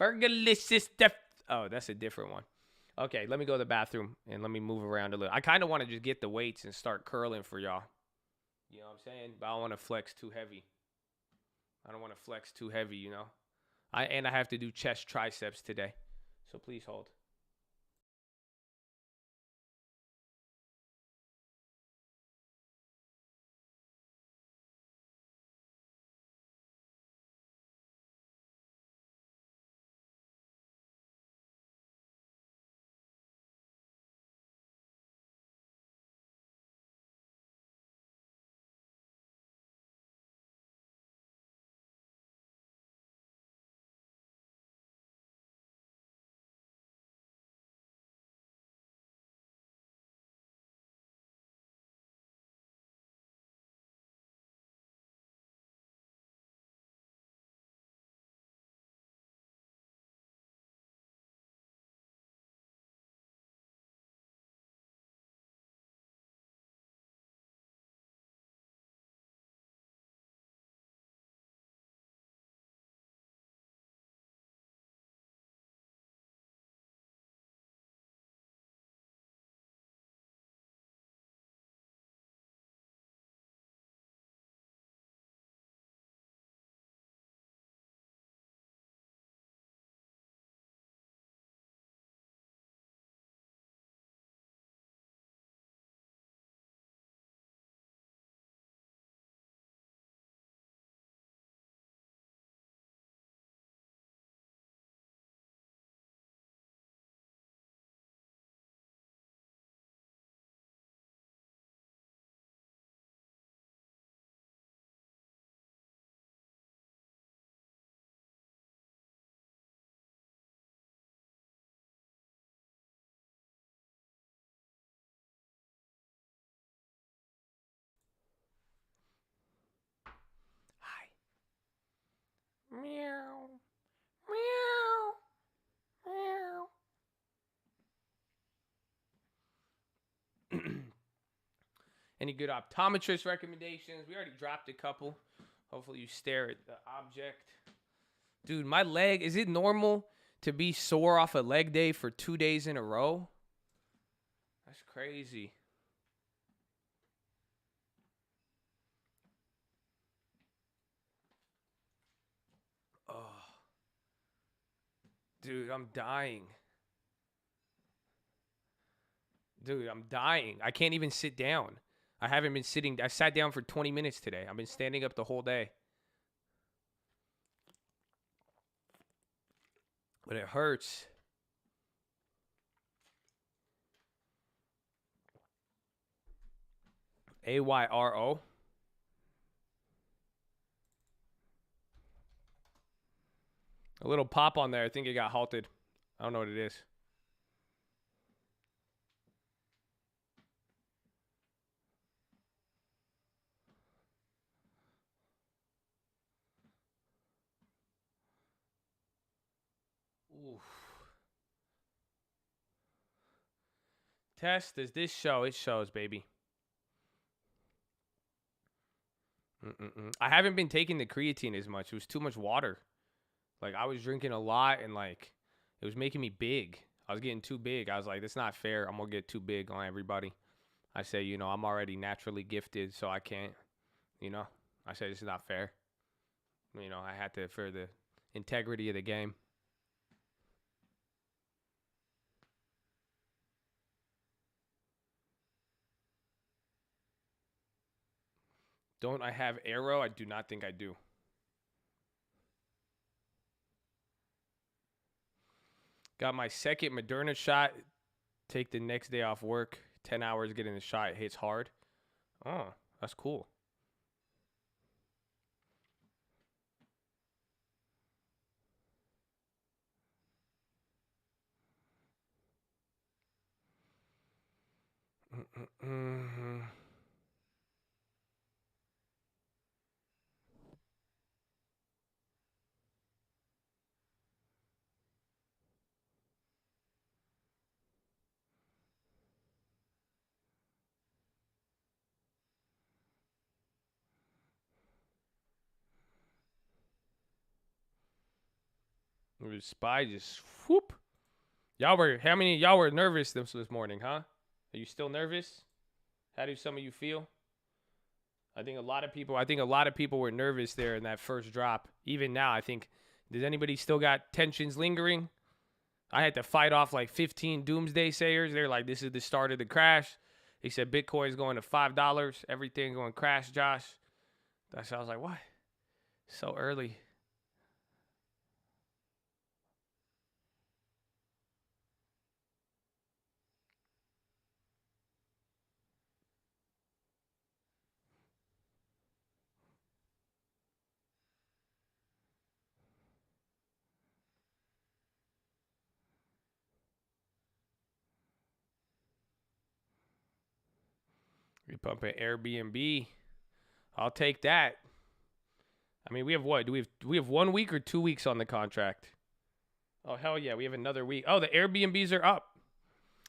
Fergalicious stuff. Oh, that's a different one. Okay, let me go to the bathroom and let me move around a little. I kind of want to just get the weights and start curling for y'all. You know what I'm saying? But I don't want to flex too heavy. I have to do chest triceps today. So please hold. Hi. Meow. Meow. Meow. Any good optometrist recommendations? We already dropped a couple. Hopefully you stare at the object. Dude, my leg, is it normal to be sore off a leg day for 2 days in a row? That's crazy. Oh, dude, I'm dying. I can't even sit down. I haven't been sitting. I sat down for 20 minutes today. I've been standing up the whole day. But it hurts. AYRO. A little pop on there. I think it got halted. I don't know what it is. Oof. Test, does this show? It shows, baby. I haven't been taking the creatine as much. It was too much water. Like, I was drinking a lot and, like, it was making me big. I was getting too big. I was like, that's not fair. I'm going to get too big on everybody. I say, I'm already naturally gifted, so I can't, I say, this is not fair. I had to, for the integrity of the game. Don't I have Arrow? I do not think I do. Got my second Moderna shot. Take the next day off work. 10 hours getting the shot. It hits hard. Oh, that's cool. Mm-mm-mm. The spy just whoop. How many of y'all were nervous this morning, huh? Are you still nervous? How do some of you feel? I think a lot of people were nervous there in that first drop. Even now, I think, does anybody still got tensions lingering? I had to fight off like 15 doomsday sayers. They're like, this is the start of the crash. They said Bitcoin's going to $5. Everything going to crash, Josh. So I was like, what? So early. We pumping Airbnb. I'll take that. I mean, we have what? Do we have 1 week or 2 weeks on the contract? Oh, hell yeah. We have another week. Oh, the Airbnbs are up.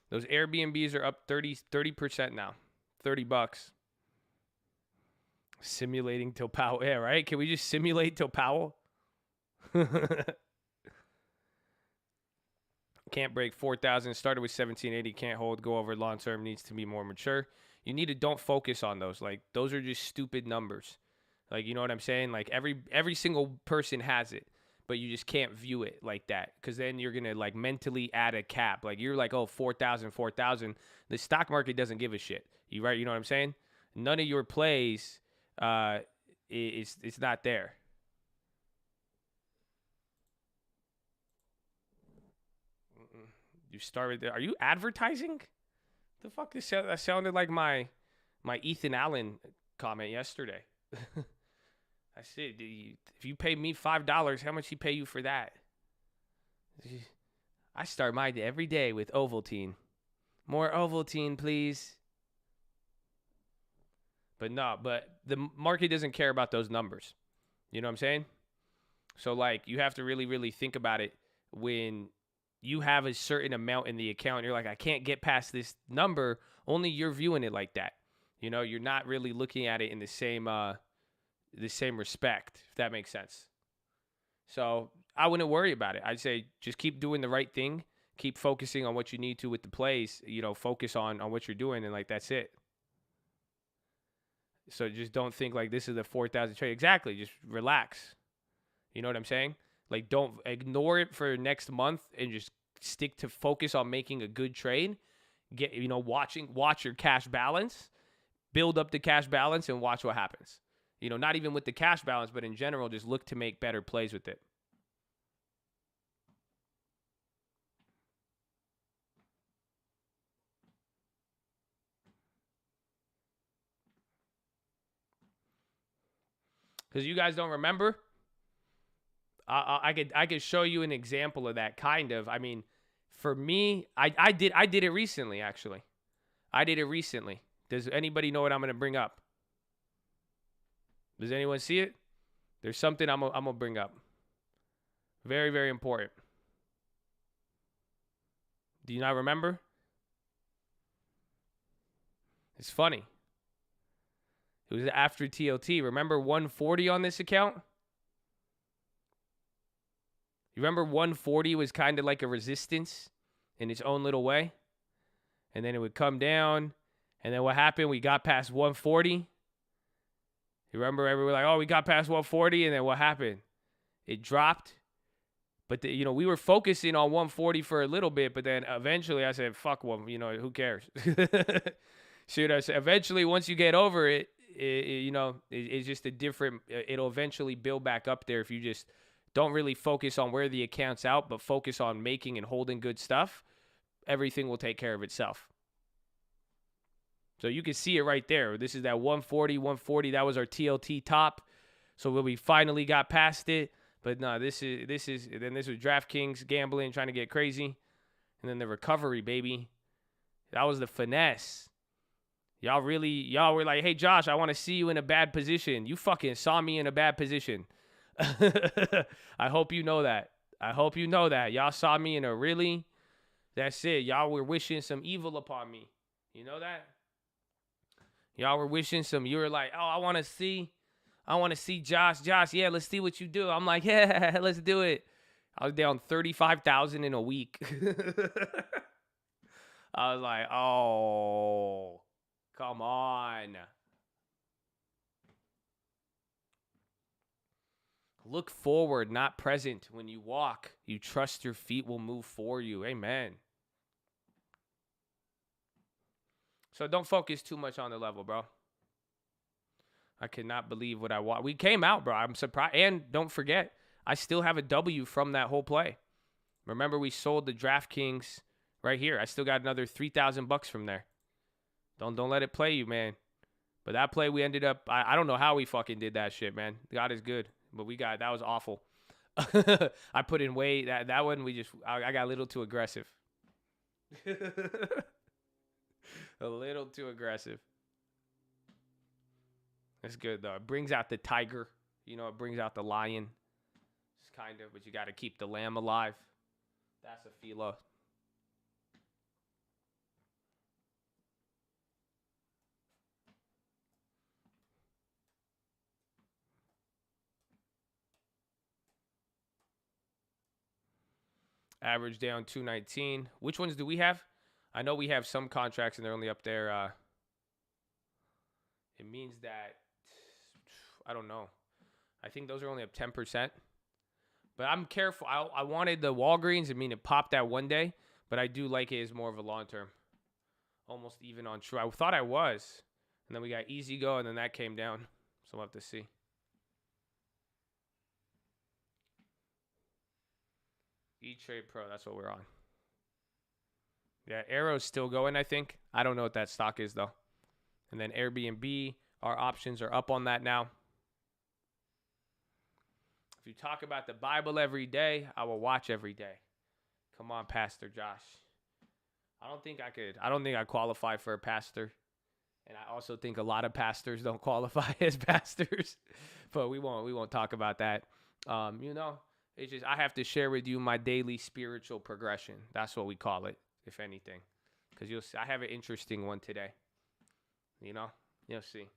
Those Airbnbs are up 30% now. $30. Simulating till Powell. Yeah, right? Can we just simulate till Powell? Can't break 4,000. Started with 1780. Can't hold. Go over long term. Needs to be more mature. You need to don't focus on those. Like, those are just stupid numbers. Like, you know what I'm saying? Like, every single person has it, but you just can't view it like that, because then you're going to, like, mentally add a cap. Like, you're like, oh, 4,000. The stock market doesn't give a shit. You right? You know what I'm saying? None of your plays, it's not there. You started there. Are you advertising? The fuck? That sounded like my Ethan Allen comment yesterday. I said, if you pay me $5, how much he pay you for that? I start my day every day with Ovaltine. More Ovaltine, please. But the market doesn't care about those numbers. You know what I'm saying? So, like, you have to really, really think about it when you have a certain amount in the account. You're like, I can't get past this number. Only you're viewing it like that. You know, you're not really looking at it in the same respect, if that makes sense. So I wouldn't worry about it. I'd say just keep doing the right thing. Keep focusing on what you need to with the plays. You know, focus on what you're doing, and, like, that's it. So just don't think like this is a 4,000 trade. Exactly. Just relax. You know what I'm saying? Like, don't ignore it for next month and just stick to focus on making a good trade. Watch your cash balance, build up the cash balance, and watch what happens. You know, not even with the cash balance, but in general, just look to make better plays with it. Because you guys don't remember, I could show you an example of that kind of. I mean, for me, I did it recently, actually. I did it recently. Does anybody know what I'm going to bring up? Does anyone see it? There's something I'm gonna bring up. Very, very important. Do you not remember? It's funny. It was after TLT. Remember 140 on this account? You remember 140 was kind of like a resistance in its own little way? And then it would come down. And then what happened? We got past 140. You remember everyone like, oh, we got past 140. And then what happened? It dropped. But, we were focusing on 140 for a little bit. But then eventually I said, fuck one. Who cares? Shoot, I said, eventually, once you get over it, it's just a different, it'll eventually build back up there if you just don't really focus on where the account's out, but focus on making and holding good stuff, everything will take care of itself. So you can see it right there. This is that 140, 140. That was our TLT top. So when we finally got past it, but no, this was DraftKings gambling, trying to get crazy. And then the recovery, baby. That was the finesse. Y'all were like, hey, Josh, I want to see you in a bad position. You fucking saw me in a bad position. I hope you know that. Y'all saw me in a really, that's it. Y'all were wishing some evil upon me. You know that? Y'all were wishing you were like, oh, I want to see Josh. Yeah, let's see what you do. I'm like, yeah, let's do it. I was down 35,000 in a week. I was like, oh, come on. Look forward, not present. When you walk, you trust your feet will move for you. Amen. So don't focus too much on the level, bro. I cannot believe what I watched. We came out, bro. I'm surprised. And don't forget, I still have a W from that whole play. Remember, we sold the DraftKings right here. I still got another $3,000 from there. Don't let it play you, man. But that play, we ended up, I don't know how we fucking did that shit, man. God is good. But that was awful. I put in way, that one, I got a little too aggressive. A little too aggressive. It's good, though. It brings out the tiger. You know, it brings out the lion. It's kind of, but you got to keep the lamb alive. That's a fila. Average down 219. Which ones do we have? I know we have some contracts and they're only up there. It means that, I don't know. I think those are only up 10%. But I'm careful. I wanted the Walgreens. I mean, it popped that one day. But I do like it as more of a long term. Almost even on true. I thought I was. And then we got Easy Go and then that came down. So we'll have to see. E-Trade Pro, that's what we're on. Yeah, Arrow's still going, I think. I don't know what that stock is, though. And then Airbnb, our options are up on that now. If you talk about the Bible every day, I will watch every day. Come on, Pastor Josh. I don't think I qualify for a pastor. And I also think a lot of pastors don't qualify as pastors. But we won't talk about that. It's just I have to share with you my daily spiritual progression. That's what we call it, if anything. Because you'll see, I have an interesting one today. You'll see.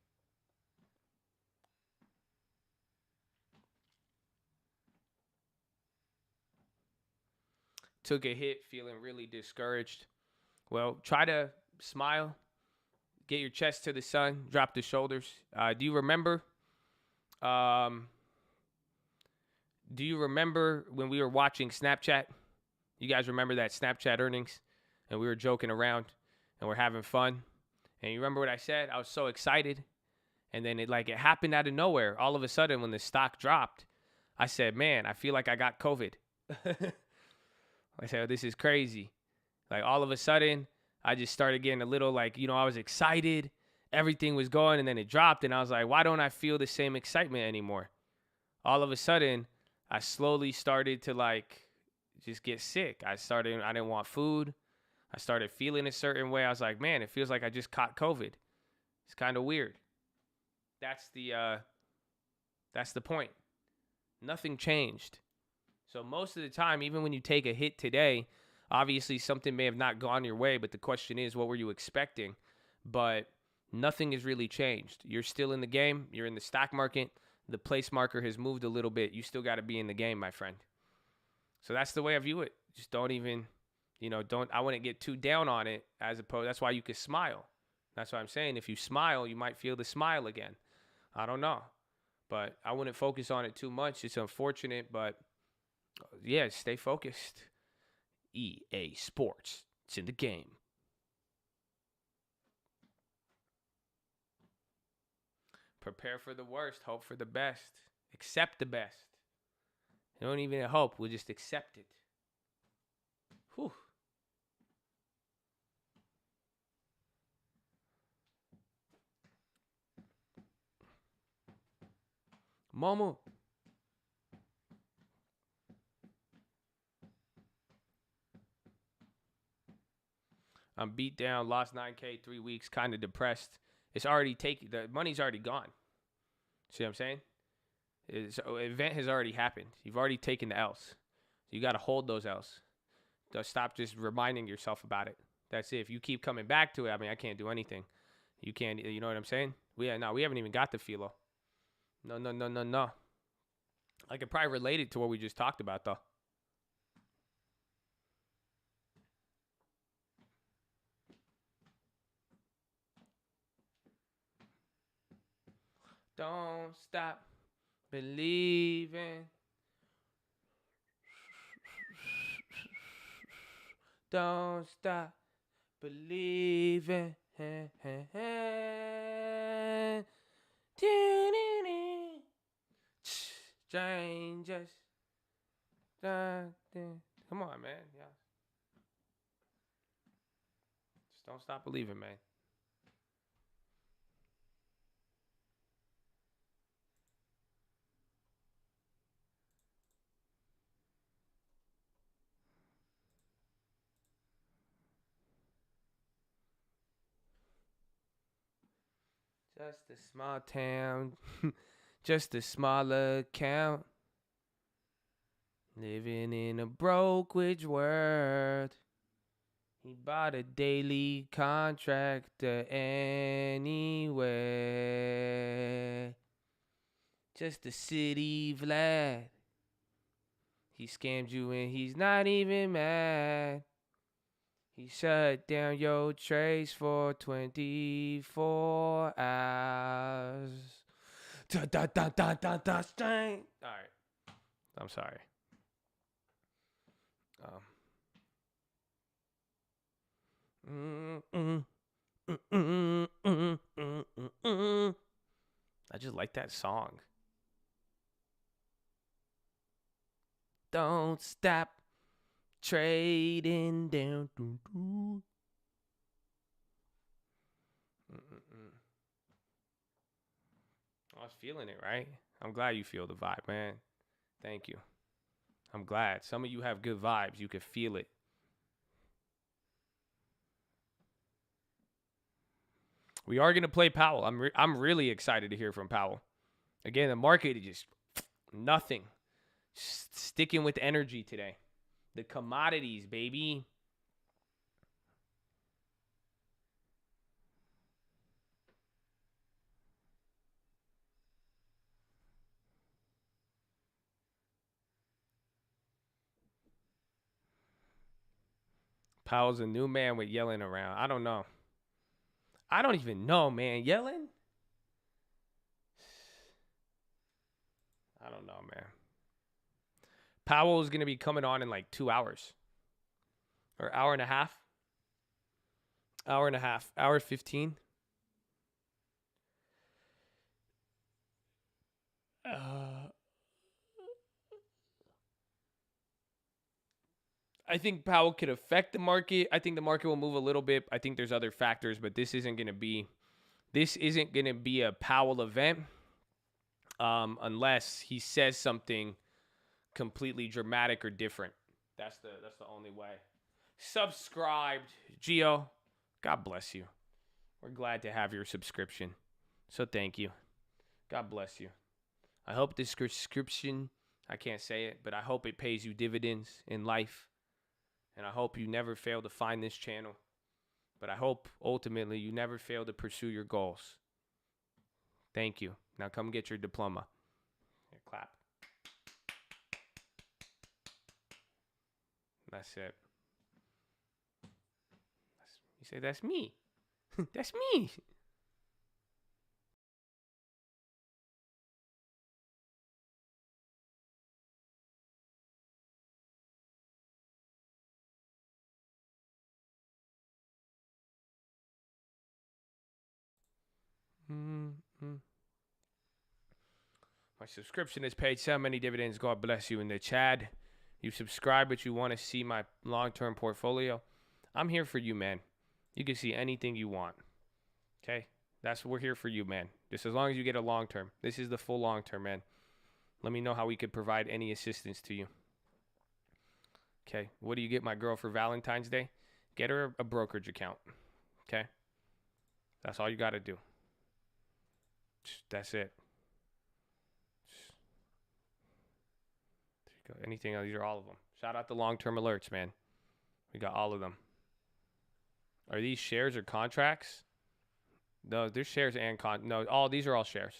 Took a hit, feeling really discouraged. Well, try to smile. Get your chest to the sun. Drop the shoulders. Do you remember? Do you remember when we were watching Snapchat? You guys remember that Snapchat earnings? And we were joking around and we're having fun. And you remember what I said? I was so excited. And then it happened out of nowhere. All of a sudden, when the stock dropped, I said, man, I feel like I got COVID. I said, oh, this is crazy. Like all of a sudden, I just started getting a little I was excited. Everything was going and then it dropped. And I was like, why don't I feel the same excitement anymore? All of a sudden, I slowly started to just get sick. I didn't want food. I started feeling a certain way. I was like, man, it feels like I just caught COVID. It's kind of weird. That's the point. Nothing changed. So most of the time, even when you take a hit today, obviously something may have not gone your way, but the question is, what were you expecting? But nothing has really changed. You're still in the game. You're in the stock market. The place marker has moved a little bit. You still got to be in the game, my friend. So that's the way I view it. Just don't even, I wouldn't get too down on it that's why you could smile. That's what I'm saying. If you smile, you might feel the smile again. I don't know. But I wouldn't focus on it too much. It's unfortunate, but yeah, stay focused. EA Sports. It's in the game. Prepare for the worst. Hope for the best. Accept the best. We don't even hope. We'll just accept it. Whew. Momo. I'm beat down, lost 9K, 3 weeks, kind of depressed. It's already taken. The money's already gone. See what I'm saying? Event has already happened. You've already taken the L's. You got to hold those L's. Stop just reminding yourself about it. That's it. If you keep coming back to it, I mean, I can't do anything. You can't. You know what I'm saying? We haven't even got the philo. No. I could probably relate it to what we just talked about, though. Don't stop believing. Don't stop believing. Strangers. Come on, man. Yeah. Just don't stop believing, man. Just a small town, just a smaller account. Living in a brokerage world. He bought a daily contractor anyway. Just a city Vlad. He scammed you and he's not even mad. He shut down your trace for 24 hours. Alright. I'm sorry. I just like that song. Don't stop trading down. I was feeling it, right? I'm glad you feel the vibe, man. Thank you. I'm glad. Some of you have good vibes. You can feel it. We are going to play Powell. I'm really excited to hear from Powell. Again, the market is just nothing. Just sticking with energy today. The commodities, baby. Powell's a new man with Yellen around. I don't know. I don't even know, man. Yellen? I don't know, man. Powell is going to be coming on in like 2 hours. Or hour and a half. Hour 15. I think Powell could affect the market. I think the market will move a little bit. I think there's other factors, but this isn't going to be a Powell event unless he says something completely dramatic or different. That's the only way. Subscribed, Gio. God bless you. We're glad to have your subscription. So thank you. God bless you. I hope this subscription, I can't say it, but I hope it pays you dividends in life. And I hope you never fail to find this channel. But I hope ultimately you never fail to pursue your goals. Thank you. Now come get your diploma. Here, clap. That's it. You say, that's me. That's me. My subscription has paid so many dividends. God bless you. In the Chad, you subscribe, but you want to see my long-term portfolio. I'm here for you, man. You can see anything you want. Okay? That's what we're here for you, man. Just as long as you get a long-term. This is the full long-term, man. Let me know how we could provide any assistance to you. Okay? What do you get my girl for Valentine's Day? Get her a brokerage account. Okay? That's all you got to do. That's it. Anything else? These are all of them. Shout out the long-term alerts, man. We got all of them. Are these shares or contracts? No, there's shares and no, all these are all shares.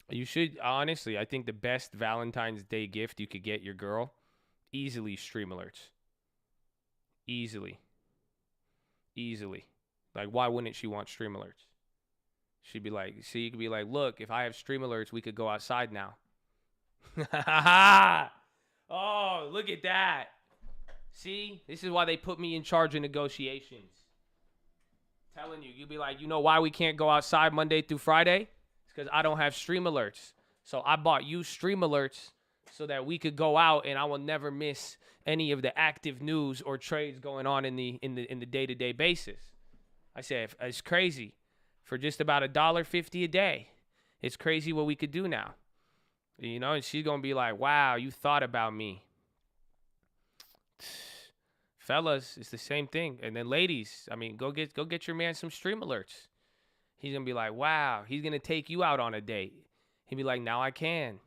You should honestly, I think the best Valentine's Day gift you could get your girl, easily stream alerts. Easily. Like, why wouldn't she want stream alerts? She'd be like, see, you could be like, look, if I have stream alerts, we could go outside now. Oh, look at that. See, this is why they put me in charge of negotiations. Telling you, you'd be like, you know why we can't go outside Monday through Friday? It's because I don't have stream alerts. So I bought you stream alerts so that we could go out and I will never miss any of the active news or trades going on in the day-to-day basis. I said, it's crazy. For just about $1.50 a day. It's crazy what we could do now. You know, and she's going to be like, wow, you thought about me. Fellas, it's the same thing. And then ladies, I mean, go get your man some stream alerts. He's going to be like, wow, he's going to take you out on a date. He'd be like, now I can.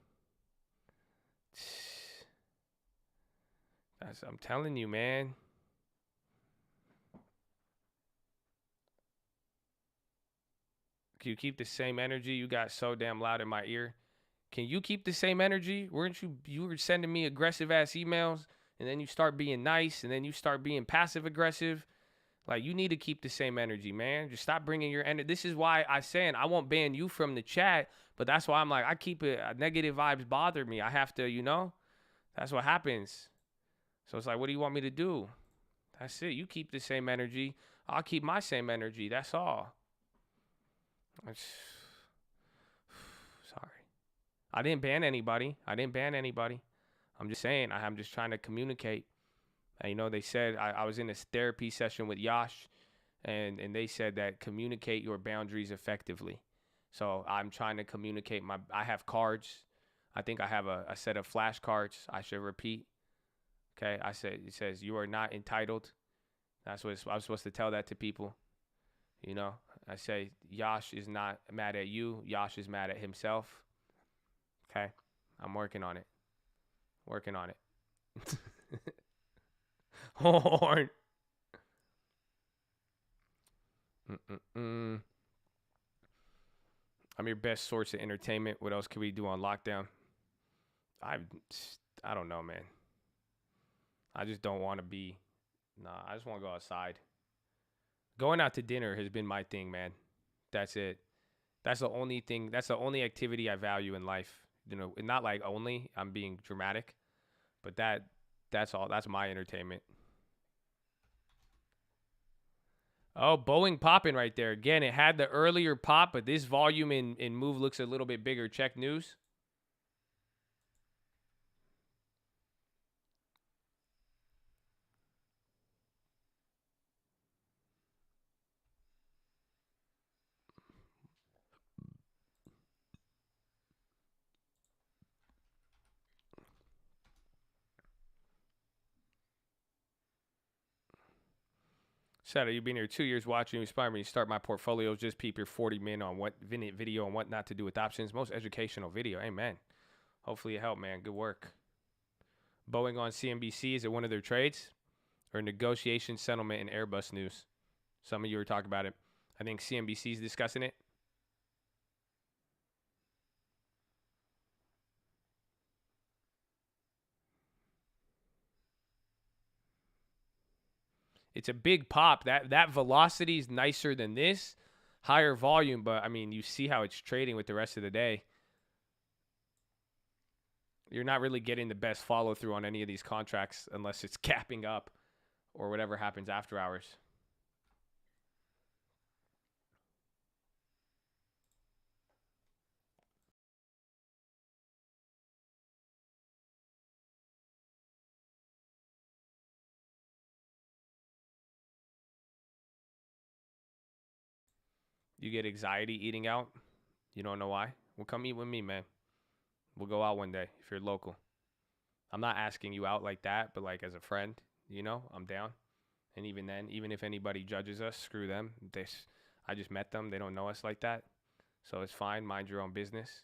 I'm telling you, man. Can you keep the same energy? You got so damn loud in my ear. Can you keep the same energy? Weren't you were sending me aggressive ass emails and then you start being nice and then you start being passive aggressive? Like, you need to keep the same energy, man. Just stop bringing your energy. This is why I'm saying I won't ban you from the chat, but that's why I'm like, I keep it. Negative vibes bother me. I have to, you know, that's what happens. So it's like, what do you want me to do? That's it. You keep the same energy. I'll keep my same energy. That's all. Sorry. I didn't ban anybody. I'm just saying, I'm just trying to communicate. And, you know, they said, I was in this therapy session with Yash, and they said that communicate your boundaries effectively. So I'm trying to communicate I have cards. I think I have a set of flashcards I should repeat. Okay, it says, you are not entitled. That's what I'm supposed to tell that to people. You know, I say, Yash is not mad at you. Yash is mad at himself. Okay, I'm working on it. Horn. I'm your best source of entertainment. What else can we do on lockdown? I don't know, man. I just don't want to be. I just want to go outside. Going out to dinner has been my thing, man. That's it. That's the only thing. That's the only activity I value in life. You know, not like only. I'm being dramatic, but that's all. That's my entertainment. Oh, Boeing popping right there. Again, it had the earlier pop, but this volume in move looks a little bit bigger. Check news. Saturday, you've been here 2 years watching. You inspire me to start my portfolios. Just peep your 40-minute on what video and what not to do with options. Most educational video. Amen. Hopefully it helped, man. Good work. Boeing on CNBC. Is it one of their trades? Or negotiation, settlement, and Airbus news? Some of you were talking about it. I think CNBC is discussing it. It's a big pop. That velocity is nicer than this. Higher volume, but, I mean, you see how it's trading with the rest of the day. You're not really getting the best follow-through on any of these contracts unless it's capping up or whatever happens after hours. You get anxiety eating out. You don't know why? Well, come eat with me, man. We'll go out one day if you're local. I'm not asking you out like that, but like as a friend, I'm down. And even then, even if anybody judges us, screw them. I just met them. They don't know us like that. So it's fine. Mind your own business.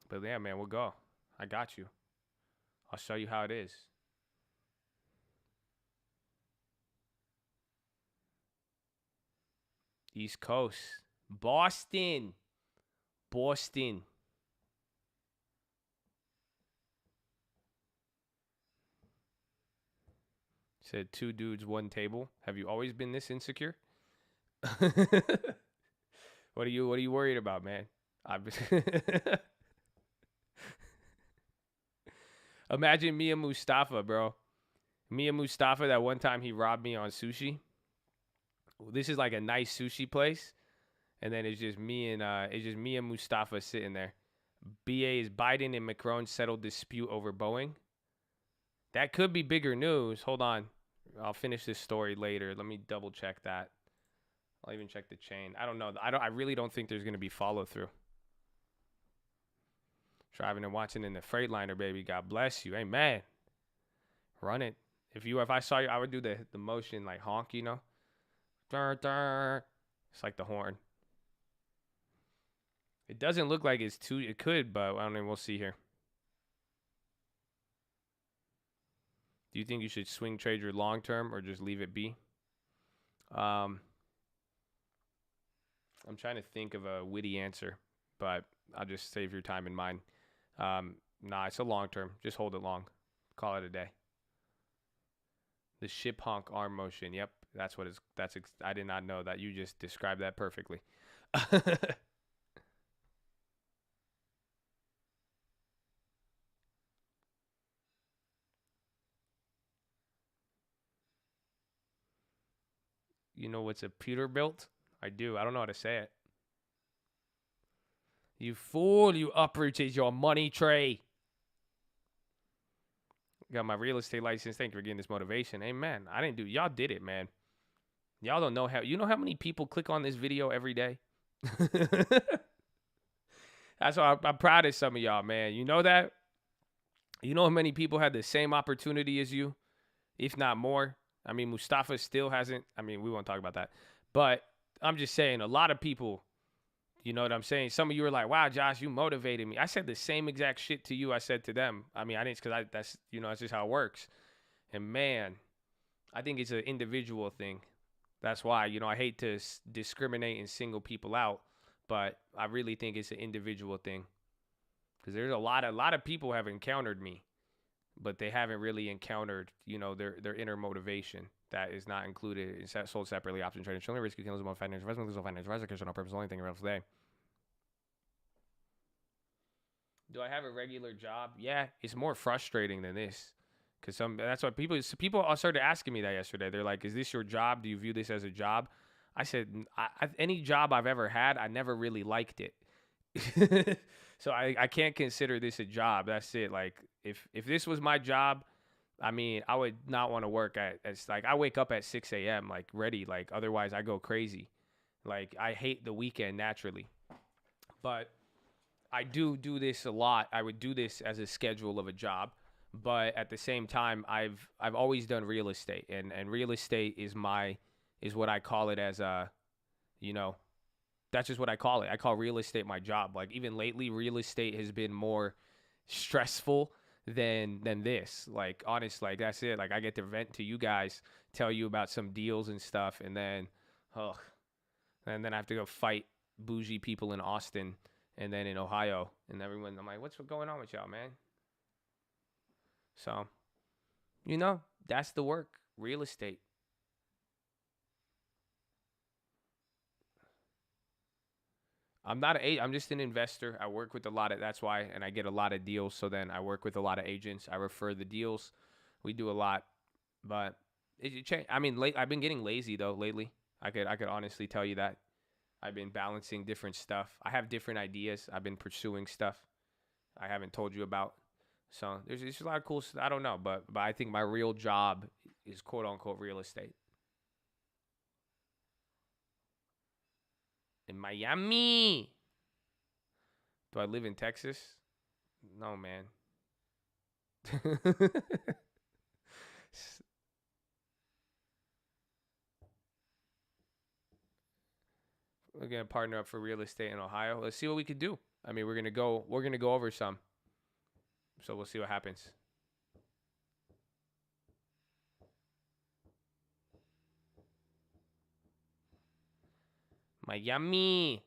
But yeah, man, we'll go. I got you. I'll show you how it is. East Coast. Boston. Said 2 dudes, 1 table. Have you always been this insecure? What are you worried about, man? Imagine me and Mustafa, bro. Me and Mustafa, that one time he robbed me on sushi. This is like a nice sushi place. And then it's just me and Mustafa sitting there. BA's Biden and Macron settled dispute over Boeing. That could be bigger news. Hold on. I'll finish this story later. Let me double check that. I'll even check the chain. I don't know. I really don't think there's going to be follow through. Driving and watching in the Freightliner, baby. God bless you. Amen. Run it. If I saw you, I would do the motion like honk, Dur, dur. It's like the horn. It doesn't look like it's too. It could, but I don't know. We'll see here. Do you think you should swing trade your long term or just leave it be? I'm trying to think of a witty answer, but I'll just save your time and mine. Nah, it's a long term. Just hold it long. Call it a day. The ship honk arm motion. Yep, that's what it's. I did not know that. You just described that perfectly. You know what's a Peterbilt? I do. I don't know how to say it. You fool, you uprooted your money tree. Got my real estate license. Thank you for getting this motivation. Amen. I didn't do. Y'all did it, man. Y'all don't know how. You know how many people click on this video every day? That's why I'm proud of some of y'all, man. You know that? You know how many people had the same opportunity as you, if not more? I mean, Mustafa still hasn't. I mean, we won't talk about that. But I'm just saying, a lot of people, you know what I'm saying? Some of you are like, wow, Josh, you motivated me. I said the same exact shit to you I said to them. I mean, I didn't, because that's, that's just how it works. And man, I think it's an individual thing. That's why, I hate to discriminate and single people out, but I really think it's an individual thing. Because there's a lot of people have encountered me, but they haven't really encountered, their inner motivation that is not included in sold separately option trading. Showing risk you can lose more financial investment, lose financial advisor, no purpose, only thing else today. Do I have a regular job? Yeah, it's more frustrating than this. Because that's what people started asking me that yesterday. They're like, is this your job? Do you view this as a job? I said, any job I've ever had, I never really liked it. So I can't consider this a job. That's it. Like, if this was my job, I mean, I would not want to work like, I wake up at 6 a.m., like, ready. Like, otherwise I go crazy. Like, I hate the weekend naturally. But I do this a lot. I would do this as a schedule of a job. But at the same time, I've always done real estate, and real estate is what I call it as that's just what I call it. I call real estate my job. Like, even lately, real estate has been more stressful than this. Like, honest, like, that's it. Like, I get to vent to you guys, tell you about some deals and stuff, and then I have to go fight bougie people in Austin and then in Ohio, and everyone. I'm like, what's going on with y'all, man? So, that's the work. Real estate. I'm just an investor. I work with a lot of, that's why, and I get a lot of deals. So then I work with a lot of agents. I refer the deals. We do a lot, but it changed. I mean, I've been getting lazy though lately. I could honestly tell you that. I've been balancing different stuff. I have different ideas. I've been pursuing stuff I haven't told you about. So there's a lot of cool stuff. I don't know, but I think my real job is quote unquote real estate. In Miami. Do I live in Texas? No, man. We're gonna partner up for real estate in Ohio. Let's see what we could do. I mean, we're gonna go over some. So we'll see what happens. Miami.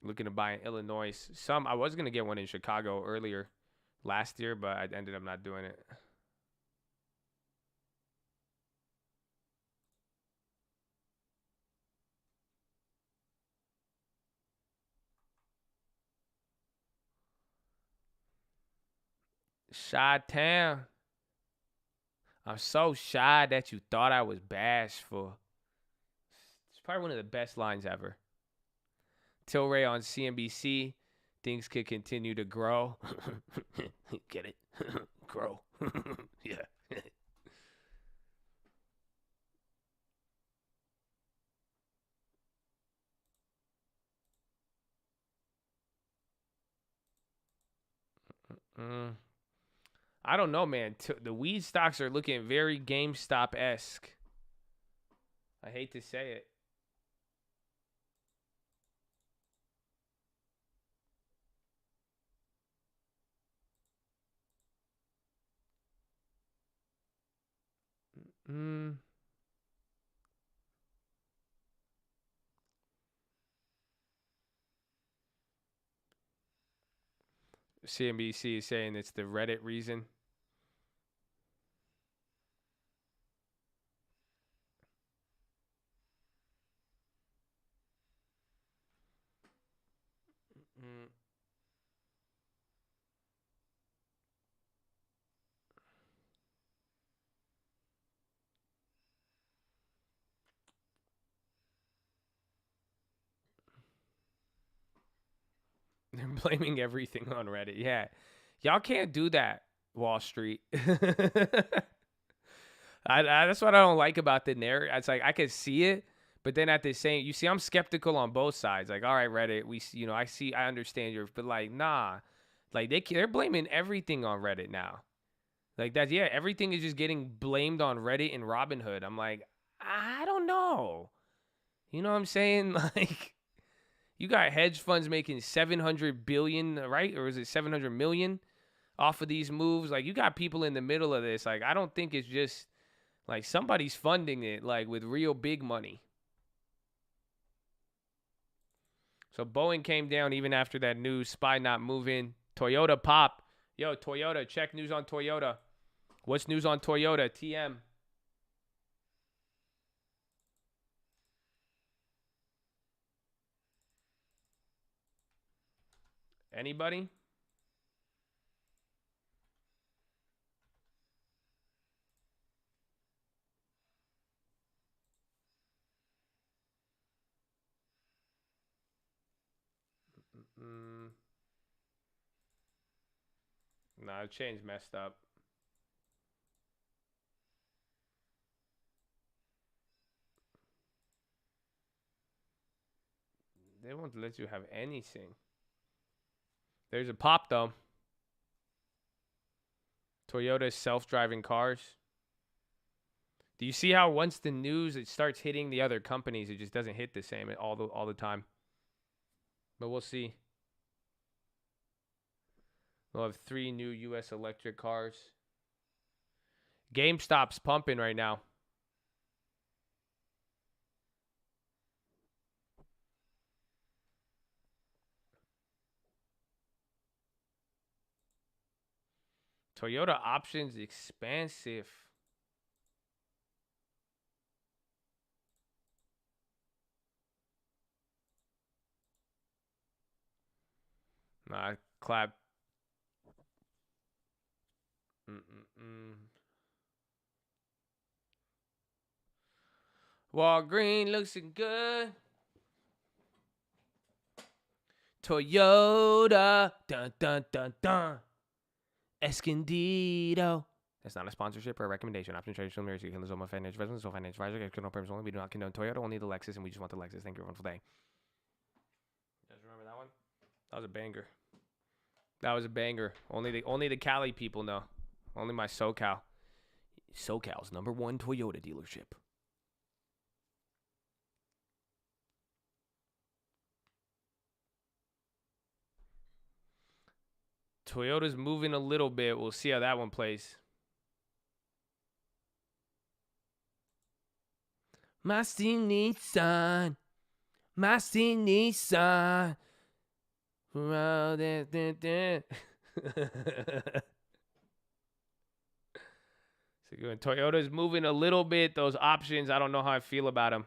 Looking to buy in Illinois. I was gonna get one in Chicago earlier last year, but I ended up not doing it. Chi-Town. I'm so shy that you thought I was bashful. It's probably one of the best lines ever. Tilray on CNBC. Things could continue to grow. Get it? Grow. Yeah. I don't know, man. The weed stocks are looking very GameStop-esque. I hate to say it. CNBC is saying it's the Reddit reason. They're blaming everything on Reddit. Yeah. Y'all can't do that, Wall Street. That's what I don't like about the narrative. It's like I can see it, but then at the same, you see, I'm skeptical on both sides. Like, all right, Reddit, I understand but like, nah, like they're blaming everything on Reddit now. Like that, yeah, everything is just getting blamed on Reddit and Robinhood. I'm like, I don't know. You know what I'm saying? Like, you got hedge funds making 700 billion, right? Or is it 700 million off of these moves? Like, you got people in the middle of this. Like, I don't think it's just like somebody's funding it, like with real big money. So Boeing came down even after that news. SPY not moving. Toyota pop. Yo, Toyota, check news on Toyota. What's news on Toyota? TM. Anybody? Nah, the chain's messed up. They won't let you have anything. There's a pop, though. Toyota self-driving cars. Do you see how once the news it starts hitting the other companies, it just doesn't hit the same all the time? But we'll see. We'll have 3 new U.S. electric cars. GameStop's pumping right now. Toyota options expansive. Nah, clap. Walgreen looking good. Toyota. Dun, dun, dun, dun. Escondido. It's not a sponsorship or a recommendation. Option traditional marriage. You can lose all my financial residence, so financial advisor. Get no purpose only. We do not condone Toyota, only the Lexus, and we just want the Lexus. Thank you. Wonderful day. You guys remember that one? That was a banger. That was a banger. Only the Cali people know. Only my SoCal. SoCal's #1 Toyota dealership. Toyota's moving a little bit. We'll see how that one plays. Master Nissan. Master Nissan. So good. Toyota's moving a little bit. Those options, I don't know how I feel about them.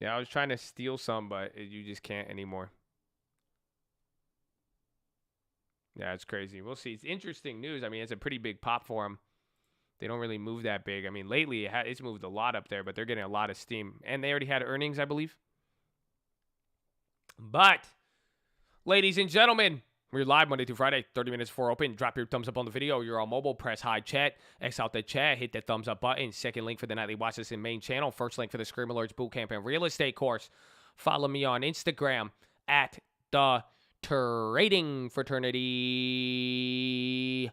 Yeah, I was trying to steal some, but you just can't anymore. Yeah, it's crazy. We'll see. It's interesting news. I mean, it's a pretty big pop for them. They don't really move that big. I mean, lately it's moved a lot up there, but they're getting a lot of steam. And they already had earnings, I believe. But, ladies and gentlemen, we're live Monday through Friday, 30 minutes before open. Drop your thumbs up on the video. You're on mobile. Press high chat. X out the chat. Hit that thumbs up button. Second link for the Nightly Watch This in main channel. First link for the Scream Alerts Bootcamp and Real Estate course. Follow me on Instagram at the Trading Fraternity.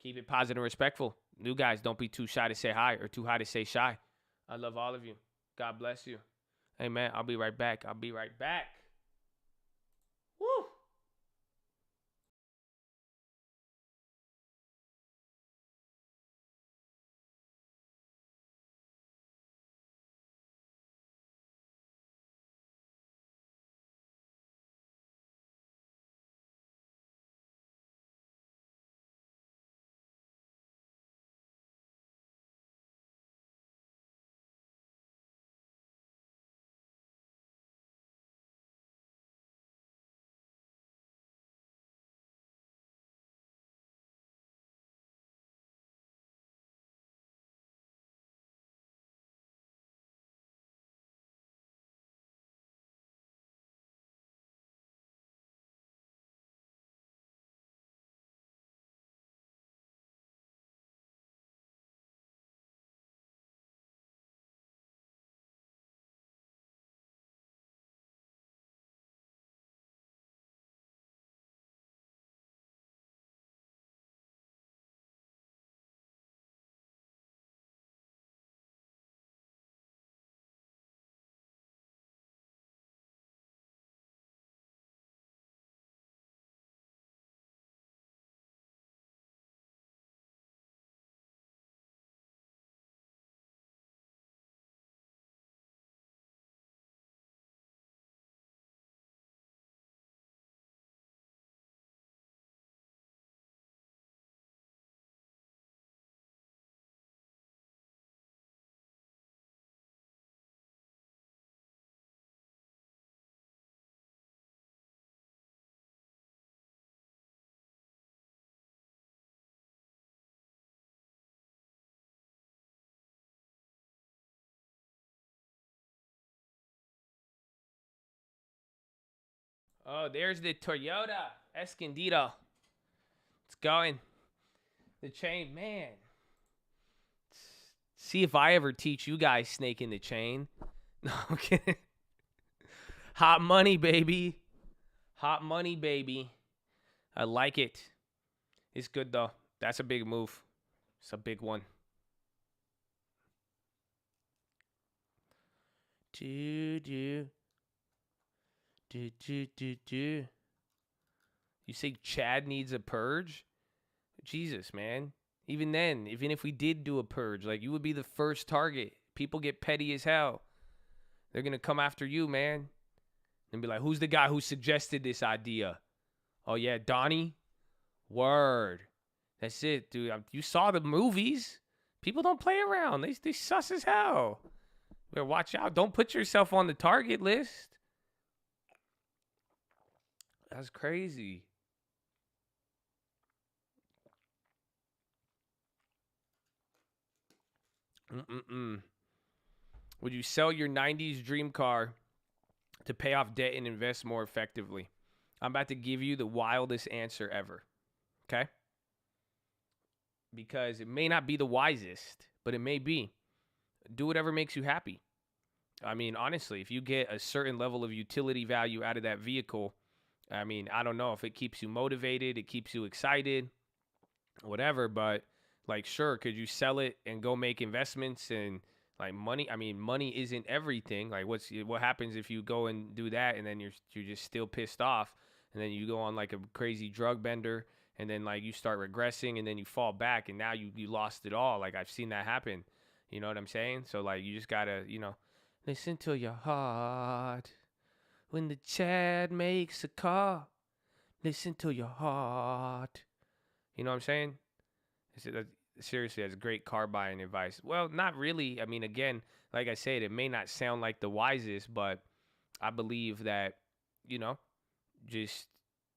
Keep it positive and respectful. New guys, don't be too shy to say hi or too high to say shy. I love all of you. God bless you. Hey, man, I'll be right back. Woo! Oh, there's the Toyota Escondido. It's going. The chain, man. See if I ever teach you guys snake in the chain. No, I'm kidding. Hot money, baby. Hot money, baby. I like it. It's good, though. That's a big move. It's a big one. You say Chad needs a purge? Jesus, man. Even then, even if we did do a purge, like, you would be the first target. People get petty as hell. They're going to come after you, man. And be like, who's the guy who suggested this idea? Oh, yeah, Donnie? Word. That's it, dude. You saw the movies. People don't play around. They sus as hell. Better watch out. Don't put yourself on the target list. That's crazy. Would you sell your 90s dream car to pay off debt and invest more effectively. I'm about to give you the wildest answer ever. Okay? Because it may not be the wisest, but it may be. Do whatever makes you happy. I mean, honestly, if you get a certain level of utility value out of that vehicle, I mean, I don't know if it keeps you motivated, it keeps you excited, whatever, but like, sure, could you sell it and go make investments and like money? I mean, money isn't everything. Like, what happens if you go and do that and then you're just still pissed off and then you go on like a crazy drug bender and then like you start regressing and then you fall back and now you lost it all. Like, I've seen that happen. You know what I'm saying? So like, you just gotta, listen to your heart. When the Chad makes a call, listen to your heart. You know what I'm saying? Seriously, that's great car buying advice. Well, not really. I mean, again, like I said, it may not sound like the wisest, but I believe that, just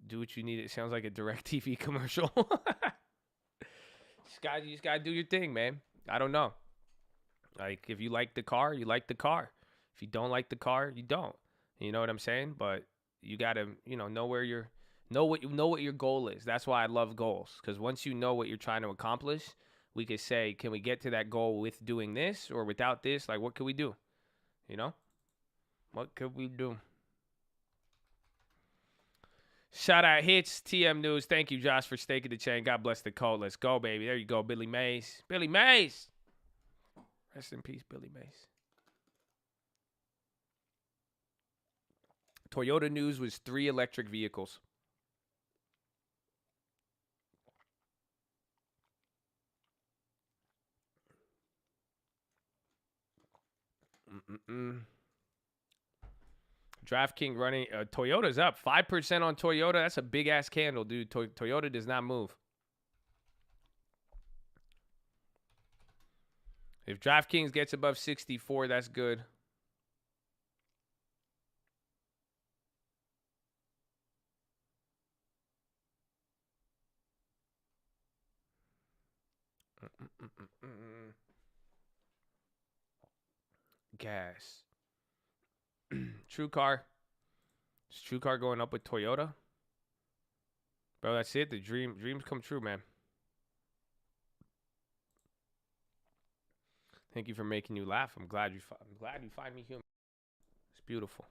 do what you need. It sounds like a DirecTV commercial. You just gotta do your thing, man. I don't know. Like, if you like the car, you like the car. If you don't like the car, you don't. You know what I'm saying? But you gotta, know where know what your goal is. That's why I love goals, because once you know what you're trying to accomplish, we could say, can we get to that goal with doing this or without this? Like, what could we do? What could we do? Shout out Hits, TM News. Thank you, Josh, for staking the chain. God bless the code. Let's go, baby. There you go, Billy Mays. Billy Mays. Rest in peace, Billy Mays. Toyota news was 3 electric vehicles. DraftKings running. Toyota's up 5% on Toyota. That's a big ass candle, dude. Toyota does not move. If DraftKings gets above 64, that's good. Gas. TrueCar. Is TrueCar going up with Toyota? Bro, that's it. The dreams come true, man. Thank you for making you laugh. I'm glad you find me human. It's beautiful.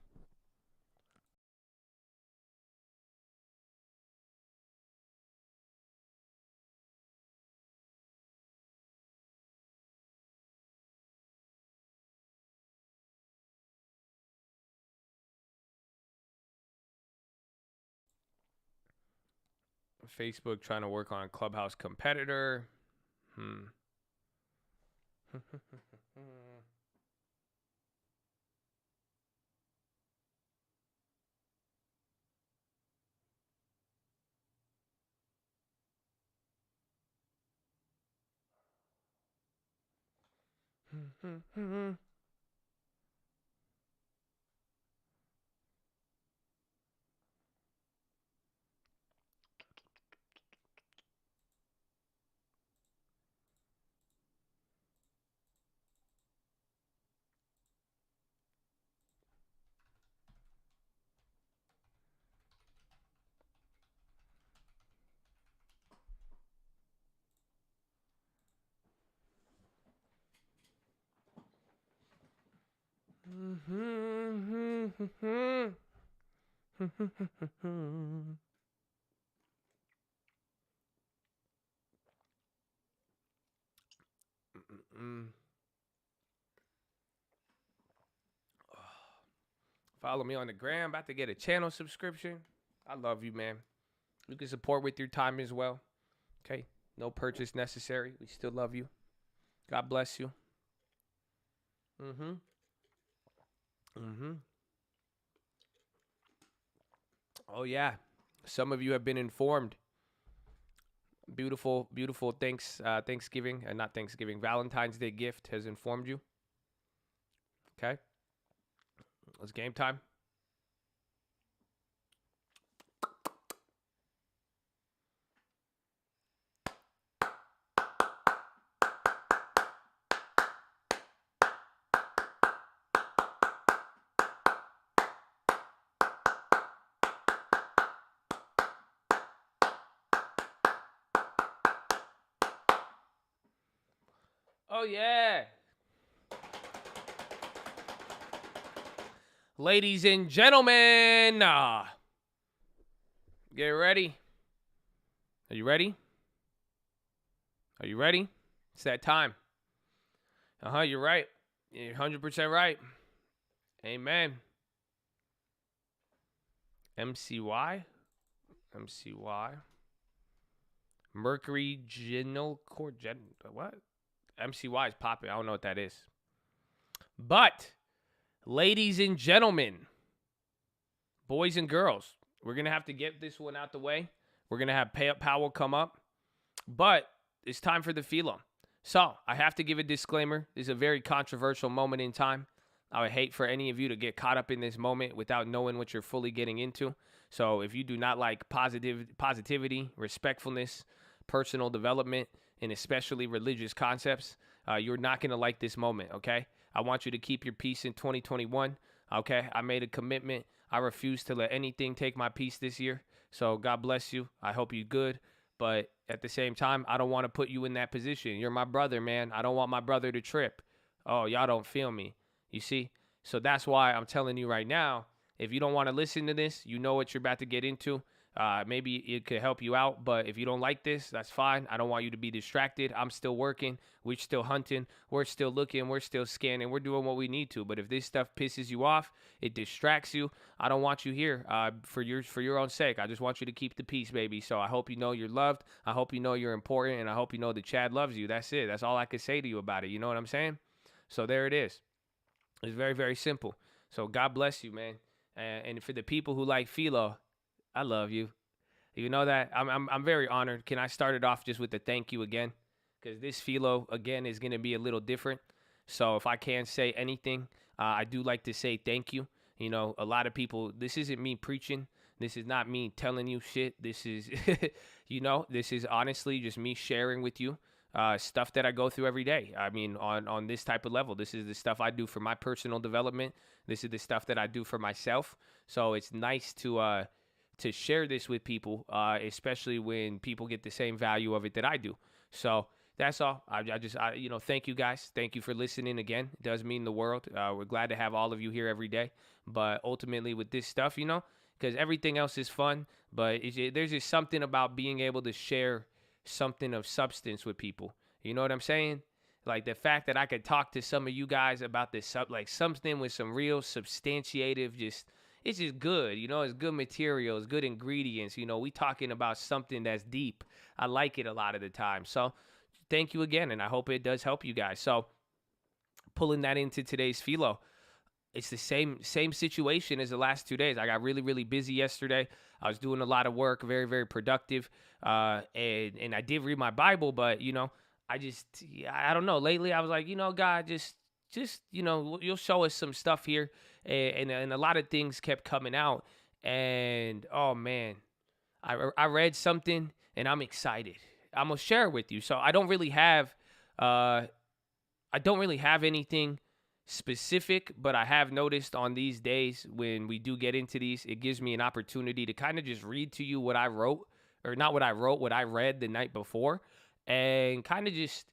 Facebook trying to work on a Clubhouse competitor. Follow me on the gram. About to get a channel subscription. I love you, man. You can support with your time as well. Okay? No purchase necessary. We still love you. God bless you. Oh, yeah. Some of you have been informed. Beautiful Thanksgiving, not Thanksgiving, Valentine's Day gift has informed you. Okay? It's game time. Oh, yeah. Ladies and gentlemen, get ready. Are you ready? Are you ready? It's that time. You're right. You're 100% right. Amen. MCY? MCY? Mercury Genal Cord. What? MCY is popping. I don't know what that is. But, ladies and gentlemen, boys and girls, we're going to have to get this one out the way. We're going to have Powell come up. But it's time for the philo. So, I have to give a disclaimer. This is a very controversial moment in time. I would hate for any of you to get caught up in this moment without knowing what you're fully getting into. So, if you do not like positivity, respectfulness, personal development, and especially religious concepts, you're not going to like this moment, okay? I want you to keep your peace in 2021, okay? I made a commitment. I refuse to let anything take my peace this year. So, God bless you. I hope you're good. But at the same time, I don't want to put you in that position. You're my brother, man. I don't want my brother to trip. Oh, y'all don't feel me. You see? So that's why I'm telling you right now, if you don't want to listen to this, you know what you're about to get into. Maybe it could help you out, but if you don't like this, that's fine. I don't want you to be distracted. I'm still working. We're still hunting. We're still looking. We're still scanning. We're doing what we need to. But if this stuff pisses you off, it distracts you, I don't want you here for your own sake. I just want you to keep the peace, baby. So I hope you know you're loved. I hope you know you're important, and I hope you know that Chad loves you. That's it. That's all I can say to you about it. You know what I'm saying? So there it is. It's very, very simple. So God bless you, man. And for the people who like philo, I love you. You know that I'm very honored. Can I start it off just with a thank you again? Because this philo again is going to be a little different. So if I can say anything, I do like to say thank you. You know, a lot of people. This isn't me preaching. This is not me telling you shit. This is, this is honestly just me sharing with you stuff that I go through every day. I mean, on this type of level, this is the stuff I do for my personal development. This is the stuff that I do for myself. So it's nice to share this with people, especially when people get the same value of it that I do. So that's all. I thank you guys. Thank you for listening again. It does mean the world. We're glad to have all of you here every day. But ultimately with this stuff, because everything else is fun, but there's just something about being able to share something of substance with people. You know what I'm saying? Like the fact that I could talk to some of you guys about this, like something with some real substantiative, it's just good. It's good material. It's good ingredients. We talking about something that's deep. I like it a lot of the time. So thank you again. And I hope it does help you guys. So pulling that into today's philo, it's the same situation as the last 2 days. I got really, really busy yesterday. I was doing a lot of work, very, very productive. And I did read my Bible, but, I don't know. Lately, I was like, God, just you'll show us some stuff here. And a lot of things kept coming out. And, oh, man, I read something, and I'm excited. I'm going to share it with you. So I don't really have anything specific, but I have noticed on these days when we do get into these, it gives me an opportunity to kind of just read to you what I wrote, or not what I wrote, what I read the night before, and kind of just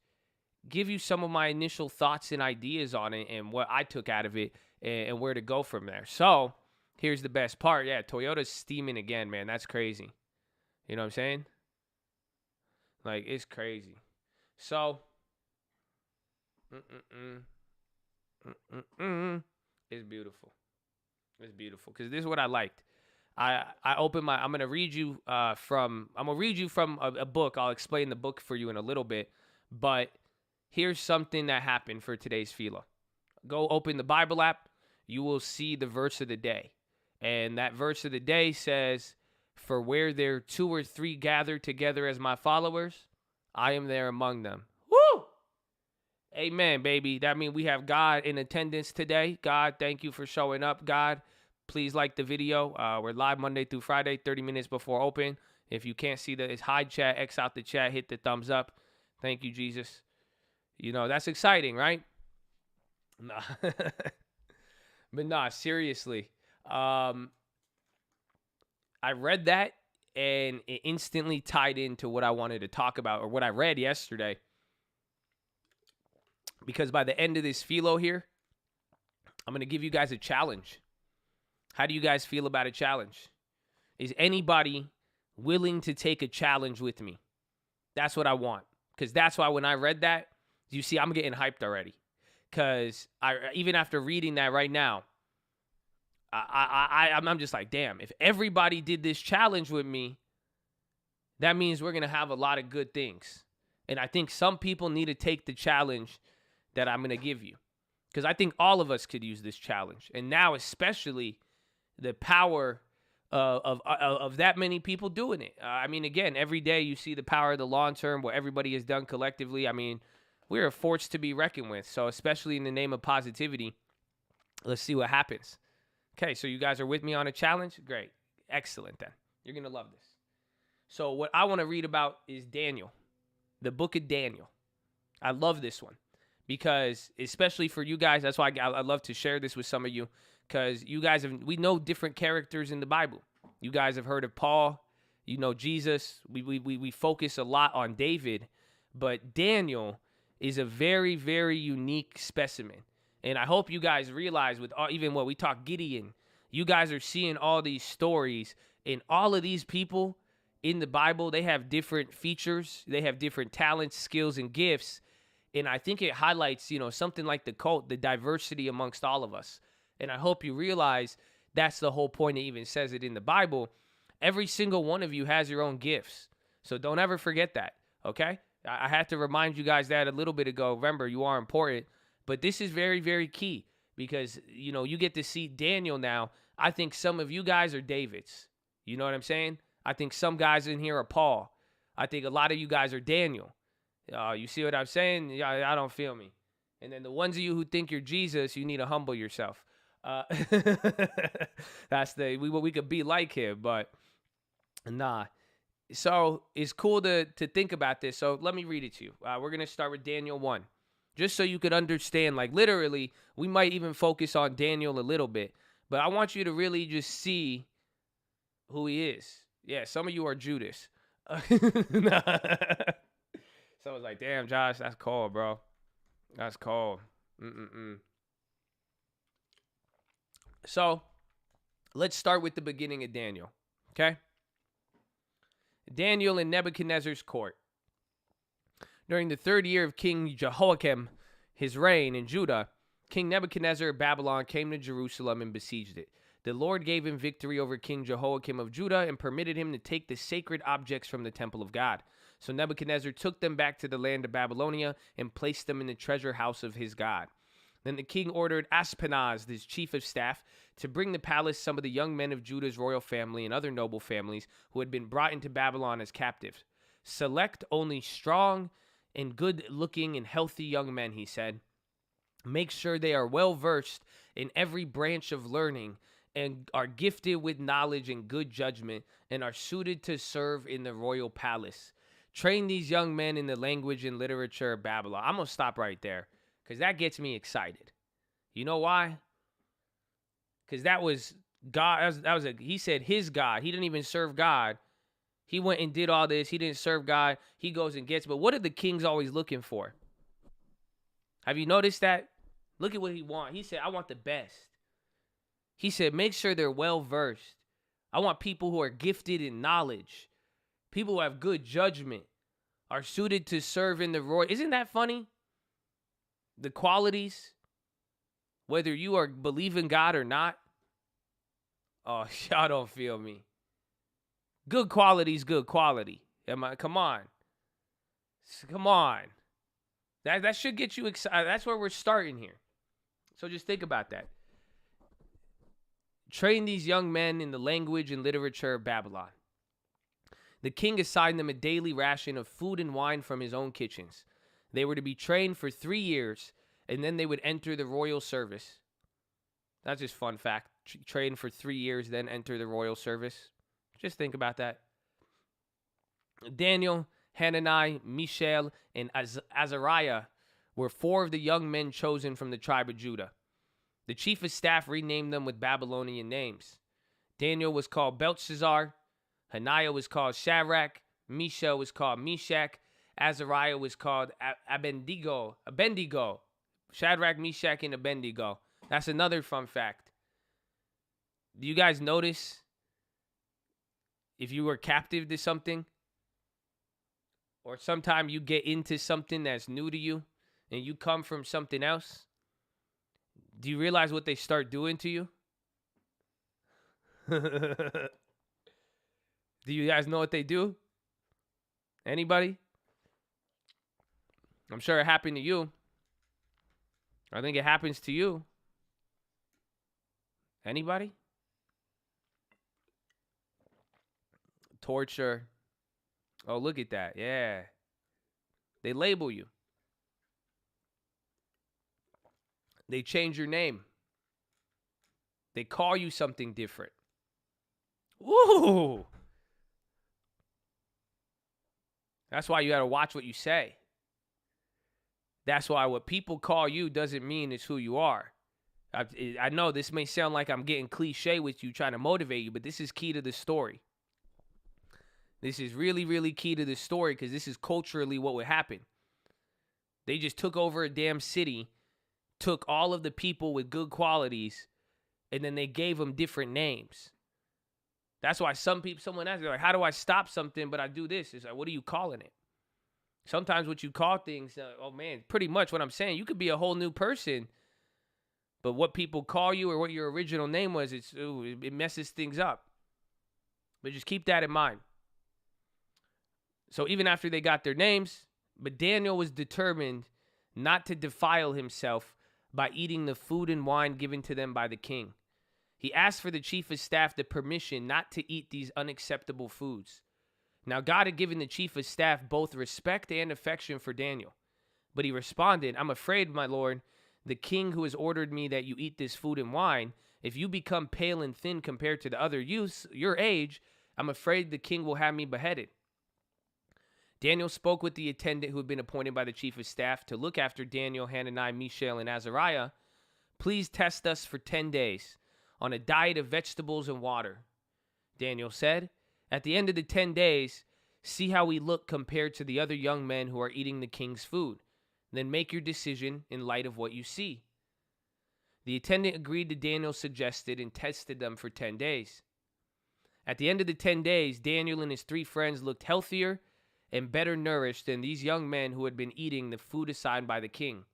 give you some of my initial thoughts and ideas on it and what I took out of it and where to go from there. So here's the best part. Yeah, Toyota's steaming again, man. That's crazy. You know what I'm saying? Like, it's crazy. So, it's beautiful. It's beautiful because this is what I liked. I'm gonna read you from a book. I'll explain the book for you in a little bit, but here's something that happened for today's philo. Go open the Bible app. You will see the verse of the day, and that verse of the day says, "For where there 2 or 3 gathered together as my followers, I am there among them." Woo! Amen, baby. That means we have God in attendance today. God, thank you for showing up. God, please like the video. We're live Monday through Friday, 30 minutes before open. If you can't see it's hide chat, X out the chat, hit the thumbs up. Thank you, Jesus. That's exciting, right? Nah. But nah, seriously. I read that, and it instantly tied into what I wanted to talk about, or what I read yesterday. because by the end of this philo here, I'm going to give you guys a challenge. How do you guys feel about a challenge? Is anybody willing to take a challenge with me? That's what I want. Because that's why when I read that, you see, I'm getting hyped already. Because even after reading that right now, I'm just like, damn, if everybody did this challenge with me, that means we're going to have a lot of good things. And I think some people need to take the challenge that I'm going to give you. Because I think all of us could use this challenge. And now especially the power of that many people doing it. I mean, again, every day you see the power of the long term, what everybody has done collectively. I mean, we're a force to be reckoned with. So especially in the name of positivity, let's see what happens. Okay, so you guys are with me on a challenge? Great. Excellent then. You're going to love this. So what I want to read about is Daniel, the book of Daniel. I love this one because especially for you guys, that's why I love to share this with some of you because you guys we know different characters in the Bible. You guys have heard of Paul, you know Jesus. We focus a lot on David, but Daniel is a very, very unique specimen. And I hope you guys realize with even what we talk Gideon, you guys are seeing all these stories and all of these people in the Bible, they have different features. They have different talents, skills, and gifts. And I think it highlights, something like the cult, the diversity amongst all of us. And I hope you realize that's the whole point. It even says it in the Bible. Every single one of you has your own gifts. So don't ever forget that, okay? I had to remind you guys that a little bit ago. Remember, you are important. But this is very, very key because, you get to see Daniel now. I think some of you guys are Davids. You know what I'm saying? I think some guys in here are Paul. I think a lot of you guys are Daniel. You see what I'm saying? Yeah, I don't feel me. And then the ones of you who think you're Jesus, you need to humble yourself. That's we could be like him, but nah. So it's cool to think about this. So let me read it to you. We're going to start with Daniel 1. Just so you could understand, like literally, we might even focus on Daniel a little bit. But I want you to really just see who he is. Yeah, some of you are Judas. Someone's like, damn, Josh, that's cold, bro. That's cold. So let's start with the beginning of Daniel, okay? Daniel in Nebuchadnezzar's court. During the 3rd year of King Jehoiakim, his reign in Judah, King Nebuchadnezzar of Babylon came to Jerusalem and besieged it. The Lord gave him victory over King Jehoiakim of Judah and permitted him to take the sacred objects from the temple of God. So Nebuchadnezzar took them back to the land of Babylonia and placed them in the treasure house of his God. Then the king ordered Aspenaz, his chief of staff, to bring to the palace some of the young men of Judah's royal family and other noble families who had been brought into Babylon as captives. Select only strong and good-looking and healthy young men, he said. Make sure they are well-versed in every branch of learning and are gifted with knowledge and good judgment and are suited to serve in the royal palace. Train these young men in the language and literature of Babylon. I'm going to stop right there because that gets me excited. You know why? Because that was God. He said his God. He didn't even serve God. He went and did all this. He didn't serve God. He goes and gets. But what are the kings always looking for? Have you noticed that? Look at what he wants. He said, I want the best. He said, make sure they're well-versed. I want people who are gifted in knowledge. People who have good judgment. Are suited to serve in the royal. Isn't that funny? The qualities. Whether you are believe in God or not. Oh, y'all don't feel me. Good quality is good quality. Come on. Come on. That should get you excited. That's where we're starting here. So just think about that. Train these young men in the language and literature of Babylon. The king assigned them a daily ration of food and wine from his own kitchens. They were to be trained for 3 years, and then they would enter the royal service. That's just fun fact. Train for 3 years, then enter the royal service. Just think about that. Daniel, Hanani, Mishael, and Azariah were 4 of the young men chosen from the tribe of Judah. The chief of staff renamed them with Babylonian names. Daniel was called Belshazzar. Hananiah was called Shadrach. Mishael was called Meshach. Azariah was called Abednego. Shadrach, Meshach, and Abednego. That's another fun fact. Do you guys notice if you were captive to something, or sometime you get into something that's new to you and you come from something else, do you realize what they start doing to you? Do you guys know what they do? Anybody? I'm sure it happened to you. I think it happens to you. Anybody? Torture. Oh, look at that. Yeah. They label you. They change your name. They call you something different. Ooh. That's why you got to watch what you say. That's why what people call you doesn't mean it's who you are. I know this may sound like I'm getting cliche with you, trying to motivate you, but this is key to the story. This is really, really key to the story, because this is culturally what would happen. They just took over a damn city, took all of the people with good qualities, and then they gave them different names. That's why someone asks, like, how do I stop something, but I do this? It's like, what are you calling it? Sometimes what you call things, oh man, pretty much what I'm saying, you could be a whole new person, but what people call you or what your original name was, it messes things up. But just keep that in mind. So even after they got their names, but Daniel was determined not to defile himself by eating the food and wine given to them by the king. He asked for the chief of staff the permission not to eat these unacceptable foods. Now, God had given the chief of staff both respect and affection for Daniel. But he responded, I'm afraid, my lord, the king who has ordered me that you eat this food and wine, if you become pale and thin compared to the other youths your age, I'm afraid the king will have me beheaded. Daniel spoke with the attendant who had been appointed by the chief of staff to look after Daniel, Hananiah, Mishael, and Azariah. Please test us for 10 days on a diet of vegetables and water. Daniel said, at the end of the 10 days, see how we look compared to the other young men who are eating the king's food. Then make your decision in light of what you see. The attendant agreed to Daniel's suggestion and tested them for 10 days. At the end of the 10 days, Daniel and his 3 friends looked healthier and better nourished than these young men who had been eating the food assigned by the king.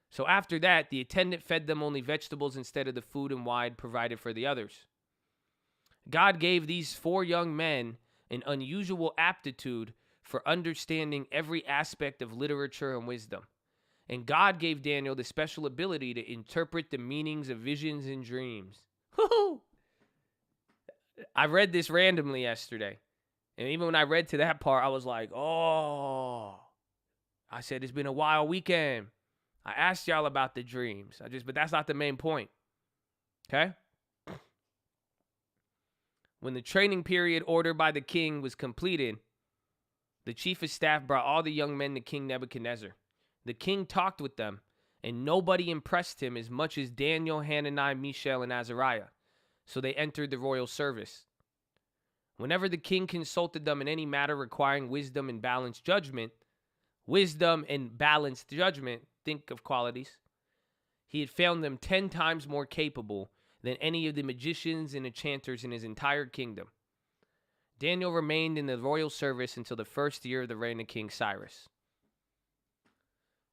So after that, the attendant fed them only vegetables instead of the food and wine provided for the others. God gave these 4 young men an unusual aptitude for understanding every aspect of literature and wisdom. And God gave Daniel the special ability to interpret the meanings of visions and dreams. Woo-hoo! I read this randomly yesterday. And even when I read to that part, I was like, oh. I said, it's been a wild weekend. I asked y'all about the dreams. But that's not the main point. Okay? When the training period ordered by the king was completed, the chief of staff brought all the young men to King Nebuchadnezzar. The king talked with them, and nobody impressed him as much as Daniel, Hananiah, Mishael, and Azariah. So they entered the royal service. Whenever the king consulted them in any matter requiring wisdom and balanced judgment, think of qualities, he had found them 10 times more capable than any of the magicians and enchanters in his entire kingdom. Daniel remained in the royal service until the first year of the reign of King Cyrus.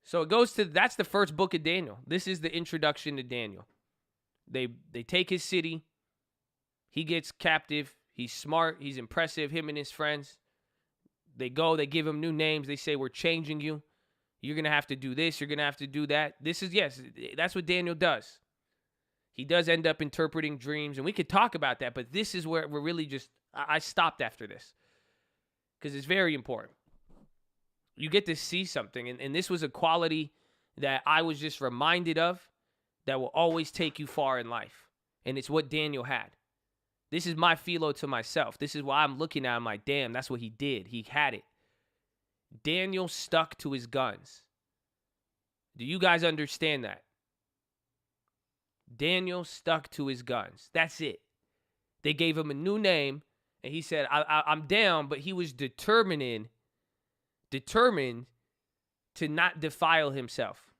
So that's the first book of Daniel. This is the introduction to Daniel. They take his city. He gets captive. He's smart. He's impressive, him and his friends. They give him new names. They say, we're changing you. You're going to have to do this. You're going to have to do that. That's what Daniel does. He does end up interpreting dreams, and we could talk about that, but this is where we're really I stopped after this because it's very important. You get to see something, and this was a quality that I was just reminded of that will always take you far in life, and it's what Daniel had. This is my philo to myself. This is why I'm looking at him like, damn, that's what he did. He had it. Daniel stuck to his guns. Do you guys understand that? Daniel stuck to his guns. That's it. They gave him a new name, and he said, I'm down, but he was determined to not defile himself.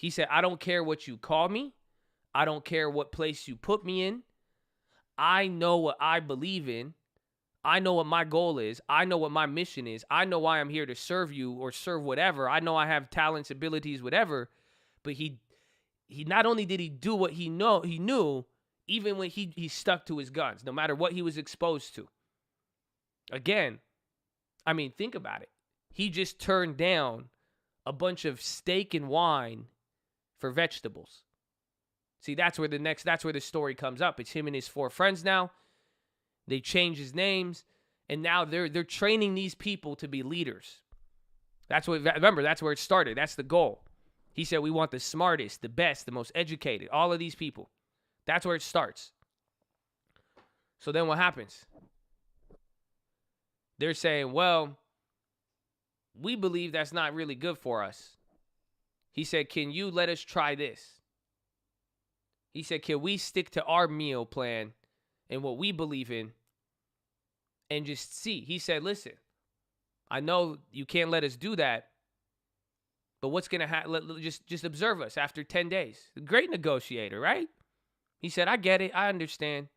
He said, I don't care what you call me. I don't care what place you put me in. I know what I believe in. I know what my goal is. I know what my mission is. I know why I'm here to serve you or serve whatever. I know I have talents, abilities, whatever. But he not only did he do what he knew, even when he stuck to his guns, no matter what he was exposed to. Again, I mean, think about it. He just turned down a bunch of steak and wine for vegetables. See, that's where the story comes up. It's him and his 4 friends now. They changed his names, and now they're training these people to be leaders. Remember, that's where it started. That's the goal. He said, we want the smartest, the best, the most educated, all of these people. That's where it starts. So then what happens? They're saying, well, we believe that's not really good for us. He said, can you let us try this? He said, can we stick to our meal plan and what we believe in and just see? He said, listen, I know you can't let us do that, but what's going to happen? Just observe us after 10 days. Great negotiator, right? He said, I get it. I understand.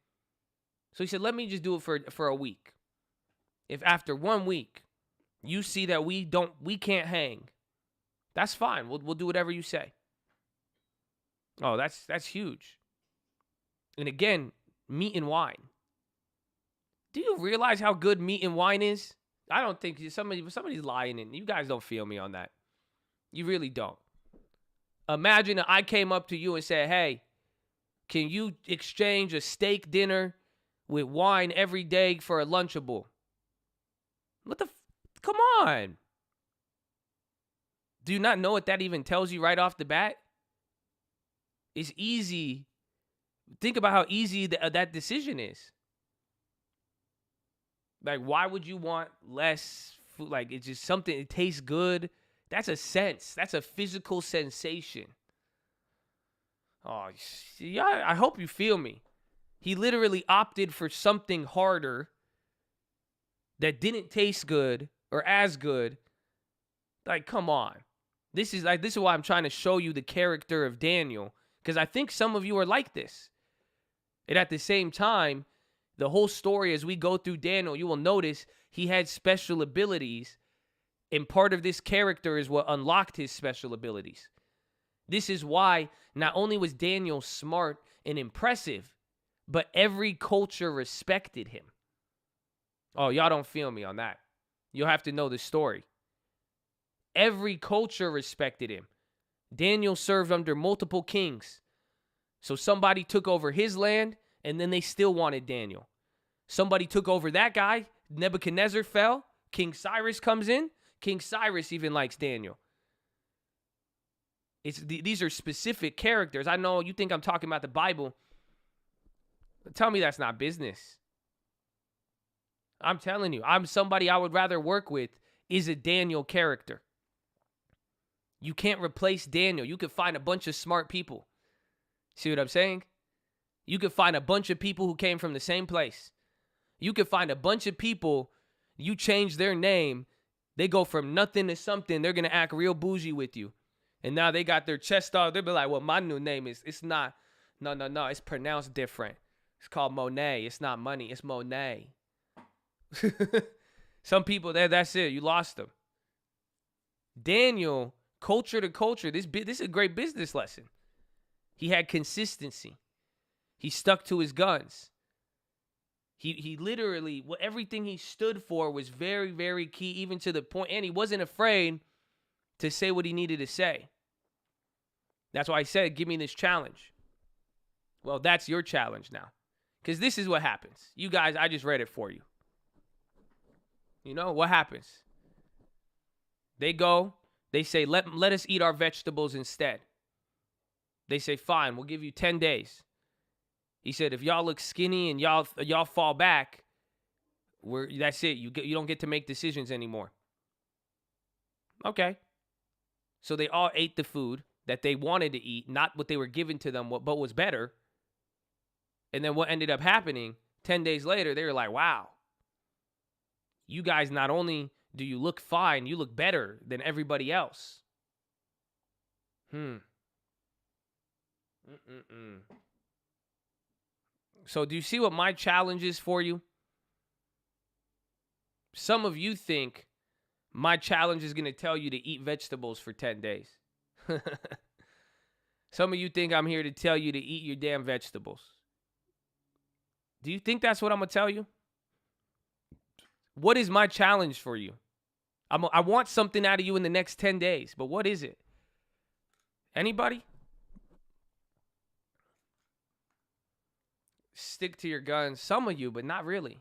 So he said, let me just do it for a week. If after 1 week you see that we can't hang, that's fine. We'll do whatever you say. Oh, that's huge. And again, meat and wine. Do you realize how good meat and wine is? I don't think somebody's lying, and you guys don't feel me on that. You really don't. Imagine that I came up to you and said, hey, can you exchange a steak dinner with wine every day for a Lunchable? Come on. Do you not know what that even tells you right off the bat? It's easy. Think about how easy that decision is. Like, why would you want less food? Like, it's just something, it tastes good. That's a sense. That's a physical sensation. Oh, yeah, I hope you feel me. He literally opted for something harder that didn't taste good or as good. Like, come on. This is why I'm trying to show you the character of Daniel, because I think some of you are like this. And at the same time, the whole story, as we go through Daniel, you will notice he had special abilities, and part of this character is what unlocked his special abilities. This is why not only was Daniel smart and impressive, but every culture respected him. Oh, y'all don't feel me on that. You'll have to know the story. Every culture respected him. Daniel served under multiple kings. So somebody took over his land, and then they still wanted Daniel. Somebody took over that guy. Nebuchadnezzar fell. King Cyrus comes in. King Cyrus even likes Daniel. These are specific characters. I know you think I'm talking about the Bible. But tell me that's not business. I'm telling you, I'm somebody I would rather work with is a Daniel character. You can't replace Daniel. You could find a bunch of smart people. See what I'm saying? You could find a bunch of people who came from the same place. You could find a bunch of people, you change their name, they go from nothing to something, they're going to act real bougie with you. And now they got their chest off. They'll be like, well, my new name it's not, no, it's pronounced different. It's called Monet. It's not money, it's Monet. Some people, that's it. You lost them. Daniel, culture to culture, this is a great business lesson. He had consistency. He stuck to his guns. He literally, everything he stood for was very, very key, even to the point, and he wasn't afraid to say what he needed to say. That's why I said, give me this challenge. Well, that's your challenge now. Because this is what happens. You guys, I just read it for you. You know, what happens? They go, they say, let us eat our vegetables instead. They say, fine, we'll give you 10 days. He said, if y'all look skinny and y'all fall back, that's it. You don't get to make decisions anymore. Okay. So they all ate the food that they wanted to eat, not what they were given to them, but was better. And then what ended up happening, 10 days later, they were like, wow, you guys, not only do you look fine, you look better than everybody else. Mm-mm-mm. So do you see what my challenge is for you? Some of you think my challenge is going to tell you to eat vegetables for 10 days. Some of you think I'm here to tell you to eat your damn vegetables. Do you think that's what I'm going to tell you? What is my challenge for you? I want something out of you in the next 10 days, but what is it? Anybody? Stick to your guns. Some of you, but not really.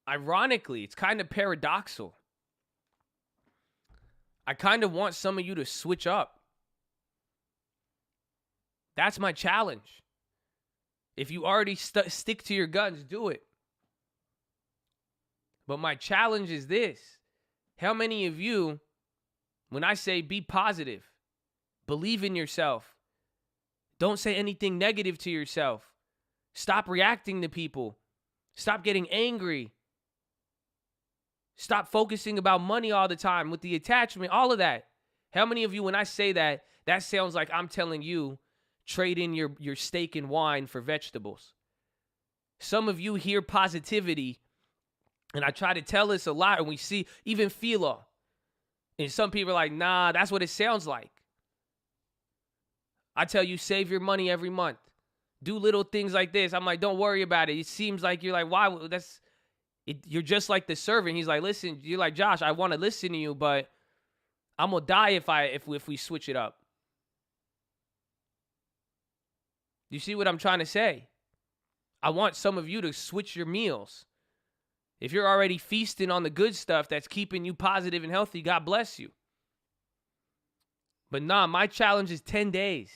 Ironically, it's kind of paradoxical. I kind of want some of you to switch up. That's my challenge. If you already stick to your guns, do it. But my challenge is this. How many of you, when I say be positive, believe in yourself, don't say anything negative to yourself, stop reacting to people, stop getting angry, stop focusing about money all the time with the attachment, all of that. How many of you, when I say that, that sounds like I'm telling you, trade in your steak and wine for vegetables. Some of you hear positivity, and I try to tell this a lot, and we see even philo. And some people are like, nah, that's what it sounds like. I tell you, save your money every month. Do little things like this. I'm like, don't worry about it. It seems like you're like, why? You're just like the servant. He's like, listen, you're like, Josh, I want to listen to you, but I'm going to die if we switch it up. You see what I'm trying to say? I want some of you to switch your meals. If you're already feasting on the good stuff that's keeping you positive and healthy, God bless you. But nah, my challenge is 10 days.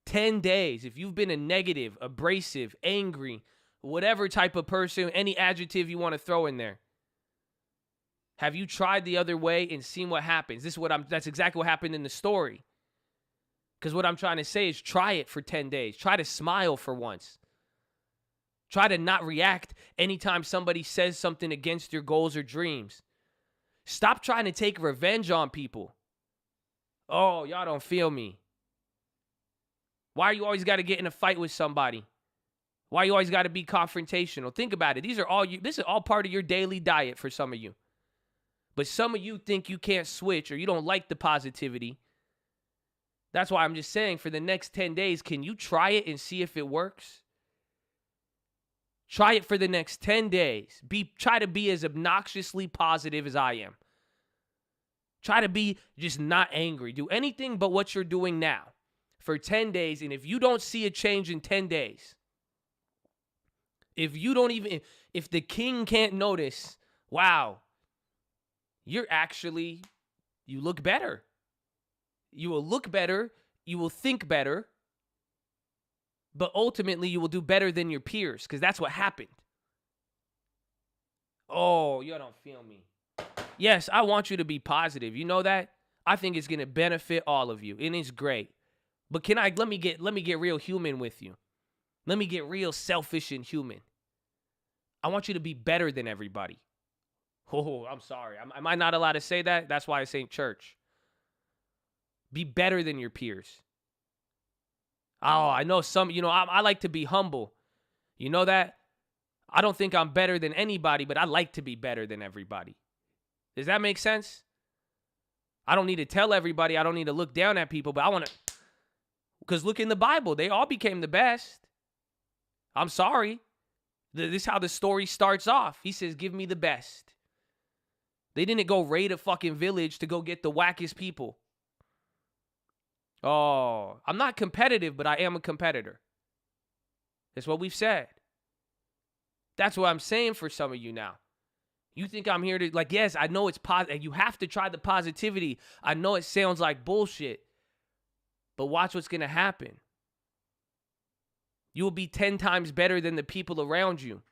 10 days. If you've been a negative, abrasive, angry, whatever type of person, any adjective you want to throw in there, have you tried the other way and seen what happens? That's exactly what happened in the story. Because what I'm trying to say is try it for 10 days. Try to smile for once. Try to not react anytime somebody says something against your goals or dreams. Stop trying to take revenge on people. Oh, y'all don't feel me. Why you always got to get in a fight with somebody? Why you always got to be confrontational? Think about it. This is all part of your daily diet for some of you. But some of you think you can't switch or you don't like the positivity. That's why I'm just saying for the next 10 days, can you try it and see if it works? Try it for the next 10 days. Try to be as obnoxiously positive as I am. Try to be just not angry. Do anything but what you're doing now for 10 days. And if you don't see a change in 10 days, if the king can't notice, wow, you look better. You will look better. You will think better. But ultimately, you will do better than your peers because that's what happened. Oh, you don't feel me. Yes, I want you to be positive. You know that? I think it's going to benefit all of you. And it's great. But let me get real human with you. Let me get real selfish and human. I want you to be better than everybody. Oh, I'm sorry. Am I not allowed to say that? That's why it's ain't church. Be better than your peers. Oh, I know I like to be humble. You know that? I don't think I'm better than anybody, but I like to be better than everybody. Does that make sense? I don't need to tell everybody. I don't need to look down at people, but I want to. Because look in the Bible. They all became the best. I'm sorry. This is how the story starts off. He says, give me the best. They didn't go raid a fucking village to go get the wackest people. Oh, I'm not competitive, but I am a competitor. That's what we've said. That's what I'm saying for some of you now. You think I'm here to, yes, I know it's positive. You have to try the positivity. I know it sounds like bullshit, but watch what's going to happen. You will be 10 times better than the people around you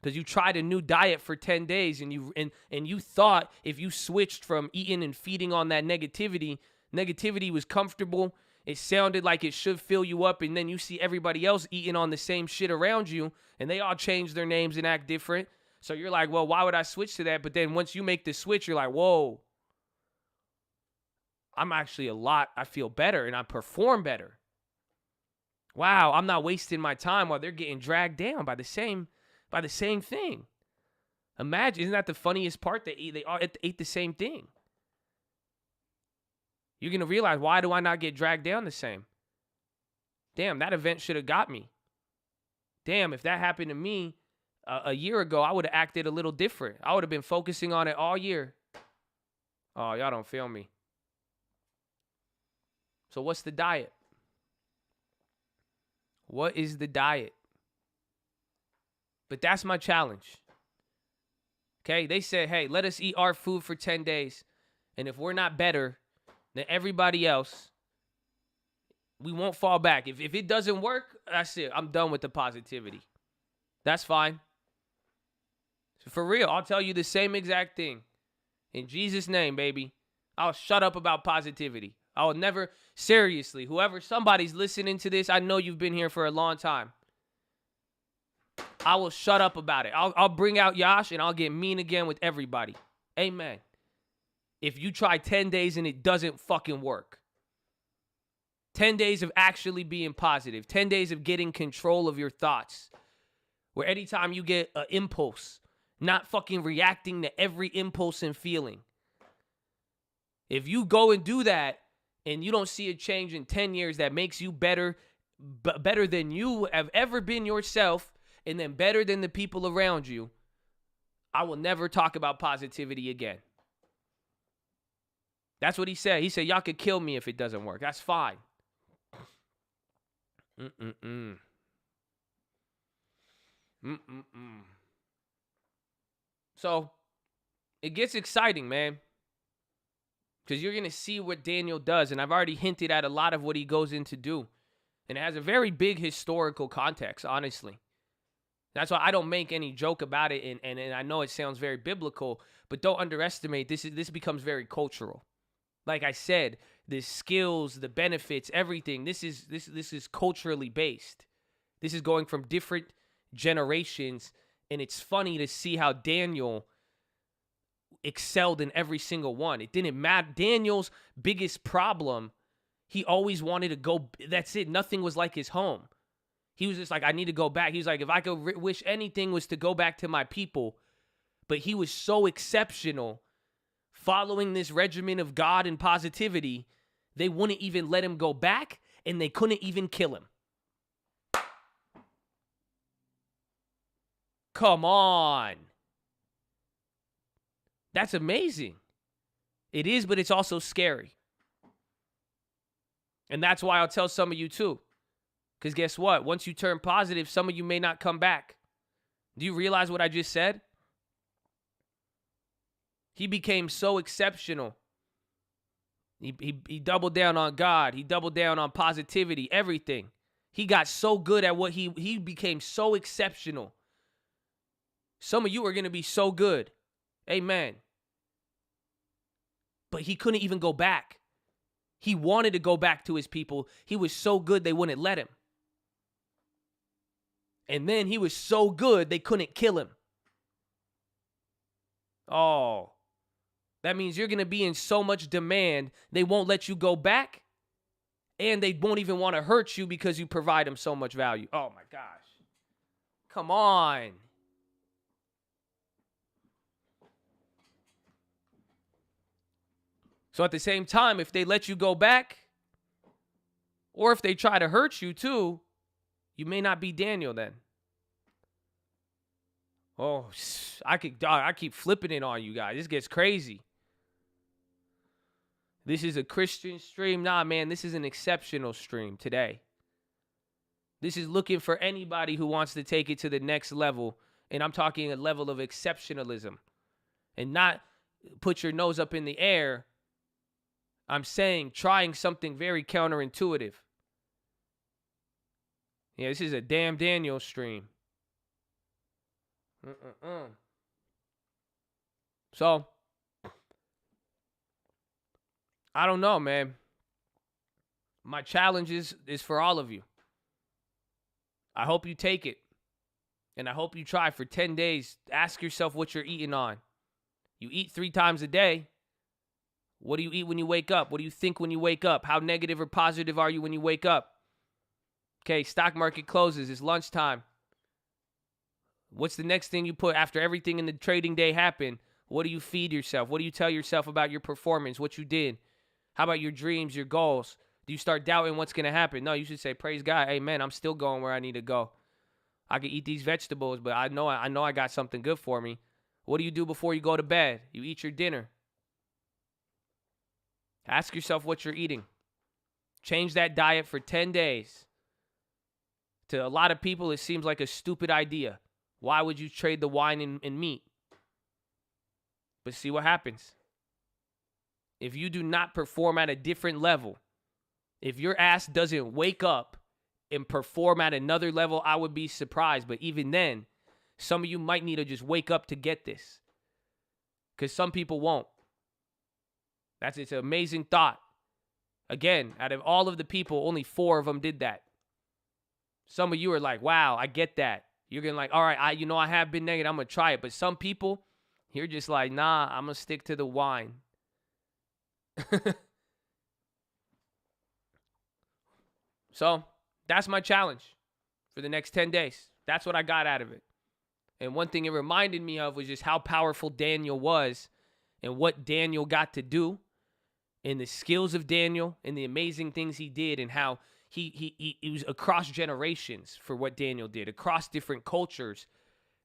because you tried a new diet for 10 days and you thought if you switched from eating and feeding on that negativity was comfortable it sounded like it should fill you up, and then you see everybody else eating on the same shit around you, and they all change their names and act different. So you're like, well, why would I switch to that? But then once you make the switch, you're like, whoa, I'm actually I feel better and I perform better. Wow, I'm not wasting my time while they're getting dragged down by the same thing. Imagine, isn't that the funniest part? They all ate the same thing. You're going to realize, why do I not get dragged down the same? Damn, that event should have got me. Damn, if that happened to me a year ago, I would have acted a little different. I would have been focusing on it all year. Oh, y'all don't feel me. So what's the diet? What is the diet? But that's my challenge. Okay, they said, hey, let us eat our food for 10 days. And if we're not better than everybody else, we won't fall back. If it doesn't work, that's it. I'm done with the positivity. That's fine. So for real, I'll tell you the same exact thing. In Jesus' name, baby, I'll shut up about positivity. I will never, seriously, somebody's listening to this, I know you've been here for a long time. I will shut up about it. I'll bring out Yash and I'll get mean again with everybody. Amen. If you try 10 days and it doesn't fucking work. 10 days of actually being positive. 10 days of getting control of your thoughts. Where anytime you get an impulse, not fucking reacting to every impulse and feeling. If you go and do that and you don't see a change in 10 years that makes you better than you have ever been yourself, and then better than the people around you, I will never talk about positivity again. That's what he said. He said, y'all could kill me if it doesn't work. That's fine. So, it gets exciting, man. Because you're going to see what Daniel does. And I've already hinted at a lot of what he goes in to do. And it has a very big historical context, honestly. That's why I don't make any joke about it. And I know it sounds very biblical, but don't underestimate this. This becomes very cultural. Like I said, the skills, the benefits, everything. This is culturally based. This is going from different generations. And it's funny to see how Daniel excelled in every single one. It didn't matter. Daniel's biggest problem, he always wanted to go. That's it. Nothing was like his home. He was just like, I need to go back. He was like, if I could wish anything was to go back to my people. But he was so exceptional following this regimen of God and positivity, they wouldn't even let him go back and they couldn't even kill him. Come on. That's amazing. It is, but it's also scary. And that's why I'll tell some of you too. Because guess what? Once you turn positive, some of you may not come back. Do you realize what I just said? He became so exceptional. He doubled down on God. He doubled down on positivity, everything. He got so good at what he became so exceptional. Some of you are going to be so good. Amen. But he couldn't even go back. He wanted to go back to his people. He was so good they wouldn't let him. And then he was so good they couldn't kill him. Oh, that means you're going to be in so much demand, they won't let you go back. And they won't even want to hurt you because you provide them so much value. Oh my gosh. Come on. So at the same time, if they let you go back, or if they try to hurt you too, you may not be Daniel then. Oh, I keep flipping it on you guys. This gets crazy. This is a Christian stream. Nah, man, this is an exceptional stream today. This is looking for anybody who wants to take it to the next level. And I'm talking a level of exceptionalism. And not put your nose up in the air. I'm saying trying something very counterintuitive. Yeah, this is a damn Daniel stream. So, I don't know, man. my challenge is for all of you. I hope you take it. And I hope you try for 10 days. Ask yourself what you're eating on. You eat 3 times a day. What do you eat when you wake up? What do you think when you wake up? How negative or positive are you when you wake up? Okay, stock market closes. It's lunchtime. What's the next thing you put after everything in the trading day happened? What do you feed yourself? What do you tell yourself about your performance, what you did? How about your dreams, your goals? Do you start doubting what's going to happen? No, you should say, praise God. Amen. I'm still going where I need to go. I can eat these vegetables, but I know I got something good for me. What do you do before you go to bed? You eat your dinner. Ask yourself what you're eating. Change that diet for 10 days. To a lot of people, it seems like a stupid idea. Why would you trade the wine and meat? But see what happens. If you do not perform at a different level, if your ass doesn't wake up and perform at another level, I would be surprised. But even then, some of you might need to just wake up to get this. Because some people won't. It's an amazing thought. Again, out of all of the people, only 4 of them did that. Some of you are like, wow, I get that. You're going to like, all right, I have been negative. I'm going to try it. But some people, you're just like, nah, I'm going to stick to the wine. So that's my challenge for the next 10 days. That's what I got out of it. And one thing it reminded me of was just how powerful Daniel was and what Daniel got to do and the skills of Daniel and the amazing things he did and how he was across generations for what Daniel did, across different cultures,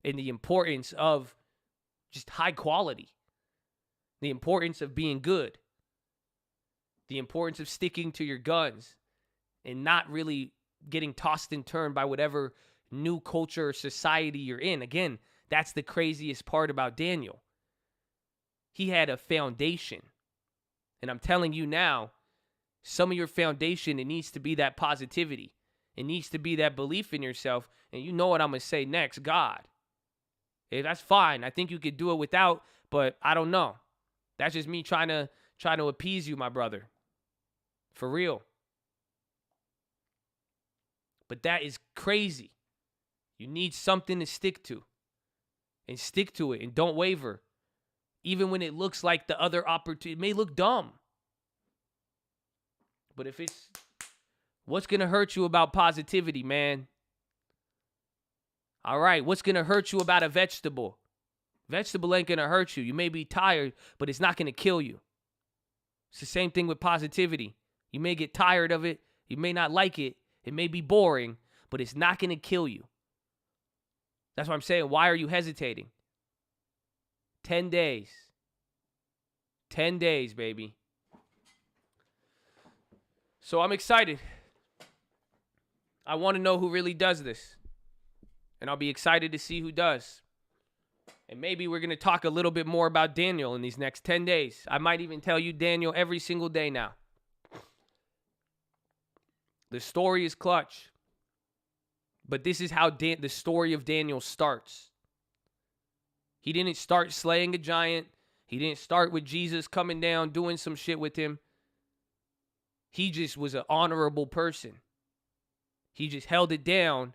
and the importance of just high quality, the importance of being good, the importance of sticking to your guns and not really getting tossed and turned by whatever new culture or society you're in. Again, that's the craziest part about Daniel. He had a foundation. And I'm telling you now, some of your foundation, it needs to be that positivity. It needs to be that belief in yourself. And you know what I'm going to say next, God. Hey, that's fine. I think you could do it without, but I don't know. That's just me trying to appease you, my brother. For real. But that is crazy. You need something to stick to. And stick to it and don't waver. Even when it looks like the other opportunity, it may look dumb. But if it's, what's going to hurt you about positivity, man? All right, what's going to hurt you about a vegetable? Vegetable ain't going to hurt you. You may be tired, but it's not going to kill you. It's the same thing with positivity. You may get tired of it. You may not like it. It may be boring, but it's not going to kill you. That's what I'm saying. Why are you hesitating? 10 days. 10 days, baby. So I'm excited. I want to know who really does this. And I'll be excited to see who does. And maybe we're going to talk a little bit more about Daniel in these next 10 days. I might even tell you Daniel every single day now. The story is clutch. But this is how the story of Daniel starts. He didn't start slaying a giant. He didn't start with Jesus coming down, doing some shit with him. He just was an honorable person. He just held it down,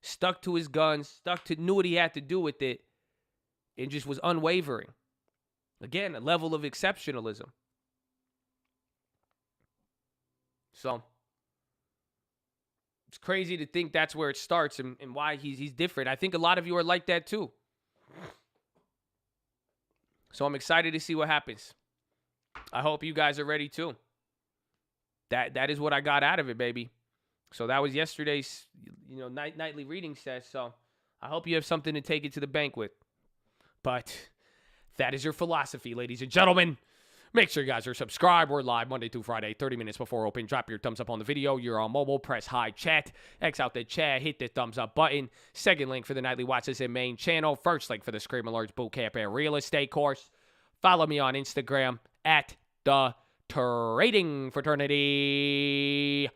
stuck to his guns, knew what he had to do with it, and just was unwavering. Again, a level of exceptionalism. So, it's crazy to think that's where it starts and why he's different. I think a lot of you are like that too. So I'm excited to see what happens. I hope you guys are ready too. That is what I got out of it, baby. So that was yesterday's, nightly reading set. So I hope you have something to take it to the bank with. But that is your philosophy, ladies and gentlemen. Make sure you guys are subscribed. We're live Monday through Friday, 30 minutes before open. Drop your thumbs up on the video. You're on mobile. Press high chat. X out the chat. Hit the thumbs up button. Second link for the Nightly Watches and main channel. First link for the Scream Alerts Bootcamp and Real Estate course. Follow me on Instagram at The Trading Fraternity.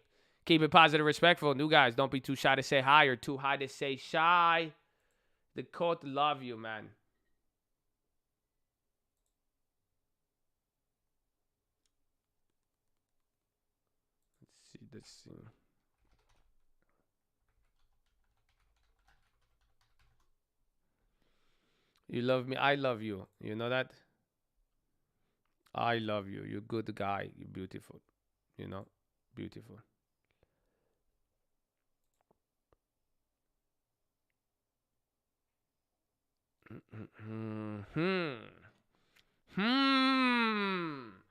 Keep it positive, respectful. New guys, don't be too shy to say hi or too high to say shy. The court love you, man. Let's see. Let's see. You love me. I love you. You know that? I love you. You're a good guy. You're beautiful. You know? Beautiful.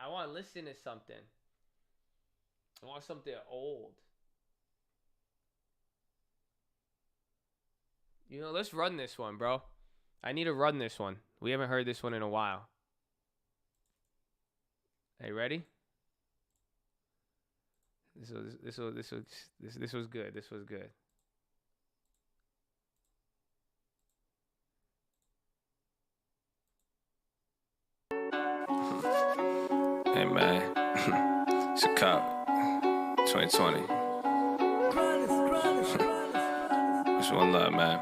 I want to listen to something. I want something old. You know, let's run this one, bro. I need to run this one. We haven't heard this one in a while. Hey, ready? This was good. This was good. Hey man, it's a cop. 2020. It's one love, man.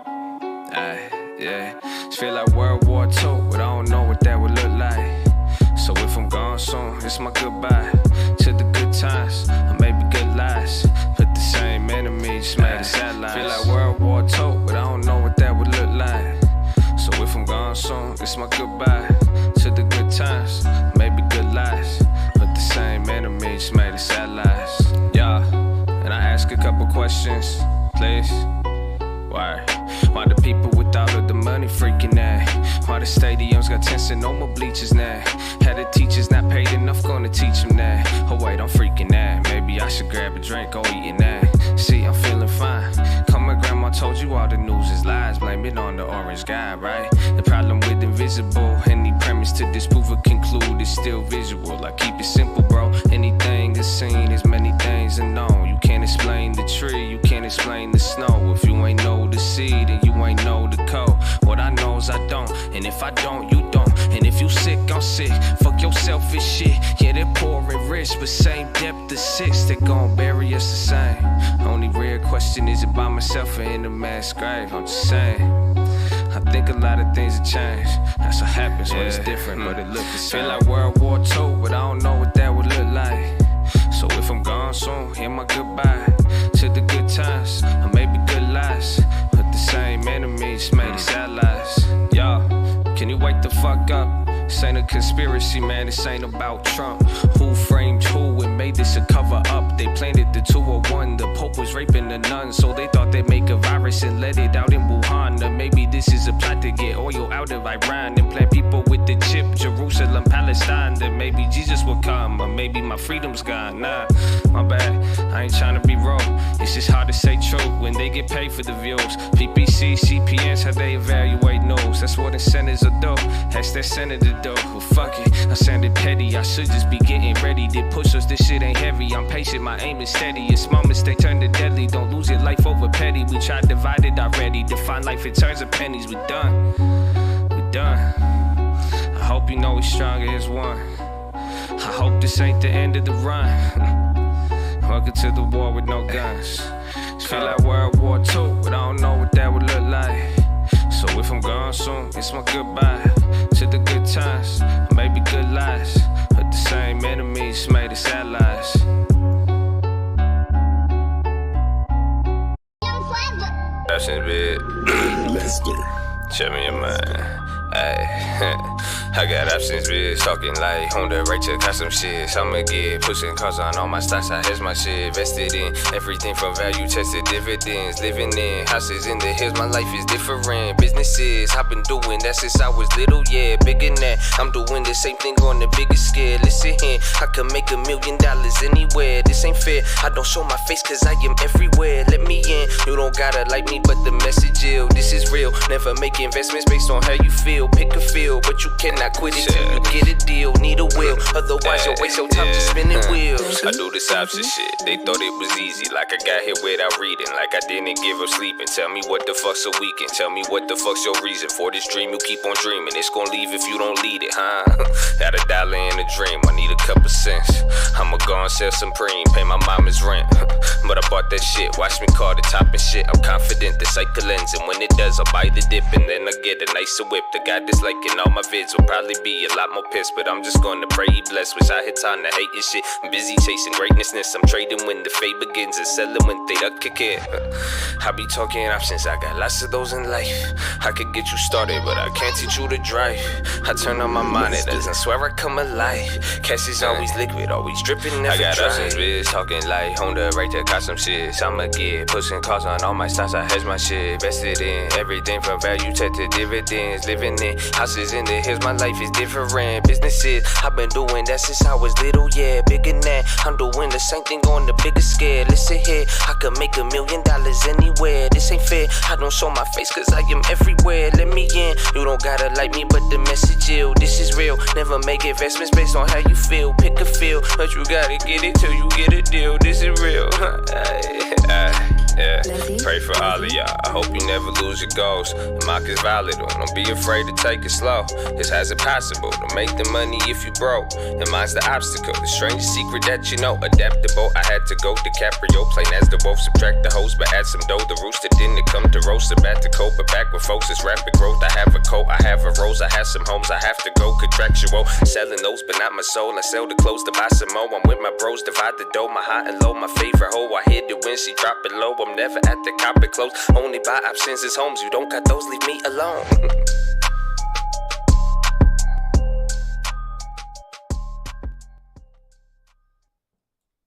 Yeah. It's feel like World War II, but I don't know what that would look like. So if I'm gone soon, it's my goodbye to the good times, or maybe good lies. Put the same enemies, made the satellites. Feel like World War II, but I don't know what that would look like. So if I'm gone soon, it's my goodbye to the good times, maybe good lies. Put the same enemies, made the satellites. Yeah, and I ask a couple questions, please. Why the people with all of the money freaking out? Why the stadiums got tents and no more bleachers now? Had the teachers not paid enough, gonna teach them that. Oh wait, I'm freaking out. Maybe I should grab a drink, go eating that. See, I'm feeling fine. Come, my grandma told you all the news is lies. Blame it on the orange guy, right? The problem with invisible, any premise to disprove or conclude is still visual. I keep it simple, bro. Anything is seen is many things unknown. You can't explain the tree, you can't explain the snow. If you ain't know the seed and you ain't know the code. What I know is I don't, and if I don't, you don't. And if you sick, I'm sick. Fuck your selfish shit. Yeah, they're poor and rich, but same depth of 6. They gon' bury us the same. Only real question is it by myself or in a mass grave. I'm just saying. I think a lot of things have changed. That's what happens when it's different, but it looks the same. Feel like World War II, but I don't know what that would look like. So if I'm gone soon, hear my goodbye to the good times, or maybe good lies. Put the same enemies, made the satellites. Y'all, can you wake the fuck up? This ain't a conspiracy, man, this ain't about Trump. Who framed who and made this a cover up? They planted the 201, the Pope was raping the nuns. So they thought they'd make a virus and let it out in Wuhan. Or maybe this is a plot to get oil out of Iran and plant people with the chip, Jerusalem, Palestine. Then maybe Jesus will come, or maybe my freedom's gone. Nah, my bad, I ain't trying to be wrong. It's just hard to say true when they get paid for the views. PPC, CPNs, how they evaluate news. That's what incentives will do, that's their senator do. Well, fuck it, I sounded petty, I should just be getting ready. Did push-ups, this shit ain't heavy. I'm patient, my aim is steady. It's moments they turn to deadly. Don't lose your life over petty. We tried divided already. Define life in terms of pennies. We done. I hope you know we stronger as one. I hope this ain't the end of the run. Welcome to the war with no guns. Feel like World War II, but I don't know what that would look like. So if I'm gone soon, it's my goodbye to the good times, maybe good lies. But the same enemies made the satellites. That's in bed. Tell me your mind. I got options, bitch. Talking like Honda, Rachel, got some shit. I'ma get pushing cars on all my stocks. I has my shit vested in everything from value tested dividends. Living in houses in the hills, my life is different. Businesses I've been doing that since I was little, yeah. Bigger than that, I'm doing the same thing on the biggest scale. Listen here, I can make $1 million anywhere. This ain't fair, I don't show my face cause I am everywhere. Let me in, you don't gotta like me, but the message ill. This is real, never make investments based on how you feel. Pick a field, but you cannot quit it till you get a deal. Need a will, otherwise you'll waste your time just spinning wheels. I do this opposite shit, they thought it was easy. Like I got here without reading, like I didn't give up sleeping. Tell me what the fuck's a weekend, tell me what the fuck's your reason for this dream you keep on dreaming. It's gonna leave if you don't lead it, huh? Got $1 in a dream, I need a couple cents. I'ma go and sell some preem, pay my mama's rent. But I bought that shit, watch me call the top and shit. I'm confident the cycle ends, and when it does I'll buy the dip and then I get a nicer whip. The guy that's liking all my vids will probably probably be a lot more pissed, but I'm just gonna pray he blessed. Wish I had time to hate this shit. I'm busy chasing greatnessness. I'm trading when the fade begins and selling when they don't kick it. I be talking options, I got lots of those in life. I could get you started, but I can't teach you to drive. I turn on my monitors and swear I come alive. Cash is always liquid, always dripping, never dry. I got options, bitch, talking like Honda, right there, got some shit. I'ma get pushing cars on all my stocks, I hedge my shit. Vested in everything from value to dividends. Living in houses in the hills, my life is different. Businesses, I've been doing that since I was little, yeah. Bigger than that, I'm doing the same thing on the bigger scale. Listen here, I could make $1 million anywhere. This ain't fair, I don't show my face cause I am everywhere. Let me in, you don't gotta like me, but the message ill. This is real, never make investments based on how you feel. Pick a field, but you gotta get it till you get a deal. This is real. Yeah, pray for all of y'all. I hope you never lose your goals. The mock is valid, don't be afraid to take it slow. This has it possible to make the money if you broke. And mine's the obstacle, the strangest secret that you know. Adaptable, I had to go DiCaprio, plain as the wolf, subtract the host, but add some dough. The rooster didn't come to roast, about to cope, but back with folks, it's rapid growth. I have a coat, I have a rose, I have some homes, I have to go contractual. Selling those, but not my soul. I sell the clothes to buy some more. I'm with my bros, divide the dough, my high and low, my favorite hoe. I hit it when she drop it low. I'm never at the cop it close. Only buy options as homes. You don't got those, leave me alone.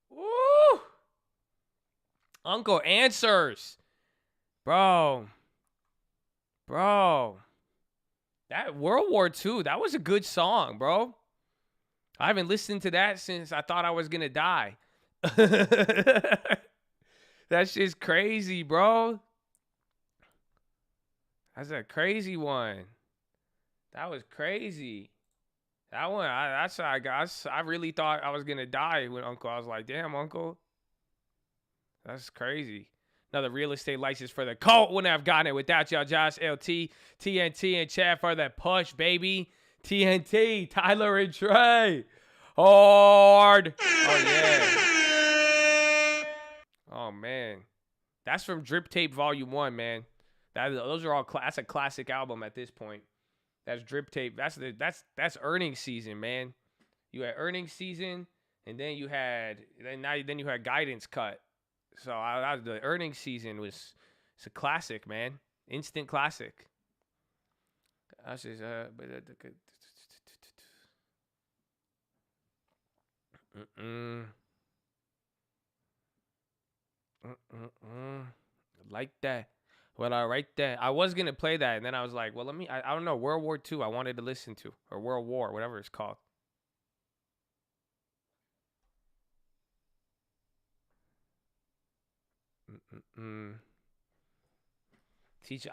Woo! Uncle answers. Bro. That World War II, that was a good song, bro. I haven't listened to that since I thought I was gonna die. That shit's crazy, bro. That's a crazy one. That was crazy. That one, I really thought I was gonna die when Uncle. I was like, damn, Uncle. That's crazy. Another real estate license for the cult. Wouldn't have gotten it without y'all. Josh, LT, TNT, and Chad for that push, baby. TNT, Tyler and Trey. Hard. Oh, yeah. Oh, man. That's from Drip Tape Volume 1, man. Those are all that's a classic album at this point. That's Drip Tape. That's earnings season, man. You had earnings season, and then you had Guidance Cut. So the earnings season it's a classic, man. Instant classic. That's just like that. Well, right there. I was gonna play that, and then I was like, well, I don't know, World War II I wanted to listen to, or World War, whatever it's called.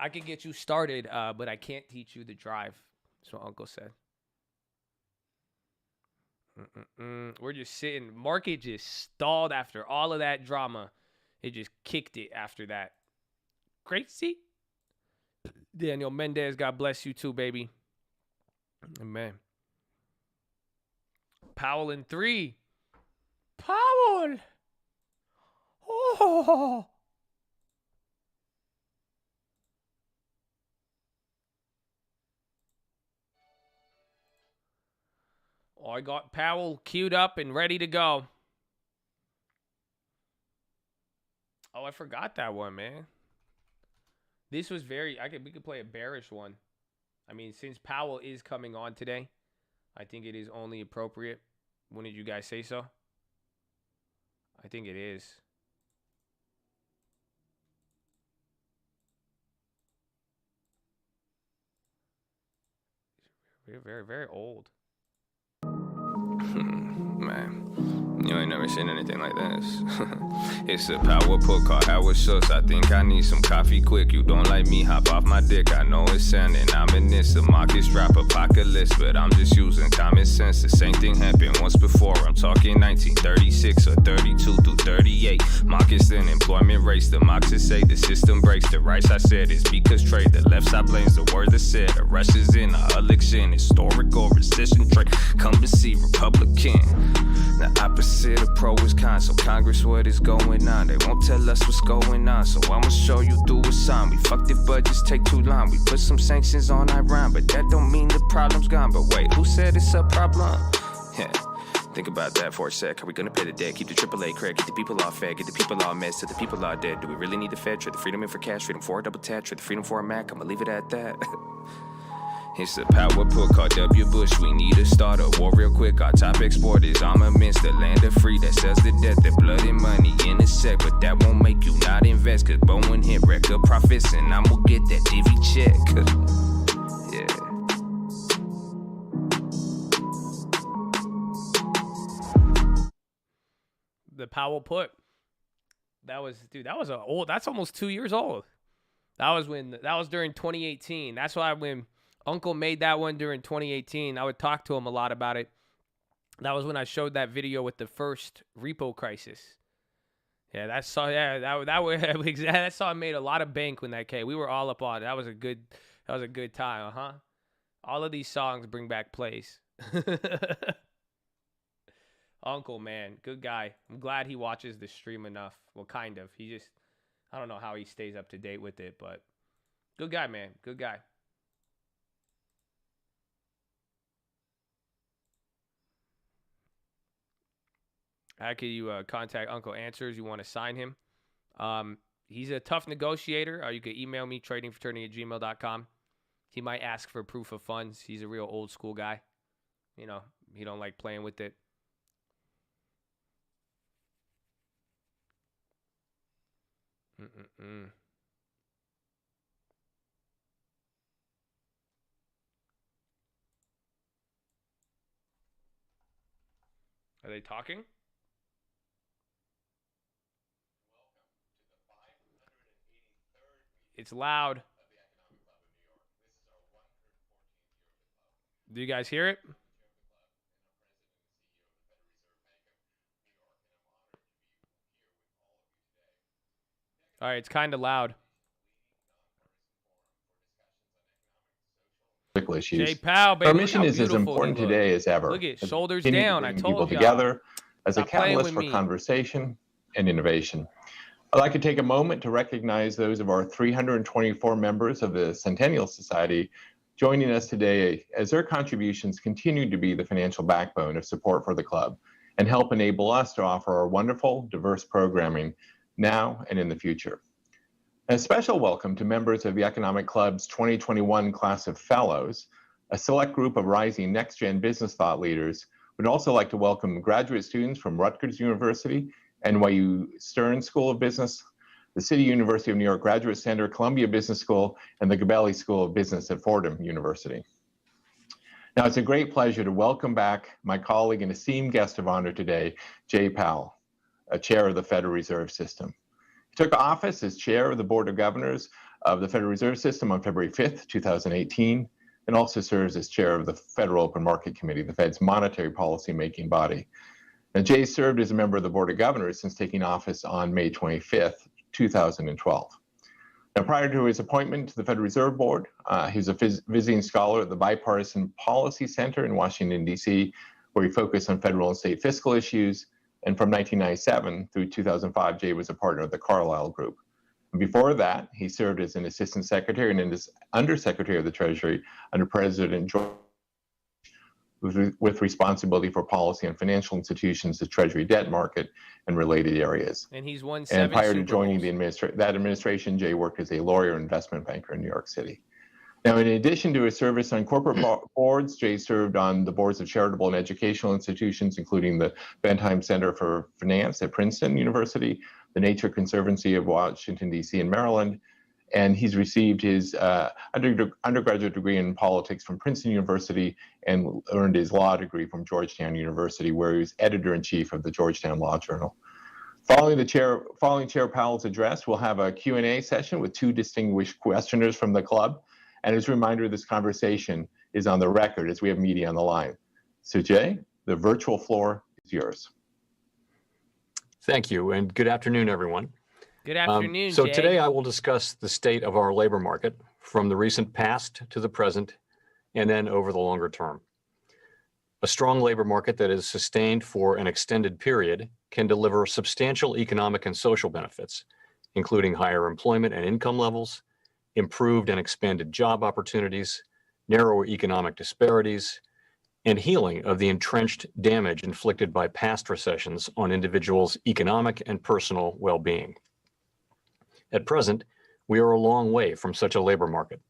I could get you started, but I can't teach you the drive. That's what Uncle said. We're just sitting. Market just stalled after all of that drama. It just kicked it after that. Crazy. Daniel Mendez, God bless you too, baby. Amen. Powell in 3. Powell. Oh. Oh, I got Powell queued up and ready to go. Oh, I forgot that one, man. This was we could play a bearish one. I mean, since Powell is coming on today, I think it is only appropriate. Wouldn't you guys say so? I think it is. Very, very, very old. Man, you ain't never seen anything like this. It's a power put called Howard Schultz. I think I need some coffee quick. You don't like me, hop off my dick. I know it's sounding ominous. The market strap apocalypse, but I'm just using common sense. The same thing happened once before. I'm talking 1936 or 32 through 38. Markets then employment rates. The Marxists say the system breaks. The right side said it's because trade. The left side blames the word that said. The rush is in a election. Historical recession trade. Come to see Republic Republican. The opposite of pro is con, so Congress, what is going on? They won't tell us what's going on, so I'ma show you through a sign. We fucked if budgets take too long. We put some sanctions on Iran, but that don't mean the problem's gone. But wait, who said it's a problem? Yeah. Think about that for a sec. Are we gonna pay the debt? Keep the AAA credit, get the people all fed, get the people all messed, till the people all dead. Do we really need the Fed? Trade the freedom in for cash, freedom for a double tap, trade the freedom for a Mac. I'ma leave it at that. It's a power put called W. Bush. We need to start a war real quick. Our top export is armaments, the land of free that sells the debt, the blood and money in a sec. But that won't make you not invest, cause Bowen hit record profits and I'ma get that divvy check. Yeah. The Powell put. That was that's almost 2 years old. That was during 2018. That's why when Uncle made that one during 2018, I would talk to him a lot about it. That was when I showed that video with the first repo crisis. Yeah, that saw I made a lot of bank when that came. We were all up on it. That was a good time, huh? All of these songs bring back plays. Uncle, man, good guy. I'm glad he watches the stream enough. Well, kind of. I don't know how he stays up to date with it, but good guy, man. Good guy. How can you contact Uncle Answers? You want to sign him? He's a tough negotiator. You can email me, tradingfraternity@gmail.com. He might ask for proof of funds. He's a real old school guy. You know, he don't like playing with it. Are they talking? It's loud. Do you guys hear it? All right, it's kind of loud. Issues. Jay Powell, baby, our mission is as important today as ever. Look at shoulders down. I told people you. Together as a catalyst for conversation and innovation. I'd like to take a moment to recognize those of our 324 members of the Centennial Society joining us today, as their contributions continue to be the financial backbone of support for the club and help enable us to offer our wonderful, diverse programming now and in the future. A special welcome to members of the Economic Club's 2021 class of fellows, a select group of rising next-gen business thought leaders. We'd also like to welcome graduate students from Rutgers University, NYU Stern School of Business, the City University of New York Graduate Center, Columbia Business School, and the Gabelli School of Business at Fordham University. Now, it's a great pleasure to welcome back my colleague and esteemed guest of honor today, Jay Powell, chair of the Federal Reserve System. He took office as chair of the Board of Governors of the Federal Reserve System on February 5th, 2018, and also serves as chair of the Federal Open Market Committee, the Fed's monetary policy making body. Now, Jay served as a member of the Board of Governors since taking office on May 25th, 2012. Now, prior to his appointment to the Federal Reserve Board, he was a visiting scholar at the Bipartisan Policy Center in Washington, D.C., where he focused on federal and state fiscal issues. And from 1997 through 2005, Jay was a partner of the Carlyle Group. And before that, he served as an assistant secretary and as undersecretary of the Treasury under President George, with responsibility for policy on financial institutions, the Treasury debt market, and related areas. And he's won 7 And prior to Super joining Bowls. that administration, Jay worked as a lawyer and investment banker in New York City. Now, in addition to his service on corporate boards, Jay served on the boards of charitable and educational institutions, including the Bentheim Center for Finance at Princeton University, the Nature Conservancy of Washington, D.C. and Maryland, and he's received his undergraduate degree in politics from Princeton University and earned his law degree from Georgetown University, where he was editor-in-chief of the Georgetown Law Journal. Following Chair Powell's address, we'll have a Q&A session with 2 distinguished questioners from the club. And as a reminder, this conversation is on the record as we have media on the line. So Jay, the virtual floor is yours. Thank you, and good afternoon, everyone. Good afternoon, So Jay. today I will discuss the state of our labor market from the recent past to the present, and then over the longer term. A strong labor market that is sustained for an extended period can deliver substantial economic and social benefits, including higher employment and income levels, improved and expanded job opportunities, narrower economic disparities, and healing of the entrenched damage inflicted by past recessions on individuals' economic and personal well-being. At present, we are a long way from such a labor market.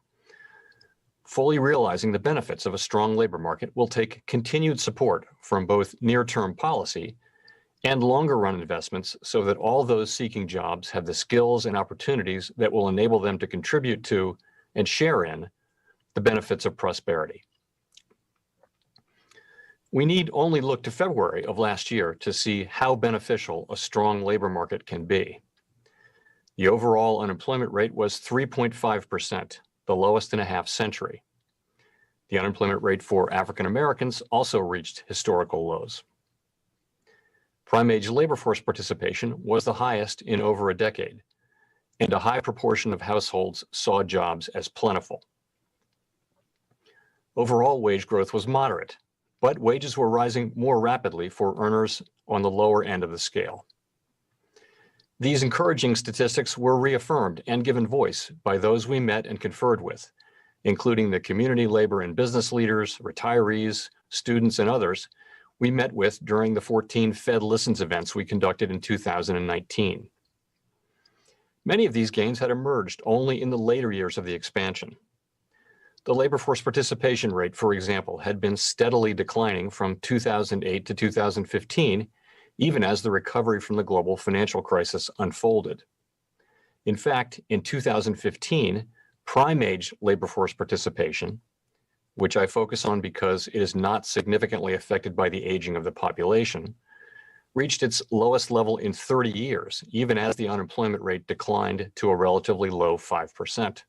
Fully realizing the benefits of a strong labor market will take continued support from both near-term policy and longer-run investments so that all those seeking jobs have the skills and opportunities that will enable them to contribute to and share in the benefits of prosperity. We need only look to February of last year to see how beneficial a strong labor market can be. The overall unemployment rate was 3.5%, the lowest in a half century. The unemployment rate for African Americans also reached historical lows. Prime-age labor force participation was the highest in over a decade, and a high proportion of households saw jobs as plentiful. Overall wage growth was moderate, but wages were rising more rapidly for earners on the lower end of the scale. These encouraging statistics were reaffirmed and given voice by those we met and conferred with, including the community labor and business leaders, retirees, students, and others we met with during the 14 Fed Listens events we conducted in 2019. Many of these gains had emerged only in the later years of the expansion. The labor force participation rate, for example, had been steadily declining from 2008 to 2015, even as the recovery from the global financial crisis unfolded. In fact, in 2015, prime-age labor force participation, which I focus on because it is not significantly affected by the aging of the population, reached its lowest level in 30 years, even as the unemployment rate declined to a relatively low 5%.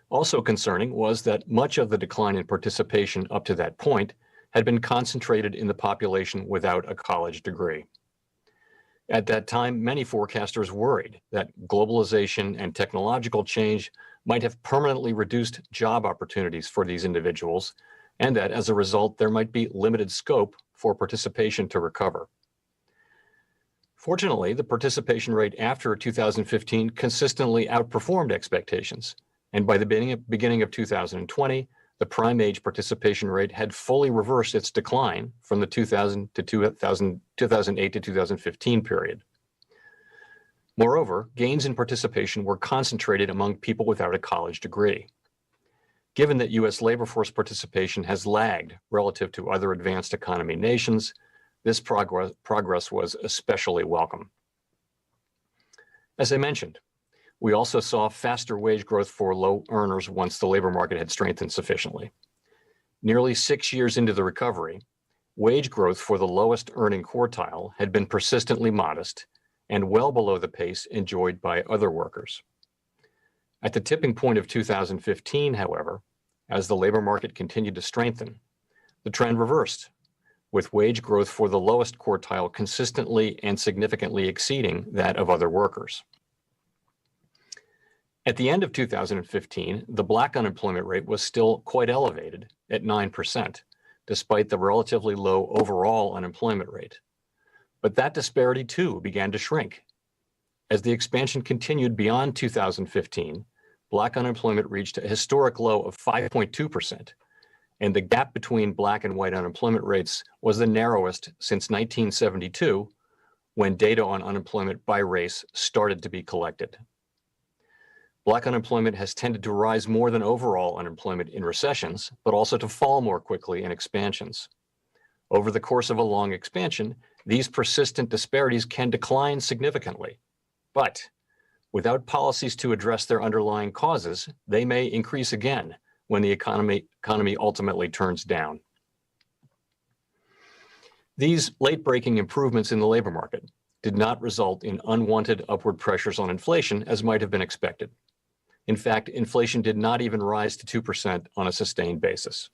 Also concerning was that much of the decline in participation up to that point had been concentrated in the population without a college degree. At that time, many forecasters worried that globalization and technological change might have permanently reduced job opportunities for these individuals, and that as a result, there might be limited scope for participation to recover. Fortunately, the participation rate after 2015 consistently outperformed expectations, and by the beginning of 2020, the prime-age participation rate had fully reversed its decline from the 2008 to 2015 period. Moreover, gains in participation were concentrated among people without a college degree. Given that U.S. labor force participation has lagged relative to other advanced economy nations, this progress was especially welcome. As I mentioned, we also saw faster wage growth for low earners once the labor market had strengthened sufficiently. Nearly 6 years into the recovery, wage growth for the lowest earning quartile had been persistently modest and well below the pace enjoyed by other workers. At the tipping point of 2015, however, as the labor market continued to strengthen, the trend reversed, with wage growth for the lowest quartile consistently and significantly exceeding that of other workers. At the end of 2015, the Black unemployment rate was still quite elevated at 9%, despite the relatively low overall unemployment rate. But that disparity too began to shrink. As the expansion continued beyond 2015, Black unemployment reached a historic low of 5.2%, and the gap between Black and white unemployment rates was the narrowest since 1972, when data on unemployment by race started to be collected. Black unemployment has tended to rise more than overall unemployment in recessions, but also to fall more quickly in expansions. Over the course of a long expansion, these persistent disparities can decline significantly, but without policies to address their underlying causes, they may increase again when the economy ultimately turns down. These late-breaking improvements in the labor market did not result in unwanted upward pressures on inflation as might have been expected. In fact, inflation did not even rise to 2% on a sustained basis.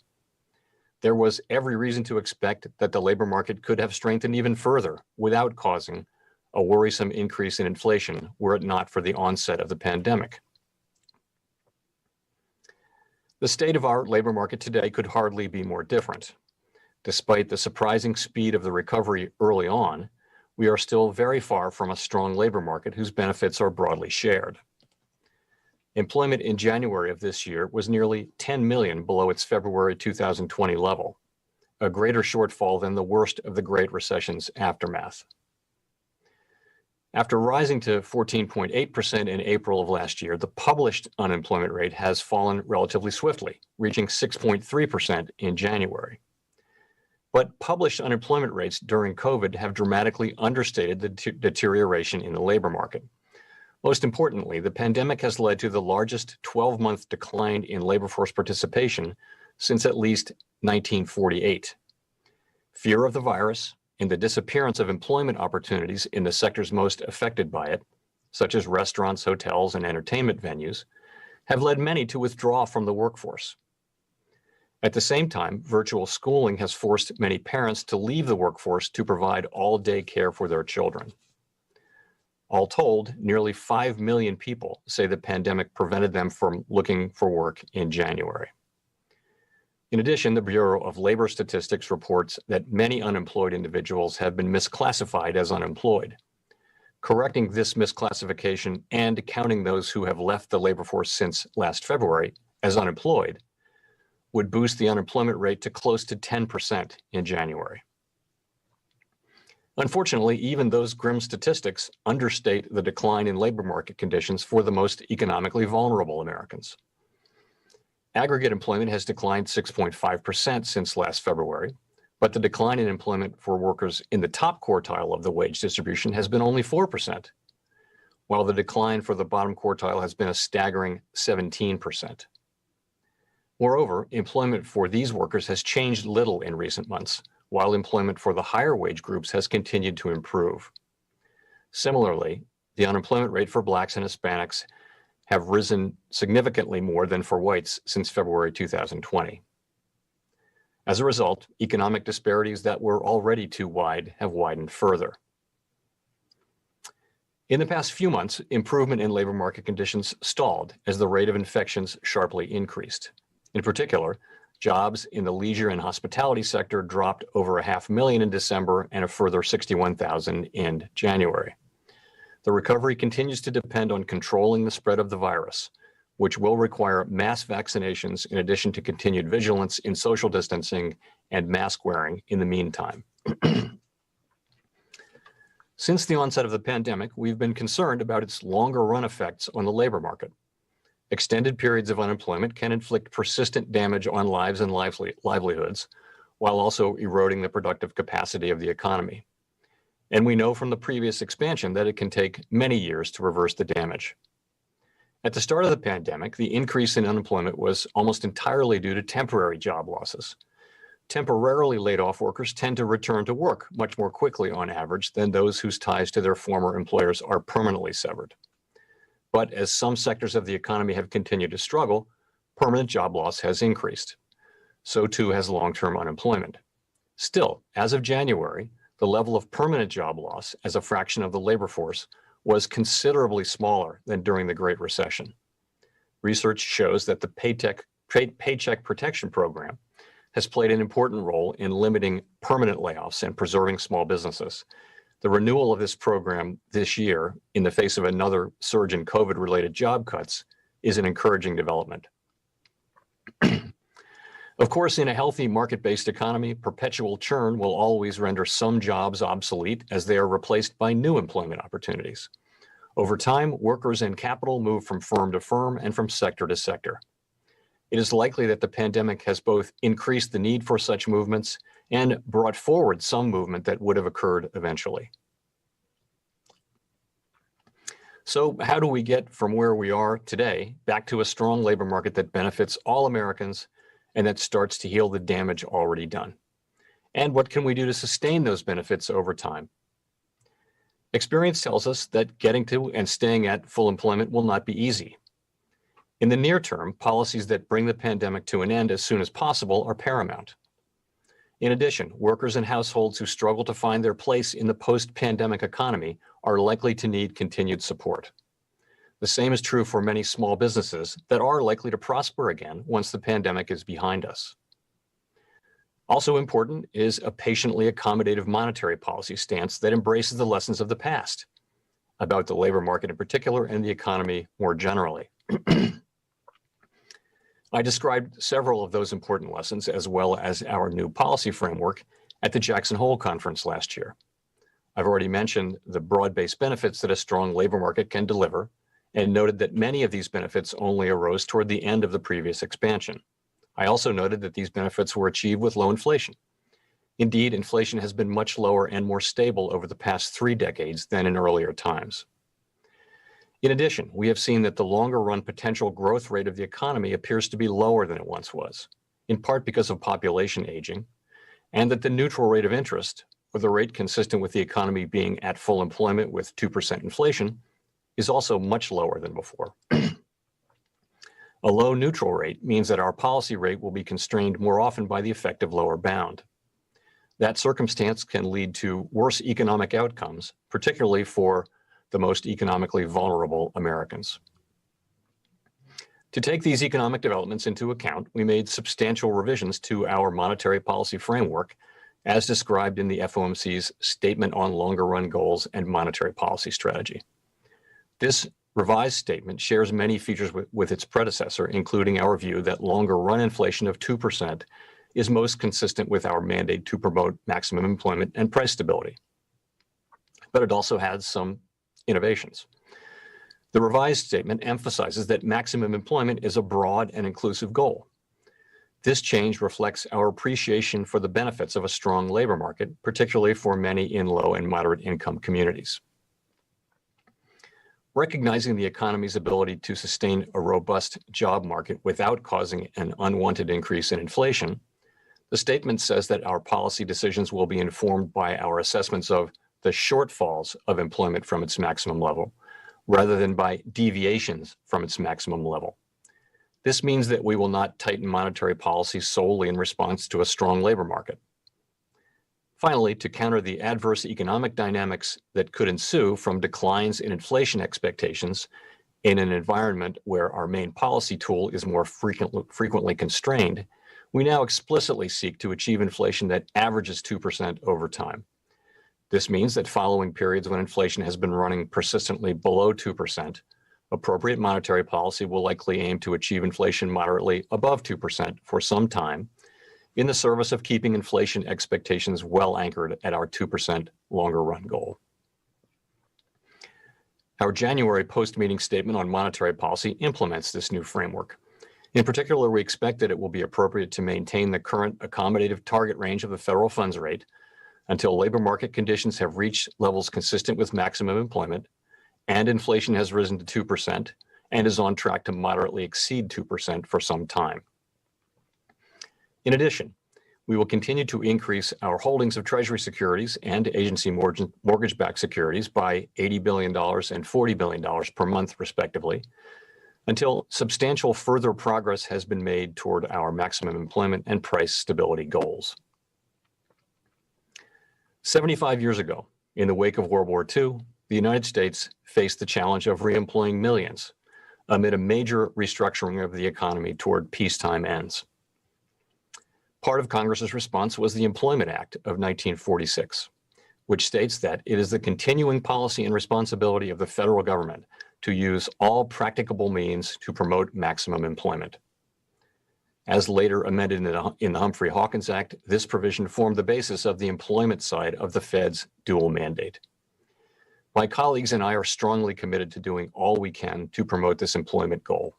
There was every reason to expect that the labor market could have strengthened even further without causing a worrisome increase in inflation were it not for the onset of the pandemic. The state of our labor market today could hardly be more different. Despite the surprising speed of the recovery early on, we are still very far from a strong labor market whose benefits are broadly shared. Employment in January of this year was nearly 10 million below its February 2020 level, a greater shortfall than the worst of the Great Recession's aftermath. After rising to 14.8% in April of last year, the published unemployment rate has fallen relatively swiftly, reaching 6.3% in January. But published unemployment rates during COVID have dramatically understated the deterioration in the labor market. Most importantly, the pandemic has led to the largest 12-month decline in labor force participation since at least 1948. Fear of the virus and the disappearance of employment opportunities in the sectors most affected by it, such as restaurants, hotels, and entertainment venues, have led many to withdraw from the workforce. At the same time, virtual schooling has forced many parents to leave the workforce to provide all-day care for their children. All told, nearly 5 million people say the pandemic prevented them from looking for work in January. In addition, the Bureau of Labor Statistics reports that many unemployed individuals have been misclassified as unemployed. Correcting this misclassification and counting those who have left the labor force since last February as unemployed would boost the unemployment rate to close to 10% in January. Unfortunately, even those grim statistics understate the decline in labor market conditions for the most economically vulnerable Americans. Aggregate employment has declined 6.5% since last February, but the decline in employment for workers in the top quartile of the wage distribution has been only 4%, while the decline for the bottom quartile has been a staggering 17%. Moreover, employment for these workers has changed little in recent months, while employment for the higher wage groups has continued to improve. Similarly, the unemployment rate for Blacks and Hispanics have risen significantly more than for whites since February 2020. As a result, economic disparities that were already too wide have widened further. In the past few months, improvement in labor market conditions stalled as the rate of infections sharply increased. In particular, jobs in the leisure and hospitality sector dropped over 500,000 in December and a further 61,000 in January. The recovery continues to depend on controlling the spread of the virus, which will require mass vaccinations in addition to continued vigilance in social distancing and mask wearing in the meantime. Since the onset of the pandemic, we've been concerned about its longer run effects on the labor market. Extended periods of unemployment can inflict persistent damage on lives and livelihoods, while also eroding the productive capacity of the economy. And we know from the previous expansion that it can take many years to reverse the damage. At the start of the pandemic, the increase in unemployment was almost entirely due to temporary job losses. Temporarily laid off workers tend to return to work much more quickly on average than those whose ties to their former employers are permanently severed. But as some sectors of the economy have continued to struggle, permanent job loss has increased. So too has long-term unemployment. Still, as of January, the level of permanent job loss as a fraction of the labor force was considerably smaller than during the Great Recession. Research shows that the Paycheck Protection Program has played an important role in limiting permanent layoffs and preserving small businesses. The renewal of this program this year, in the face of another surge in COVID-related job cuts, is an encouraging development. Of course, in a healthy market-based economy, perpetual churn will always render some jobs obsolete as they are replaced by new employment opportunities. Over time, workers and capital move from firm to firm and from sector to sector. It is likely that the pandemic has both increased the need for such movements and brought forward some movement that would have occurred eventually. So how do we get from where we are today back to a strong labor market that benefits all Americans and that starts to heal the damage already done? And what can we do to sustain those benefits over time? Experience tells us that getting to and staying at full employment will not be easy. In the near term, policies that bring the pandemic to an end as soon as possible are paramount. In addition, workers and households who struggle to find their place in the post-pandemic economy are likely to need continued support. The same is true for many small businesses that are likely to prosper again once the pandemic is behind us. Also important is a patiently accommodative monetary policy stance that embraces the lessons of the past about the labor market in particular and the economy more generally. I described several of those important lessons as well as our new policy framework at the Jackson Hole Conference last year. I've already mentioned the broad-based benefits that a strong labor market can deliver and noted that many of these benefits only arose toward the end of the previous expansion. I also noted that these benefits were achieved with low inflation. Indeed, inflation has been much lower and more stable over the past 3 decades than in earlier times. In addition, we have seen that the longer-run potential growth rate of the economy appears to be lower than it once was, in part because of population aging, and that the neutral rate of interest, or the rate consistent with the economy being at full employment with 2% inflation, is also much lower than before. A low neutral rate means that our policy rate will be constrained more often by the effective lower bound. That circumstance can lead to worse economic outcomes, particularly for the most economically vulnerable Americans. To take these economic developments into account, we made substantial revisions to our monetary policy framework as described in the FOMC's Statement on Longer Run Goals and Monetary Policy Strategy. This revised statement shares many features with its predecessor, including our view that longer run inflation of 2% is most consistent with our mandate to promote maximum employment and price stability. But it also has some innovations. The revised statement emphasizes that maximum employment is a broad and inclusive goal. This change reflects our appreciation for the benefits of a strong labor market, particularly for many in low and moderate income communities. Recognizing the economy's ability to sustain a robust job market without causing an unwanted increase in inflation, the statement says that our policy decisions will be informed by our assessments of the shortfalls of employment from its maximum level, rather than by deviations from its maximum level. This means that we will not tighten monetary policy solely in response to a strong labor market. Finally, to counter the adverse economic dynamics that could ensue from declines in inflation expectations in an environment where our main policy tool is more frequently constrained, we now explicitly seek to achieve inflation that averages 2% over time. This means that following periods when inflation has been running persistently below 2%, appropriate monetary policy will likely aim to achieve inflation moderately above 2% for some time, in the service of keeping inflation expectations well anchored at our 2% longer run goal. Our January post-meeting statement on monetary policy implements this new framework. In particular, we expect that it will be appropriate to maintain the current accommodative target range of the federal funds rate until labor market conditions have reached levels consistent with maximum employment and inflation has risen to 2% and is on track to moderately exceed 2% for some time. In addition, we will continue to increase our holdings of Treasury securities and agency mortgage-backed securities by $80 billion and $40 billion per month, respectively, until substantial further progress has been made toward our maximum employment and price stability goals. 75 years ago, in the wake of World War II, the United States faced the challenge of reemploying millions amid a major restructuring of the economy toward peacetime ends. Part of Congress's response was the Employment Act of 1946, which states that it is the continuing policy and responsibility of the federal government to use all practicable means to promote maximum employment. As later amended in the Humphrey-Hawkins Act, this provision formed the basis of the employment side of the Fed's dual mandate. My colleagues and I are strongly committed to doing all we can to promote this employment goal.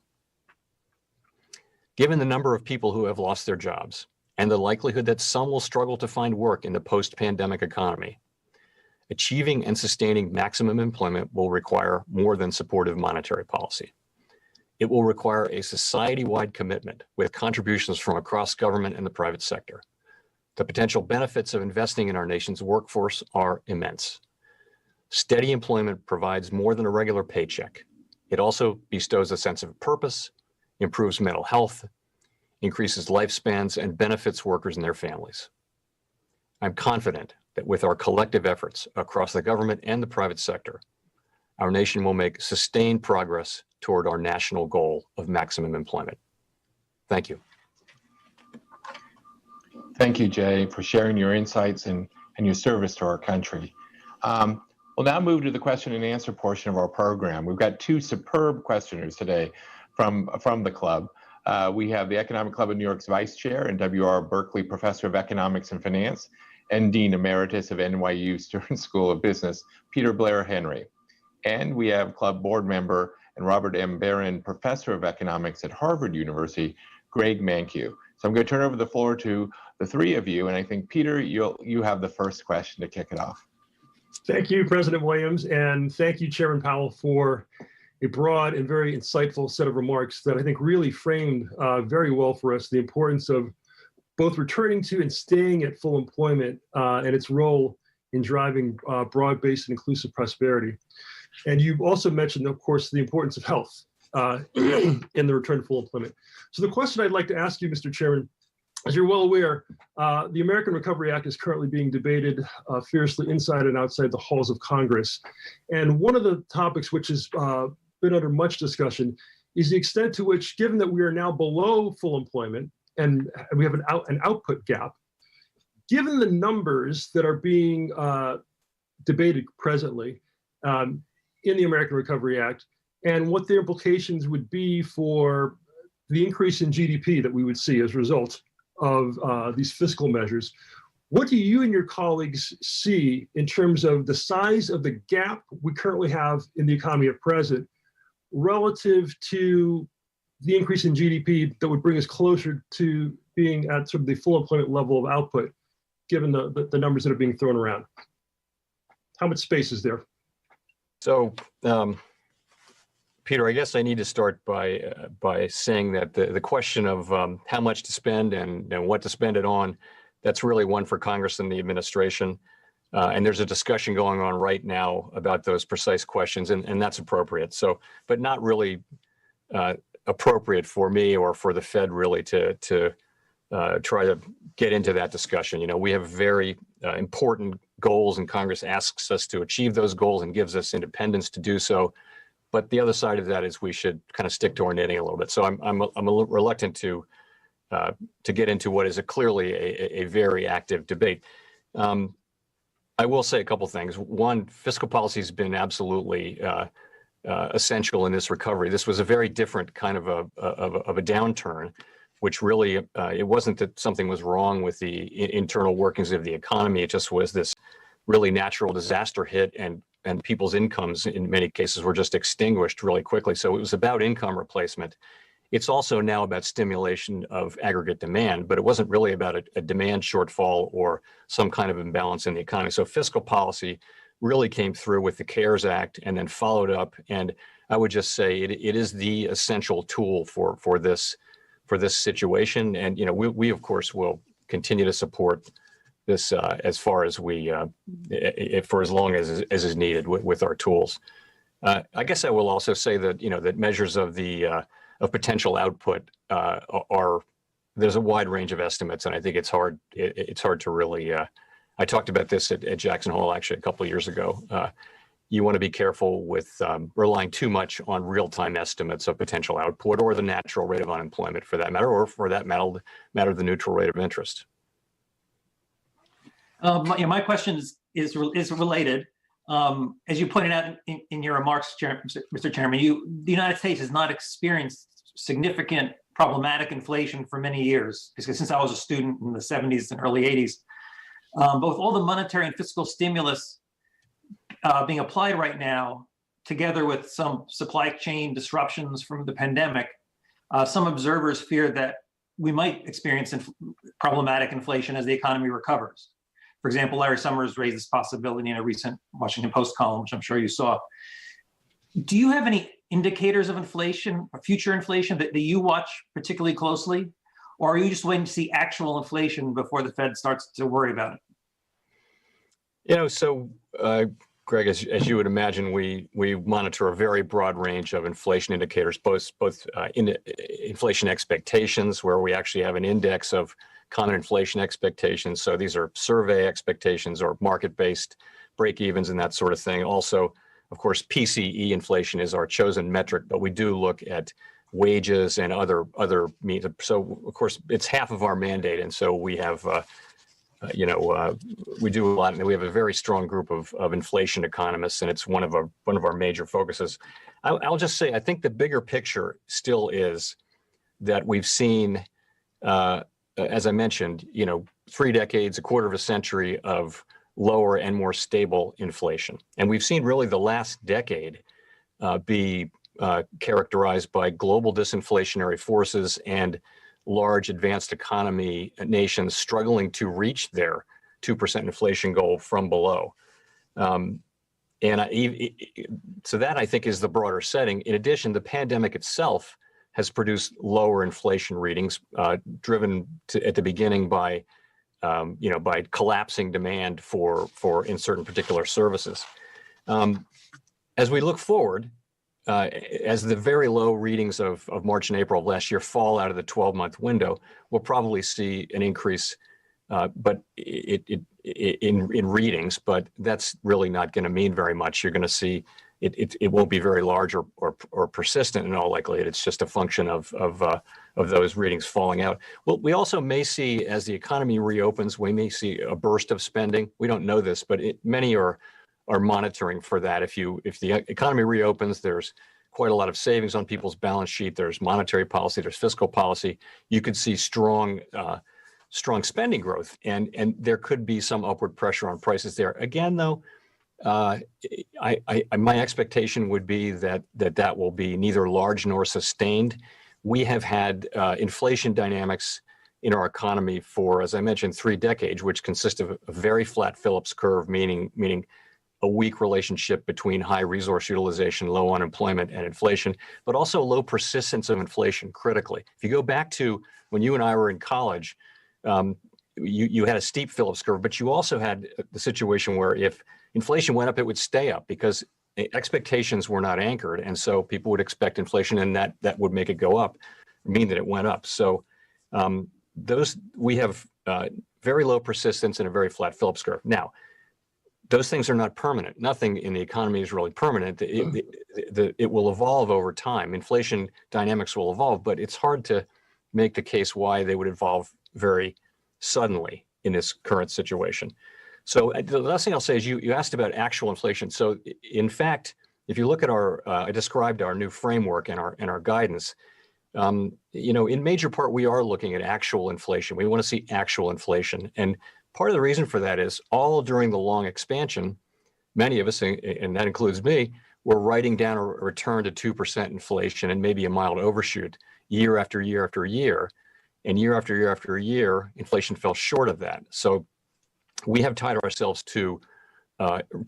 Given the number of people who have lost their jobs, and the likelihood that some will struggle to find work in the post-pandemic economy, achieving and sustaining maximum employment will require more than supportive monetary policy. It will require a society-wide commitment with contributions from across government and the private sector. The potential benefits of investing in our nation's workforce are immense. Steady employment provides more than a regular paycheck. It also bestows a sense of purpose, improves mental health, increases lifespans, and benefits workers and their families. I'm confident that with our collective efforts across the government and the private sector, our nation will make sustained progress toward our national goal of maximum employment. Thank you. Thank you, Jay, for sharing your insights and your service to our country. We'll now move to the question and answer portion of our program. We've got two superb questioners today from the club. We have the Economic Club of New York's Vice Chair and W.R. Berkeley Professor of Economics and Finance and Dean Emeritus of NYU Stern School of Business, Peter Blair Henry. And we have club board member and Robert M. Barron Professor of Economics at Harvard University, Greg Mankiw. So I'm going to turn over the floor to the three of you, and I think, Peter, you have the first question to kick it off. Thank you, President Williams, and thank you, Chairman Powell, for a broad and very insightful set of remarks that I think really framed very well for us the importance of both returning to and staying at full employment and its role in driving broad-based and inclusive prosperity. And you also mentioned, of course, the importance of health in the return to full employment. So the question I'd like to ask you, Mr. Chairman, as you're well aware, the American Recovery Act is currently being debated fiercely inside and outside the halls of Congress. And one of the topics which has been under much discussion is the extent to which, given that we are now below full employment and we have an output gap, given the numbers that are being debated presently in the American Recovery Act, and what the implications would be for the increase in GDP that we would see as a result of these fiscal measures. What do you and your colleagues see in terms of the size of the gap we currently have in the economy at present relative to the increase in GDP that would bring us closer to being at sort of the full employment level of output, given the numbers that are being thrown around? How much space is there? So, Peter, I guess I need to start by saying that the question of how much to spend and what to spend it on, that's really one for Congress and the administration. And there's a discussion going on right now about those precise questions, and that's appropriate. So, but not really appropriate for me or for the Fed really to try to get into that discussion. You know, we have very important goals, and Congress asks us to achieve those goals and gives us independence to do so. But the other side of that is we should kind of stick to our knitting a little bit. So I'm a little reluctant to get into what is clearly a very active debate. I will say a couple things. One, fiscal policy has been absolutely essential in this recovery. This was a very different kind of a downturn, which really it wasn't that something was wrong with the internal workings of the economy. It just was this really natural disaster hit, and people's incomes in many cases were just extinguished really quickly. So it was about income replacement. It's also now about stimulation of aggregate demand, but it wasn't really about a demand shortfall or some kind of imbalance in the economy. So fiscal policy really came through with the CARES Act and then followed up. And I would just say it is the essential tool for this situation. And, you know, we of course will continue to support this as far as for as long as is needed with our tools. I guess I will also say that, you know, that measures of potential output there's a wide range of estimates, and I think it's hard to really. I talked about this at Jackson Hole actually a couple of years ago. You want to be careful with relying too much on real-time estimates of potential output or the natural rate of unemployment, for that matter, or for that matter, the neutral rate of interest. My question is related. As you pointed out in your remarks, Mr. Chairman, the United States has not experienced significant problematic inflation for many years, because since I was a student in the 70s and early 80s, both all the monetary and fiscal stimulus being applied right now, together with some supply chain disruptions from the pandemic, some observers fear that we might experience problematic inflation as the economy recovers. For example, Larry Summers raised this possibility in a recent Washington Post column, which I'm sure you saw. Do you have any indicators of inflation or future inflation that you watch particularly closely? Or are you just waiting to see actual inflation before the Fed starts to worry about it? You know, so Greg, as you would imagine, we monitor a very broad range of inflation indicators, both inflation expectations, where we actually have an index of common inflation expectations. So these are survey expectations or market-based break-evens and that sort of thing. Also, Of course, PCE inflation is our chosen metric, but we do look at wages and other means. So, of course, it's half of our mandate, and so we have, we do a lot, and we have a very strong group of inflation economists, and it's one of our major focuses. I'll just say, I think the bigger picture still is that we've seen, as I mentioned, 3 decades, a quarter of a century of lower and more stable inflation. And we've seen really the last decade be characterized by global disinflationary forces and large advanced economy nations struggling to reach their 2% inflation goal from below. So that, I think, is the broader setting. In addition, the pandemic itself has produced lower inflation readings, driven at the beginning by collapsing demand for in certain particular services. As we look forward, as the very low readings of March and April of last year fall out of the 12-month window, we'll probably see an increase, but in readings. But that's really not going to mean very much. You're going to see it won't be very large or persistent in all likelihood. It's just a function of those readings falling out. Well, we also may see, as the economy reopens, we may see a burst of spending. We don't know this, but many are monitoring for that. If the economy reopens, there's quite a lot of savings on people's balance sheet. There's monetary policy, there's fiscal policy. You could see strong spending growth, and there could be some upward pressure on prices there. Again, though, my expectation would be that will be neither large nor sustained. We have had inflation dynamics in our economy for, as I mentioned, 3 decades, which consist of a very flat Phillips curve, meaning a weak relationship between high resource utilization, low unemployment, and inflation, but also low persistence of inflation critically. If you go back to when you and I were in college, you had a steep Phillips curve, but you also had the situation where if inflation went up, it would stay up because expectations were not anchored. And so people would expect inflation, and that would make it go up, mean that it went up. So we have very low persistence and a very flat Phillips curve. Now, those things are not permanent. Nothing in the economy is really permanent. It will evolve over time. Inflation dynamics will evolve, but it's hard to make the case why they would evolve very suddenly in this current situation. So the last thing I'll say is you asked about actual inflation. So in fact, if you look at I described our new framework and our guidance, in major part, we are looking at actual inflation. We want to see actual inflation. And part of the reason for that is all during the long expansion, many of us, and that includes me, were writing down a return to 2% inflation and maybe a mild overshoot year after year after year. And year after year after year, inflation fell short of that. So we have tied ourselves to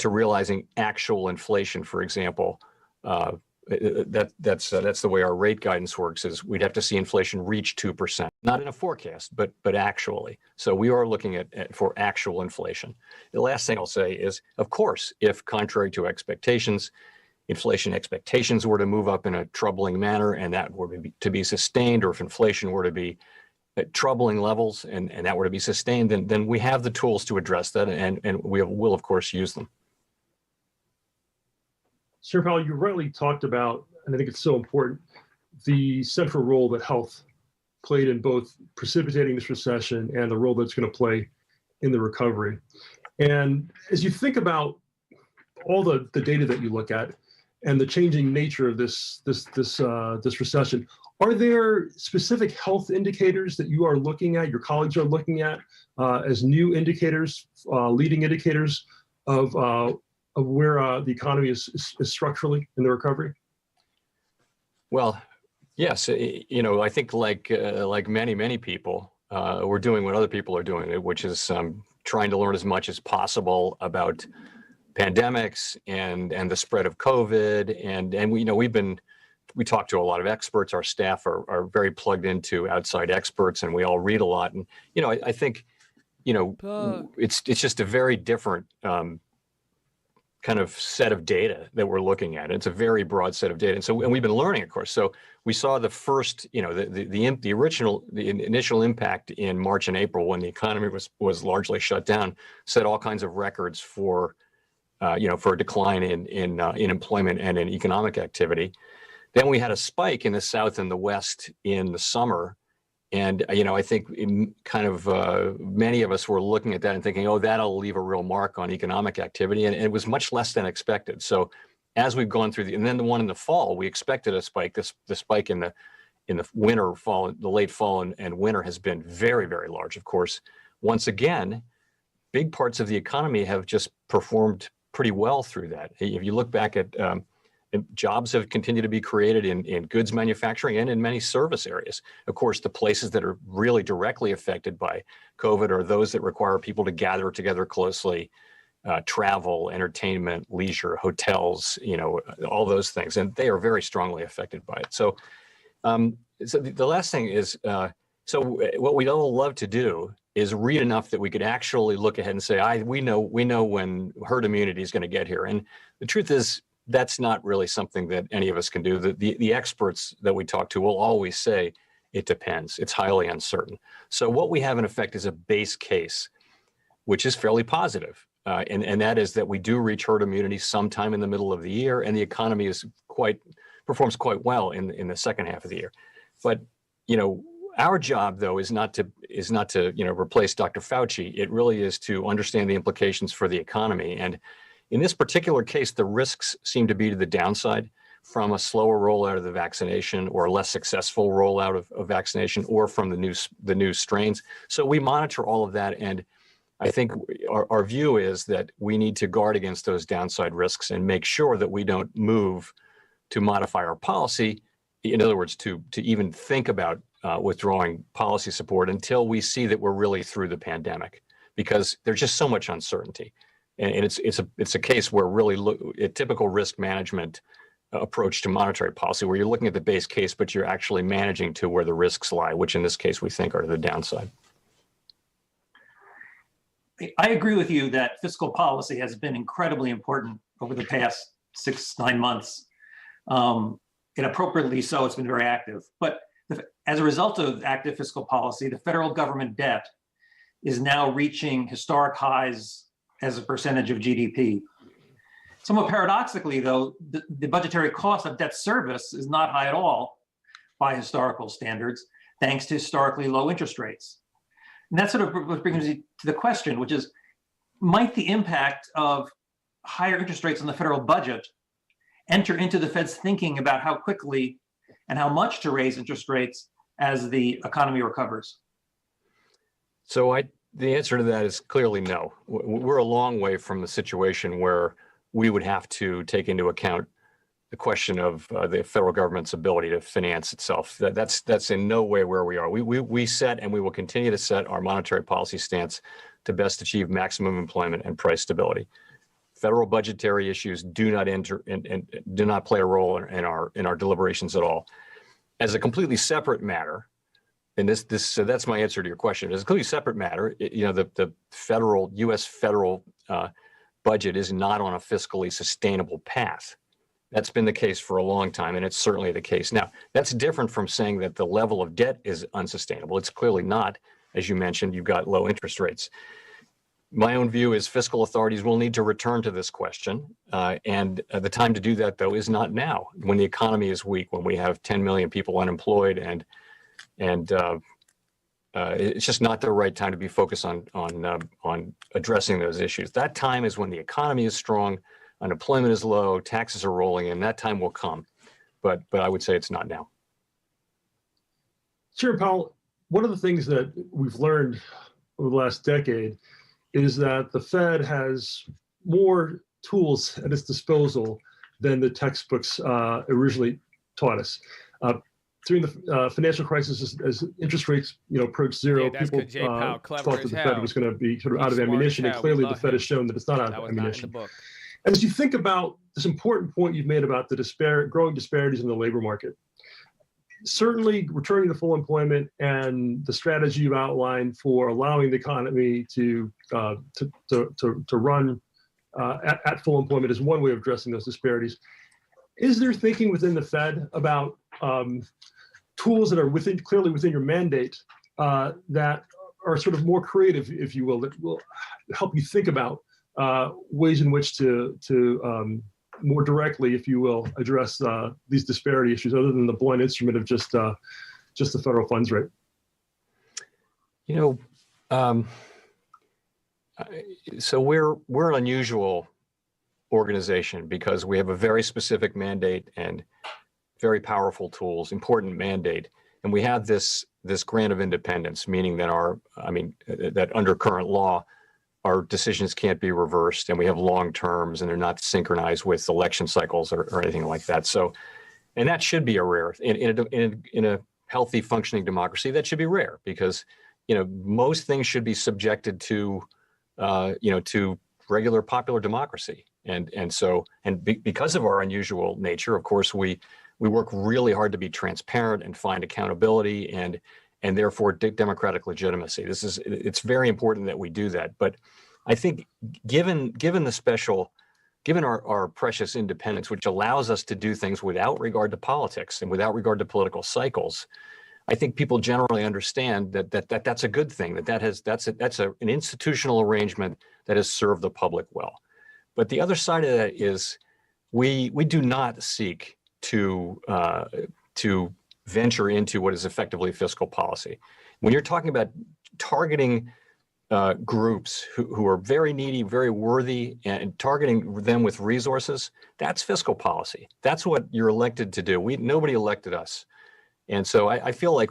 realizing actual inflation, for example. That's the way our rate guidance works. Is we'd have to see inflation reach 2%, not in a forecast, but actually. So we are looking for actual inflation. The last thing I'll say is, of course, if contrary to expectations, inflation expectations were to move up in a troubling manner, and that were to be sustained, or if inflation were to be at troubling levels and that were to be sustained, then we have the tools to address that, and we will, of course, use them. Sir Powell, you rightly talked about, and I think it's so important, the central role that health played in both precipitating this recession and the role that it's going to play in the recovery. And as you think about all the data that you look at and the changing nature of this recession, are there specific health indicators that you are looking at, your colleagues are looking at, as new indicators, leading indicators of where the economy is structurally in the recovery? Well, yes. I think like many people, we're doing what other people are doing, which is trying to learn as much as possible about pandemics and the spread of COVID, and we talk to a lot of experts. Our staff are very plugged into outside experts, and we all read a lot. And I think it's just a very different kind of set of data that we're looking at. It's a very broad set of data, and we've been learning, of course. So we saw the first, the initial impact in March and April when the economy was largely shut down, set all kinds of records for for a decline in employment and in economic activity. Then we had a spike in the South and the West in the summer. And, I think many of us were looking at that and thinking, oh, that'll leave a real mark on economic activity. And it was much less than expected. So as we've gone through and then the one in the fall, we expected a spike. The spike in the winter, fall, the late fall and winter has been very, very large, of course. Once again, big parts of the economy have just performed pretty well through that. If you look back at jobs have continued to be created in goods manufacturing and in many service areas. Of course, the places that are really directly affected by COVID are those that require people to gather together closely, travel, entertainment, leisure, hotels, all those things. And they are very strongly affected by it. So, the last thing is, so what we'd all love to do is read enough that we could actually look ahead and say, we know when herd immunity is going to get here. And the truth is, that's not really something that any of us can do. The experts that we talk to will always say it depends. It's highly uncertain. So what we have in effect is a base case, which is fairly positive. And that is that we do reach herd immunity sometime in the middle of the year, and the economy performs quite well in the second half of the year. But our job, though, is not to replace Dr. Fauci. It really is to understand the implications for the economy. And in this particular case, the risks seem to be to the downside from a slower rollout of the vaccination or a less successful rollout of vaccination or from the new strains. So we monitor all of that. And I think our view is that we need to guard against those downside risks and make sure that we don't move to modify our policy. In other words, to even think about withdrawing policy support until we see that we're really through the pandemic, because there's just so much uncertainty. And it's a case where really a typical risk management approach to monetary policy, where you're looking at the base case, but you're actually managing to where the risks lie, which in this case we think are to the downside. I agree with you that fiscal policy has been incredibly important over the past 6-9 months. And appropriately so, it's been very active. But as a result of active fiscal policy, the federal government debt is now reaching historic highs as a percentage of GDP. Somewhat paradoxically, though, the budgetary cost of debt service is not high at all by historical standards, thanks to historically low interest rates. And that sort of brings me to the question, which is, might the impact of higher interest rates on the federal budget enter into the Fed's thinking about how quickly and how much to raise interest rates as the economy recovers? So the answer to that is clearly no. We're a long way from the situation where we would have to take into account the question of the federal government's ability to finance itself. That's in no way where we are. We set and we will continue to set our monetary policy stance to best achieve maximum employment and price stability. Federal budgetary issues do not enter and do not play a role in our deliberations at all. As a completely separate matter, and so that's my answer to your question. As a completely separate matter, the U.S. federal budget is not on a fiscally sustainable path. That's been the case for a long time, and it's certainly the case now. That's different from saying that the level of debt is unsustainable. It's clearly not. As you mentioned, you've got low interest rates. My own view is fiscal authorities will need to return to this question, and the time to do that, though, is not now, when the economy is weak, when we have 10 million people unemployed, and it's just not the right time to be focused on addressing those issues. That time is when the economy is strong, unemployment is low, taxes are rolling in. That time will come, but I would say it's not now. Chair Powell, one of the things that we've learned over the last decade is that the Fed has more tools at its disposal than the textbooks originally taught us. During the financial crisis, as interest rates approached zero, people thought that the Fed was going to be sort of out of ammunition, and clearly the Fed has shown that it's not out of ammunition. And as you think about this important point you've made about the growing disparities in the labor market, certainly returning to full employment and the strategy you've outlined for allowing the economy to run at full employment is one way of addressing those disparities. Is there thinking within the Fed about tools that are clearly within your mandate that are sort of more creative, if you will, that will help you think about ways in which to more directly, if you will, address these disparity issues, other than the blunt instrument of just the federal funds rate? So we're an unusual organization because we have a very specific mandate and very powerful tools, important mandate, and we have this grant of independence, meaning that that under current law, our decisions can't be reversed, and we have long terms, and they're not synchronized with election cycles or anything like that. So, and that should be a rare in a healthy functioning democracy. That should be rare because most things should be subjected to to regular popular democracy. Because of our unusual nature, of course, we work really hard to be transparent and find accountability and therefore democratic legitimacy. It's very important that we do that. But I think given our precious independence, which allows us to do things without regard to politics and without regard to political cycles, I think people generally understand that's a good thing, that's an institutional arrangement that has served the public well. But the other side of that is we do not seek to venture into what is effectively fiscal policy. When you're talking about targeting groups who are very needy, very worthy, and targeting them with resources, that's fiscal policy. That's what you're elected to do. Nobody elected us. And so I feel like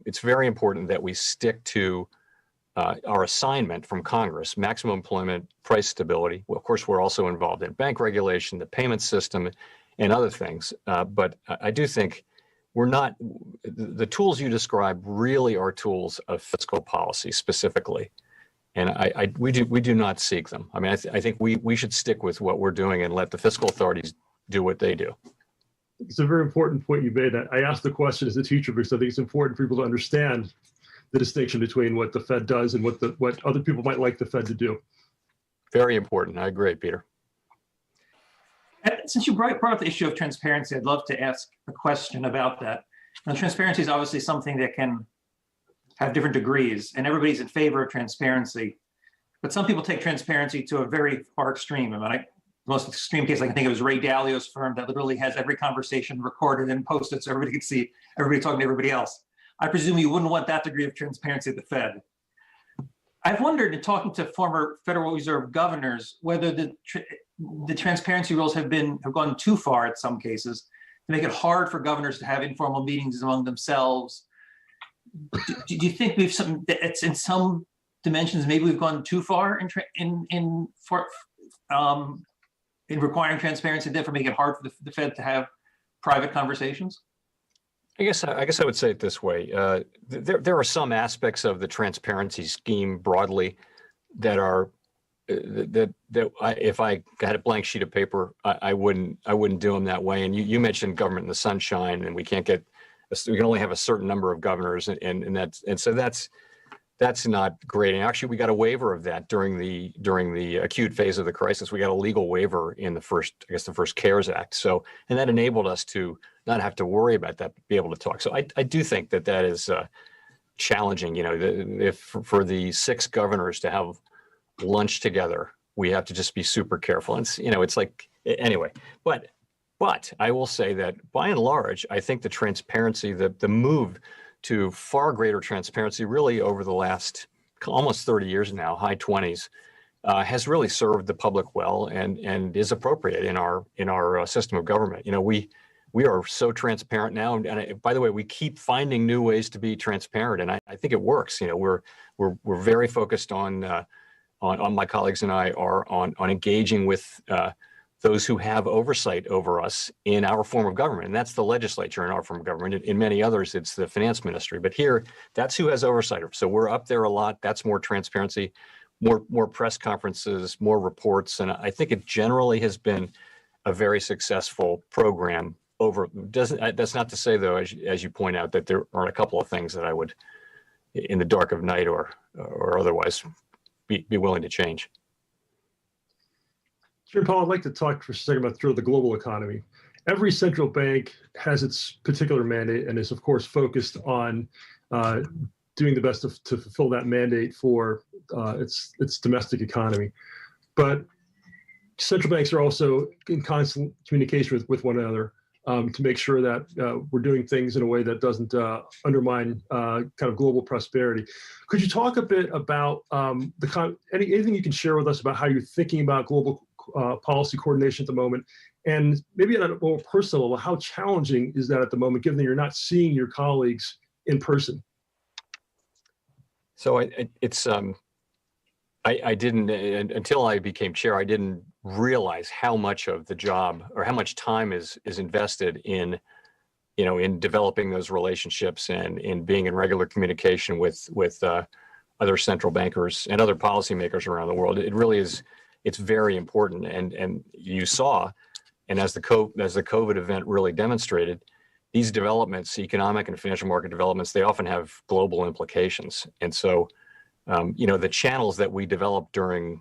it's very important that we stick to our assignment from Congress: maximum employment, price stability. Well, of course, we're also involved in bank regulation, the payment system, and other things. But I do think the tools you describe really are tools of fiscal policy specifically. And we do not seek them. I mean, I think we should stick with what we're doing and let the fiscal authorities do what they do. It's a very important point you made. I asked the question as a teacher because I think it's important for people to understand the distinction between what the Fed does and what other people might like the Fed to do. Very important. I agree, Peter. Since you brought up the issue of transparency, I'd love to ask a question about that. Now, transparency is obviously something that can have different degrees, and everybody's in favor of transparency. But some people take transparency to a very far extreme. The most extreme case I can think of is Ray Dalio's firm that literally has every conversation recorded and posted so everybody can see everybody talking to everybody else. I presume you wouldn't want that degree of transparency at the Fed. I've wondered, in talking to former Federal Reserve governors, whether the transparency rules have gone too far in some cases to make it hard for governors to have informal meetings among themselves. Do you think it's in some dimensions maybe we've gone too far in requiring transparency, and therefore making it hard for the Fed to have private conversations? I guess I would say it this way. There are some aspects of the transparency scheme broadly that are if I had a blank sheet of paper, I wouldn't do them that way. And you mentioned government in the sunshine, and we can only have a certain number of governors, and so that's not great. And actually, we got a waiver of that during the acute phase of the crisis. We got a legal waiver in the first CARES Act. So, and that enabled us to not have to worry about that, but be able to talk. So I do think that is challenging. If for the 6 governors to have lunch together, we have to just be super careful. And it's like, anyway, but I will say that by and large, I think the transparency, the move to far greater transparency really over the last almost 30 years now, high 20s, has really served the public well and is appropriate in our system of government. We are so transparent now, and by the way, we keep finding new ways to be transparent, and I think it works. We're very focused on my colleagues and I are on engaging with those who have oversight over us in our form of government. And that's the legislature in our form of government. In many others, it's the finance ministry. But here, that's who has oversight. So we're up there a lot. That's more transparency, more press conferences, more reports. And I think it generally has been a very successful program. That's not to say, though, as you point out, that there aren't a couple of things that I would, in the dark of night or otherwise, be willing to change. Chair Powell, I'd like to talk for a second about the global economy. Every central bank has its particular mandate and is, of course, focused on doing the best to fulfill that mandate for its domestic economy. but central banks are also in constant communication with one another to make sure that we're doing things in a way that doesn't undermine kind of global prosperity. Could you talk a bit about anything you can share with us about how you're thinking about global policy coordination at the moment? And maybe at a more personal level, how challenging is that at the moment, given that you're not seeing your colleagues in person? So I didn't, until I became chair, I didn't realize how much of the job or how much time is invested in, in developing those relationships and in being in regular communication with other central bankers and other policymakers around the world. It really is, it's very important. And you saw, and as the COVID event really demonstrated, these developments, economic and financial market developments, they often have global implications. And so, the channels that we develop during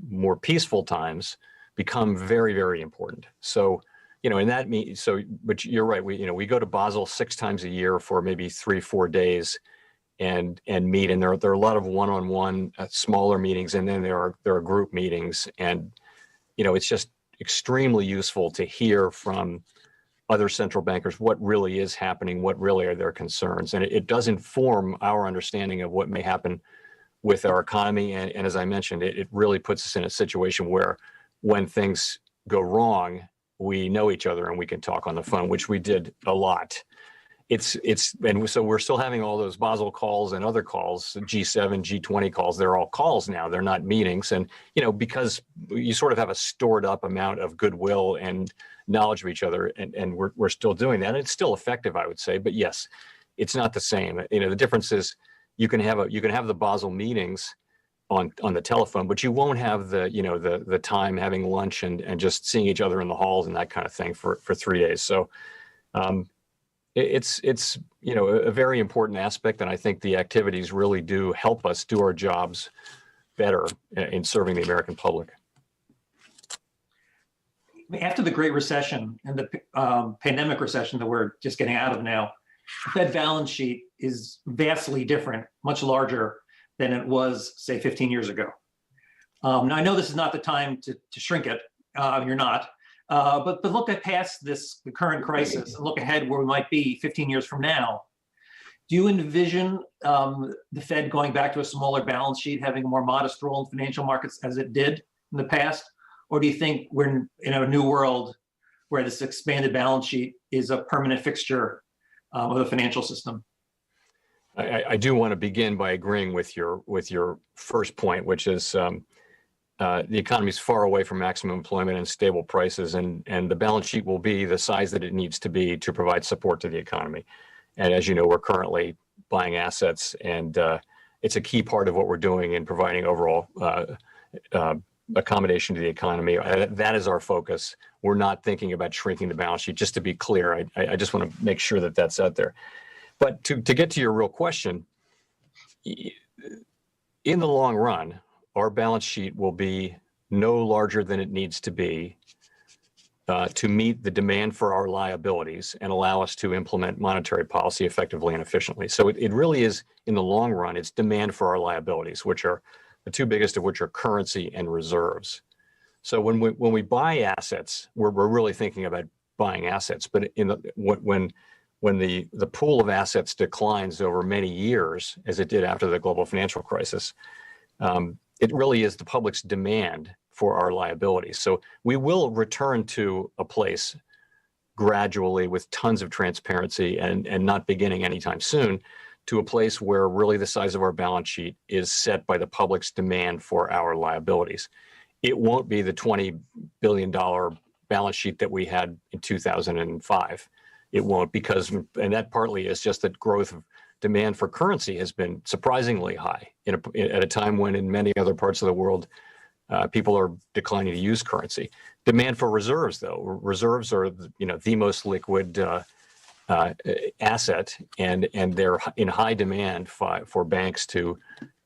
more peaceful times become very, very important. So, and that means, but you're right. We go to Basel 6 times a year for maybe 3-4 days and meet. And there are a lot of one-on-one smaller meetings. And then there are group meetings. And, it's just extremely useful to hear from other central bankers what really is happening, what really are their concerns. And it does inform our understanding of what may happen with our economy. And as I mentioned, it really puts us in a situation where when things go wrong, we know each other and we can talk on the phone, which we did a lot. And so we're still having all those Basel calls and other calls, G7, G20 calls. They're all calls now. They're not meetings. And, because you sort of have a stored up amount of goodwill and knowledge of each other. And we're still doing that. And it's still effective, I would say. But yes, it's not the same. The difference is you can have the Basel meetings on the telephone, but you won't have the time having lunch and just seeing each other in the halls and that kind of thing for 3 days. So it's a very important aspect, and I think the activities really do help us do our jobs better in serving the American public. After the Great Recession and the pandemic recession that we're just getting out of now, the Fed balance sheet is vastly different, much larger than it was, say, 15 years ago. Now, I know this is not the time to shrink it. You're not. But look at past the current crisis and look ahead where we might be 15 years from now. Do you envision the Fed going back to a smaller balance sheet, having a more modest role in financial markets as it did in the past? Or do you think we're in a new world where this expanded balance sheet is a permanent fixture of the financial system? I do want to begin by agreeing with your first point, which is the economy is far away from maximum employment and stable prices, and the balance sheet will be the size that it needs to be to provide support to the economy. And as you know, we're currently buying assets, and it's a key part of what we're doing in providing overall accommodation to the economy. That is our focus. We're not thinking about shrinking the balance sheet, just to be clear. I just want to make sure that that's out there. But to get to your real question, in the long run, our balance sheet will be no larger than it needs to be to meet the demand for our liabilities and allow us to implement monetary policy effectively and efficiently. So it really is, in the long run, it's demand for our liabilities, which are the two biggest of which are currency and reserves. So when we buy assets, we're really thinking about buying assets. But when the pool of assets declines over many years, as it did after the global financial crisis, it really is the public's demand for our liabilities. So we will return to a place gradually with tons of transparency and not beginning anytime soon to a place where really the size of our balance sheet is set by the public's demand for our liabilities. It won't be the $20 billion balance sheet that we had in 2005. It won't, and that partly is just that growth of demand for currency has been surprisingly high at a time when in many other parts of the world, people are declining to use currency. Demand for reserves, though, reserves are the most liquid asset, and they're in high demand for banks to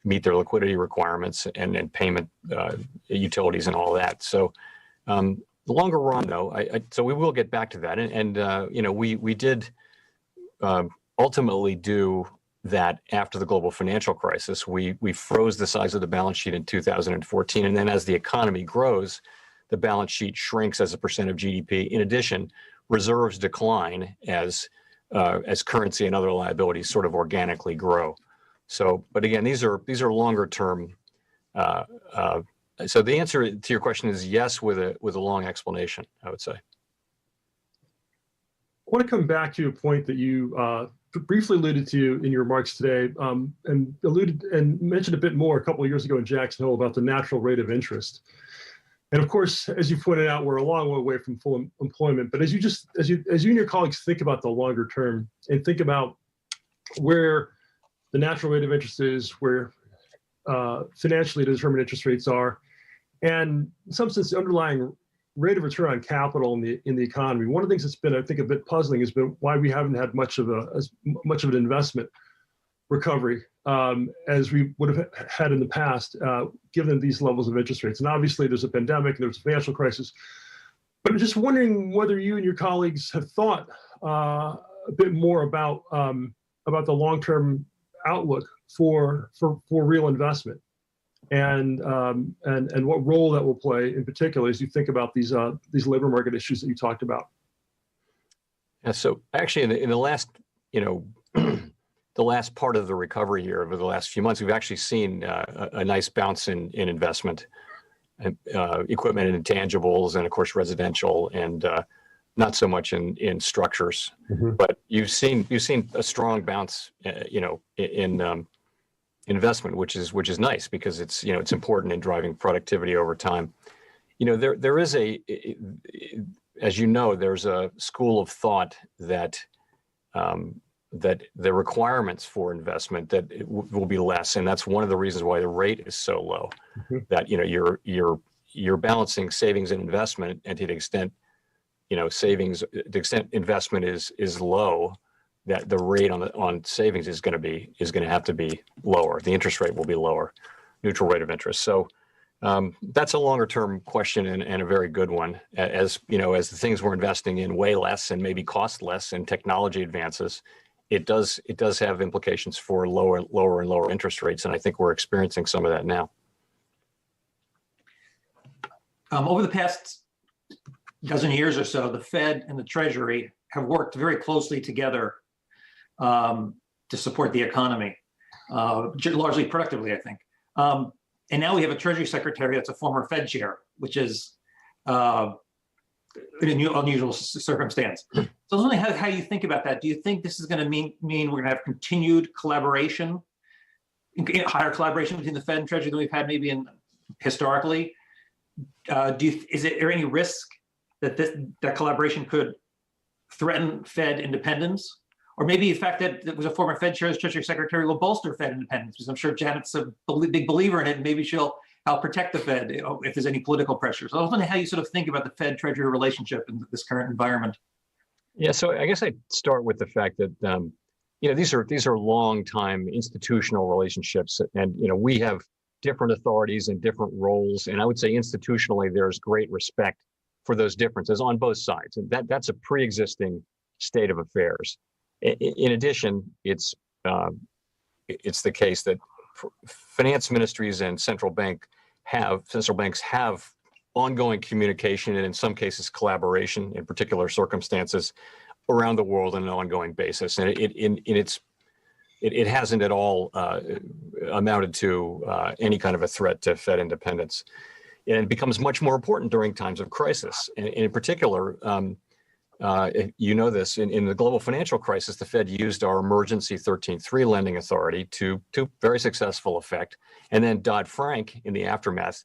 meet their liquidity requirements and payment utilities and all that. So the longer run, though, so we will get back to that, and we did ultimately do that after the global financial crisis, we froze the size of the balance sheet in 2014. And then as the economy grows, the balance sheet shrinks as a percent of GDP. In addition, reserves decline as currency and other liabilities sort of organically grow. So, but again, these are longer term. So the answer to your question is yes, with a long explanation, I would say. I want to come back to a point that you briefly alluded to in your remarks today, and alluded and mentioned a bit more a couple of years ago in Jackson Hole about the natural rate of interest. And of course, as you pointed out, we're a long way away from full employment. But as you and your colleagues think about the longer term and think about where the natural rate of interest is, where financially determined interest rates are, and in some sense, the underlying rate of return on capital in the economy. One of the things that's been, I think, a bit puzzling has been why we haven't had much of an investment recovery as we would have had in the past, given these levels of interest rates. And obviously, there's a pandemic and there's a financial crisis. But I'm just wondering whether you and your colleagues have thought a bit more about the long-term outlook for real investment, and what role that will play in particular as you think about these labor market issues that you talked about. Yeah, so actually in the last, the last part of the recovery here over the last few months, we've actually seen a nice bounce in investment, equipment and intangibles, and of course residential, and not so much in structures. Mm-hmm. But you've seen a strong bounce, in investment, which is nice because it's important in driving productivity over time. There is as you know, there's a school of thought that that the requirements for investment that it will be less, and that's one of the reasons why the rate is so low. Mm-hmm. That you're balancing savings and investment, and to the extent investment is low, that the rate on savings is going to have to be lower. The interest rate will be lower, neutral rate of interest. So that's a longer term question and a very good one. As the things we're investing in weigh less and maybe cost less, and technology advances, it does have implications for lower and lower interest rates, and I think we're experiencing some of that now. Over the past dozen years or so, the Fed and the Treasury have worked very closely together to support the economy, largely productively, I think. And now we have a Treasury Secretary that's a former Fed chair, which is an unusual circumstance. So I was wondering how you think about that. Do you think this is going to mean we're going to have continued collaboration, higher collaboration between the Fed and Treasury than we've had maybe historically? Is there any risk that that collaboration could threaten Fed independence? Or maybe the fact that it was a former Fed chair as Treasury Secretary will bolster Fed independence, because I'm sure Janet's a big believer in it, and maybe she'll help protect the Fed if there's any political pressure. So I was wondering how you sort of think about the Fed-Treasury relationship in this current environment. Yeah, so I guess I'd start with the fact that these are long-time institutional relationships, and we have different authorities and different roles, and I would say institutionally there's great respect for those differences on both sides, and that's a pre-existing state of affairs. In addition, it's the case that finance ministries and central banks have ongoing communication, and in some cases collaboration in particular circumstances around the world on an ongoing basis, and it hasn't at all amounted to any kind of a threat to Fed independence, and it becomes much more important during times of crisis, and in particular. This in the global financial crisis, the Fed used our emergency 13.3 lending authority to very successful effect. And then Dodd-Frank, in the aftermath,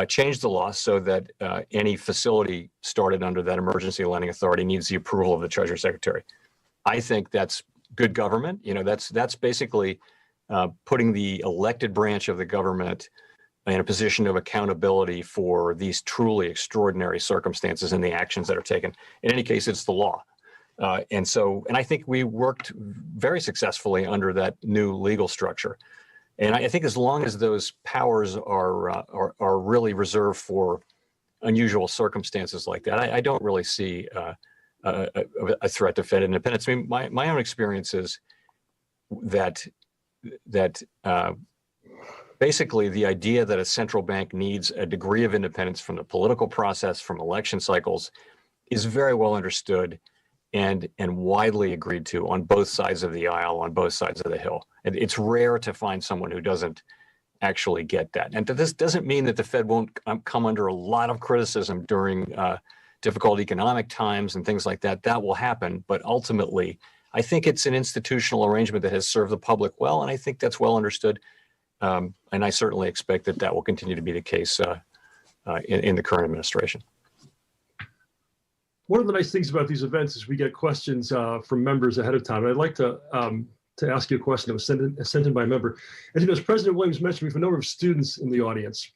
changed the law so that any facility started under that emergency lending authority needs the approval of the Treasury Secretary. I think that's good government. That's basically putting the elected branch of the government in a position of accountability for these truly extraordinary circumstances and the actions that are taken. In any case, it's the law. And I think we worked very successfully under that new legal structure. And I think as long as those powers are really reserved for unusual circumstances like that, I don't really see a threat to Fed independence. I mean, my own experience is that basically the idea that a central bank needs a degree of independence from the political process, from election cycles, is very well understood and widely agreed to on both sides of the aisle, on both sides of the hill. And it's rare to find someone who doesn't actually get that. And this doesn't mean that the Fed won't come under a lot of criticism during difficult economic times and things like that. That will happen. But ultimately, I think it's an institutional arrangement that has served the public well, and I think that's well understood. And I certainly expect that that will continue to be the case in the current administration. One of the nice things about these events is we get questions from members ahead of time. I'd like to ask you a question that was sent in by a member. As you know, as President Williams mentioned, we have a number of students in the audience.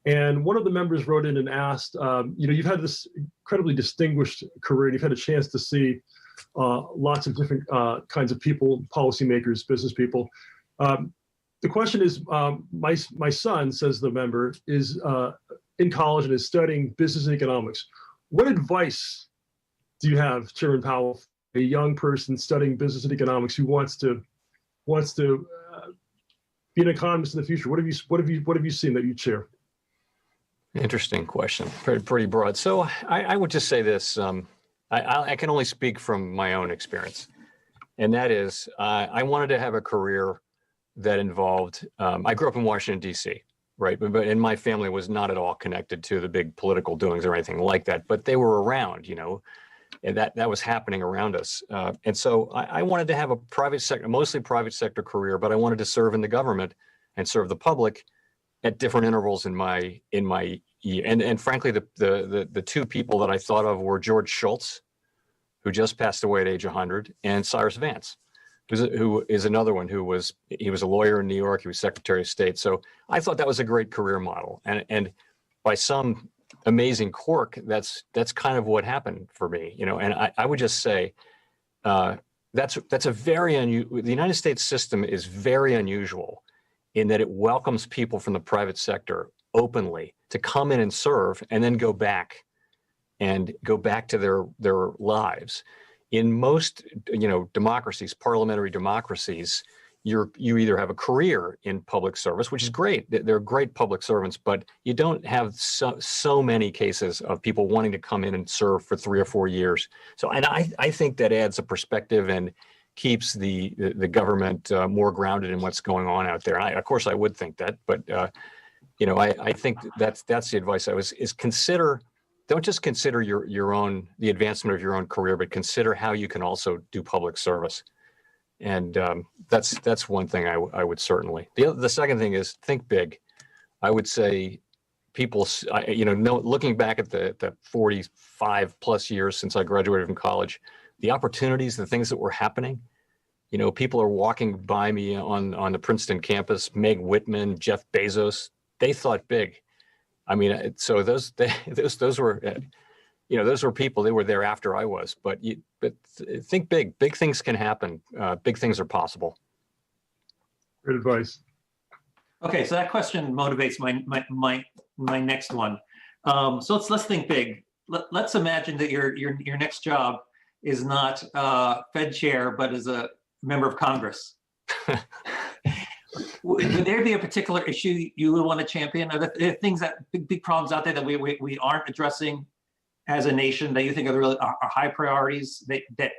And one of the members wrote in and asked, you've had this incredibly distinguished career, and you've had a chance to see lots of different kinds of people, policymakers, business people. The question is, my son, says the member, is in college and is studying business and economics. What advice do you have, Chairman Powell, a young person studying business and economics who wants to be an economist in the future? What have you seen that you share? Interesting question. Pretty broad. So I would just say this. I can only speak from my own experience, and that is I wanted to have a career that involved. I grew up in Washington D.C. Right, and my family was not at all connected to the big political doings or anything like that. But they were around, and that was happening around us. And so I wanted to have a private sector, mostly private sector career, but I wanted to serve in the government and serve the public at different intervals in my and frankly, the two people that I thought of were George Shultz, who just passed away at age 100, and Cyrus Vance, who is another one he was a lawyer in New York. He was Secretary of State. So I thought that was a great career model. And by some amazing quirk, that's kind of what happened for me, and I would just say that's a very unusual. The United States system is very unusual in that it welcomes people from the private sector openly to come in and serve and then go back to their lives. In most, democracies, parliamentary democracies, you either have a career in public service, which is great. They're great public servants, but you don't have so many cases of people wanting to come in and serve for 3 or 4 years. So, and I think that adds a perspective and keeps the government more grounded in what's going on out there. And of course, I would think that, but I think that's the advice is consider. Don't just consider the advancement of your own career, but consider how you can also do public service. And that's one thing I would certainly. The second thing is think big. I would say people, looking back at the 45 plus years since I graduated from college, the opportunities, the things that were happening, people are walking by me on the Princeton campus, Meg Whitman, Jeff Bezos, they thought big. I mean, so those were, those were people. They were there after I was. But think big. Big things can happen. Big things are possible. Great advice. Okay, so that question motivates my next one. So let's think big. Let's imagine that your next job is not Fed chair, but as a member of Congress. Would there be a particular issue you would want to champion? Are there things big problems out there that we aren't addressing as a nation that you think are high priorities that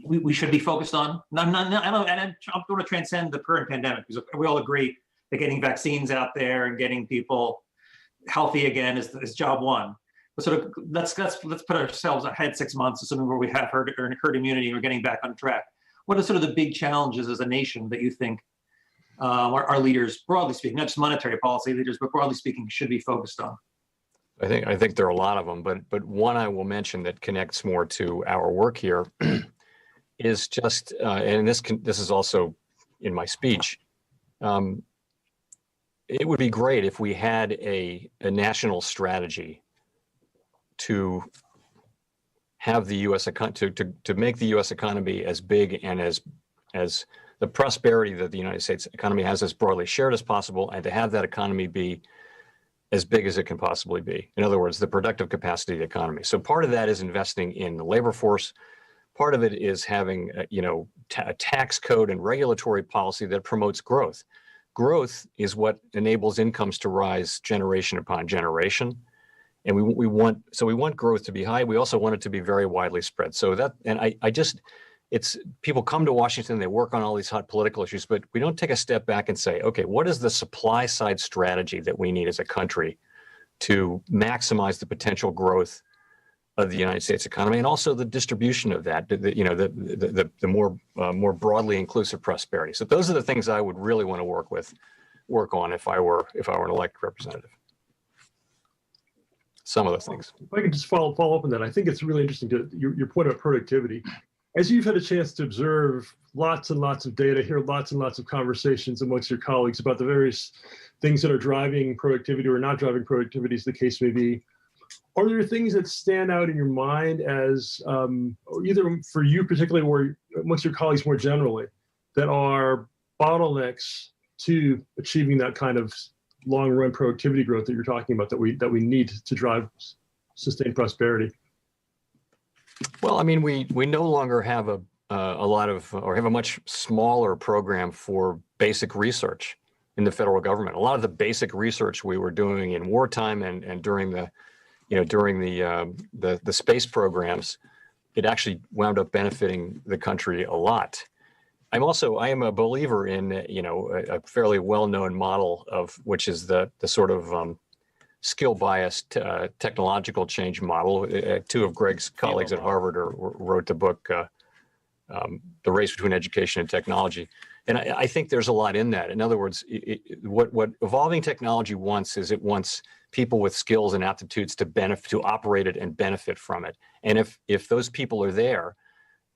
we should be focused on? I'm going to transcend the current pandemic because we all agree that getting vaccines out there and getting people healthy again is job one. But sort of let's put ourselves ahead 6 months, assuming where we have herd immunity and we're getting back on track. What are sort of the big challenges as a nation that you think our leaders, broadly speaking, not just monetary policy leaders, but broadly speaking, should be focused on? I think there are a lot of them, but one I will mention that connects more to our work here is just, and this is also in my speech. It would be great if we had a national strategy to have the U.S. to make the U.S. economy as big and as the prosperity that the United States economy has as broadly shared as possible, and to have that economy be as big as it can possibly be. In other words, the productive capacity of the economy. So part of that is investing in the labor force. Part of it is having, a tax code and regulatory policy that promotes growth. Growth is what enables incomes to rise generation upon generation. And we want growth to be high. We also want it to be very widely spread. So that, and it's people come to Washington, they work on all these hot political issues, but we don't take a step back and say, okay, what is the supply side strategy that we need as a country to maximize the potential growth of the United States economy, and also the distribution of that, the more broadly inclusive prosperity. So those are the things I would really want to work on if I were an elected representative. Some of those things. If I could just follow up on that, I think it's really interesting to your point about productivity. As you've had a chance to observe lots and lots of data, hear lots and lots of conversations amongst your colleagues about the various things that are driving productivity or not driving productivity, as the case may be, are there things that stand out in your mind as either for you particularly or amongst your colleagues more generally that are bottlenecks to achieving that kind of long-run productivity growth that you're talking about that we need to drive sustained prosperity? Well, I mean, we no longer have a lot of, or have a much smaller program for basic research in the federal government. A lot of the basic research we were doing in wartime and during the space programs, it actually wound up benefiting the country a lot. I am a believer in, a fairly well-known model of which is the sort of skill-biased technological change model. Two of Greg's colleagues at Harvard wrote the book, The Race Between Education and Technology. And I think there's a lot in that. In other words, what evolving technology wants is it wants people with skills and aptitudes to operate it and benefit from it. And if those people are there,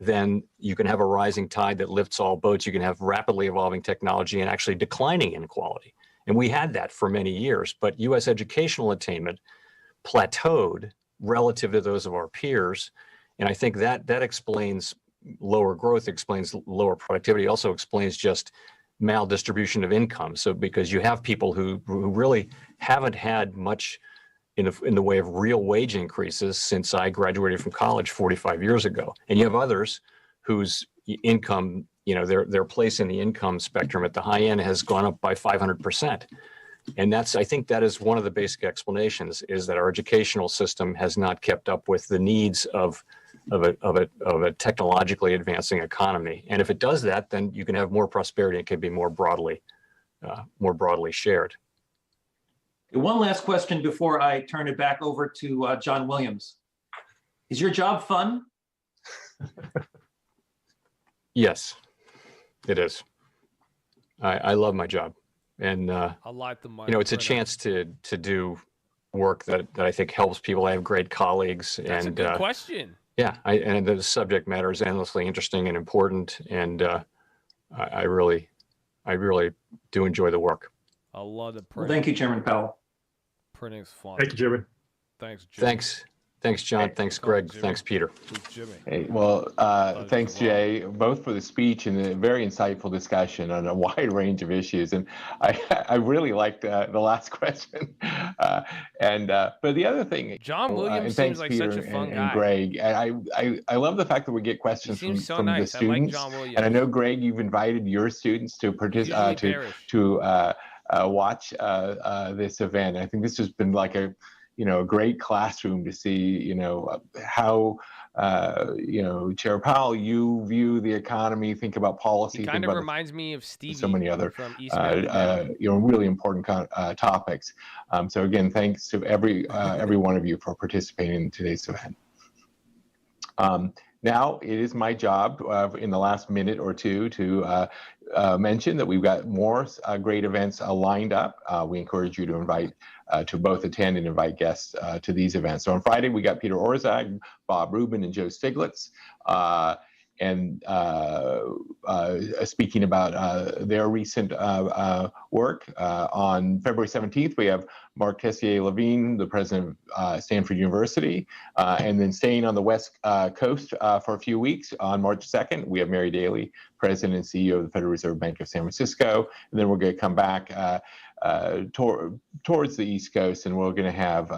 then you can have a rising tide that lifts all boats. You can have rapidly evolving technology and actually declining inequality. And we had that for many years, but U.S. educational attainment plateaued relative to those of our peers. And I think that explains lower growth, explains lower productivity, also explains just maldistribution of income. So because you have people who really haven't had much in the way of real wage increases since I graduated from college 45 years ago. And you have others whose income, their place in the income spectrum at the high end has gone up by 500%. And I think that is one of the basic explanations, is that our educational system has not kept up with the needs of a technologically advancing economy. And if it does that, then you can have more prosperity. It can be more broadly shared. One last question before I turn it back over to John Williams. Is your job fun? Yes, it is. I love my job, and I like the money. It's a chance to do work that I think helps people. I have great colleagues. That's and a good question. Yeah, and the subject matter is endlessly interesting and important, and I really do enjoy the work. I love the print. Well, thank you, Chairman Powell. Printing's fun. Thank you, Chairman. Thanks, Jimmy. Thanks, John. Thanks, Greg. Jimmy. Thanks, Peter. Who's Jimmy? Hey, well, thanks, Jay, both for the speech and a very insightful discussion on a wide range of issues. And I really liked the last question. But the other thing, John Williams seems like such a fun guy. And Greg, I love the fact that we get questions from nice. the students. I like John Williams. And I know, Greg, you've invited your students to participate to watch this event. I think this has been like a great classroom to see, how, Chair Powell, you view the economy, think about policy. He kind of reminds me of Stevie. So many other, from East really important topics. So again, thanks to every one of you for participating in today's event. Now, it is my job in the last minute or two to mention that we've got more great events lined up. We encourage you to to both attend and invite guests to these events. So on Friday, we got Peter Orszag, Bob Rubin, and Joe Stiglitz. Speaking about their recent work. On February 17th, we have Mark Tessier-Levine, the president of Stanford University, and then staying on the West Coast for a few weeks. On March 2nd, we have Mary Daly, president and CEO of the Federal Reserve Bank of San Francisco, and then we're going to come back towards the East Coast, and we're going to have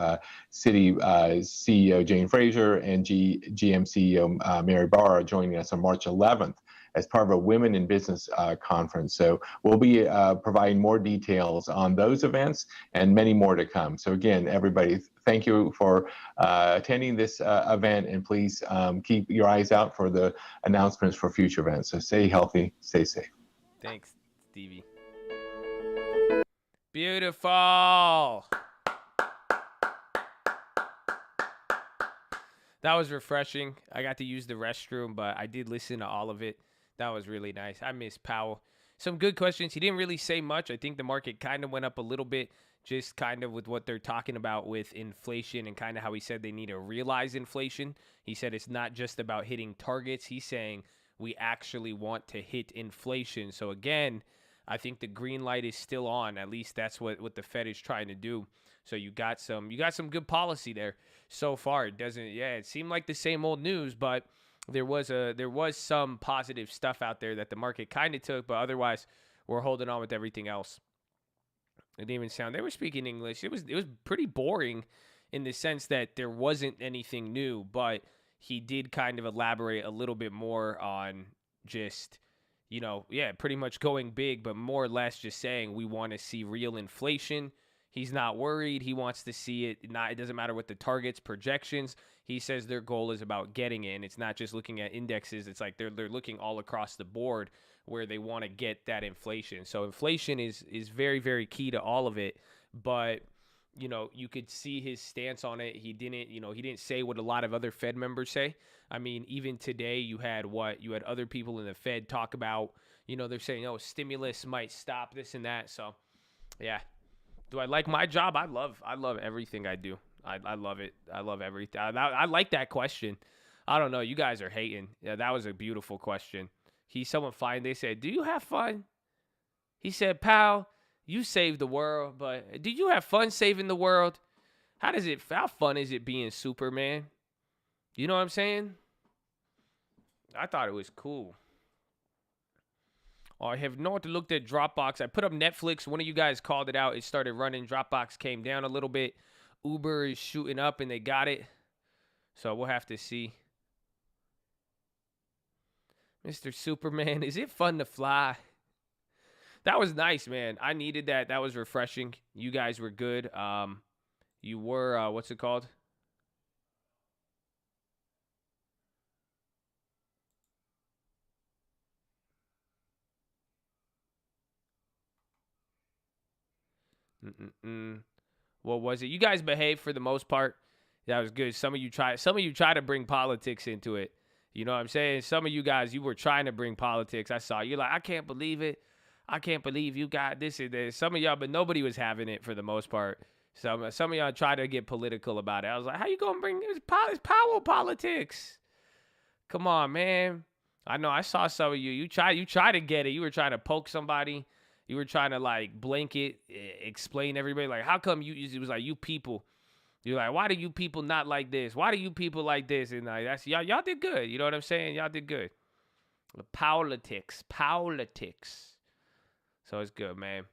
Citi CEO Jane Fraser and GM CEO Mary Barra joining us on March 11th as part of a Women in Business conference. So we'll be providing more details on those events and many more to come. So again, everybody, thank you for attending this event, and please keep your eyes out for the announcements for future events. So stay healthy, stay safe. Thanks, Stevie. Beautiful. That was refreshing. I got to use the restroom, but I did listen to all of it. That was really nice. I miss Powell. Some good questions. He didn't really say much. I think the market kind of went up a little bit, just kind of with what they're talking about with inflation and kind of how he said they need to realize inflation. He said it's not just about hitting targets. He's saying we actually want to hit inflation. So again, I think the green light is still on. At least that's what the Fed is trying to do. So you got some good policy there so far. It seemed like the same old news, but there was some positive stuff out there that the market kind of took, but otherwise we're holding on with everything else. It didn't even sound, they were speaking English. It was pretty boring in the sense that there wasn't anything new, but he did kind of elaborate a little bit more on just, pretty much going big, but more or less just saying we want to see real inflation. He's not worried. He wants to see it. It doesn't matter what the targets, projections. He says their goal is about getting in. It's not just looking at indexes. It's like they're looking all across the board where they want to get that inflation. So inflation is very, very key to all of it. But, you could see his stance on it. He didn't say what a lot of other Fed members say. I mean, even today you had other people in the Fed talk about, they're saying, stimulus might stop this and that. So, yeah. Do I like my job? I love everything I do. I love it. I love everything. I like that question. I don't know. You guys are hating. Yeah, that was a beautiful question. They said, do you have fun? He said, pal, you saved the world, but do you have fun saving the world? How fun is it being Superman? You know what I'm saying? I thought it was cool. I have not looked at Dropbox. I put up Netflix. One of you guys called it out. It started running. Dropbox came down a little bit. Uber is shooting up, and they got it. So we'll have to see. Mr. Superman, is it fun to fly? That was nice, man. I needed that. That was refreshing. You guys were good. You were, what's it called? What was it? You guys behaved for the most part. That was good. Some of you try to bring politics into it. You know what I'm saying? Some of you guys, you were trying to bring politics. I saw you like, I can't believe it. I can't believe you got this and this. Some of y'all, but nobody was having it for the most part. Some of y'all tried to get political about it. I was like, how you gonna bring it's power politics? Come on, man. I know I saw some of you. You try to get it. You were trying to poke somebody. You were trying to like blanket, explain everybody like, how come it was like you people. You're like, why do you people not like this? Why do you people like this? And like that's y'all did good. You know what I'm saying? Y'all did good. Politics. So it's good, man.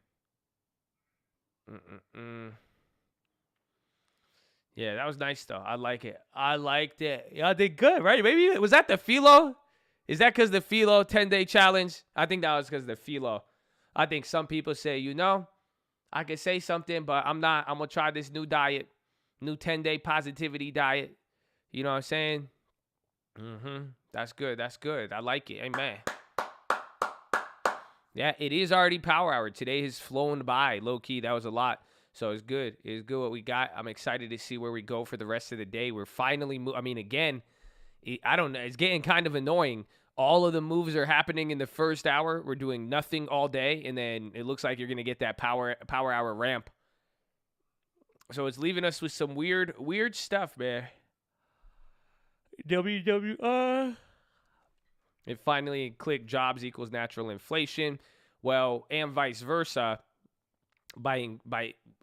Yeah, that was nice though. I like it. I liked it. Y'all did good, right? Maybe was that the Philo? Is that because the Philo 10-day challenge? I think that was because the Philo. I think some people say, I could say something, but I'm not. I'm going to try this new diet, new 10-day positivity diet. You know what I'm saying? That's good. I like it. Amen. Yeah, it is already power hour. Today has flown by. Low key, that was a lot. So it's good. It's good what we got. I'm excited to see where we go for the rest of the day. We're finally again, I don't know. It's getting kind of annoying. All of the moves are happening in the first hour. We're doing nothing all day, and then it looks like you're going to get that power hour ramp. So it's leaving us with some weird stuff, man. It finally clicked jobs equals natural inflation. Well, and vice versa. By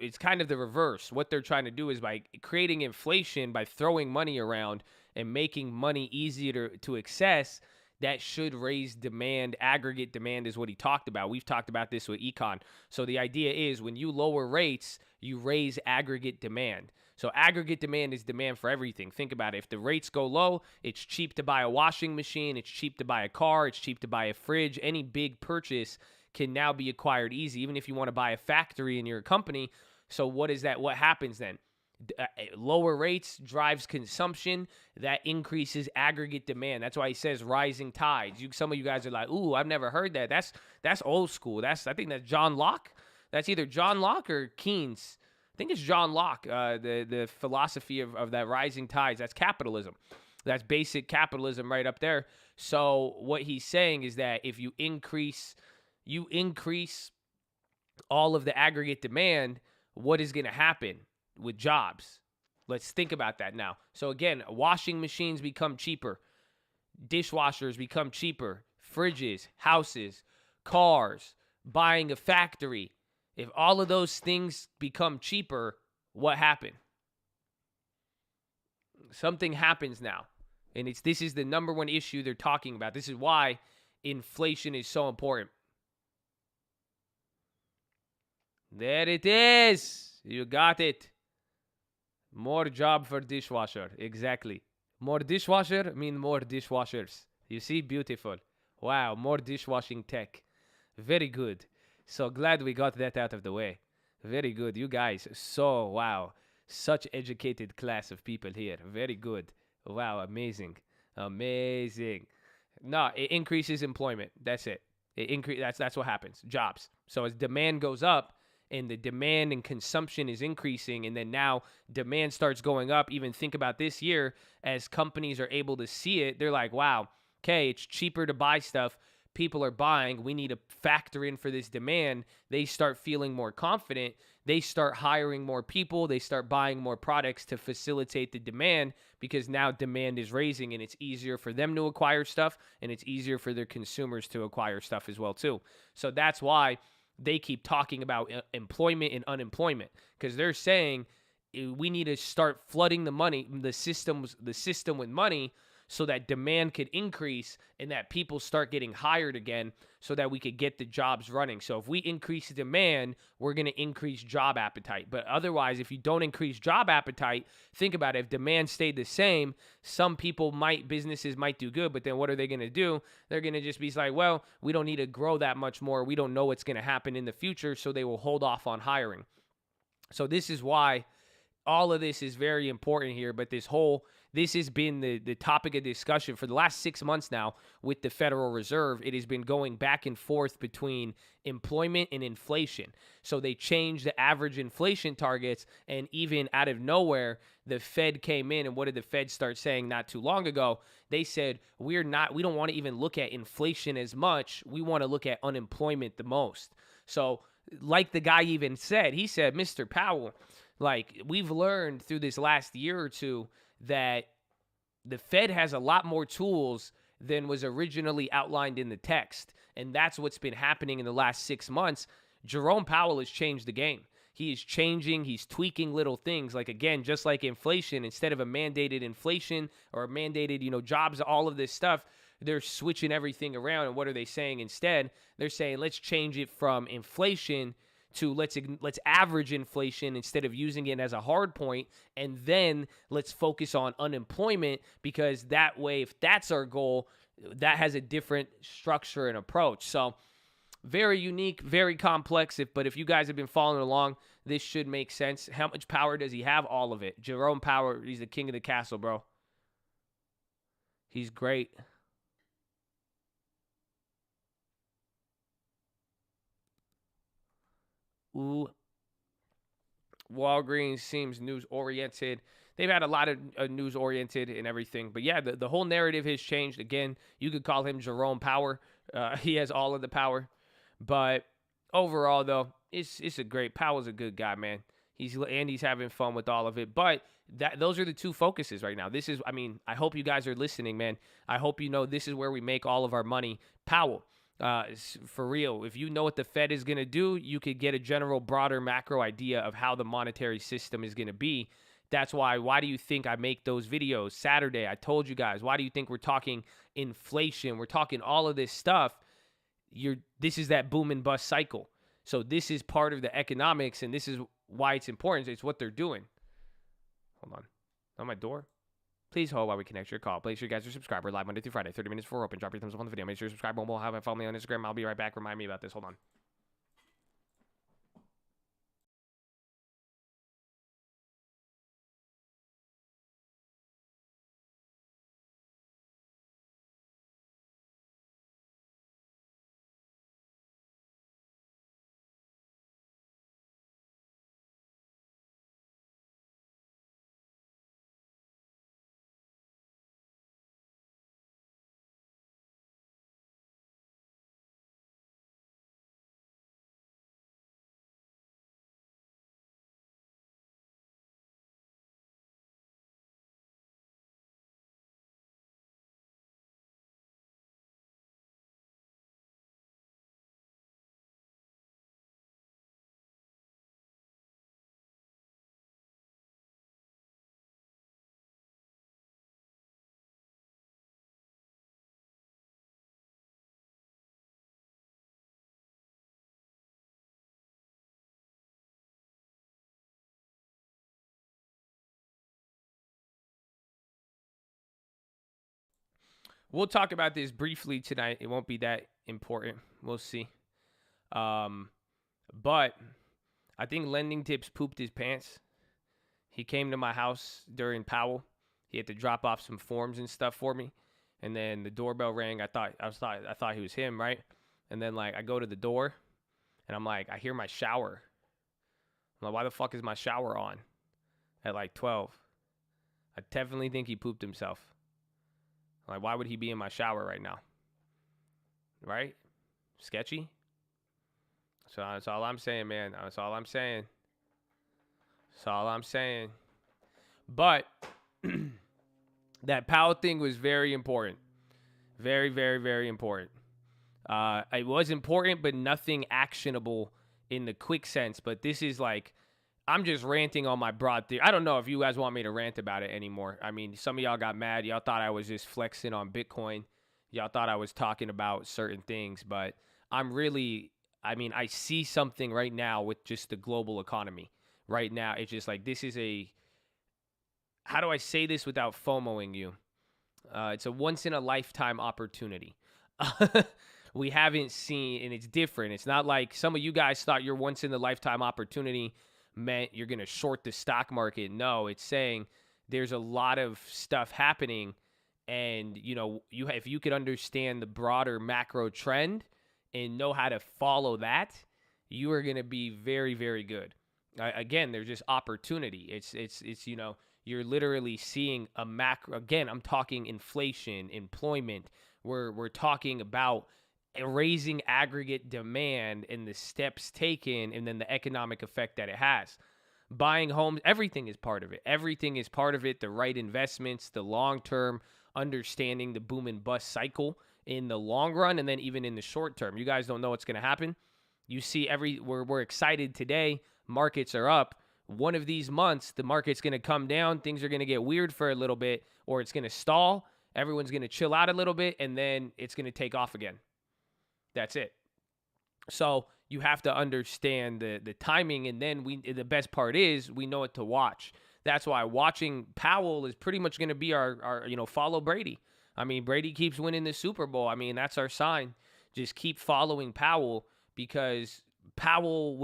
it's kind of the reverse. What they're trying to do is by creating inflation, by throwing money around and making money easier to access, that should raise demand. Aggregate demand is what he talked about. We've talked about this with econ. So the idea is when you lower rates, you raise aggregate demand. So aggregate demand is demand for everything. Think about it. If the rates go low, it's cheap to buy a washing machine, it's cheap to buy a car, it's cheap to buy a fridge. Any big purchase can now be acquired easy, even if you want to buy a factory in your company. So what is that? What happens then? Lower rates drives consumption. That increases aggregate demand. That's why he says rising tides. Some of you guys are like, ooh, I've never heard that. That's old school. I think that's John Locke. That's either John Locke or Keynes. I think it's John Locke, the philosophy of that rising tides. That's capitalism. That's basic capitalism right up there. So what he's saying is that if you increase all of the aggregate demand, what is going to happen with jobs? Let's think about that now. So again, washing machines become cheaper. Dishwashers become cheaper. Fridges, houses, cars, buying a factory. If all of those things become cheaper, what happened? Something happens now. And this is the number one issue they're talking about. This is why inflation is so important. There it is. You got it. More job for dishwasher. Exactly. More dishwasher mean more dishwashers. You see? Beautiful. Wow. More dishwashing tech. Very good. So glad we got that out of the way. Very good. You guys. So, wow. Such educated class of people here. Very good. Wow. Amazing. Amazing. No, it increases employment. That's it. That's what happens. Jobs. So as demand goes up, and the demand and consumption is increasing, and then now demand starts going up. Even think about this year, as companies are able to see it, they're like, wow, okay, it's cheaper to buy stuff. People are buying. We need to factor in for this demand. They start feeling more confident. They start hiring more people. They start buying more products to facilitate the demand, because now demand is raising, and it's easier for them to acquire stuff, and it's easier for their consumers to acquire stuff as well too. So that's why they keep talking about employment and unemployment, because they're saying we need to start flooding the system with money, so that demand could increase and that people start getting hired again, so that we could get the jobs running. So if we increase demand, we're going to increase job appetite. But otherwise, if you don't increase job appetite, think about it. If demand stayed the same, businesses might do good, but then what are they going to do? They're going to just be like, well, we don't need to grow that much more. We don't know what's going to happen in the future, so they will hold off on hiring. So this is why all of this is very important here, but this has been the topic of discussion for the last 6 months now with the Federal Reserve. It has been going back and forth between employment and inflation. So they changed the average inflation targets, and even out of nowhere, the Fed came in, and what did the Fed start saying not too long ago? They said, we don't want to even look at inflation as much. We want to look at unemployment the most. So like the guy even said, he said, Mr. Powell, like, we've learned through this last year or two that the Fed has a lot more tools than was originally outlined in the text. And that's what's been happening in the last 6 months. Jerome Powell has changed the game. He is changing. He's tweaking little things. Like, again, just like inflation, instead of a mandated inflation or a mandated, jobs, all of this stuff, they're switching everything around. And what are they saying instead? They're saying, let's change it from inflation to let's average inflation instead of using it as a hard point, and then let's focus on unemployment, because that way, if that's our goal, that has a different structure and approach. So very unique, very complex, but if you guys have been following along, this should make sense. How much power does he have? All of it. Jerome Powell, he's the king of the castle, bro. He's great. Ooh. Walgreens seems news-oriented. They've had a lot of news-oriented and everything. But yeah, the whole narrative has changed. Again, you could call him Jerome Power. He has all of the power. But overall, though, it's a great. Powell's a good guy, man. He's having fun with all of it. But those are the two focuses right now. I hope you guys are listening, man. I hope you know this is where we make all of our money. Powell. For real, if you know what the Fed is going to do, you could get a general, broader macro idea of how the monetary system is going to be. That's why do you think I make those videos? Saturday, I told you guys, why do you think we're talking inflation? We're talking all of this stuff. This is that boom and bust cycle. So this is part of the economics, and this is why it's important. It's what they're doing. Hold on. On my door? Please hold while we connect your call. Make sure you guys are subscribed. We're live Monday through Friday, 30 minutes before open. Drop your thumbs up on the video. Make sure you're subscribed. We'll have follow me on Instagram. I'll be right back. Remind me about this. Hold on. We'll talk about this briefly tonight. It won't be that important. We'll see. But I think Lending Tips pooped his pants. He came to my house during Powell. He had to drop off some forms and stuff for me. And then the doorbell rang. I thought he was him, right? And then like I go to the door and I'm like, I hear my shower. I'm like, why the fuck is my shower on at like 12? I definitely think he pooped himself. Like, why would he be in my shower right now? Right? Sketchy? So that's all I'm saying, man. That's all I'm saying. That's all I'm saying. But that Powell thing was very important. Very, very, very important. It was important, but nothing actionable in the quick sense. But this is like, I'm just ranting on my broad theory. I don't know if you guys want me to rant about it anymore. I mean, some of y'all got mad. Y'all thought I was just flexing on Bitcoin. Y'all thought I was talking about certain things. But I see something right now with just the global economy. Right now, it's just like, this is how do I say this without FOMOing you? It's a once-in-a-lifetime opportunity. We haven't seen, and it's different. It's not like some of you guys thought your once-in-a-lifetime opportunity meant you're going to short the stock market. No, it's saying there's a lot of stuff happening, and if you could understand the broader macro trend and know how to follow that, you are going to be very, very good. Again, there's just opportunity. It's you're literally seeing a macro. Again, I'm talking inflation, employment. We're talking about raising aggregate demand and the steps taken, and then the economic effect that it has. Buying homes, everything is part of it. Everything is part of it. The right investments, the long-term understanding, the boom and bust cycle in the long run, and then even in the short term. You guys don't know what's going to happen. You see, we're excited today. Markets are up. One of these months, the market's going to come down. Things are going to get weird for a little bit, or it's going to stall. Everyone's going to chill out a little bit, and then it's going to take off again. That's it. So you have to understand the timing, and then the best part is we know what to watch. That's why watching Powell is pretty much going to be our follow Brady. I mean, Brady keeps winning the Super Bowl. I mean, that's our sign. Just keep following Powell, because Powell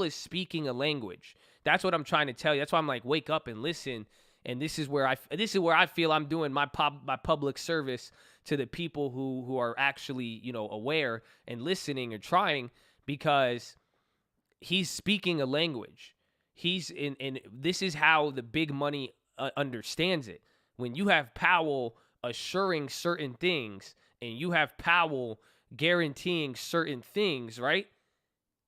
is speaking a language. That's what I'm trying to tell you. That's why I'm like, wake up and listen. And this is where I feel I'm doing my public service to the people who are actually, aware and listening or trying, because he's speaking a language. And this is how the big money understands it. When you have Powell assuring certain things, and you have Powell guaranteeing certain things, right?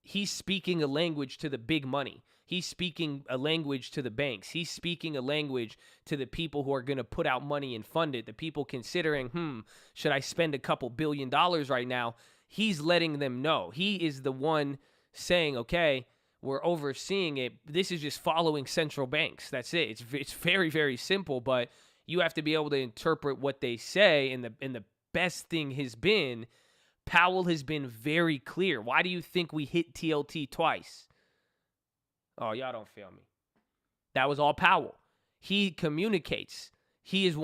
He's speaking a language to the big money. He's speaking a language to the banks. He's speaking a language to the people who are going to put out money and fund it. The people considering, should I spend a couple $2 billion right now? He's letting them know. He is the one saying, okay, were overseeing it. This is just following central banks. That's it. It's very, very simple, but you have to be able to interpret what they say. And the best thing has been Powell has been very clear. Why do you think we hit TLT twice? Oh, y'all don't feel me. That was all Powell. He communicates. He's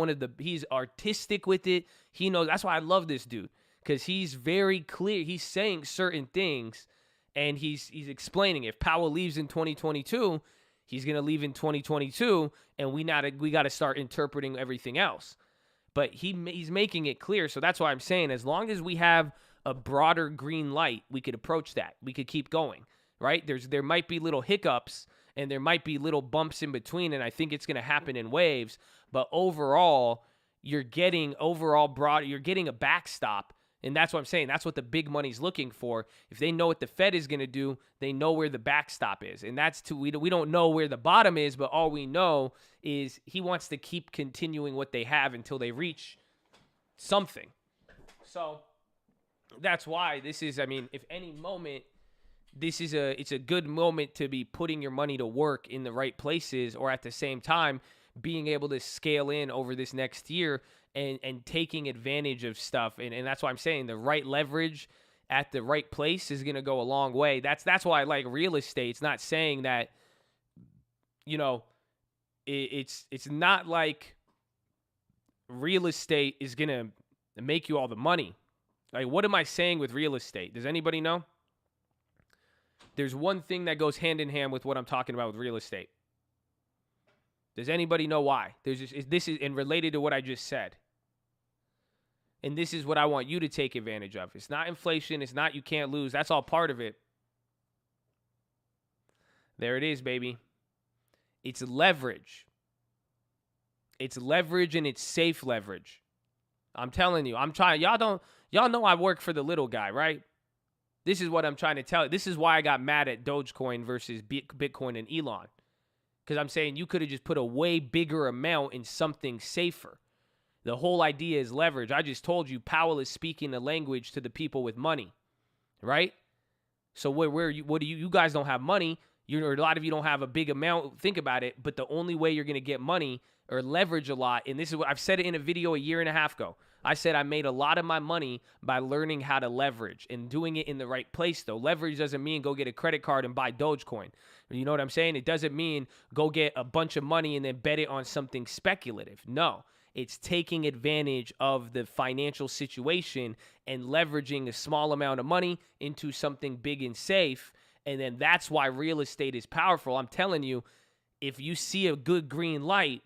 artistic with it. He knows. That's why I love this dude, because he's very clear. He's saying certain things, and he's explaining. If Powell leaves in 2022, he's going to leave in 2022, and we got to start interpreting everything else. But he's making it clear. So that's why I'm saying, as long as we have a broader green light, we could approach that. We could keep going, right? There might be little hiccups, and there might be little bumps in between, and I think it's going to happen in waves. But overall, you're getting a backstop, and that's what I'm saying. That's what the big money's looking for. If they know what the Fed is going to do, they know where the backstop is, and we don't know where the bottom is, but all we know is he wants to keep continuing what they have until they reach something. So that's why this is. I mean, if any moment. It's a good moment to be putting your money to work in the right places, or at the same time being able to scale in over this next year and taking advantage of stuff. And that's why I'm saying the right leverage at the right place is going to go a long way. That's why I like real estate. It's not saying that, it's not like real estate is going to make you all the money. Like, what am I saying with real estate? Does anybody know? There's one thing that goes hand in hand with what I'm talking about with real estate. Does anybody know why? This is and related to what I just said. And this is what I want you to take advantage of. It's not inflation. It's not you can't lose. That's all part of it. There it is, baby. It's leverage. It's leverage, and it's safe leverage. I'm telling you. I'm trying. Y'all know I work for the little guy, right? This is what I'm trying to tell you. This is why I got mad at Dogecoin versus Bitcoin and Elon. Because I'm saying you could have just put a way bigger amount in something safer. The whole idea is leverage. I just told you Powell is speaking the language to the people with money, right? So you guys don't have money. A lot of you don't have a big amount. Think about it. But the only way you're going to get money or leverage a lot, and this is what I've said it in a video a year and a half ago. I said I made a lot of my money by learning how to leverage and doing it in the right place, though. Leverage doesn't mean go get a credit card and buy Dogecoin. You know what I'm saying? It doesn't mean go get a bunch of money and then bet it on something speculative. No, it's taking advantage of the financial situation and leveraging a small amount of money into something big and safe. And then that's why real estate is powerful. I'm telling you, if you see a good green light,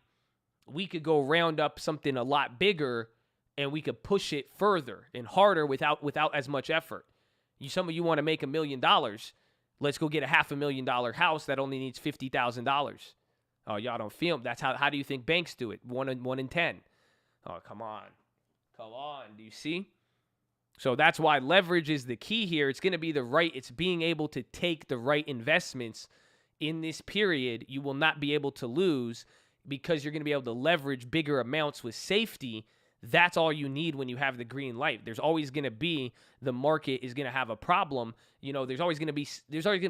we could go round up something a lot bigger, and we could push it further and harder without as much effort. Some of you want to make $1 million. Let's go get a $500,000 house that only needs $50,000. Oh, y'all don't feel them. That's how do you think banks do it? 1 in 10. Oh, come on. Do you see? So that's why leverage is the key here. It's going to be it's being able to take the right investments in this period. You will not be able to lose because you're going to be able to leverage bigger amounts with safety. That's all you need when you have the green light. There's always going to be, the market is going to have a problem. There's always going to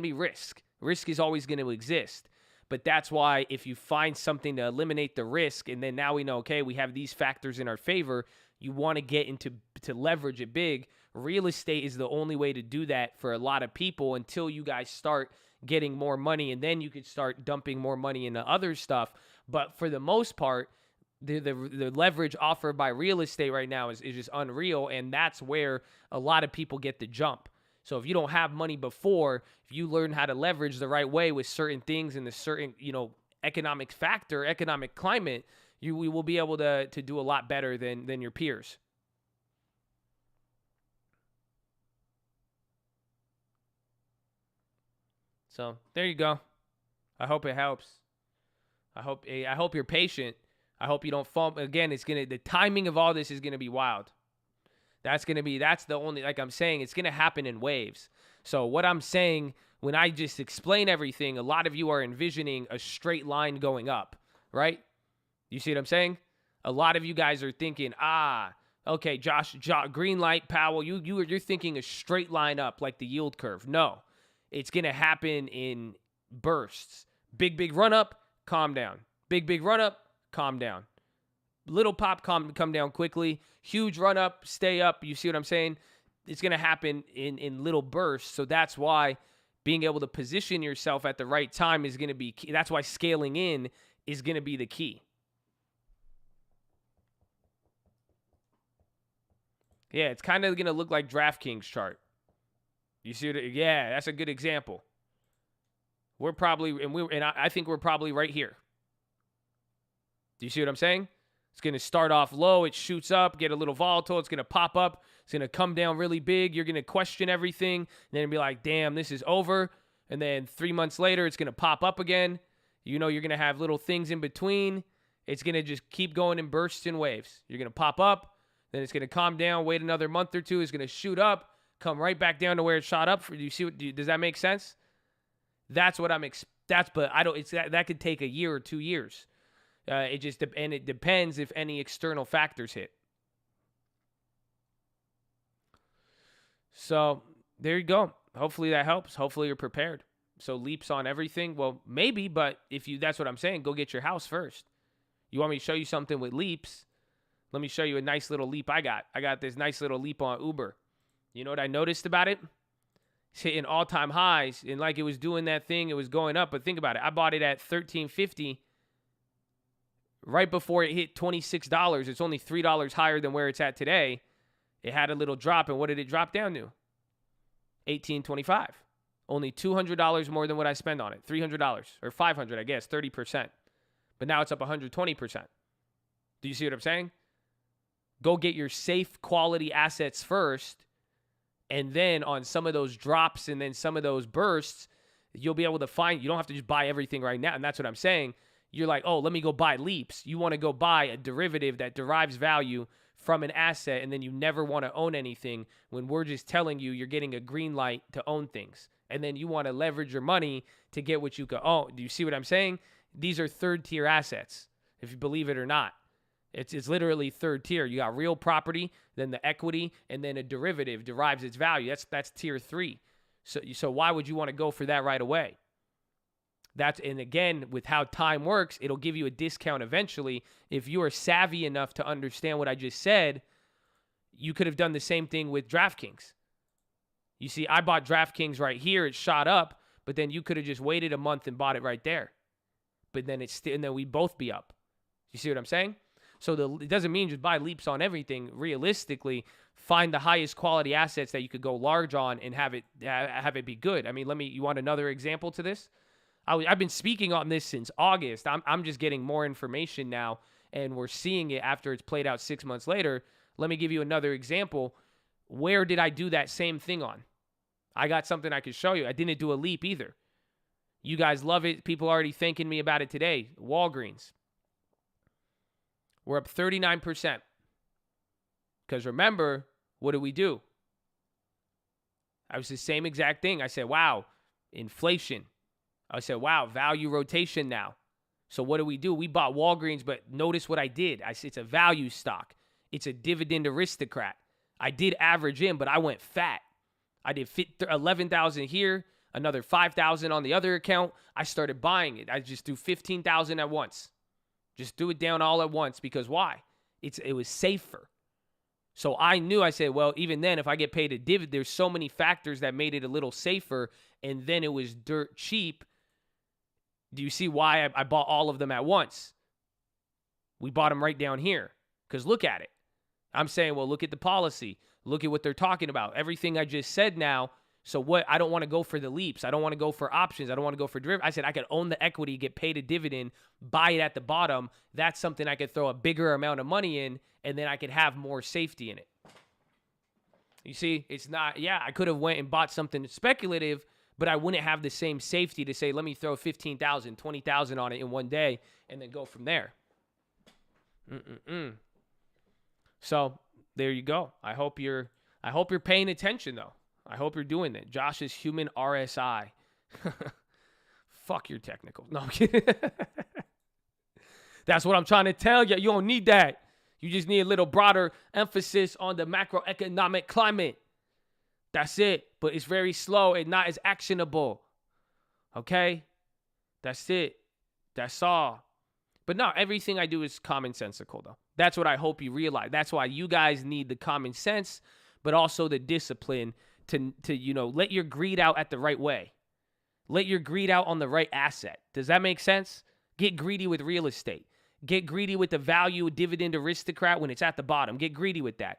be risk. Risk is always going to exist. But that's why if you find something to eliminate the risk, and then now we know, okay, we have these factors in our favor, you want to get to leverage it big. Real estate is the only way to do that for a lot of people until you guys start getting more money, and then you could start dumping more money into other stuff. But for the most part, the leverage offered by real estate right now is just unreal, and that's where a lot of people get the jump. So if you don't have money before, if you learn how to leverage the right way with certain things in the certain, economic factor, economic climate, we will be able to do a lot better than your peers. So there you go. I hope it helps. I hope you're patient. I hope you don't fall. Again, the timing of all this is gonna be wild. That's the only, like I'm saying, it's gonna happen in waves. So what I'm saying, when I just explain everything, a lot of you are envisioning a straight line going up, right? You see what I'm saying? A lot of you guys are thinking, okay, Josh, green light, Powell, you're thinking a straight line up like the yield curve. No, It's going to happen in bursts. Big run up, calm down. Big run up, calm down. Little pop, come down quickly. Huge run up, stay up. You see what I'm saying? It's going to happen in little bursts. So that's why being able to position yourself at the right time is going to be key. That's why scaling in is going to be the key. Yeah, it's kind of going to look like DraftKings chart. You see what? Yeah, that's a good example. We're probably, I think we're probably right here. Do you see what I'm saying? It's going to start off low. It shoots up, get a little volatile. It's going to pop up. It's going to come down really big. You're going to question everything. And then be like, damn, this is over. And then 3 months later, it's going to pop up again. You know, you're going to have little things in between. It's going to just keep going in bursts and waves. You're going to pop up. Then it's going to calm down. Wait another month or two. It's going to shoot up. Come right back down to where it shot up. Do you see does that make sense? That's what but I don't, that could take a year or 2 years. It depends if any external factors hit. So there you go. Hopefully that helps. Hopefully you're prepared. So leaps on everything. Well, maybe, but that's what I'm saying. Go get your house first. You want me to show you something with leaps? Let me show you a nice little leap I got. I got this nice little leap on Uber. You know what I noticed about it? It's hitting all-time highs, and like it was doing that thing, it was going up. But think about it. I bought it at $13.50 right before it hit $26. It's only $3 higher than where it's at today. It had a little drop, and what did it drop down to? $18.25. Only $200 more than what I spend on it. $300 or $500, I guess, 30%. But now it's up 120%. Do you see what I'm saying? Go get your safe quality assets first, and then on some of those drops and then some of those bursts, you'll be able to find, you don't have to just buy everything right now. And that's what I'm saying. You're like, oh, let me go buy leaps. You want to go buy a derivative that derives value from an asset, and then you never want to own anything when we're just telling you you're getting a green light to own things. And then you want to leverage your money to get what you can own. Do you see what I'm saying? These are third-tier assets, if you believe it or not. It's literally third tier. You got real property, then the equity, and then a derivative derives its value. That's tier 3. So why would you want to go for that right away? And again, with how time works, it'll give you a discount eventually. If you are savvy enough to understand what I just said, you could have done the same thing with DraftKings. You see, I bought DraftKings right here. It shot up, but then you could have just waited a month and bought it right there. But then and then we'd both be up. You see what I'm saying? So it doesn't mean just buy leaps on everything. Realistically, find the highest quality assets that you could go large on and have it be good. I mean, you want another example to this? I've been speaking on this since August. I'm just getting more information now, and we're seeing it after it's played out 6 months later. Let me give you another example. Where did I do that same thing on? I got something I could show you. I didn't do a leap either. You guys love it. People are already thanking me about it today. Walgreens. We're up 39%. Because remember, what did we do? I was the same exact thing. I said, wow, inflation. I said, wow, value rotation now. So what do? We bought Walgreens, but notice what I did. I said it's a value stock. It's a dividend aristocrat. I did average in, but I went fat. I did 11,000 here, another 5,000 on the other account. I started buying it. I just threw 15,000 at once. Just do it down all at once because why? It was safer. So I knew, I said, well, even then, if I get paid a dividend, there's so many factors that made it a little safer, and then it was dirt cheap. Do you see why I bought all of them at once? We bought them right down here because look at it. I'm saying, well, look at the policy. Look at what they're talking about. Everything I just said now. So what? I don't want to go for the leaps. I don't want to go for options. I don't want to go for derivatives. I said I could own the equity, get paid a dividend, buy it at the bottom. That's something I could throw a bigger amount of money in, and then I could have more safety in it. You see, it's not, yeah, I could have went and bought something speculative, but I wouldn't have the same safety to say, let me throw 15,000, 20,000 on it in one day and then go from there. So there you go. I hope you're paying attention though. I hope you're doing that. Josh's human RSI. Fuck your technical. No, I'm kidding. That's what I'm trying to tell you. You don't need that. You just need a little broader emphasis on the macroeconomic climate. That's it. but it's very slow and not as actionable. Okay? That's it. That's all. But no, everything I do is commonsensical, though. That's what I hope you realize. That's why you guys need the common sense, but also the discipline to let your greed out at the right way. Let your greed out on the right asset. Does that make sense? Get greedy with real estate. Get greedy with the value dividend aristocrat when it's at the bottom. Get greedy with that.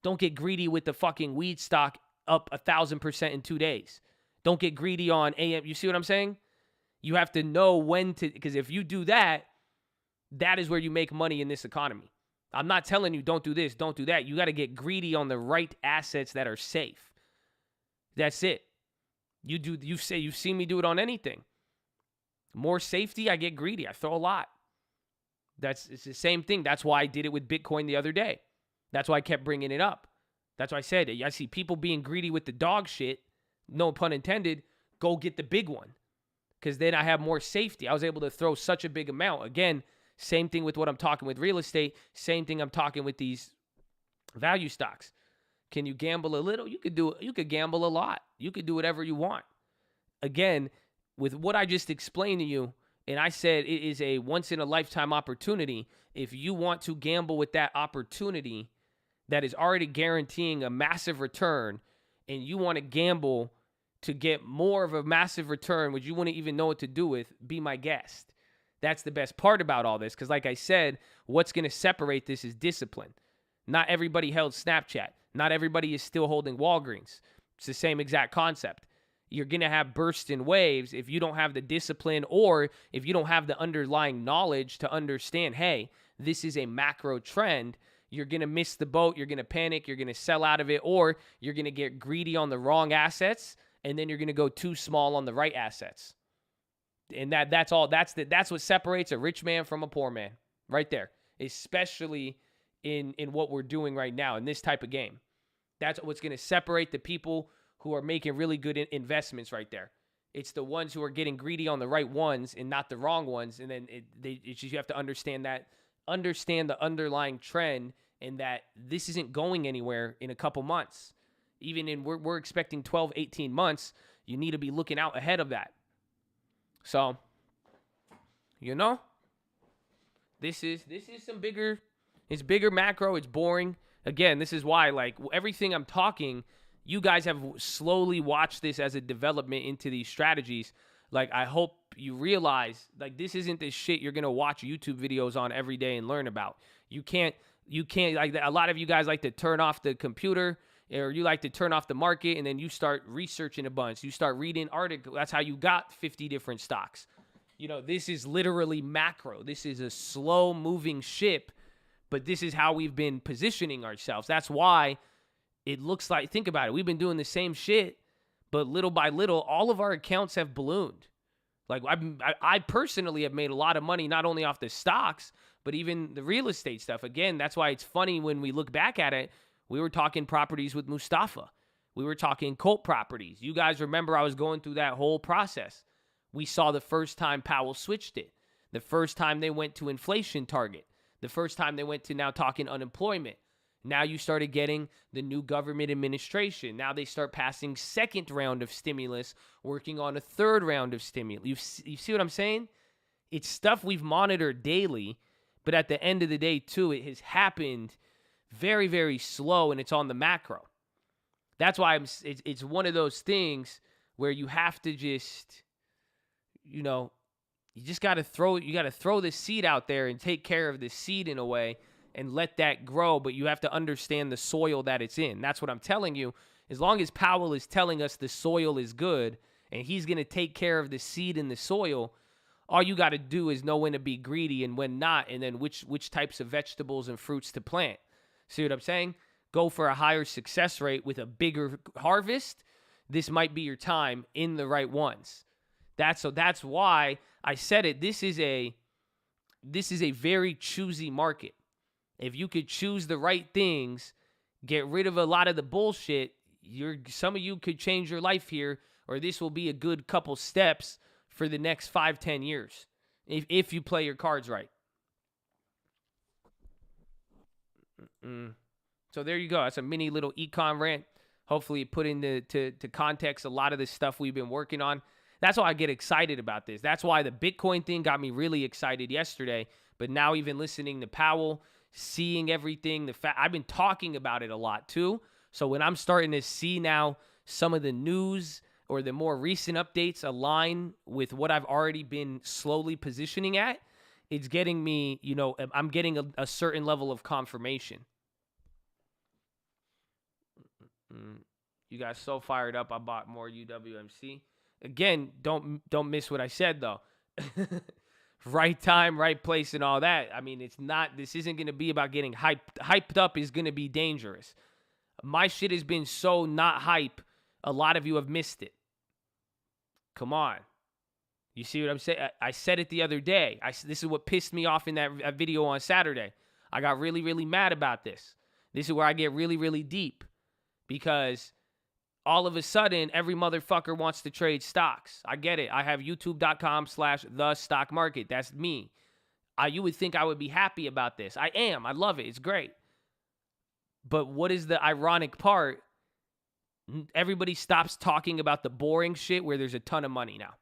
Don't get greedy with the fucking weed stock up 1,000% in 2 days. Don't get greedy on AM. You see what I'm saying? You have to know when to, because if you do that, that is where you make money in this economy. I'm not telling you don't do this, don't do that. You got to get greedy on the right assets that are safe. That's it. You've seen me do it on anything. More safety, I get greedy. I throw a lot. It's the same thing. That's why I did it with Bitcoin the other day. That's why I kept bringing it up. That's why I said, I see people being greedy with the dog shit, no pun intended, go get the big one. Because then I have more safety. I was able to throw such a big amount. Again, same thing with what I'm talking with real estate. Same thing I'm talking with these value stocks. Can you gamble a little? You could gamble a lot. You could do whatever you want. Again, with what I just explained to you, and I said it is a once-in-a-lifetime opportunity. If you want to gamble with that opportunity that is already guaranteeing a massive return, and you want to gamble to get more of a massive return, which you wouldn't even know what to do with, be my guest. That's the best part about all this, because like I said, what's going to separate this is discipline. Not everybody held Snapchat. Not everybody is still holding Walgreens. It's the same exact concept. You're going to have bursts and waves if you don't have the discipline or if you don't have the underlying knowledge to understand, hey, this is a macro trend. You're going to miss the boat. You're going to panic. You're going to sell out of it, or you're going to get greedy on the wrong assets, and then you're going to go too small on the right assets. And that's all. That's what separates a rich man from a poor man right there, especially in what we're doing right now in this type of game. That's what's going to separate the people who are making really good investments right there. It's the ones who are getting greedy on the right ones and not the wrong ones. And then it's just, you have to understand the underlying trend, and that this isn't going anywhere in a couple months. Even we're expecting 12, 18 months. You need to be looking out ahead of that. So, this is some bigger, it's bigger macro. It's boring. Again, this is why, like, everything I'm talking, you guys have slowly watched this as a development into these strategies. Like, I hope you realize, like, this isn't this shit you're going to watch YouTube videos on every day and learn about. You can't, like, a lot of you guys like to turn off the computer, or you like to turn off the market, and then you start researching a bunch. You start reading articles. That's how you got 50 different stocks. This is literally macro. This is a slow-moving ship, but this is how we've been positioning ourselves. That's why it looks like, think about it, we've been doing the same shit, but little by little, all of our accounts have ballooned. Like, I personally have made a lot of money, not only off the stocks, but even the real estate stuff. Again, that's why it's funny when we look back at it. We were talking properties with Mustafa. We were talking Colt properties. You guys remember I was going through that whole process. We saw the first time Powell switched it. The first time they went to inflation target. The first time they went to now talking unemployment. Now you started getting the new government administration. Now they start passing second round of stimulus, working on a third round of stimulus. You see what I'm saying? It's stuff we've monitored daily, but at the end of the day, too, it has happened very, very slow, and it's on the macro. That's why it's one of those things where you have to just, you just got to throw this seed out there and take care of this seed in a way and let that grow, but you have to understand the soil that it's in. That's what I'm telling you. As long as Powell is telling us the soil is good and he's going to take care of the seed in the soil, all you got to do is know when to be greedy and when not, and then which types of vegetables and fruits to plant. See what I'm saying? Go for a higher success rate with a bigger harvest. This might be your time in the right ones. That's why I said it. This is a very choosy market. If you could choose the right things, get rid of a lot of the bullshit, some of you could change your life here, or this will be a good couple steps for the next 5-10 years if you play your cards right. So there you go. That's a mini little econ rant. hopefully put into to context a lot of the stuff we've been working on. That's why I get excited about this. That's why the Bitcoin thing got me really excited yesterday. But now even listening to Powell, seeing everything, I've been talking about it a lot too. So when I'm starting to see now some of the news or the more recent updates align with what I've already been slowly positioning at, it's getting me, I'm getting a certain level of confirmation. You guys so fired up. I bought more UWMC. Again, don't miss what I said though. Right time, right place, and all that. I mean, this isn't going to be about getting hyped. Hyped up is going to be dangerous. My shit has been so not hype. A lot of you have missed it. Come on. You see what I'm saying? I said it the other day. This is what pissed me off in that video on Saturday. I got really, really mad about this. This is where I get really, really deep. Because all of a sudden, every motherfucker wants to trade stocks. I get it. I have youtube.com/thestockmarket. That's me. You would think I would be happy about this. I am. I love it. It's great. But what is the ironic part? Everybody stops talking about the boring shit where there's a ton of money now.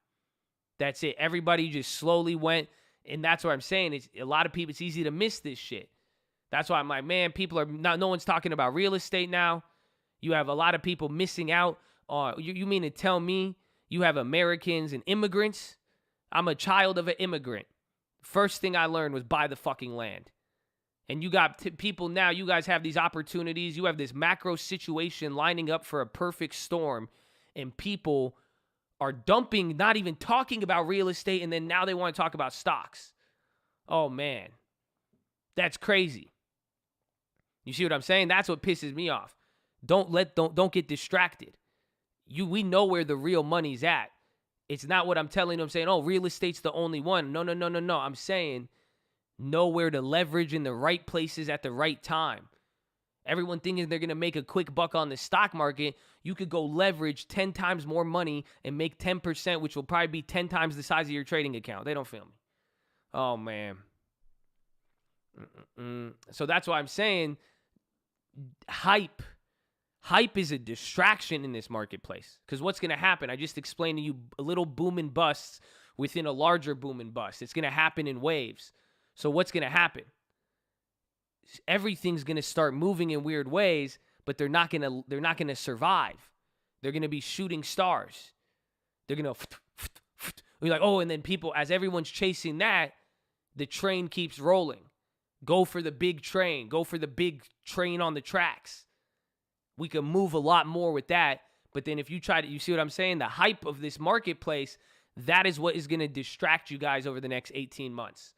That's it. Everybody just slowly went. And that's what I'm saying. It's a lot of people, it's easy to miss this shit. That's why I'm like, man, no one's talking about real estate now. You have a lot of people missing out on, you mean to tell me you have Americans and immigrants? I'm a child of an immigrant. First thing I learned was buy the fucking land. And you got people now, you guys have these opportunities. You have this macro situation lining up for a perfect storm. And people are dumping, not even talking about real estate. And then now they want to talk about stocks. Oh, man. That's crazy. You see what I'm saying? That's what pisses me off. Don't get distracted. We know where the real money's at. It's not what I'm telling them, saying, oh, real estate's the only one. No. I'm saying know where to leverage in the right places at the right time. Everyone thinking they're going to make a quick buck on the stock market. You could go leverage 10 times more money and make 10%, which will probably be 10 times the size of your trading account. They don't feel me. Oh, man. So that's why I'm saying hype is a distraction in this marketplace. Because what's going to happen? I just explained to you a little boom and busts within a larger boom and bust. It's going to happen in waves. So what's going to happen? Everything's going to start moving in weird ways, but they're not going to survive. They're going to be shooting stars. They're going to be like, oh, and then people, as everyone's chasing that, the train keeps rolling. Go for the big train. Go for the big train on the tracks. We can move a lot more with that. But then if you you see what I'm saying? The hype of this marketplace, that is what is going to distract you guys over the next 18 months.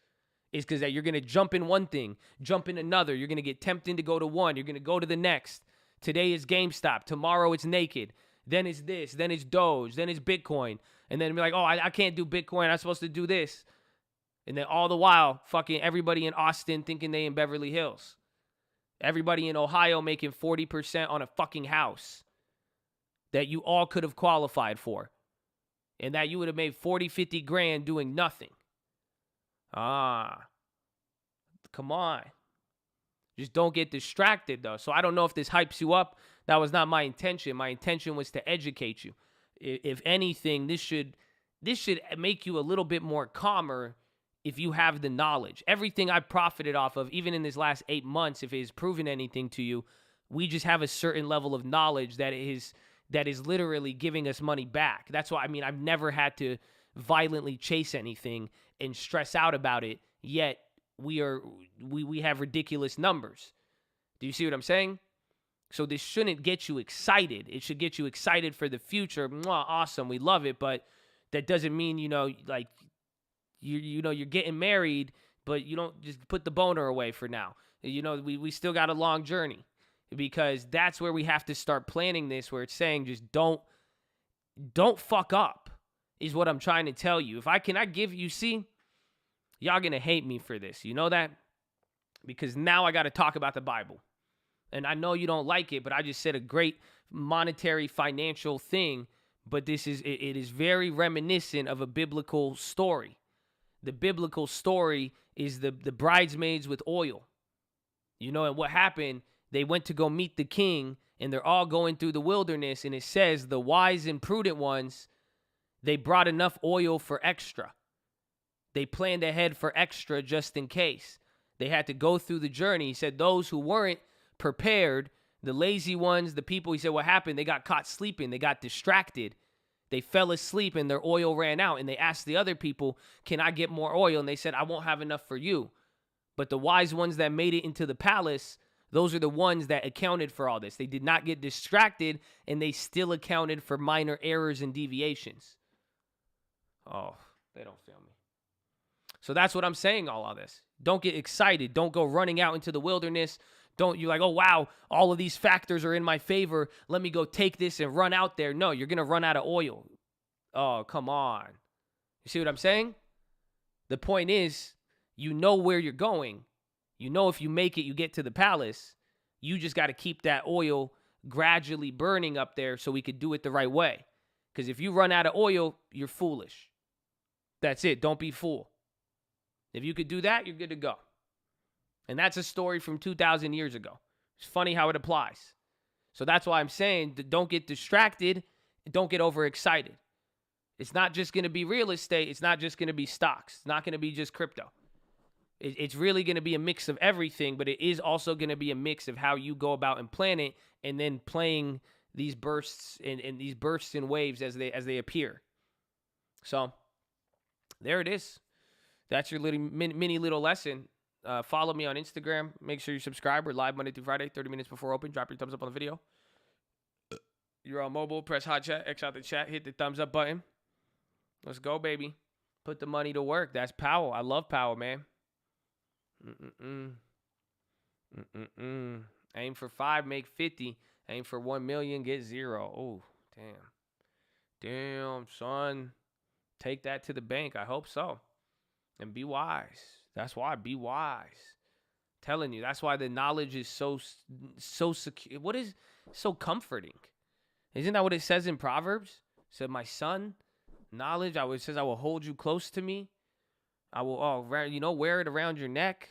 Is because that you're going to jump in one thing, jump in another. You're going to get tempted to go to one. You're going to go to the next. Today is GameStop. Tomorrow it's Naked. Then it's this. Then it's Doge. Then it's Bitcoin. And then be like, oh, I can't do Bitcoin. I'm supposed to do this. And then all the while, fucking everybody in Austin thinking they in Beverly Hills. Everybody in Ohio making 40% on a fucking house that you all could have qualified for. And that you would have made 40, 50 grand doing nothing. Come on. Just don't get distracted, though. So I don't know if this hypes you up. That was not my intention. My intention was to educate you. If anything, this should make you a little bit more calmer if you have the knowledge. Everything I profited off of, even in this last 8 months, if it has proven anything to you, we just have a certain level of knowledge that is literally giving us money back. That's why, I've never had to violently chase anything and stress out about it, yet we have ridiculous numbers. Do you see what I'm saying? So this shouldn't get you excited. It should get you excited for the future. Mwah, awesome, we love it, but that doesn't mean, you're getting married, but you don't just put the boner away for now. We still got a long journey, because that's where we have to start planning this, where it's saying just don't fuck up. Is what I'm trying to tell you. If I give you, see, y'all gonna hate me for this. You know that? Because now I got to talk about the Bible. And I know you don't like it, but I just said a great monetary financial thing. But it is very reminiscent of a biblical story. The biblical story is the bridesmaids with oil. And what happened? They went to go meet the king, and they're all going through the wilderness, and it says the wise and prudent ones, they brought enough oil for extra. They planned ahead for extra just in case. They had to go through the journey. He said those who weren't prepared, the lazy ones, the people, he said what happened? They got caught sleeping. They got distracted. They fell asleep and their oil ran out. And they asked the other people, can I get more oil? And they said, I won't have enough for you. But the wise ones that made it into the palace, those are the ones that accounted for all this. They did not get distracted, and they still accounted for minor errors and deviations. Oh, they don't feel me. So that's what I'm saying, all of this. Don't get excited. Don't go running out into the wilderness. Don't, you're like, oh, wow, all of these factors are in my favor. Let me go take this and run out there. No, you're going to run out of oil. Oh, come on. You see what I'm saying? The point is, you know where you're going. You know if you make it, you get to the palace. You just got to keep that oil gradually burning up there so we could do it the right way. Because if you run out of oil, you're foolish. That's it. Don't be fool. If you could do that, you're good to go. And that's a story from 2,000 years ago. It's funny how it applies. So that's why I'm saying don't get distracted. Don't get overexcited. It's not just going to be real estate. It's not just going to be stocks. It's not going to be just crypto. It's really going to be a mix of everything, but it is also going to be a mix of how you go about and plan it, and then playing these bursts and these bursts and waves as they appear. So there it is. That's your little mini little lesson. Follow me on Instagram. Make sure you subscribe. We're live Monday through Friday, 30 minutes before open. Drop your thumbs up on the video. You're on mobile. Press hot chat. X out the chat. Hit the thumbs up button. Let's go, baby. Put the money to work. That's power. I love power, man. Aim for 5, make 50. Aim for 1 million, get 0. Oh, damn, son. Take that to the bank. I hope so. And be wise. That's why. Be wise. Telling you. That's why the knowledge is so secure. What is so comforting? Isn't that what it says in Proverbs? It said, my son, knowledge. It says, I will hold you close to me. I will, wear it around your neck.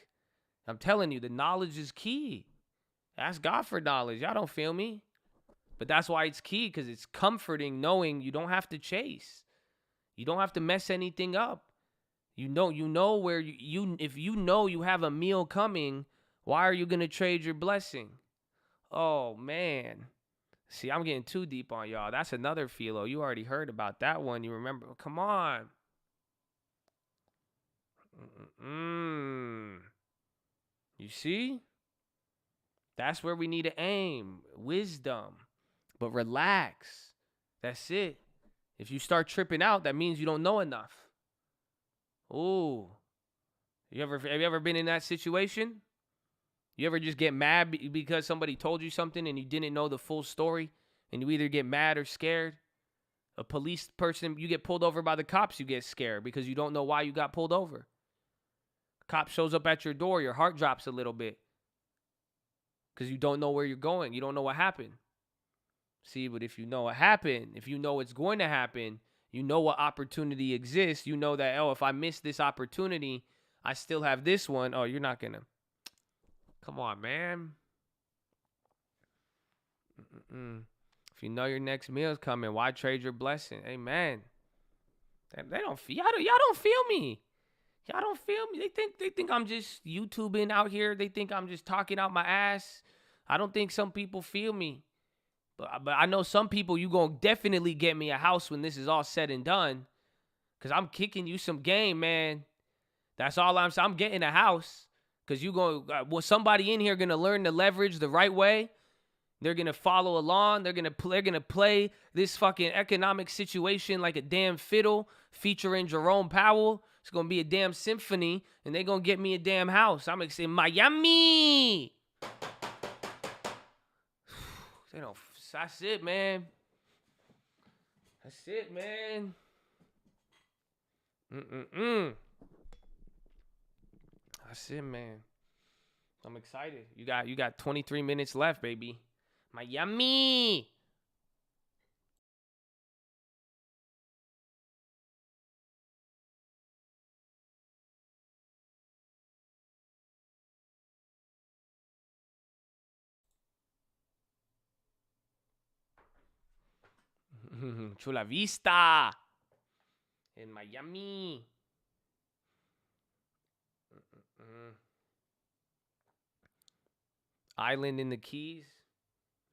I'm telling you, the knowledge is key. Ask God for knowledge. Y'all don't feel me? But that's why it's key, because it's comforting knowing you don't have to chase. You don't have to mess anything up. You know where if you know you have a meal coming, why are you going to trade your blessing? Oh, man. See, I'm getting too deep on y'all. That's another philo. You already heard about that one. You remember? Come on. You see? That's where we need to aim. Wisdom. But relax. That's it. If you start tripping out, that means you don't know enough. Ooh. Have you ever been in that situation? You ever just get mad because somebody told you something and you didn't know the full story? And you either get mad or scared? A police person, you get pulled over by the cops, you get scared because you don't know why you got pulled over. Cop shows up at your door, your heart drops a little bit because you don't know where you're going. You don't know what happened. See, but if you know what happened, if you know what's going to happen, you know what opportunity exists. You know that, if I miss this opportunity, I still have this one. Oh, you're not going to. Come on, man. If you know your next meal is coming, why trade your blessing? Amen. Y'all don't feel me. Y'all don't feel me. They think I'm just YouTubing out here. They think I'm just talking out my ass. I don't think some people feel me. But I know some people, you going to definitely get me a house when this is all said and done. Because I'm kicking you some game, man. That's all I'm saying. I'm getting a house. Because somebody in here going to learn to leverage the right way. They're going to follow along. They're going to play this fucking economic situation like a damn fiddle featuring Jerome Powell. It's going to be a damn symphony. And they're going to get me a damn house. I'm going to say Miami. They don't. That's it, man. That's it, man. That's it, man. I'm excited. You got 23 minutes left, baby. Miami. Chula Vista in Miami. Island in the Keys.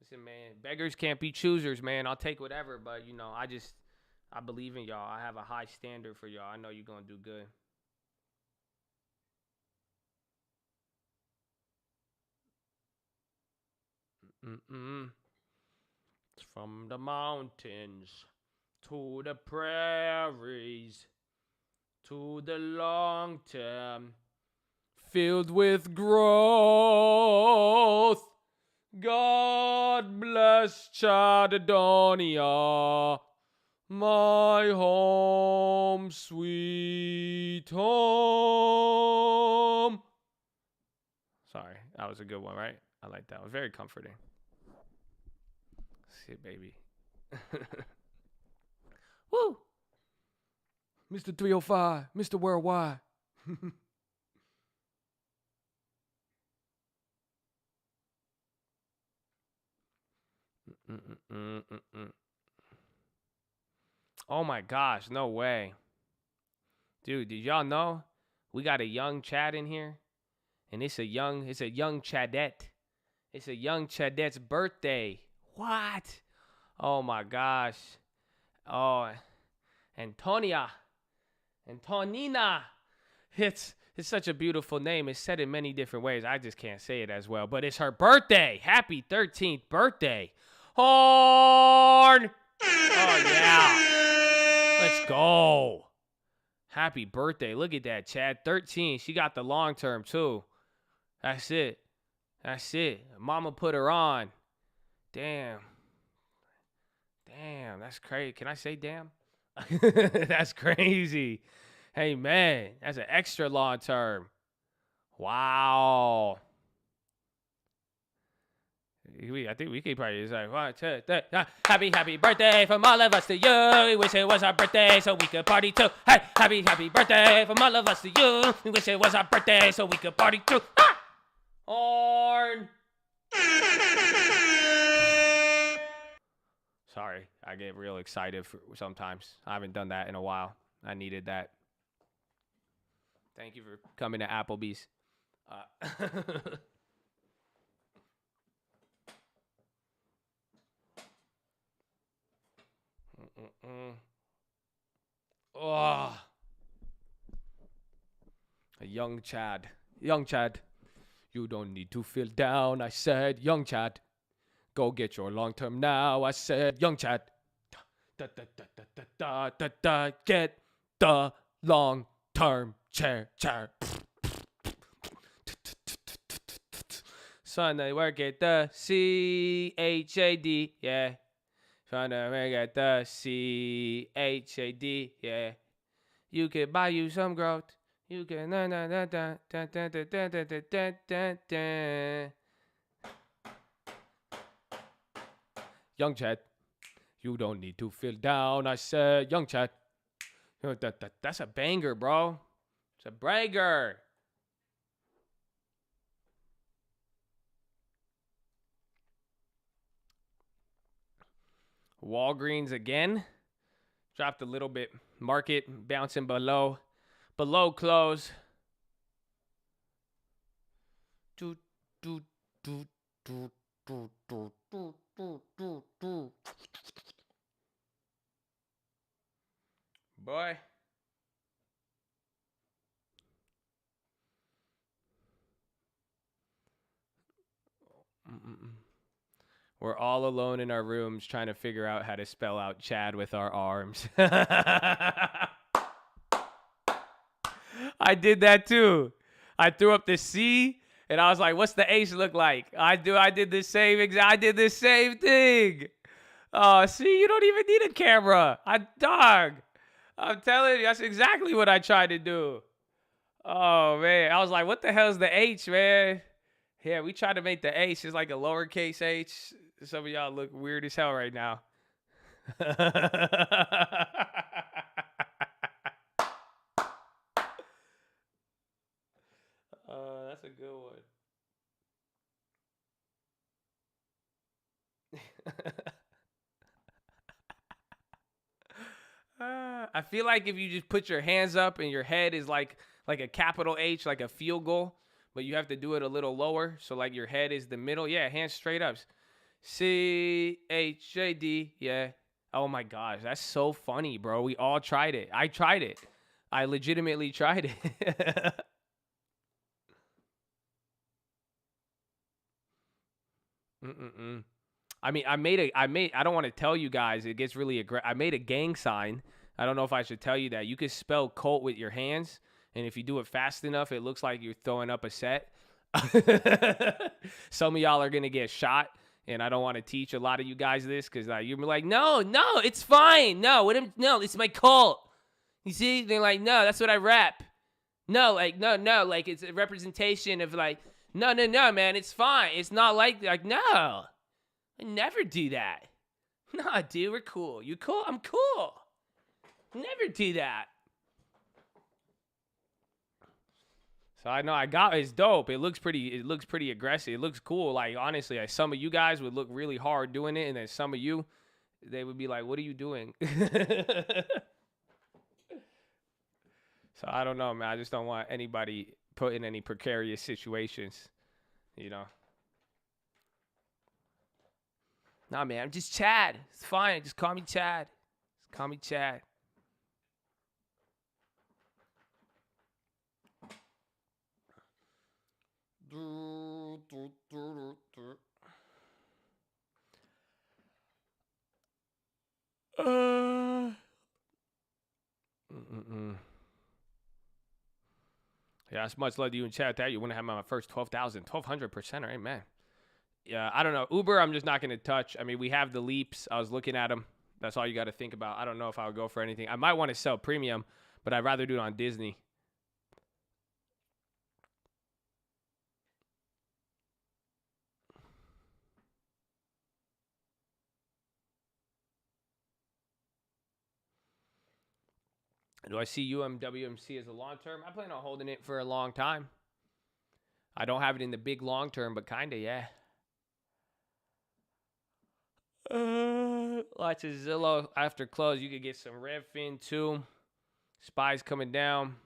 Listen, man, beggars can't be choosers, man. I'll take whatever, but, you know, I believe in y'all. I have a high standard for y'all. I know you're going to do good. From the mountains to the prairies to the long term filled with growth. God bless Chadadonia, my home, sweet home. Sorry, that was a good one, right? I like that. It was very comforting. Shit, baby. Woo! Mr. 305, Mr. Worldwide. Oh my gosh, no way. Dude, did y'all know we got a young Chad in here? And it's a young Chadette. It's a young Chadette's birthday. What? Oh my gosh. Oh, Antonina. It's such a beautiful name. It's said in many different ways. I just can't say it as well. But it's her birthday. Happy 13th birthday. Horn! Oh, yeah. Let's go. Happy birthday. Look at that, Chad. 13. She got the long term, too. That's it. Mama put her on. Damn, that's crazy. Can I say damn? That's crazy. Hey, man, that's an extra long term. Wow. I think we could probably just like 1, 2, 3. Happy birthday from all of us to you. We wish it was our birthday so we could party too. Hey, happy birthday from all of us to you. We wish it was our birthday so we could party too. Ah! Horn. Sorry, I get real excited sometimes. I haven't done that in a while. I needed that. Thank you for coming to Applebee's. Oh. A young Chad. You don't need to feel down, I said, young Chad. Go get your long term now, I said, young Chad. Get the long term chair. Son, I work at the CHAD, yeah. Trying to work at the CHAD, yeah. You could buy you some growth. You can Young Chad, you don't need to feel down. I said, young Chad. That's a banger, bro. It's a banger. Walgreens again. Dropped a little bit. Market bouncing below close. Boy. We're all alone in our rooms trying to figure out how to spell out Chad with our arms. I did that too. I threw up the C and I was like, what's the H look like? I did the same thing. Oh, see, you don't even need a camera. I'm telling you, that's exactly what I tried to do. Oh, man. I was like, what the hell's the H, man? Yeah, we tried to make the H. It's like a lowercase H. Some of y'all look weird as hell right now. That's a good one. I feel like if you just put your hands up and your head is like a capital H, like a field goal, but you have to do it a little lower. So like your head is the middle. Yeah, hands straight up. CHAD. Yeah. Oh my gosh, that's so funny, bro. We all tried it. I tried it. I legitimately tried it. I mean, I don't want to tell you guys. It gets really aggressive. I made a gang sign. I don't know if I should tell you that. You can spell Colt with your hands, and if you do it fast enough, it looks like you're throwing up a set. Some of y'all are going to get shot, and I don't want to teach a lot of you guys this because you're like, no, it's fine. No, it's my Colt. You see? They're like, no, that's what I rap. No, like, no, like it's a representation of like, no, man, it's fine. It's not like, no, I never do that. Nah, dude, we're cool. You cool? I'm cool. Never do that. So I know I got it's dope. It looks pretty aggressive. It looks cool. Like honestly, like, some of you guys would look really hard doing it, and then some of you, they would be like, "What are you doing?" So I don't know, man. I just don't want anybody put in any precarious situations, you know. Nah, man, I'm just Chad. It's fine. Just call me Chad. Just call me Chad. Yeah, that's much love to you in chat. That you want to have my first 1,200%, right, man? Yeah, I don't know. Uber, I'm just not going to touch. I mean, we have the Leaps. I was looking at them. That's all you got to think about. I don't know if I would go for anything. I might want to sell premium, but I'd rather do it on Disney. Do I see UMWMC as a long term? I plan on holding it for a long time. I don't have it in the big long term, but kind of, yeah. Lots of Zillow after close. You could get some Redfin too. Spies coming down.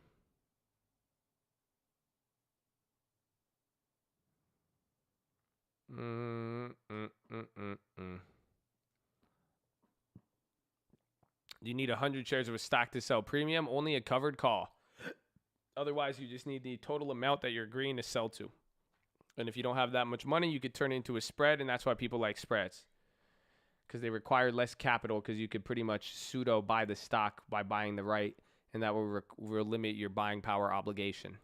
You need 100 shares of a stock to sell premium. Only a covered call. Otherwise, you just need the total amount that you're agreeing to sell to. And if you don't have that much money, you could turn it into a spread, and that's why people like spreads. Because they require less capital, because you could pretty much pseudo buy the stock by buying the right, and that will limit your buying power obligation.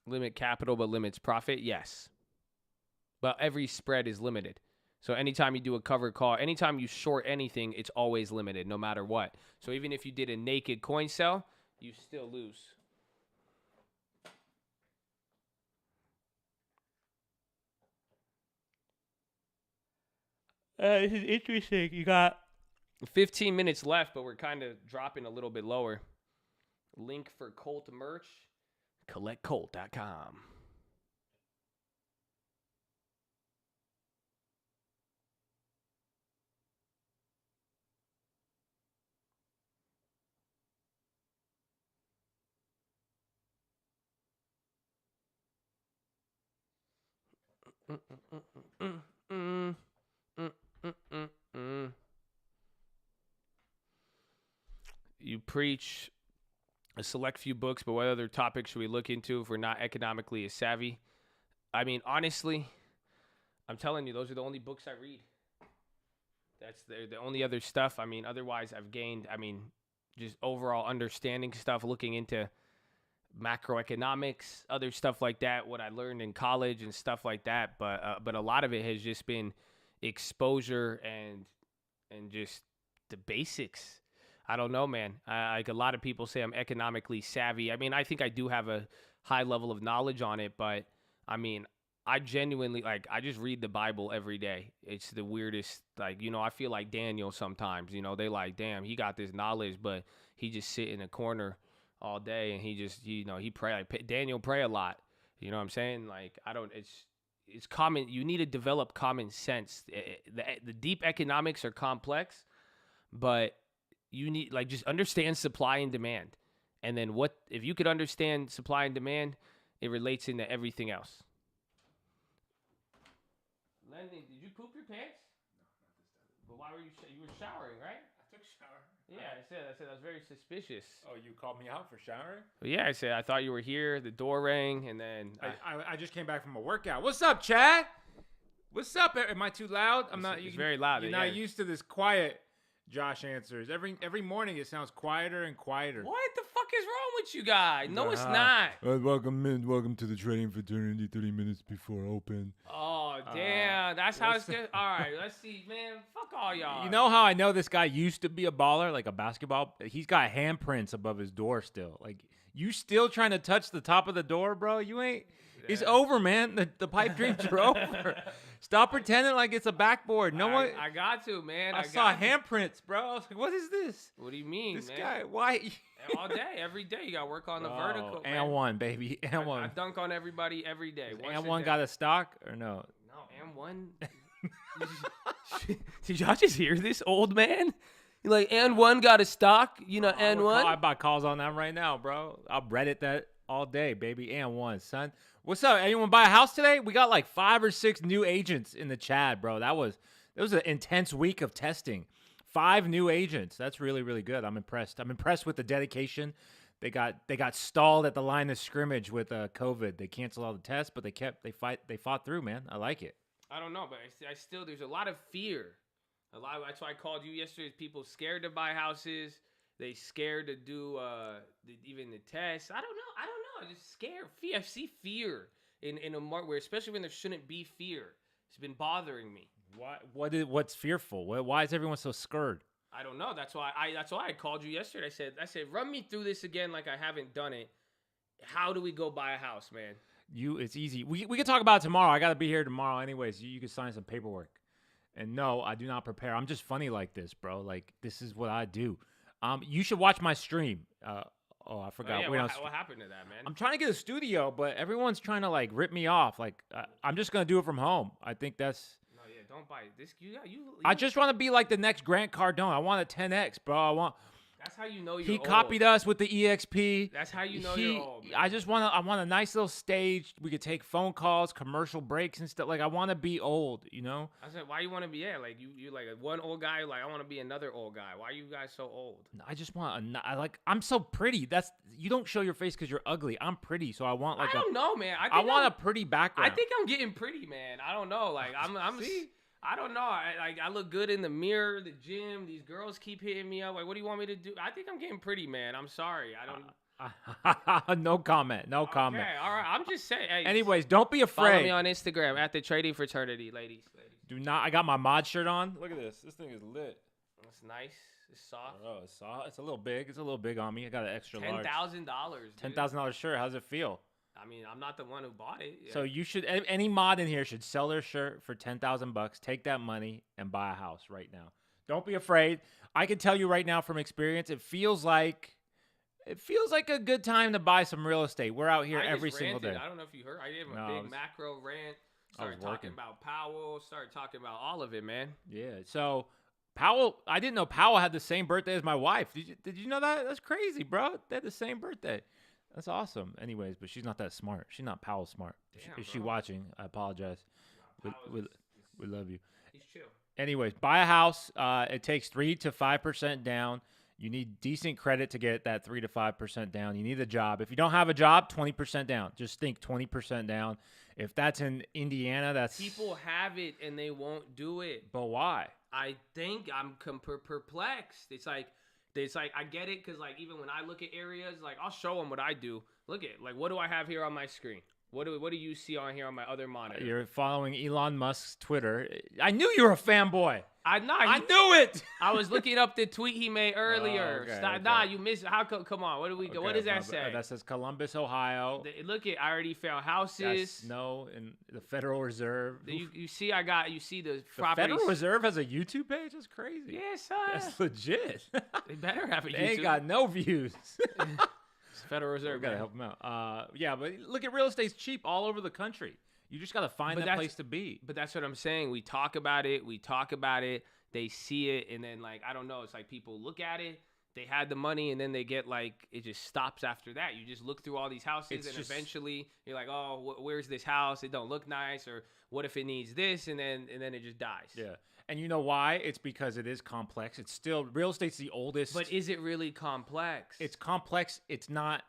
Limit capital but limits profit? Yes. But every spread is limited. So anytime you do a covered call, anytime you short anything, it's always limited no matter what. So even if you did a naked coin sell, you still lose. This is interesting. You got 15 minutes left, but we're kind of dropping a little bit lower. Link for Colt merch, collectcolt.com. You preach a select few books, but what other topics should we look into if we're not economically as savvy? I mean, honestly, I'm telling you, those are the only books I read. That's the only other stuff. I mean, otherwise I've gained, just overall understanding stuff, looking into macroeconomics, other stuff like that, what I learned in college and stuff like that. But a lot of it has just been exposure and just the basics. I don't know, man. Like a lot of people say I'm economically savvy. I mean, I think I do have a high level of knowledge on it, but I mean, I genuinely, like, I just read the Bible every day. It's the weirdest, like, I feel like Daniel sometimes, they like, damn, he got this knowledge, but he just sit in a corner all day and he just, he pray. Like, Daniel pray a lot. You know what I'm saying? Like, it's common. You need to develop common sense. The deep economics are complex, but you need, like, just understand supply and demand. And then if you could understand supply and demand, it relates into everything else. Lenny, did you poop your pants? No, not this time. But why were you were showering, right? I took a shower. Yeah, I said that was very suspicious. Oh, you called me out for showering? But yeah, I said I thought you were here. The door rang, and then I just came back from a workout. What's up, Chad? What's up? Am I too loud? It's very loud. You're not used to this quiet. Josh answers every morning. It sounds quieter and quieter. What the fuck is wrong with you guys? No, it's not. Welcome to the trading fraternity. 30 minutes before open. Oh damn, that's how it's good. All right, let's see, man. Fuck all y'all. You know how I know this guy used to be a baller, like a basketball? He's got handprints above his door still. Like, you still trying to touch the top of the door, bro? You ain't. Yeah. It's over, man. The pipe dreams are over. Stop pretending like it's a backboard. No one. I got to, man. I saw handprints, bro. I was like, what is this? What do you mean, this man? guy, why? All day, every day. You got to work on the vertical. And man. one, baby. And one. I dunk on everybody every day. And one got a stock or no? No, and one. Did y'all just hear this, old man? You're like, and one got a stock, and one. I buy calls on that right now, bro. I'll Reddit that all day, baby. And one, son. What's up? Anyone buy a house today? We got like 5 or 6 new agents in the chat, bro. That was an intense week of testing. 5 new agents. That's really, really good. I'm impressed. I'm impressed with the dedication. They got stalled at the line of scrimmage with COVID. They canceled all the tests, but they fought through, man. I like it. I don't know, but I still, there's a lot of fear. That's why I called you yesterday. People scared to buy houses. They scared to do even the tests. I don't know. Just scared. Fear. I see fear in a market where, especially when there shouldn't be fear. It's been bothering me. What's fearful? Why is everyone so scared? I don't know. That's why I called you yesterday. I said, run me through this again like I haven't done it. How do we go buy a house, man? It's easy. We can talk about it tomorrow. I got to be here tomorrow anyways. You can sign some paperwork. And no, I do not prepare. I'm just funny like this, bro. Like, this is what I do. You should watch my stream. I forgot. What happened to that, man? I'm trying to get a studio, but everyone's trying to like rip me off. Like, I'm just gonna do it from home. I think that's. No, yeah, don't buy this. You I just want to be like the next Grant Cardone. I want a 10X, bro. That's how you know you're He old. copied us with the EXP. That's how you know you're old, man. I want a nice little stage. We could take phone calls, commercial breaks and stuff. Like, I want to be old, I said, why you want to be, like, you like one old guy, like, I want to be another old guy. Why are you guys so old? I just want I'm so pretty. You don't show your face because you're ugly. I'm pretty, so I want like I don't know, man. I want a pretty background. I think I'm getting pretty, man. I don't know. Like, I'm See? I don't know. I look good in the mirror, the gym. These girls keep hitting me up. Like, what do you want me to do? I think I'm getting pretty, man. I'm sorry. I don't. No comment. No comment. Okay, all right. I'm just saying. Hey, anyways, don't be afraid. Follow me on Instagram at the Trading Fraternity, ladies. Do not. I got my mod shirt on. Look at this. This thing is lit. It's nice. It's soft. Oh, it's soft. It's a little big. It's a little big on me. I got an extra large. $10,000. $10,000 shirt. How's it feel? I mean, I'm not the one who bought it. Yeah. So you should. Any mod in here should sell their shirt for $10,000. Take that money and buy a house right now. Don't be afraid. I can tell you right now from experience, it feels like a good time to buy some real estate. We're out here every single day. I don't know if you heard. I gave a big macro rant. Started talking about Powell. Started talking about all of it, man. Yeah. So Powell, I didn't know Powell had the same birthday as my wife. Did you know that? That's crazy, bro. They had the same birthday. That's awesome. Anyways, but she's not that smart. She's not Powell smart. Is she watching? I apologize. We love you. He's chill. Anyways, buy a house. It takes 3 to 5% down. You need decent credit to get that 3 to 5% down. You need a job. If you don't have a job, 20% down. Just think 20% down. If that's in Indiana, that's... People have it and they won't do it. But why? I think I'm perplexed. It's like I get it because, like, even when I look at areas, like, I'll show them what I do. Look at, like, what do I have here on my screen? What do you see on here on my other monitor? You're following Elon Musk's Twitter. I knew you were a fanboy. I knew it. I was looking up the tweet he made earlier. Okay, Stop. okay. Nah, you missed. How come on? What do we go? What does that say? That says Columbus, Ohio. Look at. I already found houses. That's in the Federal Reserve. You see the The properties. Federal Reserve has a YouTube page. That's crazy. Yeah, son. That's legit. They better have a They YouTube. ain't got no views. It's Federal Reserve. We gotta man. help them out. Yeah, but look at real estate's cheap all over the country. You just gotta find that place to be. But that's what I'm saying. We talk about it. They see it, and then like I don't know. It's like people look at it. They had the money, and then they get like it just stops after that. You just look through all these houses, and eventually you're like, oh, where's this house? It don't look nice, or what if it needs this, and then it just dies. Yeah. And you know why? It's because it is complex. It's still real estate's the oldest. But is it really complex? It's complex. It's not.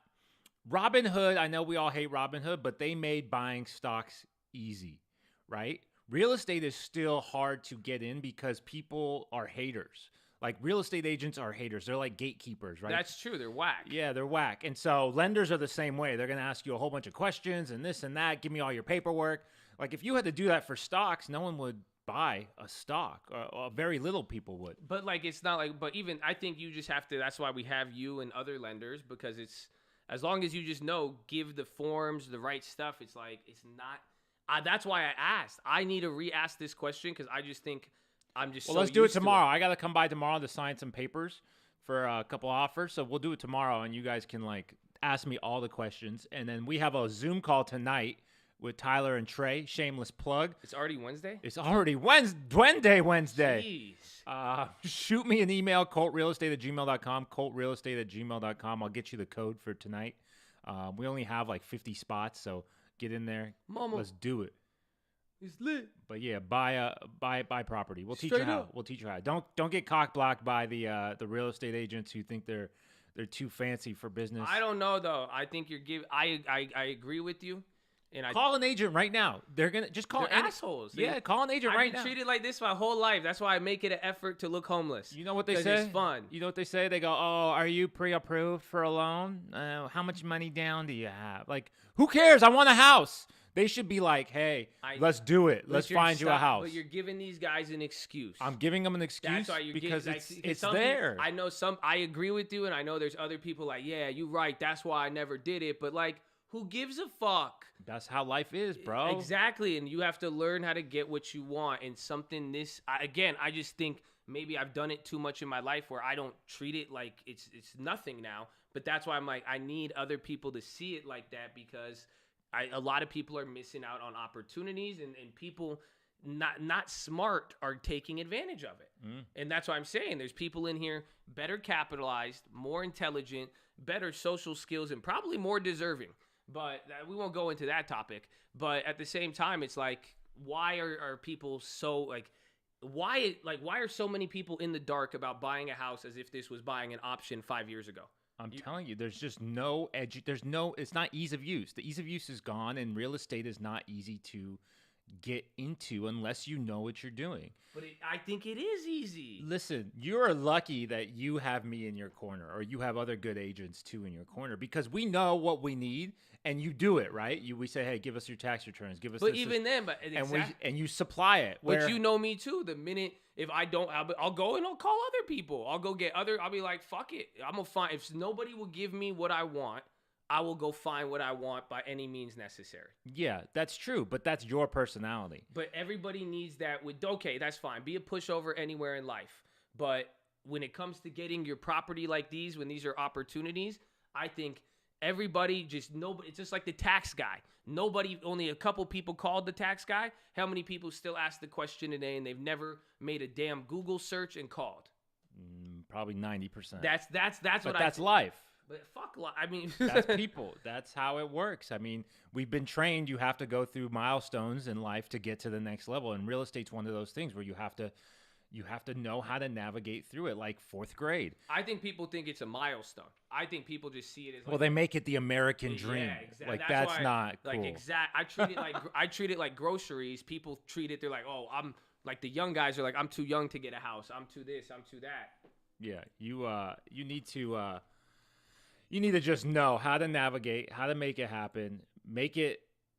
Robinhood, I know we all hate Robinhood, but they made buying stocks easy, right? Real estate is still hard to get in because people are haters. Like real estate agents are haters. They're like gatekeepers, right? That's true. They're whack. Yeah, they're whack. And so lenders are the same way. They're going to ask you a whole bunch of questions and this and that. Give me all your paperwork. Like if you had to do that for stocks, no one would buy a stock. Or very little people would. But like it's not like. But even I think you just have to. That's why we have you and other lenders because it's as long as you just know, give the forms the right stuff. It's like it's not. That's why I asked. I need to re-ask this question because I just think. I'm just well, so let's do it used to tomorrow. I got to come by tomorrow to sign some papers for a couple offers. So we'll do it tomorrow, and you guys can like ask me all the questions. And then we have a Zoom call tonight with Tyler and Trey. Shameless plug. It's already Wednesday? It's already Wednesday. Jeez. Shoot me an email, coltrealestate@gmail.com, coltrealestate@gmail.com. I'll get you the code for tonight. We only have like 50 spots, so get in there. Mama. Let's do it. It's lit. But yeah, buy property. We'll teach Straight you how. up. We'll teach you how. Don't get cock blocked by the real estate agents who think they're too fancy for business. I don't know though. I think you're giving. I agree with you. And call an agent right now. They're gonna just call they're assholes. Yeah, call an agent right now. I've been treated like this my whole life. That's why I make it an effort to look homeless. You know what they say? It's fun. You know what they say? They go, "Oh, are you pre-approved for a loan? How much money down do you have?" Like, who cares? I want a house. They should be like, hey, let's do it. Let's find you a house. But you're giving these guys an excuse. I'm giving them an excuse because it's there. I know I agree with you, and I know there's other people like, yeah, you're right. That's why I never did it. But like, who gives a fuck? That's how life is, bro. Exactly. And you have to learn how to get what you want. And something I just think maybe I've done it too much in my life where I don't treat it like it's nothing now. But that's why I'm like, I need other people to see it like that because a lot of people are missing out on opportunities and people not smart are taking advantage of it. And that's why I'm saying there's people in here better capitalized, more intelligent, better social skills, and probably more deserving. But we won't go into that topic. But at the same time, it's like, why are people so like, why are so many people in the dark about buying a house as if this was buying an option 5 years ago? I'm telling you, there's just no it's not ease of use. The ease of use is gone, and real estate is not easy to get into unless you know what you're doing. But I think it is easy. Listen, you're lucky that you have me in your corner, or you have other good agents too in your corner, because we know what we need, and you do it, right? We say, hey, give us your tax returns, give us. But this, even then, and you supply it. But you know me too. The minute if I don't, I'll go and I'll call other people. I'll go get other. I'll be like, fuck it. I'm gonna find. If nobody will give me what I want, I will go find what I want by any means necessary. Yeah, that's true, but that's your personality. But everybody needs that okay, that's fine. Be a pushover anywhere in life. But when it comes to getting your property like these, when these are opportunities, I think everybody nobody, it's just like the tax guy. Only a couple people called the tax guy. How many people still ask the question today and they've never made a damn Google search and called? Probably 90%. That's but that's life. But fuck, I mean, that's people. That's how it works. I mean, we've been trained. You have to go through milestones in life to get to the next level, and real estate's one of those things where you have to know how to navigate through it, like fourth grade. I think people think it's a milestone. I think people just see it as well. They make it the American dream. Yeah, exactly. Like that's not cool. Like I treat it like groceries. People treat it. They're like, oh, I'm like the young guys are like, I'm too young to get a house. I'm too this. I'm too that. Yeah, you need to. You need to just know how to navigate, how to make it happen, make it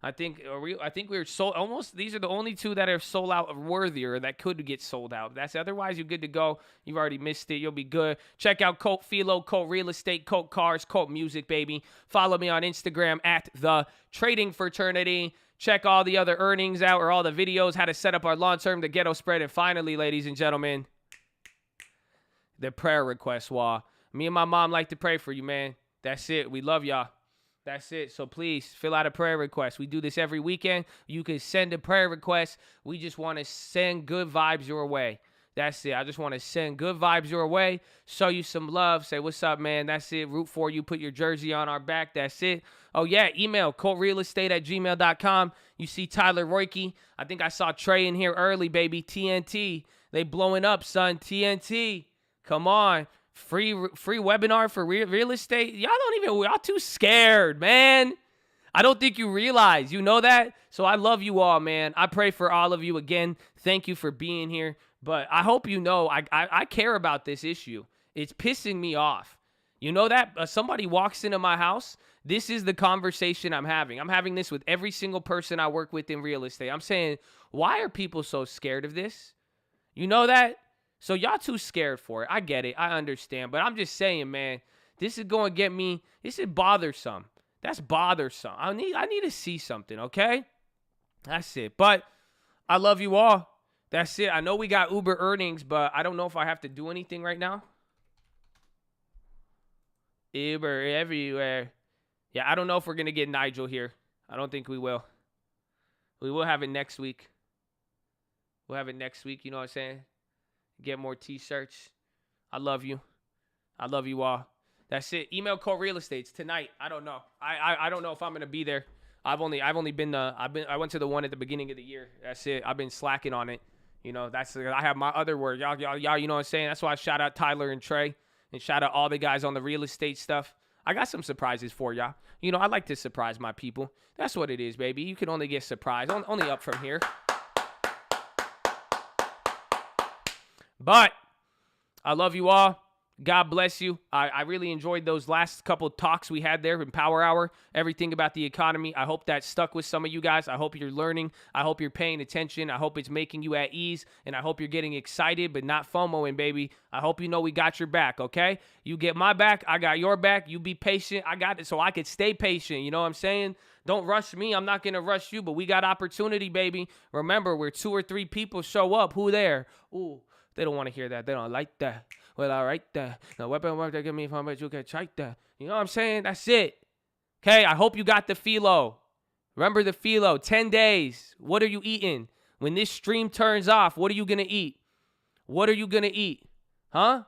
I think we're sold almost. These are the only two that are sold out worthier that could get sold out. That's otherwise you're good to go. You've already missed it. You'll be good. Check out Colt Philo, Colt Real Estate, Colt Cars, Colt Music, baby. Follow me on Instagram at The Trading Fraternity. Check all the other earnings out or all the videos, how to set up our long-term, the ghetto spread. And finally, ladies and gentlemen, the prayer request wall. Me and my mom like to pray for you, man. That's it. We love y'all. That's it. So please fill out a prayer request. We do this every weekend. You can send a prayer request. We just want to send good vibes your way. That's it. I just want to send good vibes your way, show you some love, say, what's up, man? That's it. Root for you. Put your jersey on our back. That's it. Oh, yeah. Email coltrealestate@gmail.com. You see Tyler Royke. I think I saw Trey in here early, baby. TNT. They blowing up, son. TNT. Come on. Free webinar for real estate. Y'all too scared, man. I don't think you realize. You know that? So I love you all, man. I pray for all of you again. Thank you for being here. But I hope you know I care about this issue. It's pissing me off. You know that? Somebody walks into my house. This is the conversation I'm having. I'm having this with every single person I work with in real estate. I'm saying, why are people so scared of this? You know that? So y'all too scared for it. I get it. I understand. But I'm just saying, man, this is going to get me. This is bothersome. That's bothersome. I need to see something, okay? That's it. But I love you all. That's it. I know we got Uber earnings, but I don't know if I have to do anything right now. Uber everywhere. Yeah, I don't know if we're going to get Nigel here. I don't think we will. We will have it next week. We'll have it next week, you know what I'm saying? Get more t-shirts. I love you. I love you all. That's it. Email Colt Real Estates tonight. I don't know. I don't know if I'm gonna be there. I went to the one at the beginning of the year. That's it. I've been slacking on it. You know, I have my other word. Y'all, you know what I'm saying? That's why I shout out Tyler and Trey and shout out all the guys on the real estate stuff. I got some surprises for y'all. You know, I like to surprise my people. That's what it is, baby. You can only get surprised. Only up from here. But I love you all. God bless you. I really enjoyed those last couple talks we had there in Power Hour, everything about the economy. I hope that stuck with some of you guys. I hope you're learning. I hope you're paying attention. I hope it's making you at ease, and I hope you're getting excited but not FOMOing, baby. I hope you know we got your back, okay? You get my back. I got your back. You be patient. I got it so I could stay patient. You know what I'm saying? Don't rush me. I'm not going to rush you, but we got opportunity, baby. Remember, where 2 or 3 people show up, who there? Ooh, they don't want to hear that. They don't like that. Well, I write that. The weapon work they give me from it, you can check that. You know what I'm saying? That's it. Okay, I hope you got the philo. Remember the philo. 10 days. What are you eating? When this stream turns off, what are you going to eat? What are you going to eat? Huh?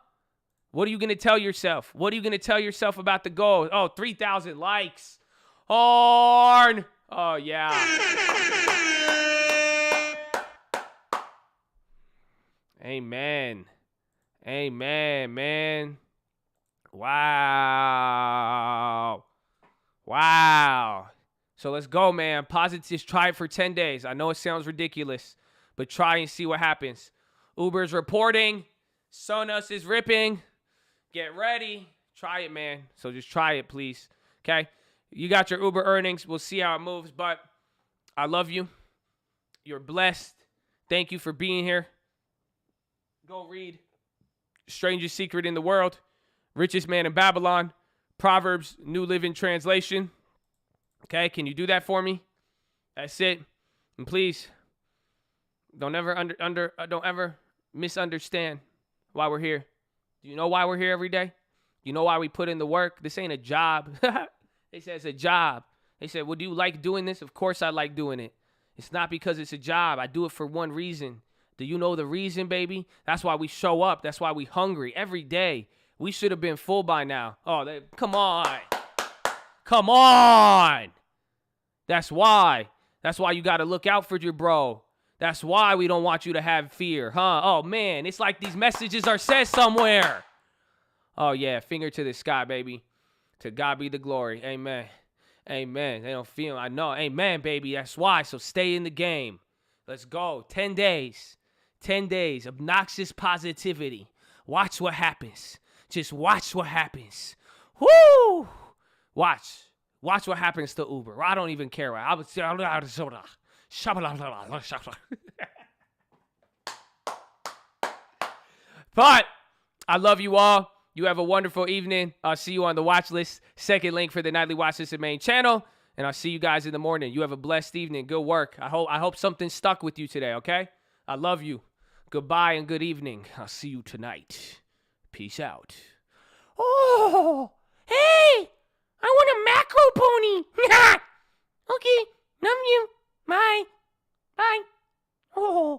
What are you going to tell yourself? What are you going to tell yourself about the goal? Oh, 3,000 likes. Horn. Oh, yeah. Amen. Amen, man. Wow. Wow. So let's go, man. Just try it for 10 days. I know it sounds ridiculous, but try and see what happens. Uber's reporting. Sonos is ripping. Get ready. Try it, man. So just try it, please. Okay? You got your Uber earnings. We'll see how it moves, but I love you. You're blessed. Thank you for being here. Go read Strangest Secret in the World, Richest Man in Babylon, Proverbs, New Living Translation. Okay, can you do that for me? That's it. And please, don't ever misunderstand why we're here. Do you know why we're here every day? You know why we put in the work? This ain't a job. They said it's a job. They said, well, do you like doing this? Of course I like doing it. It's not because it's a job. I do it for one reason. Do you know the reason, baby? That's why we show up. That's why we hungry every day. We should have been full by now. Oh, come on. Come on. That's why. That's why you got to look out for your bro. That's why we don't want you to have fear, huh? Oh, man, it's like these messages are said somewhere. Oh, yeah, finger to the sky, baby. To God be the glory. Amen. Amen. They don't feel, I know. Amen, baby. That's why. So stay in the game. Let's go. 10 days. 10 days. Obnoxious positivity. Watch what happens. Just watch what happens. Woo! Watch. Watch what happens to Uber. I don't even care. But I love you all. You have a wonderful evening. I'll see you on the watch list. Second link for the nightly watch list at main channel. And I'll see you guys in the morning. You have a blessed evening. Good work. I hope something stuck with you today, okay? I love you. Goodbye and good evening. I'll see you tonight. Peace out. Oh, hey, I want a macro pony. Okay, love you. Bye. Bye. Oh.